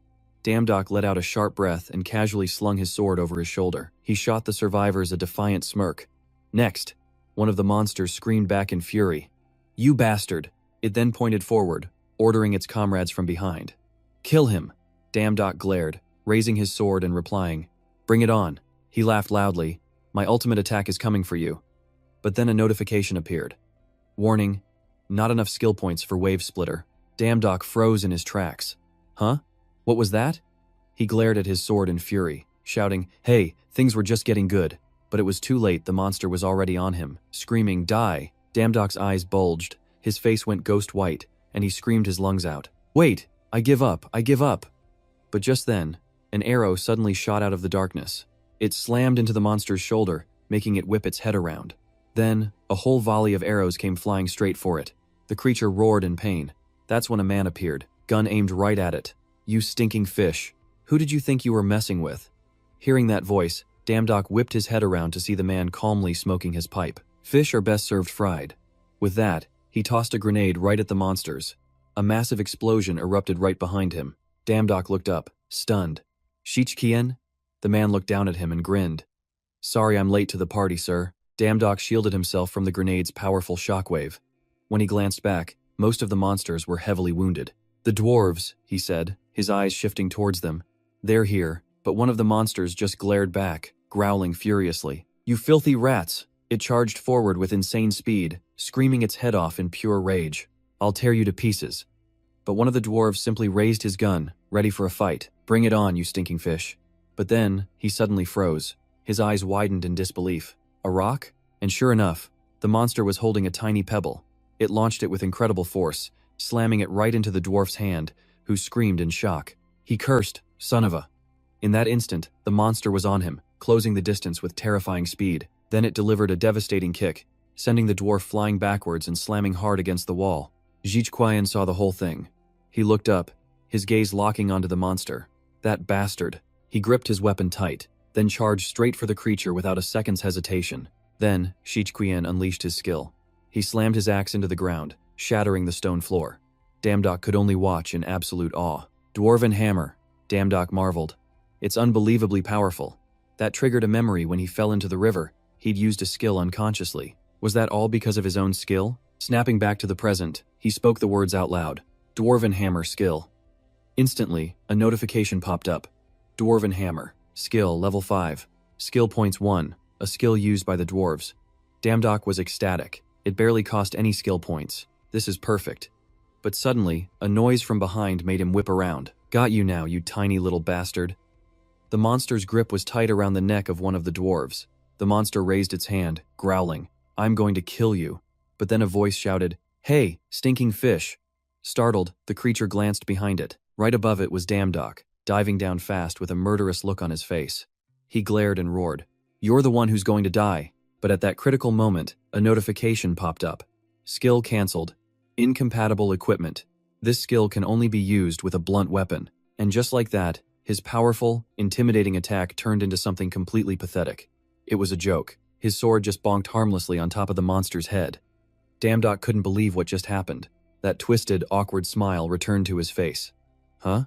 Damdock let out a sharp breath and casually slung his sword over his shoulder. He shot the survivors a defiant smirk. Next, one of the monsters screamed back in fury. "You bastard!" It then pointed forward, ordering its comrades from behind. "Kill him!" Damdock glared, raising his sword and replying, "Bring it on." He laughed loudly. "My ultimate attack is coming for you." But then a notification appeared. Warning, not enough skill points for Wave Splitter. Damdock froze in his tracks. Huh? What was that? He glared at his sword in fury, shouting, "Hey, things were just getting good." But it was too late. The monster was already on him, screaming, "Die!" Damdock's eyes bulged, his face went ghost white, and he screamed his lungs out. "Wait! I give up! I give up!" But just then, an arrow suddenly shot out of the darkness. It slammed into the monster's shoulder, making it whip its head around. Then, a whole volley of arrows came flying straight for it. The creature roared in pain. That's when a man appeared, gun aimed right at it. "You stinking fish! Who did you think you were messing with?" Hearing that voice, Damdock whipped his head around to see the man calmly smoking his pipe. Fish are best served fried. With that, he tossed a grenade right at the monsters. A massive explosion erupted right behind him. Damdock looked up, stunned. "Shichkien?" The man looked down at him and grinned. "Sorry I'm late to the party, sir." Damdock shielded himself from the grenade's powerful shockwave. When he glanced back, most of the monsters were heavily wounded. "The dwarves," he said, his eyes shifting towards them. "They're here," but one of the monsters just glared back, growling furiously. "You filthy rats!" It charged forward with insane speed, screaming its head off in pure rage. "I'll tear you to pieces." But one of the dwarves simply raised his gun, ready for a fight. "Bring it on, you stinking fish." But then, he suddenly froze. His eyes widened in disbelief. A rock? And sure enough, the monster was holding a tiny pebble. It launched it with incredible force, slamming it right into the dwarf's hand, who screamed in shock. He cursed, "Son of a..." In that instant, the monster was on him, closing the distance with terrifying speed. Then it delivered a devastating kick, sending the dwarf flying backwards and slamming hard against the wall. Jichquian saw the whole thing. He looked up, his gaze locking onto the monster. That bastard. He gripped his weapon tight, then charged straight for the creature without a second's hesitation. Then, Shichquian unleashed his skill. He slammed his axe into the ground, shattering the stone floor. Damdock could only watch in absolute awe. "Dwarven hammer," Damdock marveled. "It's unbelievably powerful." That triggered a memory when he fell into the river. He'd used a skill unconsciously. Was that all because of his own skill? Snapping back to the present, he spoke the words out loud. "Dwarven hammer skill." Instantly, a notification popped up. Dwarven Hammer. Skill, level 5. Skill points 1. A skill used by the dwarves. Damdok was ecstatic. It barely cost any skill points. This is perfect. But suddenly, a noise from behind made him whip around. Got you now, you tiny little bastard. The monster's grip was tight around the neck of one of the dwarves. The monster raised its hand, growling, I'm going to kill you. But then a voice shouted, Hey, stinking fish. Startled, the creature glanced behind it. Right above it was Damdok, diving down fast with a murderous look on his face. He glared and roared, You're the one who's going to die. But at that critical moment, a notification popped up. Skill cancelled. Incompatible equipment. This skill can only be used with a blunt weapon. And just like that, his powerful, intimidating attack turned into something completely pathetic. It was a joke. His sword just bonked harmlessly on top of the monster's head. Damdok couldn't believe what just happened. That twisted, awkward smile returned to his face. Huh?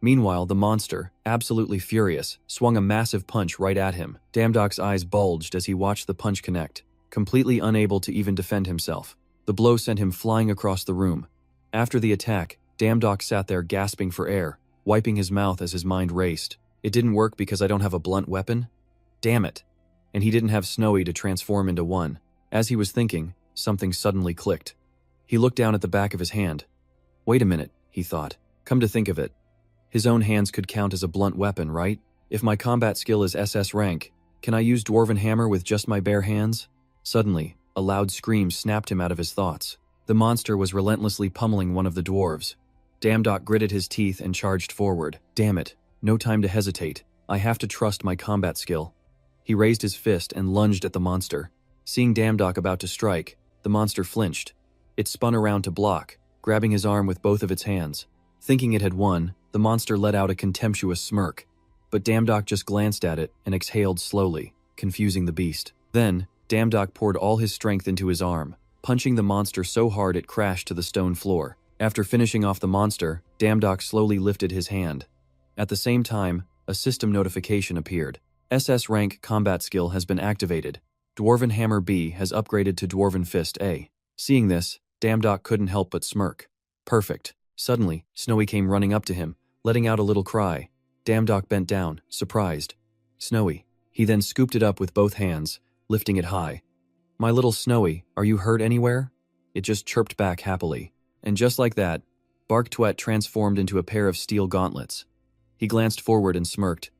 Meanwhile, the monster, absolutely furious, swung a massive punch right at him. Damdok's eyes bulged as he watched the punch connect, completely unable to even defend himself. The blow sent him flying across the room. After the attack, Damdok sat there gasping for air, wiping his mouth as his mind raced. It didn't work because I don't have a blunt weapon? Damn it. And he didn't have Snowy to transform into one. As he was thinking, something suddenly clicked. He looked down at the back of his hand. Wait a minute, he thought. Come to think of it. His own hands could count as a blunt weapon, right? If my combat skill is SS rank, can I use Dwarven Hammer with just my bare hands? Suddenly, a loud scream snapped him out of his thoughts. The monster was relentlessly pummeling one of the dwarves. Damdok gritted his teeth and charged forward. Damn it, no time to hesitate. I have to trust my combat skill. He raised his fist and lunged at the monster. Seeing Damdok about to strike, the monster flinched. It spun around to block, grabbing his arm with both of its hands. Thinking it had won, the monster let out a contemptuous smirk. But Damdok just glanced at it and exhaled slowly, confusing the beast. Then, Damdok poured all his strength into his arm, punching the monster so hard it crashed to the stone floor. After finishing off the monster, Damdok slowly lifted his hand. At the same time, a system notification appeared. SS rank combat skill has been activated. Dwarven Hammer B has upgraded to Dwarven Fist A. Seeing this, Damdok couldn't help but smirk. Perfect. Suddenly, Snowy came running up to him, letting out a little cry. Damdok bent down, surprised. Snowy. He then scooped it up with both hands, lifting it high. My little Snowy, are you hurt anywhere? It just chirped back happily. And just like that, Barktwet transformed into a pair of steel gauntlets. He glanced forward and smirked.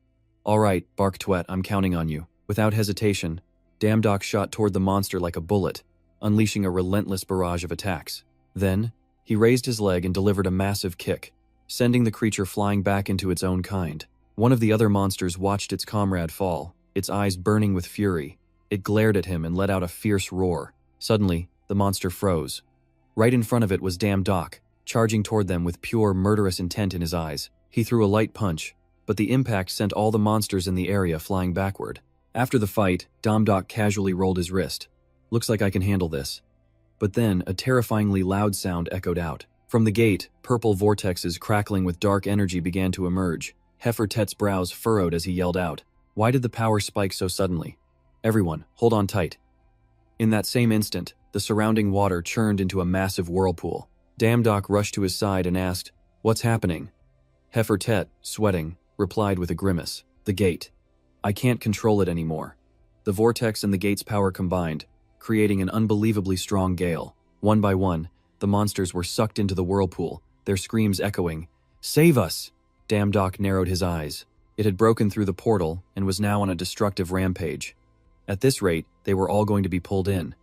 All right, Barktwet, I'm counting on you. Without hesitation, Damdok shot toward the monster like a bullet, unleashing a relentless barrage of attacks. Then, he raised his leg and delivered a massive kick, sending the creature flying back into its own kind. One of the other monsters watched its comrade fall, its eyes burning with fury. It glared at him and let out a fierce roar. Suddenly, the monster froze. Right in front of it was Damdok, charging toward them with pure murderous intent in his eyes. He threw a light punch, but the impact sent all the monsters in the area flying backward. After the fight, Damdok casually rolled his wrist. Looks like I can handle this. But then, a terrifyingly loud sound echoed out. From the gate, purple vortexes crackling with dark energy began to emerge. Hefertet's brows furrowed as he yelled out. Why did the power spike so suddenly? Everyone, hold on tight. In that same instant, the surrounding water churned into a massive whirlpool. Damdok rushed to his side and asked, What's happening? Hefertet, sweating, replied with a grimace. The gate. I can't control it anymore. The vortex and the gate's power combined, creating an unbelievably strong gale. One by one, the monsters were sucked into the whirlpool, their screams echoing. Save us! Damdok narrowed his eyes. It had broken through the portal and was now on a destructive rampage. At this rate, they were all going to be pulled in.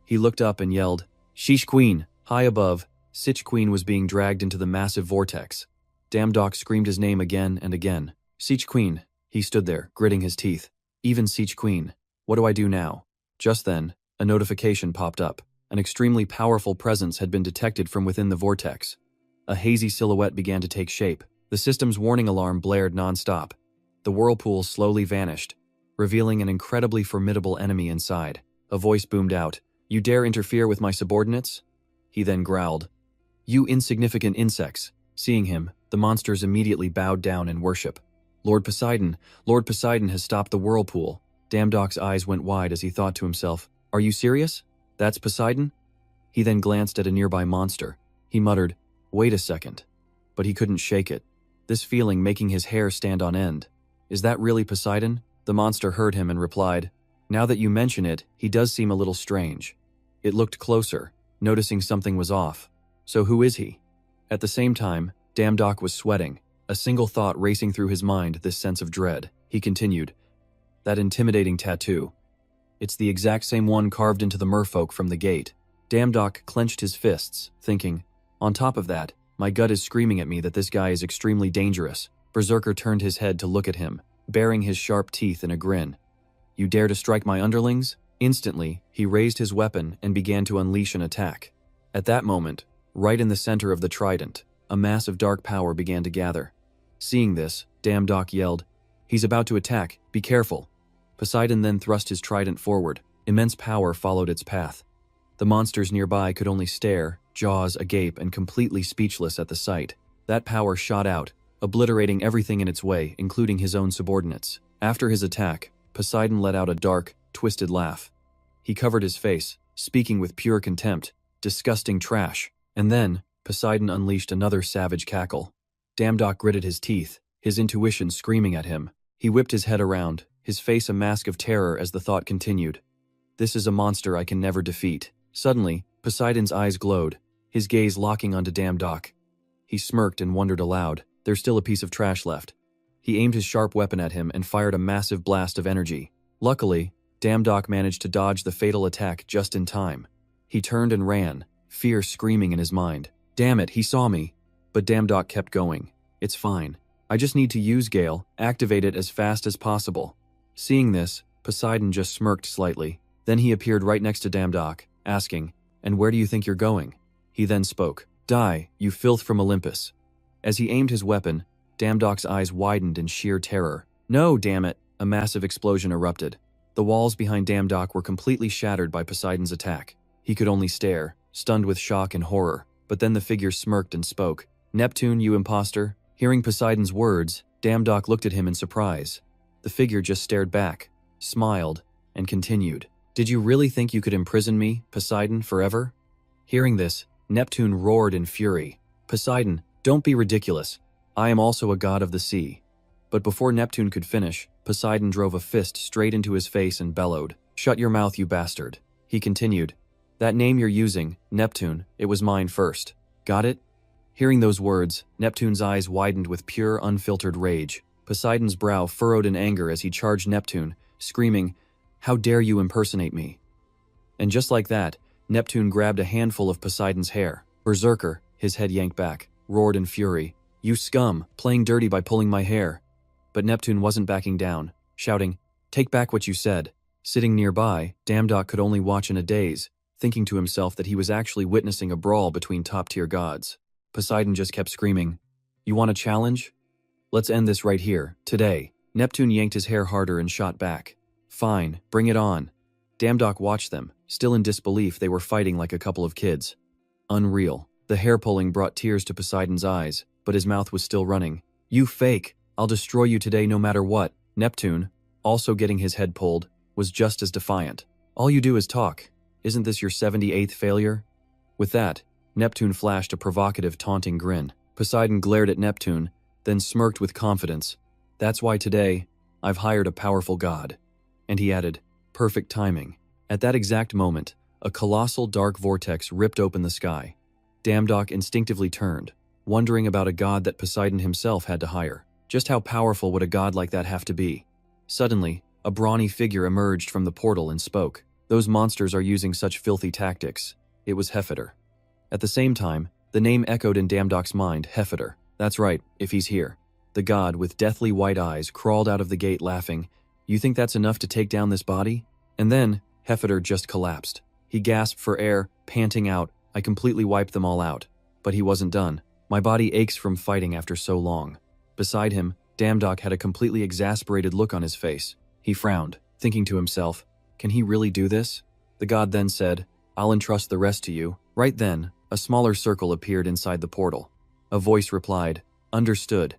He looked up and yelled, Sheesh Queen! High above, Sitch Queen was being dragged into the massive vortex. Damdok screamed his name again and again. Sitch Queen. He stood there, gritting his teeth. Even Sitch Queen. What do I do now? Just then, a notification popped up. An extremely powerful presence had been detected from within the vortex. A hazy silhouette began to take shape. The system's warning alarm blared non-stop. The whirlpool slowly vanished, revealing an incredibly formidable enemy inside. A voice boomed out, You dare interfere with my subordinates? He then growled, You insignificant insects. Seeing him, the monsters immediately bowed down in worship. Lord Poseidon has stopped the whirlpool. Damdok's eyes went wide as he thought to himself, Are you serious? That's Poseidon? He then glanced at a nearby monster. He muttered, Wait a second. But he couldn't shake it. This feeling making his hair stand on end. "Is that really Poseidon?" The monster heard him and replied, "Now that you mention it, he does seem a little strange." It looked closer, noticing something was off. "So who is he?" At the same time, Damdok was sweating, a single thought racing through his mind, this sense of dread. He continued, "That intimidating tattoo. It's the exact same one carved into the merfolk from the gate." Damdok clenched his fists, thinking, "On top of that, my gut is screaming at me that this guy is extremely dangerous." Berserker turned his head to look at him, baring his sharp teeth in a grin. "You dare to strike my underlings?" Instantly, he raised his weapon and began to unleash an attack. At that moment, right in the center of the trident, a mass of dark power began to gather. Seeing this, Damdok yelled, "He's about to attack, be careful." Poseidon then thrust his trident forward. Immense power followed its path. The monsters nearby could only stare, jaws agape and completely speechless at the sight. That power shot out, obliterating everything in its way, including his own subordinates. After his attack, Poseidon let out a dark, twisted laugh. He covered his face, speaking with pure contempt, "Disgusting trash." And then, Poseidon unleashed another savage cackle. Damdok gritted his teeth, his intuition screaming at him. He whipped his head around, his face a mask of terror as the thought continued. "This is a monster I can never defeat." Suddenly, Poseidon's eyes glowed, his gaze locking onto Damdok. He smirked and wondered aloud, "There's still a piece of trash left." He aimed his sharp weapon at him and fired a massive blast of energy. Luckily, Damdok managed to dodge the fatal attack just in time. He turned and ran, fear screaming in his mind. "Damn it, he saw me." But Damdok kept going. "It's fine. I just need to use Gale, activate it as fast as possible." Seeing this, Poseidon just smirked slightly. Then he appeared right next to Damdok, asking, "And where do you think you're going?" He then spoke, "Die, you filth from Olympus." As he aimed his weapon, Damdok's eyes widened in sheer terror. "No, damn it!" A massive explosion erupted. The walls behind Damdok were completely shattered by Poseidon's attack. He could only stare, stunned with shock and horror. But then the figure smirked and spoke, "Neptune, you imposter." Hearing Poseidon's words, Damdok looked at him in surprise. The figure just stared back, smiled, and continued, "Did you really think you could imprison me, Poseidon, forever?" Hearing this, Neptune roared in fury. "Poseidon, don't be ridiculous. I am also a god of the sea." But before Neptune could finish, Poseidon drove a fist straight into his face and bellowed, "Shut your mouth, you bastard." He continued, "That name you're using, Neptune, it was mine first. Got it?" Hearing those words, Neptune's eyes widened with pure, unfiltered rage. Poseidon's brow furrowed in anger as he charged Neptune, screaming, "How dare you impersonate me?" And just like that, Neptune grabbed a handful of Poseidon's hair. Berserker, his head yanked back, roared in fury, "You scum, playing dirty by pulling my hair." But Neptune wasn't backing down, shouting, "Take back what you said." Sitting nearby, Damdok could only watch in a daze, thinking to himself that he was actually witnessing a brawl between top-tier gods. Poseidon just kept screaming, "You want a challenge? Let's end this right here, today." Neptune yanked his hair harder and shot back. "Fine, bring it on." Damdok watched them, still in disbelief. They were fighting like a couple of kids. Unreal. The hair pulling brought tears to Poseidon's eyes, but his mouth was still running. "You fake! I'll destroy you today no matter what." Neptune, also getting his head pulled, was just as defiant. "All you do is talk. Isn't this your 78th failure?" With that, Neptune flashed a provocative, taunting grin. Poseidon glared at Neptune, then smirked with confidence. "That's why today, I've hired a powerful god." And he added, "Perfect timing." At that exact moment, a colossal dark vortex ripped open the sky. Damdok instinctively turned, wondering about a god that Poseidon himself had to hire. Just how powerful would a god like that have to be? Suddenly, a brawny figure emerged from the portal and spoke. "Those monsters are using such filthy tactics." It was Hephidor. At the same time, the name echoed in Damdok's mind, Hephidor. That's right, if he's here. The god, with deathly white eyes, crawled out of the gate laughing. "You think that's enough to take down this body?" And then, Hephidor just collapsed. He gasped for air, panting out, "I completely wiped them all out." But he wasn't done. "My body aches from fighting after so long." Beside him, Damdok had a completely exasperated look on his face. He frowned, thinking to himself, "Can he really do this?" The god then said, "I'll entrust the rest to you." Right then, a smaller circle appeared inside the portal. A voice replied, "Understood."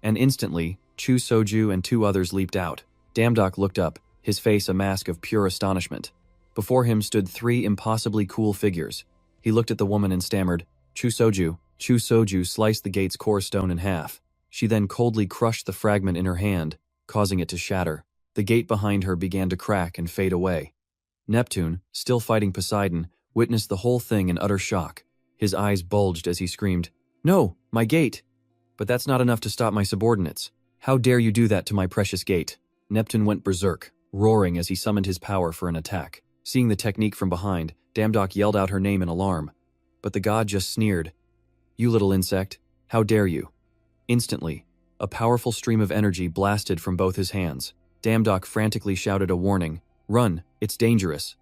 And instantly, Chu Soju and two others leaped out. Damdok looked up, his face a mask of pure astonishment. Before him stood three impossibly cool figures. He looked at the woman and stammered, "Chu Soju." Chu Soju sliced the gate's core stone in half. She then coldly crushed the fragment in her hand, causing it to shatter. The gate behind her began to crack and fade away. Neptune, still fighting Poseidon, witnessed the whole thing in utter shock. His eyes bulged as he screamed, "No, my gate! But that's not enough to stop my subordinates. How dare you do that to my precious gate?" Neptune went berserk, roaring as he summoned his power for an attack. Seeing the technique from behind, Damdok yelled out her name in alarm. But the god just sneered. "You little insect, how dare you?" Instantly, a powerful stream of energy blasted from both his hands. Damdok frantically shouted a warning, "Run, it's dangerous."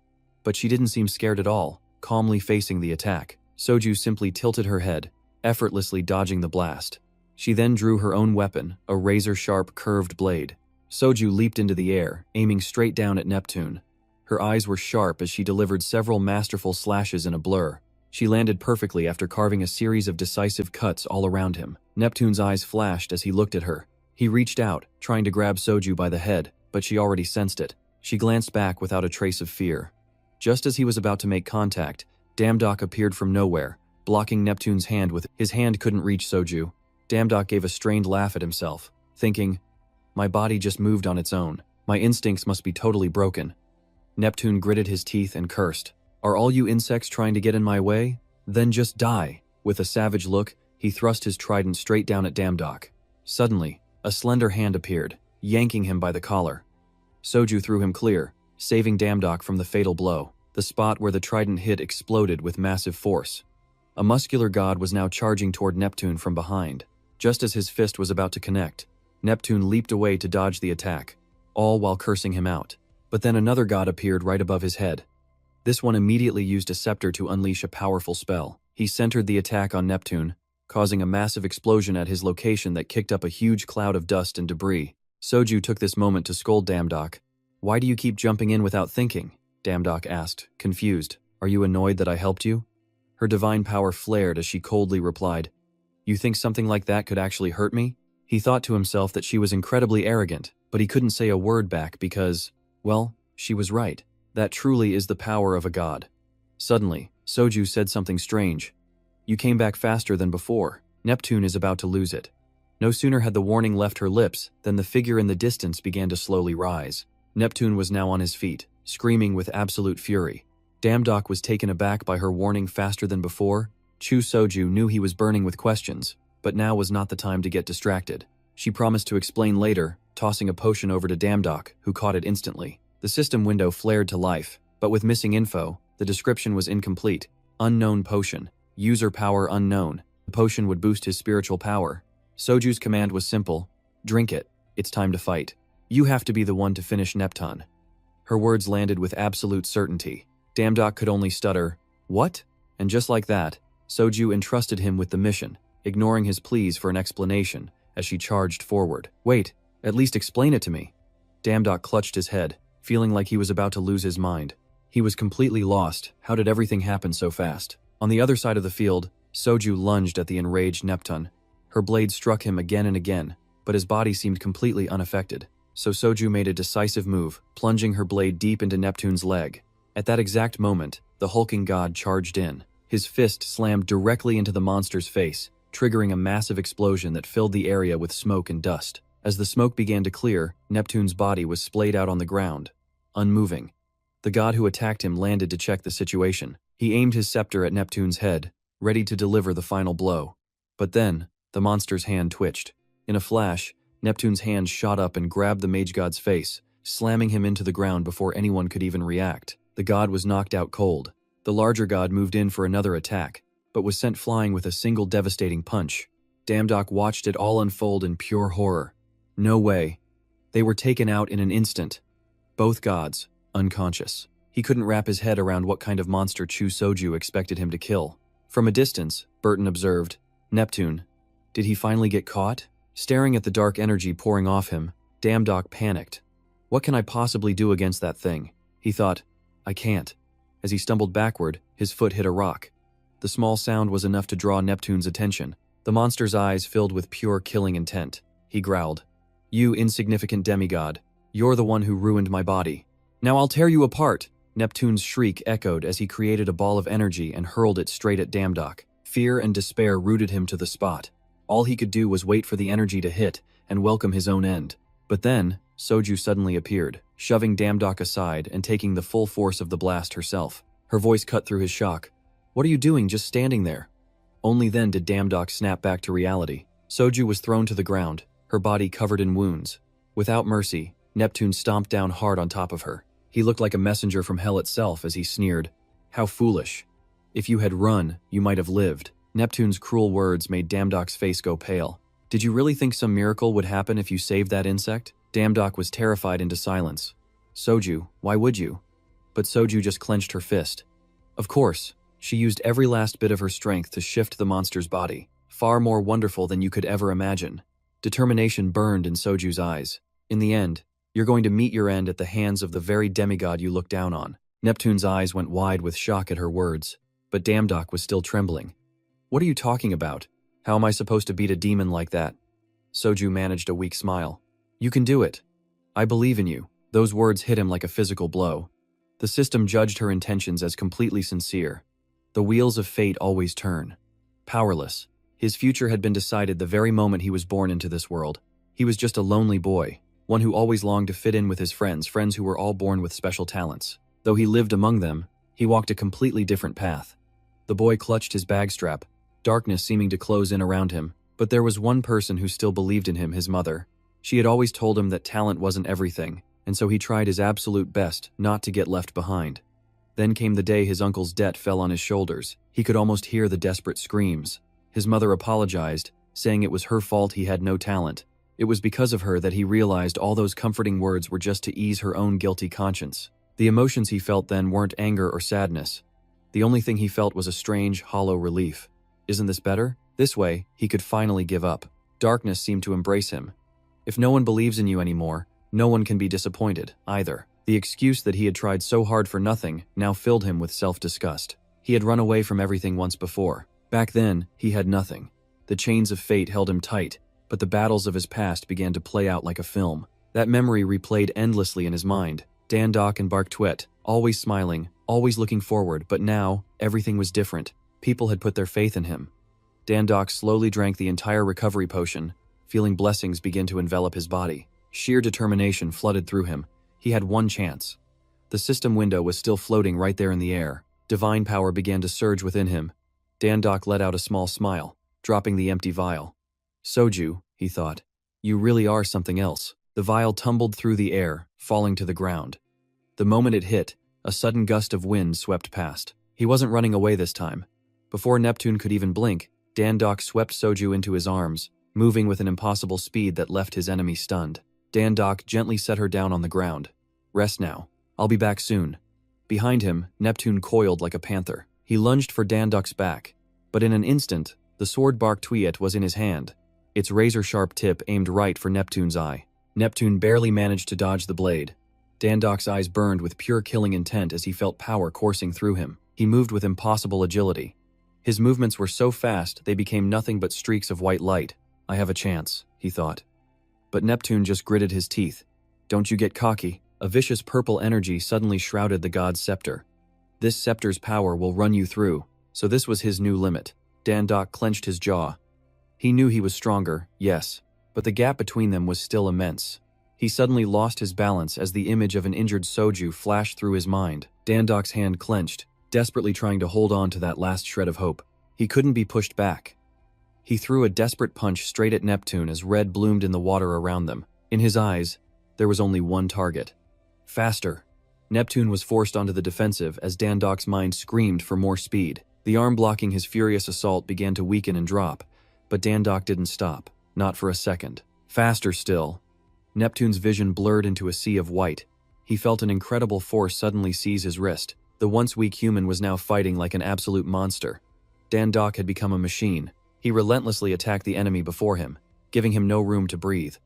But she didn't seem scared at all, calmly facing the attack. Soju simply tilted her head, effortlessly dodging the blast. She then drew her own weapon, a razor-sharp curved blade. Soju leaped into the air, aiming straight down at Neptune. Her eyes were sharp as she delivered several masterful slashes in a blur. She landed perfectly after carving a series of decisive cuts all around him. Neptune's eyes flashed as he looked at her. He reached out, trying to grab Soju by the head, but she already sensed it. She glanced back without a trace of fear. Just as he was about to make contact, Damdok appeared from nowhere, blocking Neptune's hand with his hand couldn't reach Soju. Damdok gave a strained laugh at himself, thinking, "My body just moved on its own. My instincts must be totally broken." Neptune gritted his teeth and cursed. "Are all you insects trying to get in my way? Then just die." With a savage look, he thrust his trident straight down at Damdok. Suddenly, a slender hand appeared, yanking him by the collar. Soju threw him clear, saving Damdok from the fatal blow. The spot where the trident hit exploded with massive force. A muscular god was now charging toward Neptune from behind. Just as his fist was about to connect, Neptune leaped away to dodge the attack, all while cursing him out. But then another god appeared right above his head. This one immediately used a scepter to unleash a powerful spell. He centered the attack on Neptune, causing a massive explosion at his location that kicked up a huge cloud of dust and debris. Soju took this moment to scold Damdok. "Why do you keep jumping in without thinking?" Damdok asked, confused. "Are you annoyed that I helped you?" Her divine power flared as she coldly replied, "You think something like that could actually hurt me?" He thought to himself that she was incredibly arrogant, but he couldn't say a word back because, well, she was right. That truly is the power of a god. Suddenly, Soju said something strange. "You came back faster than before. Neptune is about to lose it." No sooner had the warning left her lips than the figure in the distance began to slowly rise. Neptune was now on his feet, screaming with absolute fury. Damdok was taken aback by her warning faster than before. Chu Soju knew he was burning with questions, but now was not the time to get distracted. She promised to explain later, tossing a potion over to Damdok, who caught it instantly. The system window flared to life, but with missing info, the description was incomplete. Unknown potion. User power unknown. The potion would boost his spiritual power. Soju's command was simple. "Drink it. It's time to fight. You have to be the one to finish Neptune." Her words landed with absolute certainty. Damdok could only stutter, "What?" And just like that, Soju entrusted him with the mission, ignoring his pleas for an explanation as she charged forward. "Wait, at least explain it to me." Damdok clutched his head, feeling like he was about to lose his mind. He was completely lost. How did everything happen so fast? On the other side of the field, Soju lunged at the enraged Neptune. Her blade struck him again and again, but his body seemed completely unaffected. So Soju made a decisive move, plunging her blade deep into Neptune's leg. At that exact moment, the hulking god charged in. His fist slammed directly into the monster's face, triggering a massive explosion that filled the area with smoke and dust. As the smoke began to clear, Neptune's body was splayed out on the ground, unmoving. The god who attacked him landed to check the situation. He aimed his scepter at Neptune's head, ready to deliver the final blow. But then, the monster's hand twitched. In a flash, Neptune's hand shot up and grabbed the mage god's face, slamming him into the ground before anyone could even react. The god was knocked out cold. The larger god moved in for another attack, but was sent flying with a single devastating punch. Damdok watched it all unfold in pure horror. No way. They were taken out in an instant. Both gods, unconscious. He couldn't wrap his head around what kind of monster Chu Soju expected him to kill. From a distance, Burton observed, "Neptune, did he finally get caught?" Staring at the dark energy pouring off him, Damdok panicked. "What can I possibly do against that thing?" He thought, "I can't." As he stumbled backward, his foot hit a rock. The small sound was enough to draw Neptune's attention. The monster's eyes filled with pure killing intent. He growled, "You insignificant demigod, you're the one who ruined my body. Now I'll tear you apart." Neptune's shriek echoed as he created a ball of energy and hurled it straight at Damdok. Fear and despair rooted him to the spot. All he could do was wait for the energy to hit and welcome his own end. But then, Soju suddenly appeared, shoving Damdok aside and taking the full force of the blast herself. Her voice cut through his shock. "What are you doing just standing there?" Only then did Damdok snap back to reality. Soju was thrown to the ground, her body covered in wounds. Without mercy, Neptune stomped down hard on top of her. He looked like a messenger from hell itself as he sneered, "How foolish. If you had run, you might have lived." Neptune's cruel words made Damdok's face go pale. "Did you really think some miracle would happen if you saved that insect?" Damdok was terrified into silence. "Soju, why would you?" But Soju just clenched her fist. Of course, she used every last bit of her strength to shift the monster's body, far more wonderful than you could ever imagine. Determination burned in Soju's eyes. "In the end, you're going to meet your end at the hands of the very demigod you look down on." Neptune's eyes went wide with shock at her words, but Damdok was still trembling. "What are you talking about? How am I supposed to beat a demon like that?" Soju managed a weak smile. "You can do it. I believe in you." Those words hit him like a physical blow. The system judged her intentions as completely sincere. The wheels of fate always turn. Powerless, his future had been decided the very moment he was born into this world. He was just a lonely boy, one who always longed to fit in with his friends who were all born with special talents. Though he lived among them, he walked a completely different path. The boy clutched his bag strap, darkness seeming to close in around him. But there was one person who still believed in him, his mother. She had always told him that talent wasn't everything, and so he tried his absolute best not to get left behind. Then came the day his uncle's debt fell on his shoulders. He could almost hear the desperate screams. His mother apologized, saying it was her fault he had no talent. It was because of her that he realized all those comforting words were just to ease her own guilty conscience. The emotions he felt then weren't anger or sadness. The only thing he felt was a strange, hollow relief. Isn't this better? This way, he could finally give up. Darkness seemed to embrace him. If no one believes in you anymore, no one can be disappointed, either. The excuse that he had tried so hard for nothing now filled him with self-disgust. He had run away from everything once before. Back then, he had nothing. The chains of fate held him tight, but the battles of his past began to play out like a film. That memory replayed endlessly in his mind. Damdok and Bark-Twet, always smiling, always looking forward, but now, everything was different. People had put their faith in him. Damdok slowly drank the entire recovery potion, feeling blessings begin to envelop his body. Sheer determination flooded through him. He had one chance. The system window was still floating right there in the air. Divine power began to surge within him. Damdok let out a small smile, dropping the empty vial. "Soju," he thought, "you really are something else." The vial tumbled through the air, falling to the ground. The moment it hit, a sudden gust of wind swept past. He wasn't running away this time. Before Neptune could even blink, Damdok swept Soju into his arms, moving with an impossible speed that left his enemy stunned. Damdok gently set her down on the ground. "Rest now. I'll be back soon." Behind him, Neptune coiled like a panther. He lunged for Damdok's back, but in an instant, the sword Bark-Twet was in his hand, its razor-sharp tip aimed right for Neptune's eye. Neptune barely managed to dodge the blade. Damdok's eyes burned with pure killing intent as he felt power coursing through him. He moved with impossible agility. His movements were so fast they became nothing but streaks of white light. "I have a chance," he thought. But Neptune just gritted his teeth. "Don't you get cocky." A vicious purple energy suddenly shrouded the god's scepter. "This scepter's power will run you through." So this was his new limit. Damdok clenched his jaw. He knew he was stronger, yes, but the gap between them was still immense. He suddenly lost his balance as the image of an injured Soju flashed through his mind. Damdok's hand clenched, desperately trying to hold on to that last shred of hope. He couldn't be pushed back. He threw a desperate punch straight at Neptune as red bloomed in the water around them. In his eyes, there was only one target. Faster. Neptune was forced onto the defensive as Damdok's mind screamed for more speed. The arm blocking his furious assault began to weaken and drop, but Damdok didn't stop, not for a second. Faster still. Neptune's vision blurred into a sea of white. He felt an incredible force suddenly seize his wrist. The once weak human was now fighting like an absolute monster. Damdok had become a machine. He relentlessly attacked the enemy before him, giving him no room to breathe.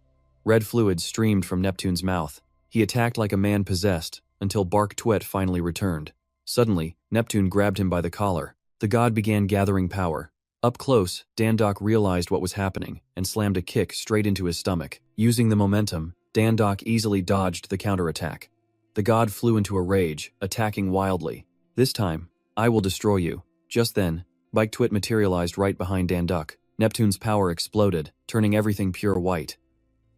Red fluid streamed from Neptune's mouth. He attacked like a man possessed, until Bark-Twet finally returned. Suddenly, Neptune grabbed him by the collar. The god began gathering power. Up close, Damdok realized what was happening, and slammed a kick straight into his stomach. Using the momentum, Damdok easily dodged the counterattack. The god flew into a rage, attacking wildly. "This time, I will destroy you." Just then, Bark-Twet materialized right behind Damdok. Neptune's power exploded, turning everything pure white.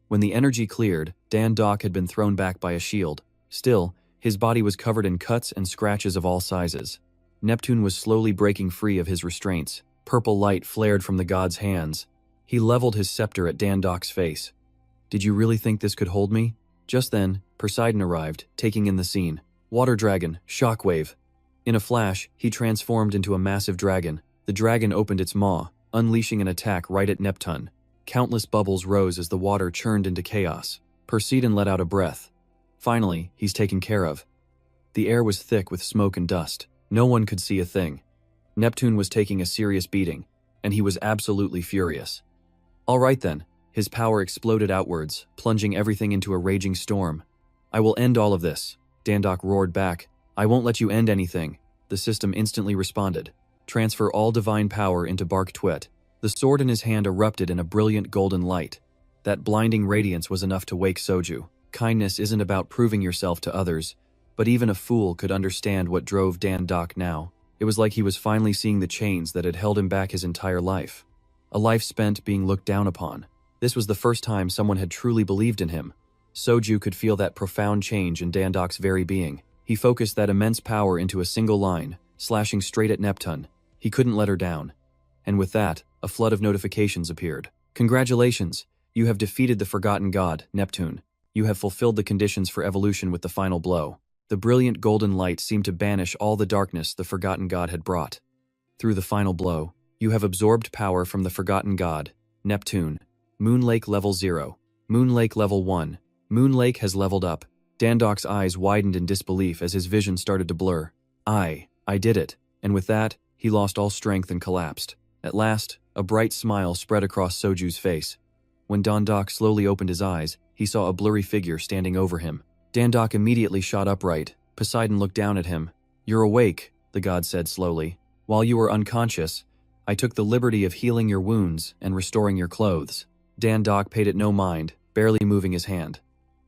When the energy cleared, Dan-dok had been thrown back by a shield. Still, his body was covered in cuts and scratches of all sizes. Neptune was slowly breaking free of his restraints. Purple light flared from the god's hands. He leveled his scepter at Dan-dok's face. "Did you really think this could hold me?" Just then, Poseidon arrived, taking in the scene. Water dragon, shockwave. In a flash, he transformed into a massive dragon. The dragon opened its maw, unleashing an attack right at Neptune. Countless bubbles rose as the water churned into chaos. Poseidon let out a breath. Finally, he's taken care of. The air was thick with smoke and dust. No one could see a thing. Neptune was taking a serious beating, and he was absolutely furious. All right then, his power exploded outwards, plunging everything into a raging storm. "I will end all of this," Dan-dok roared back. "I won't let you end anything." The system instantly responded. "Transfer all divine power into Bark Twit." The sword in his hand erupted in a brilliant golden light. That blinding radiance was enough to wake Soju. Kindness isn't about proving yourself to others, but even a fool could understand what drove Dan-dok now. It was like he was finally seeing the chains that had held him back his entire life. A life spent being looked down upon. This was the first time someone had truly believed in him. Soju could feel that profound change in Dan-dok's very being. He focused that immense power into a single line, slashing straight at Neptune. He couldn't let her down. And with that, a flood of notifications appeared. "Congratulations! You have defeated the forgotten god, Neptune. You have fulfilled the conditions for evolution with the final blow." The brilliant golden light seemed to banish all the darkness the forgotten god had brought. "Through the final blow, you have absorbed power from the forgotten god, Neptune. Moon Lake level 0. Moon Lake level 1. Moon Lake has leveled up." Dan-dok's eyes widened in disbelief as his vision started to blur. I did it." And with that, he lost all strength and collapsed. At last, a bright smile spread across Soju's face. When Dan-dok slowly opened his eyes, he saw a blurry figure standing over him. Dan-dok immediately shot upright. Poseidon looked down at him. "You're awake," the god said slowly. "While you were unconscious, I took the liberty of healing your wounds and restoring your clothes." Dan-dok paid it no mind, barely moving his hand.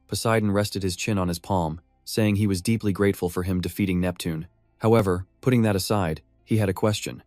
Poseidon rested his chin on his palm, saying he was deeply grateful for him defeating Neptune. However, putting that aside, he had a question.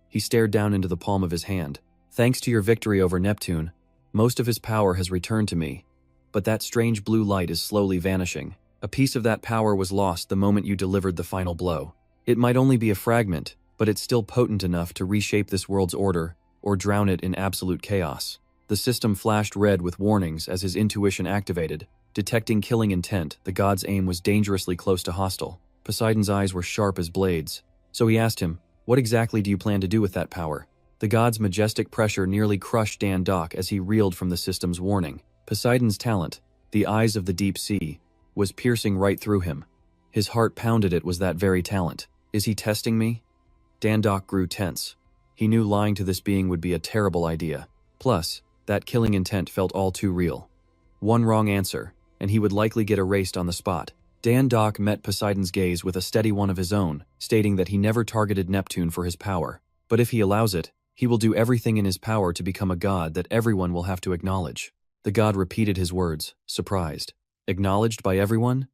He stared down into the palm of his hand. "Thanks to your victory over Neptune, most of his power has returned to me. But that strange blue light is slowly vanishing. A piece of that power was lost the moment you delivered the final blow. It might only be a fragment, but it's still potent enough to reshape this world's order, or drown it in absolute chaos." The system flashed red with warnings as his intuition activated. Detecting killing intent, the god's aim was dangerously close to hostile. Poseidon's eyes were sharp as blades. So he asked him, "What exactly do you plan to do with that power?" The god's majestic pressure nearly crushed Dan-dok as he reeled from the system's warning. Poseidon's talent, the eyes of the deep sea, was piercing right through him. His heart pounded. It was that very talent. Is he testing me? Dan-dok grew tense. He knew lying to this being would be a terrible idea. Plus, that killing intent felt all too real. One wrong answer, and he would likely get erased on the spot. Dan-dok met Poseidon's gaze with a steady one of his own, stating that he never targeted Neptune for his power. But if he allows it, he will do everything in his power to become a god that everyone will have to acknowledge. The god repeated his words, surprised. Acknowledged by everyone?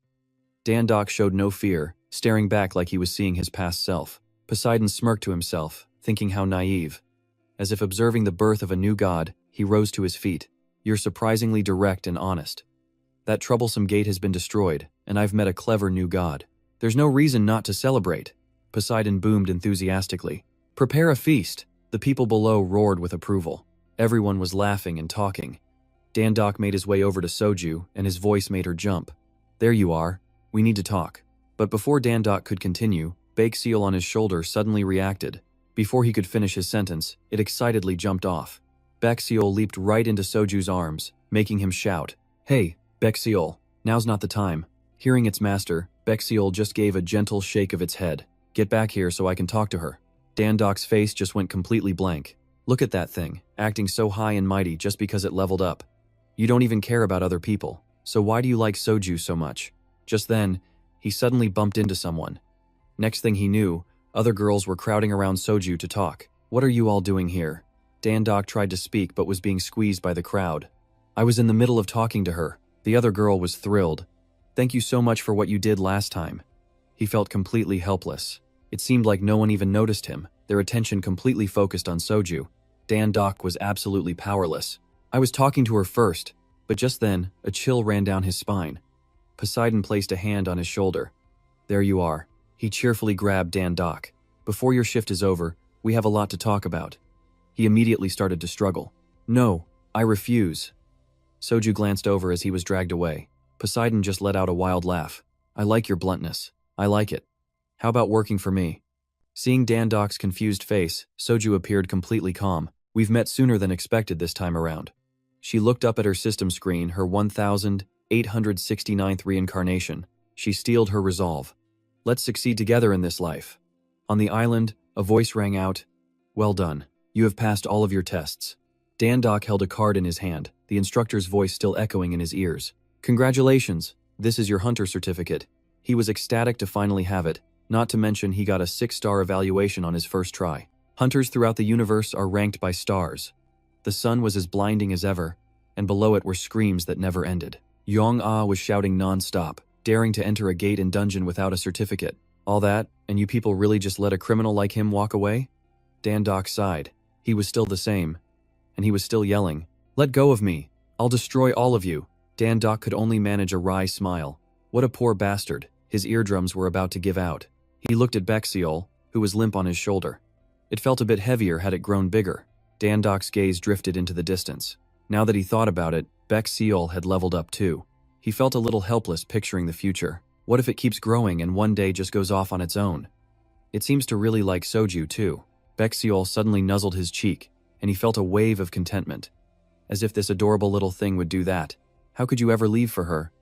Dan-dok showed no fear, staring back like he was seeing his past self. Poseidon smirked to himself, thinking how naive. As if observing the birth of a new god, he rose to his feet. "You're surprisingly direct and honest. That troublesome gate has been destroyed, and I've met a clever new god. There's no reason not to celebrate." Poseidon boomed enthusiastically. "Prepare a feast." The people below roared with approval. Everyone was laughing and talking. Dan-dok made his way over to Soju, and his voice made her jump. "There you are. We need to talk." But before Dan-dok could continue, Baekseal on his shoulder suddenly reacted. Before he could finish his sentence, it excitedly jumped off. Baekseal leaped right into Soju's arms, making him shout, "Hey, Baekseal, now's not the time." Hearing its master, Baekseal just gave a gentle shake of its head. "Get back here so I can talk to her." Dan-dok's face just went completely blank. "Look at that thing, acting so high and mighty just because it leveled up. You don't even care about other people, so why do you like Soju so much?" Just then, he suddenly bumped into someone. Next thing he knew, other girls were crowding around Soju to talk. "What are you all doing here?" Dan-dok tried to speak but was being squeezed by the crowd. "I was in the middle of talking to her." The other girl was thrilled. "Thank you so much for what you did last time." He felt completely helpless. It seemed like no one even noticed him, their attention completely focused on Soju. Dan-dok was absolutely powerless. "I was talking to her first. But just then, a chill ran down his spine. Poseidon placed a hand on his shoulder. There you are. He cheerfully grabbed Dan Doc. Before your shift is over, we have a lot to talk about. He immediately started to struggle. No, I refuse. Soju glanced over as he was dragged away. Poseidon just let out a wild laugh. I like your bluntness. I like it. How about working for me? Seeing Dan Doc's confused face, Soju appeared completely calm. We've met sooner than expected this time around. She looked up at her system screen, her 1869th reincarnation. She steeled her resolve. Let's succeed together in this life. On the island, a voice rang out. Well done. You have passed all of your tests. Dan Doc held a card in his hand, the instructor's voice still echoing in his ears. Congratulations, this is your hunter certificate. He was ecstatic to finally have it, not to mention he got a 6-star evaluation on his first try. Hunters throughout the universe are ranked by stars. The sun was as blinding as ever, and below it were screams that never ended. Yong-Ah was shouting non-stop, daring to enter a gate and dungeon without a certificate. All that, and you people really just let a criminal like him walk away? Dan Doc sighed. He was still the same. And he was still yelling, let go of me. I'll destroy all of you. Dan Doc could only manage a wry smile. What a poor bastard. His eardrums were about to give out. He looked at Bexiol, who was limp on his shoulder. It felt a bit heavier had it grown bigger. Dan Doc's gaze drifted into the distance. Now that he thought about it, Bexiol had leveled up too. He felt a little helpless picturing the future. What if it keeps growing and one day just goes off on its own? It seems to really like Soju too. Bexiol suddenly nuzzled his cheek, and he felt a wave of contentment. As if this adorable little thing would do that. How could you ever leave for her?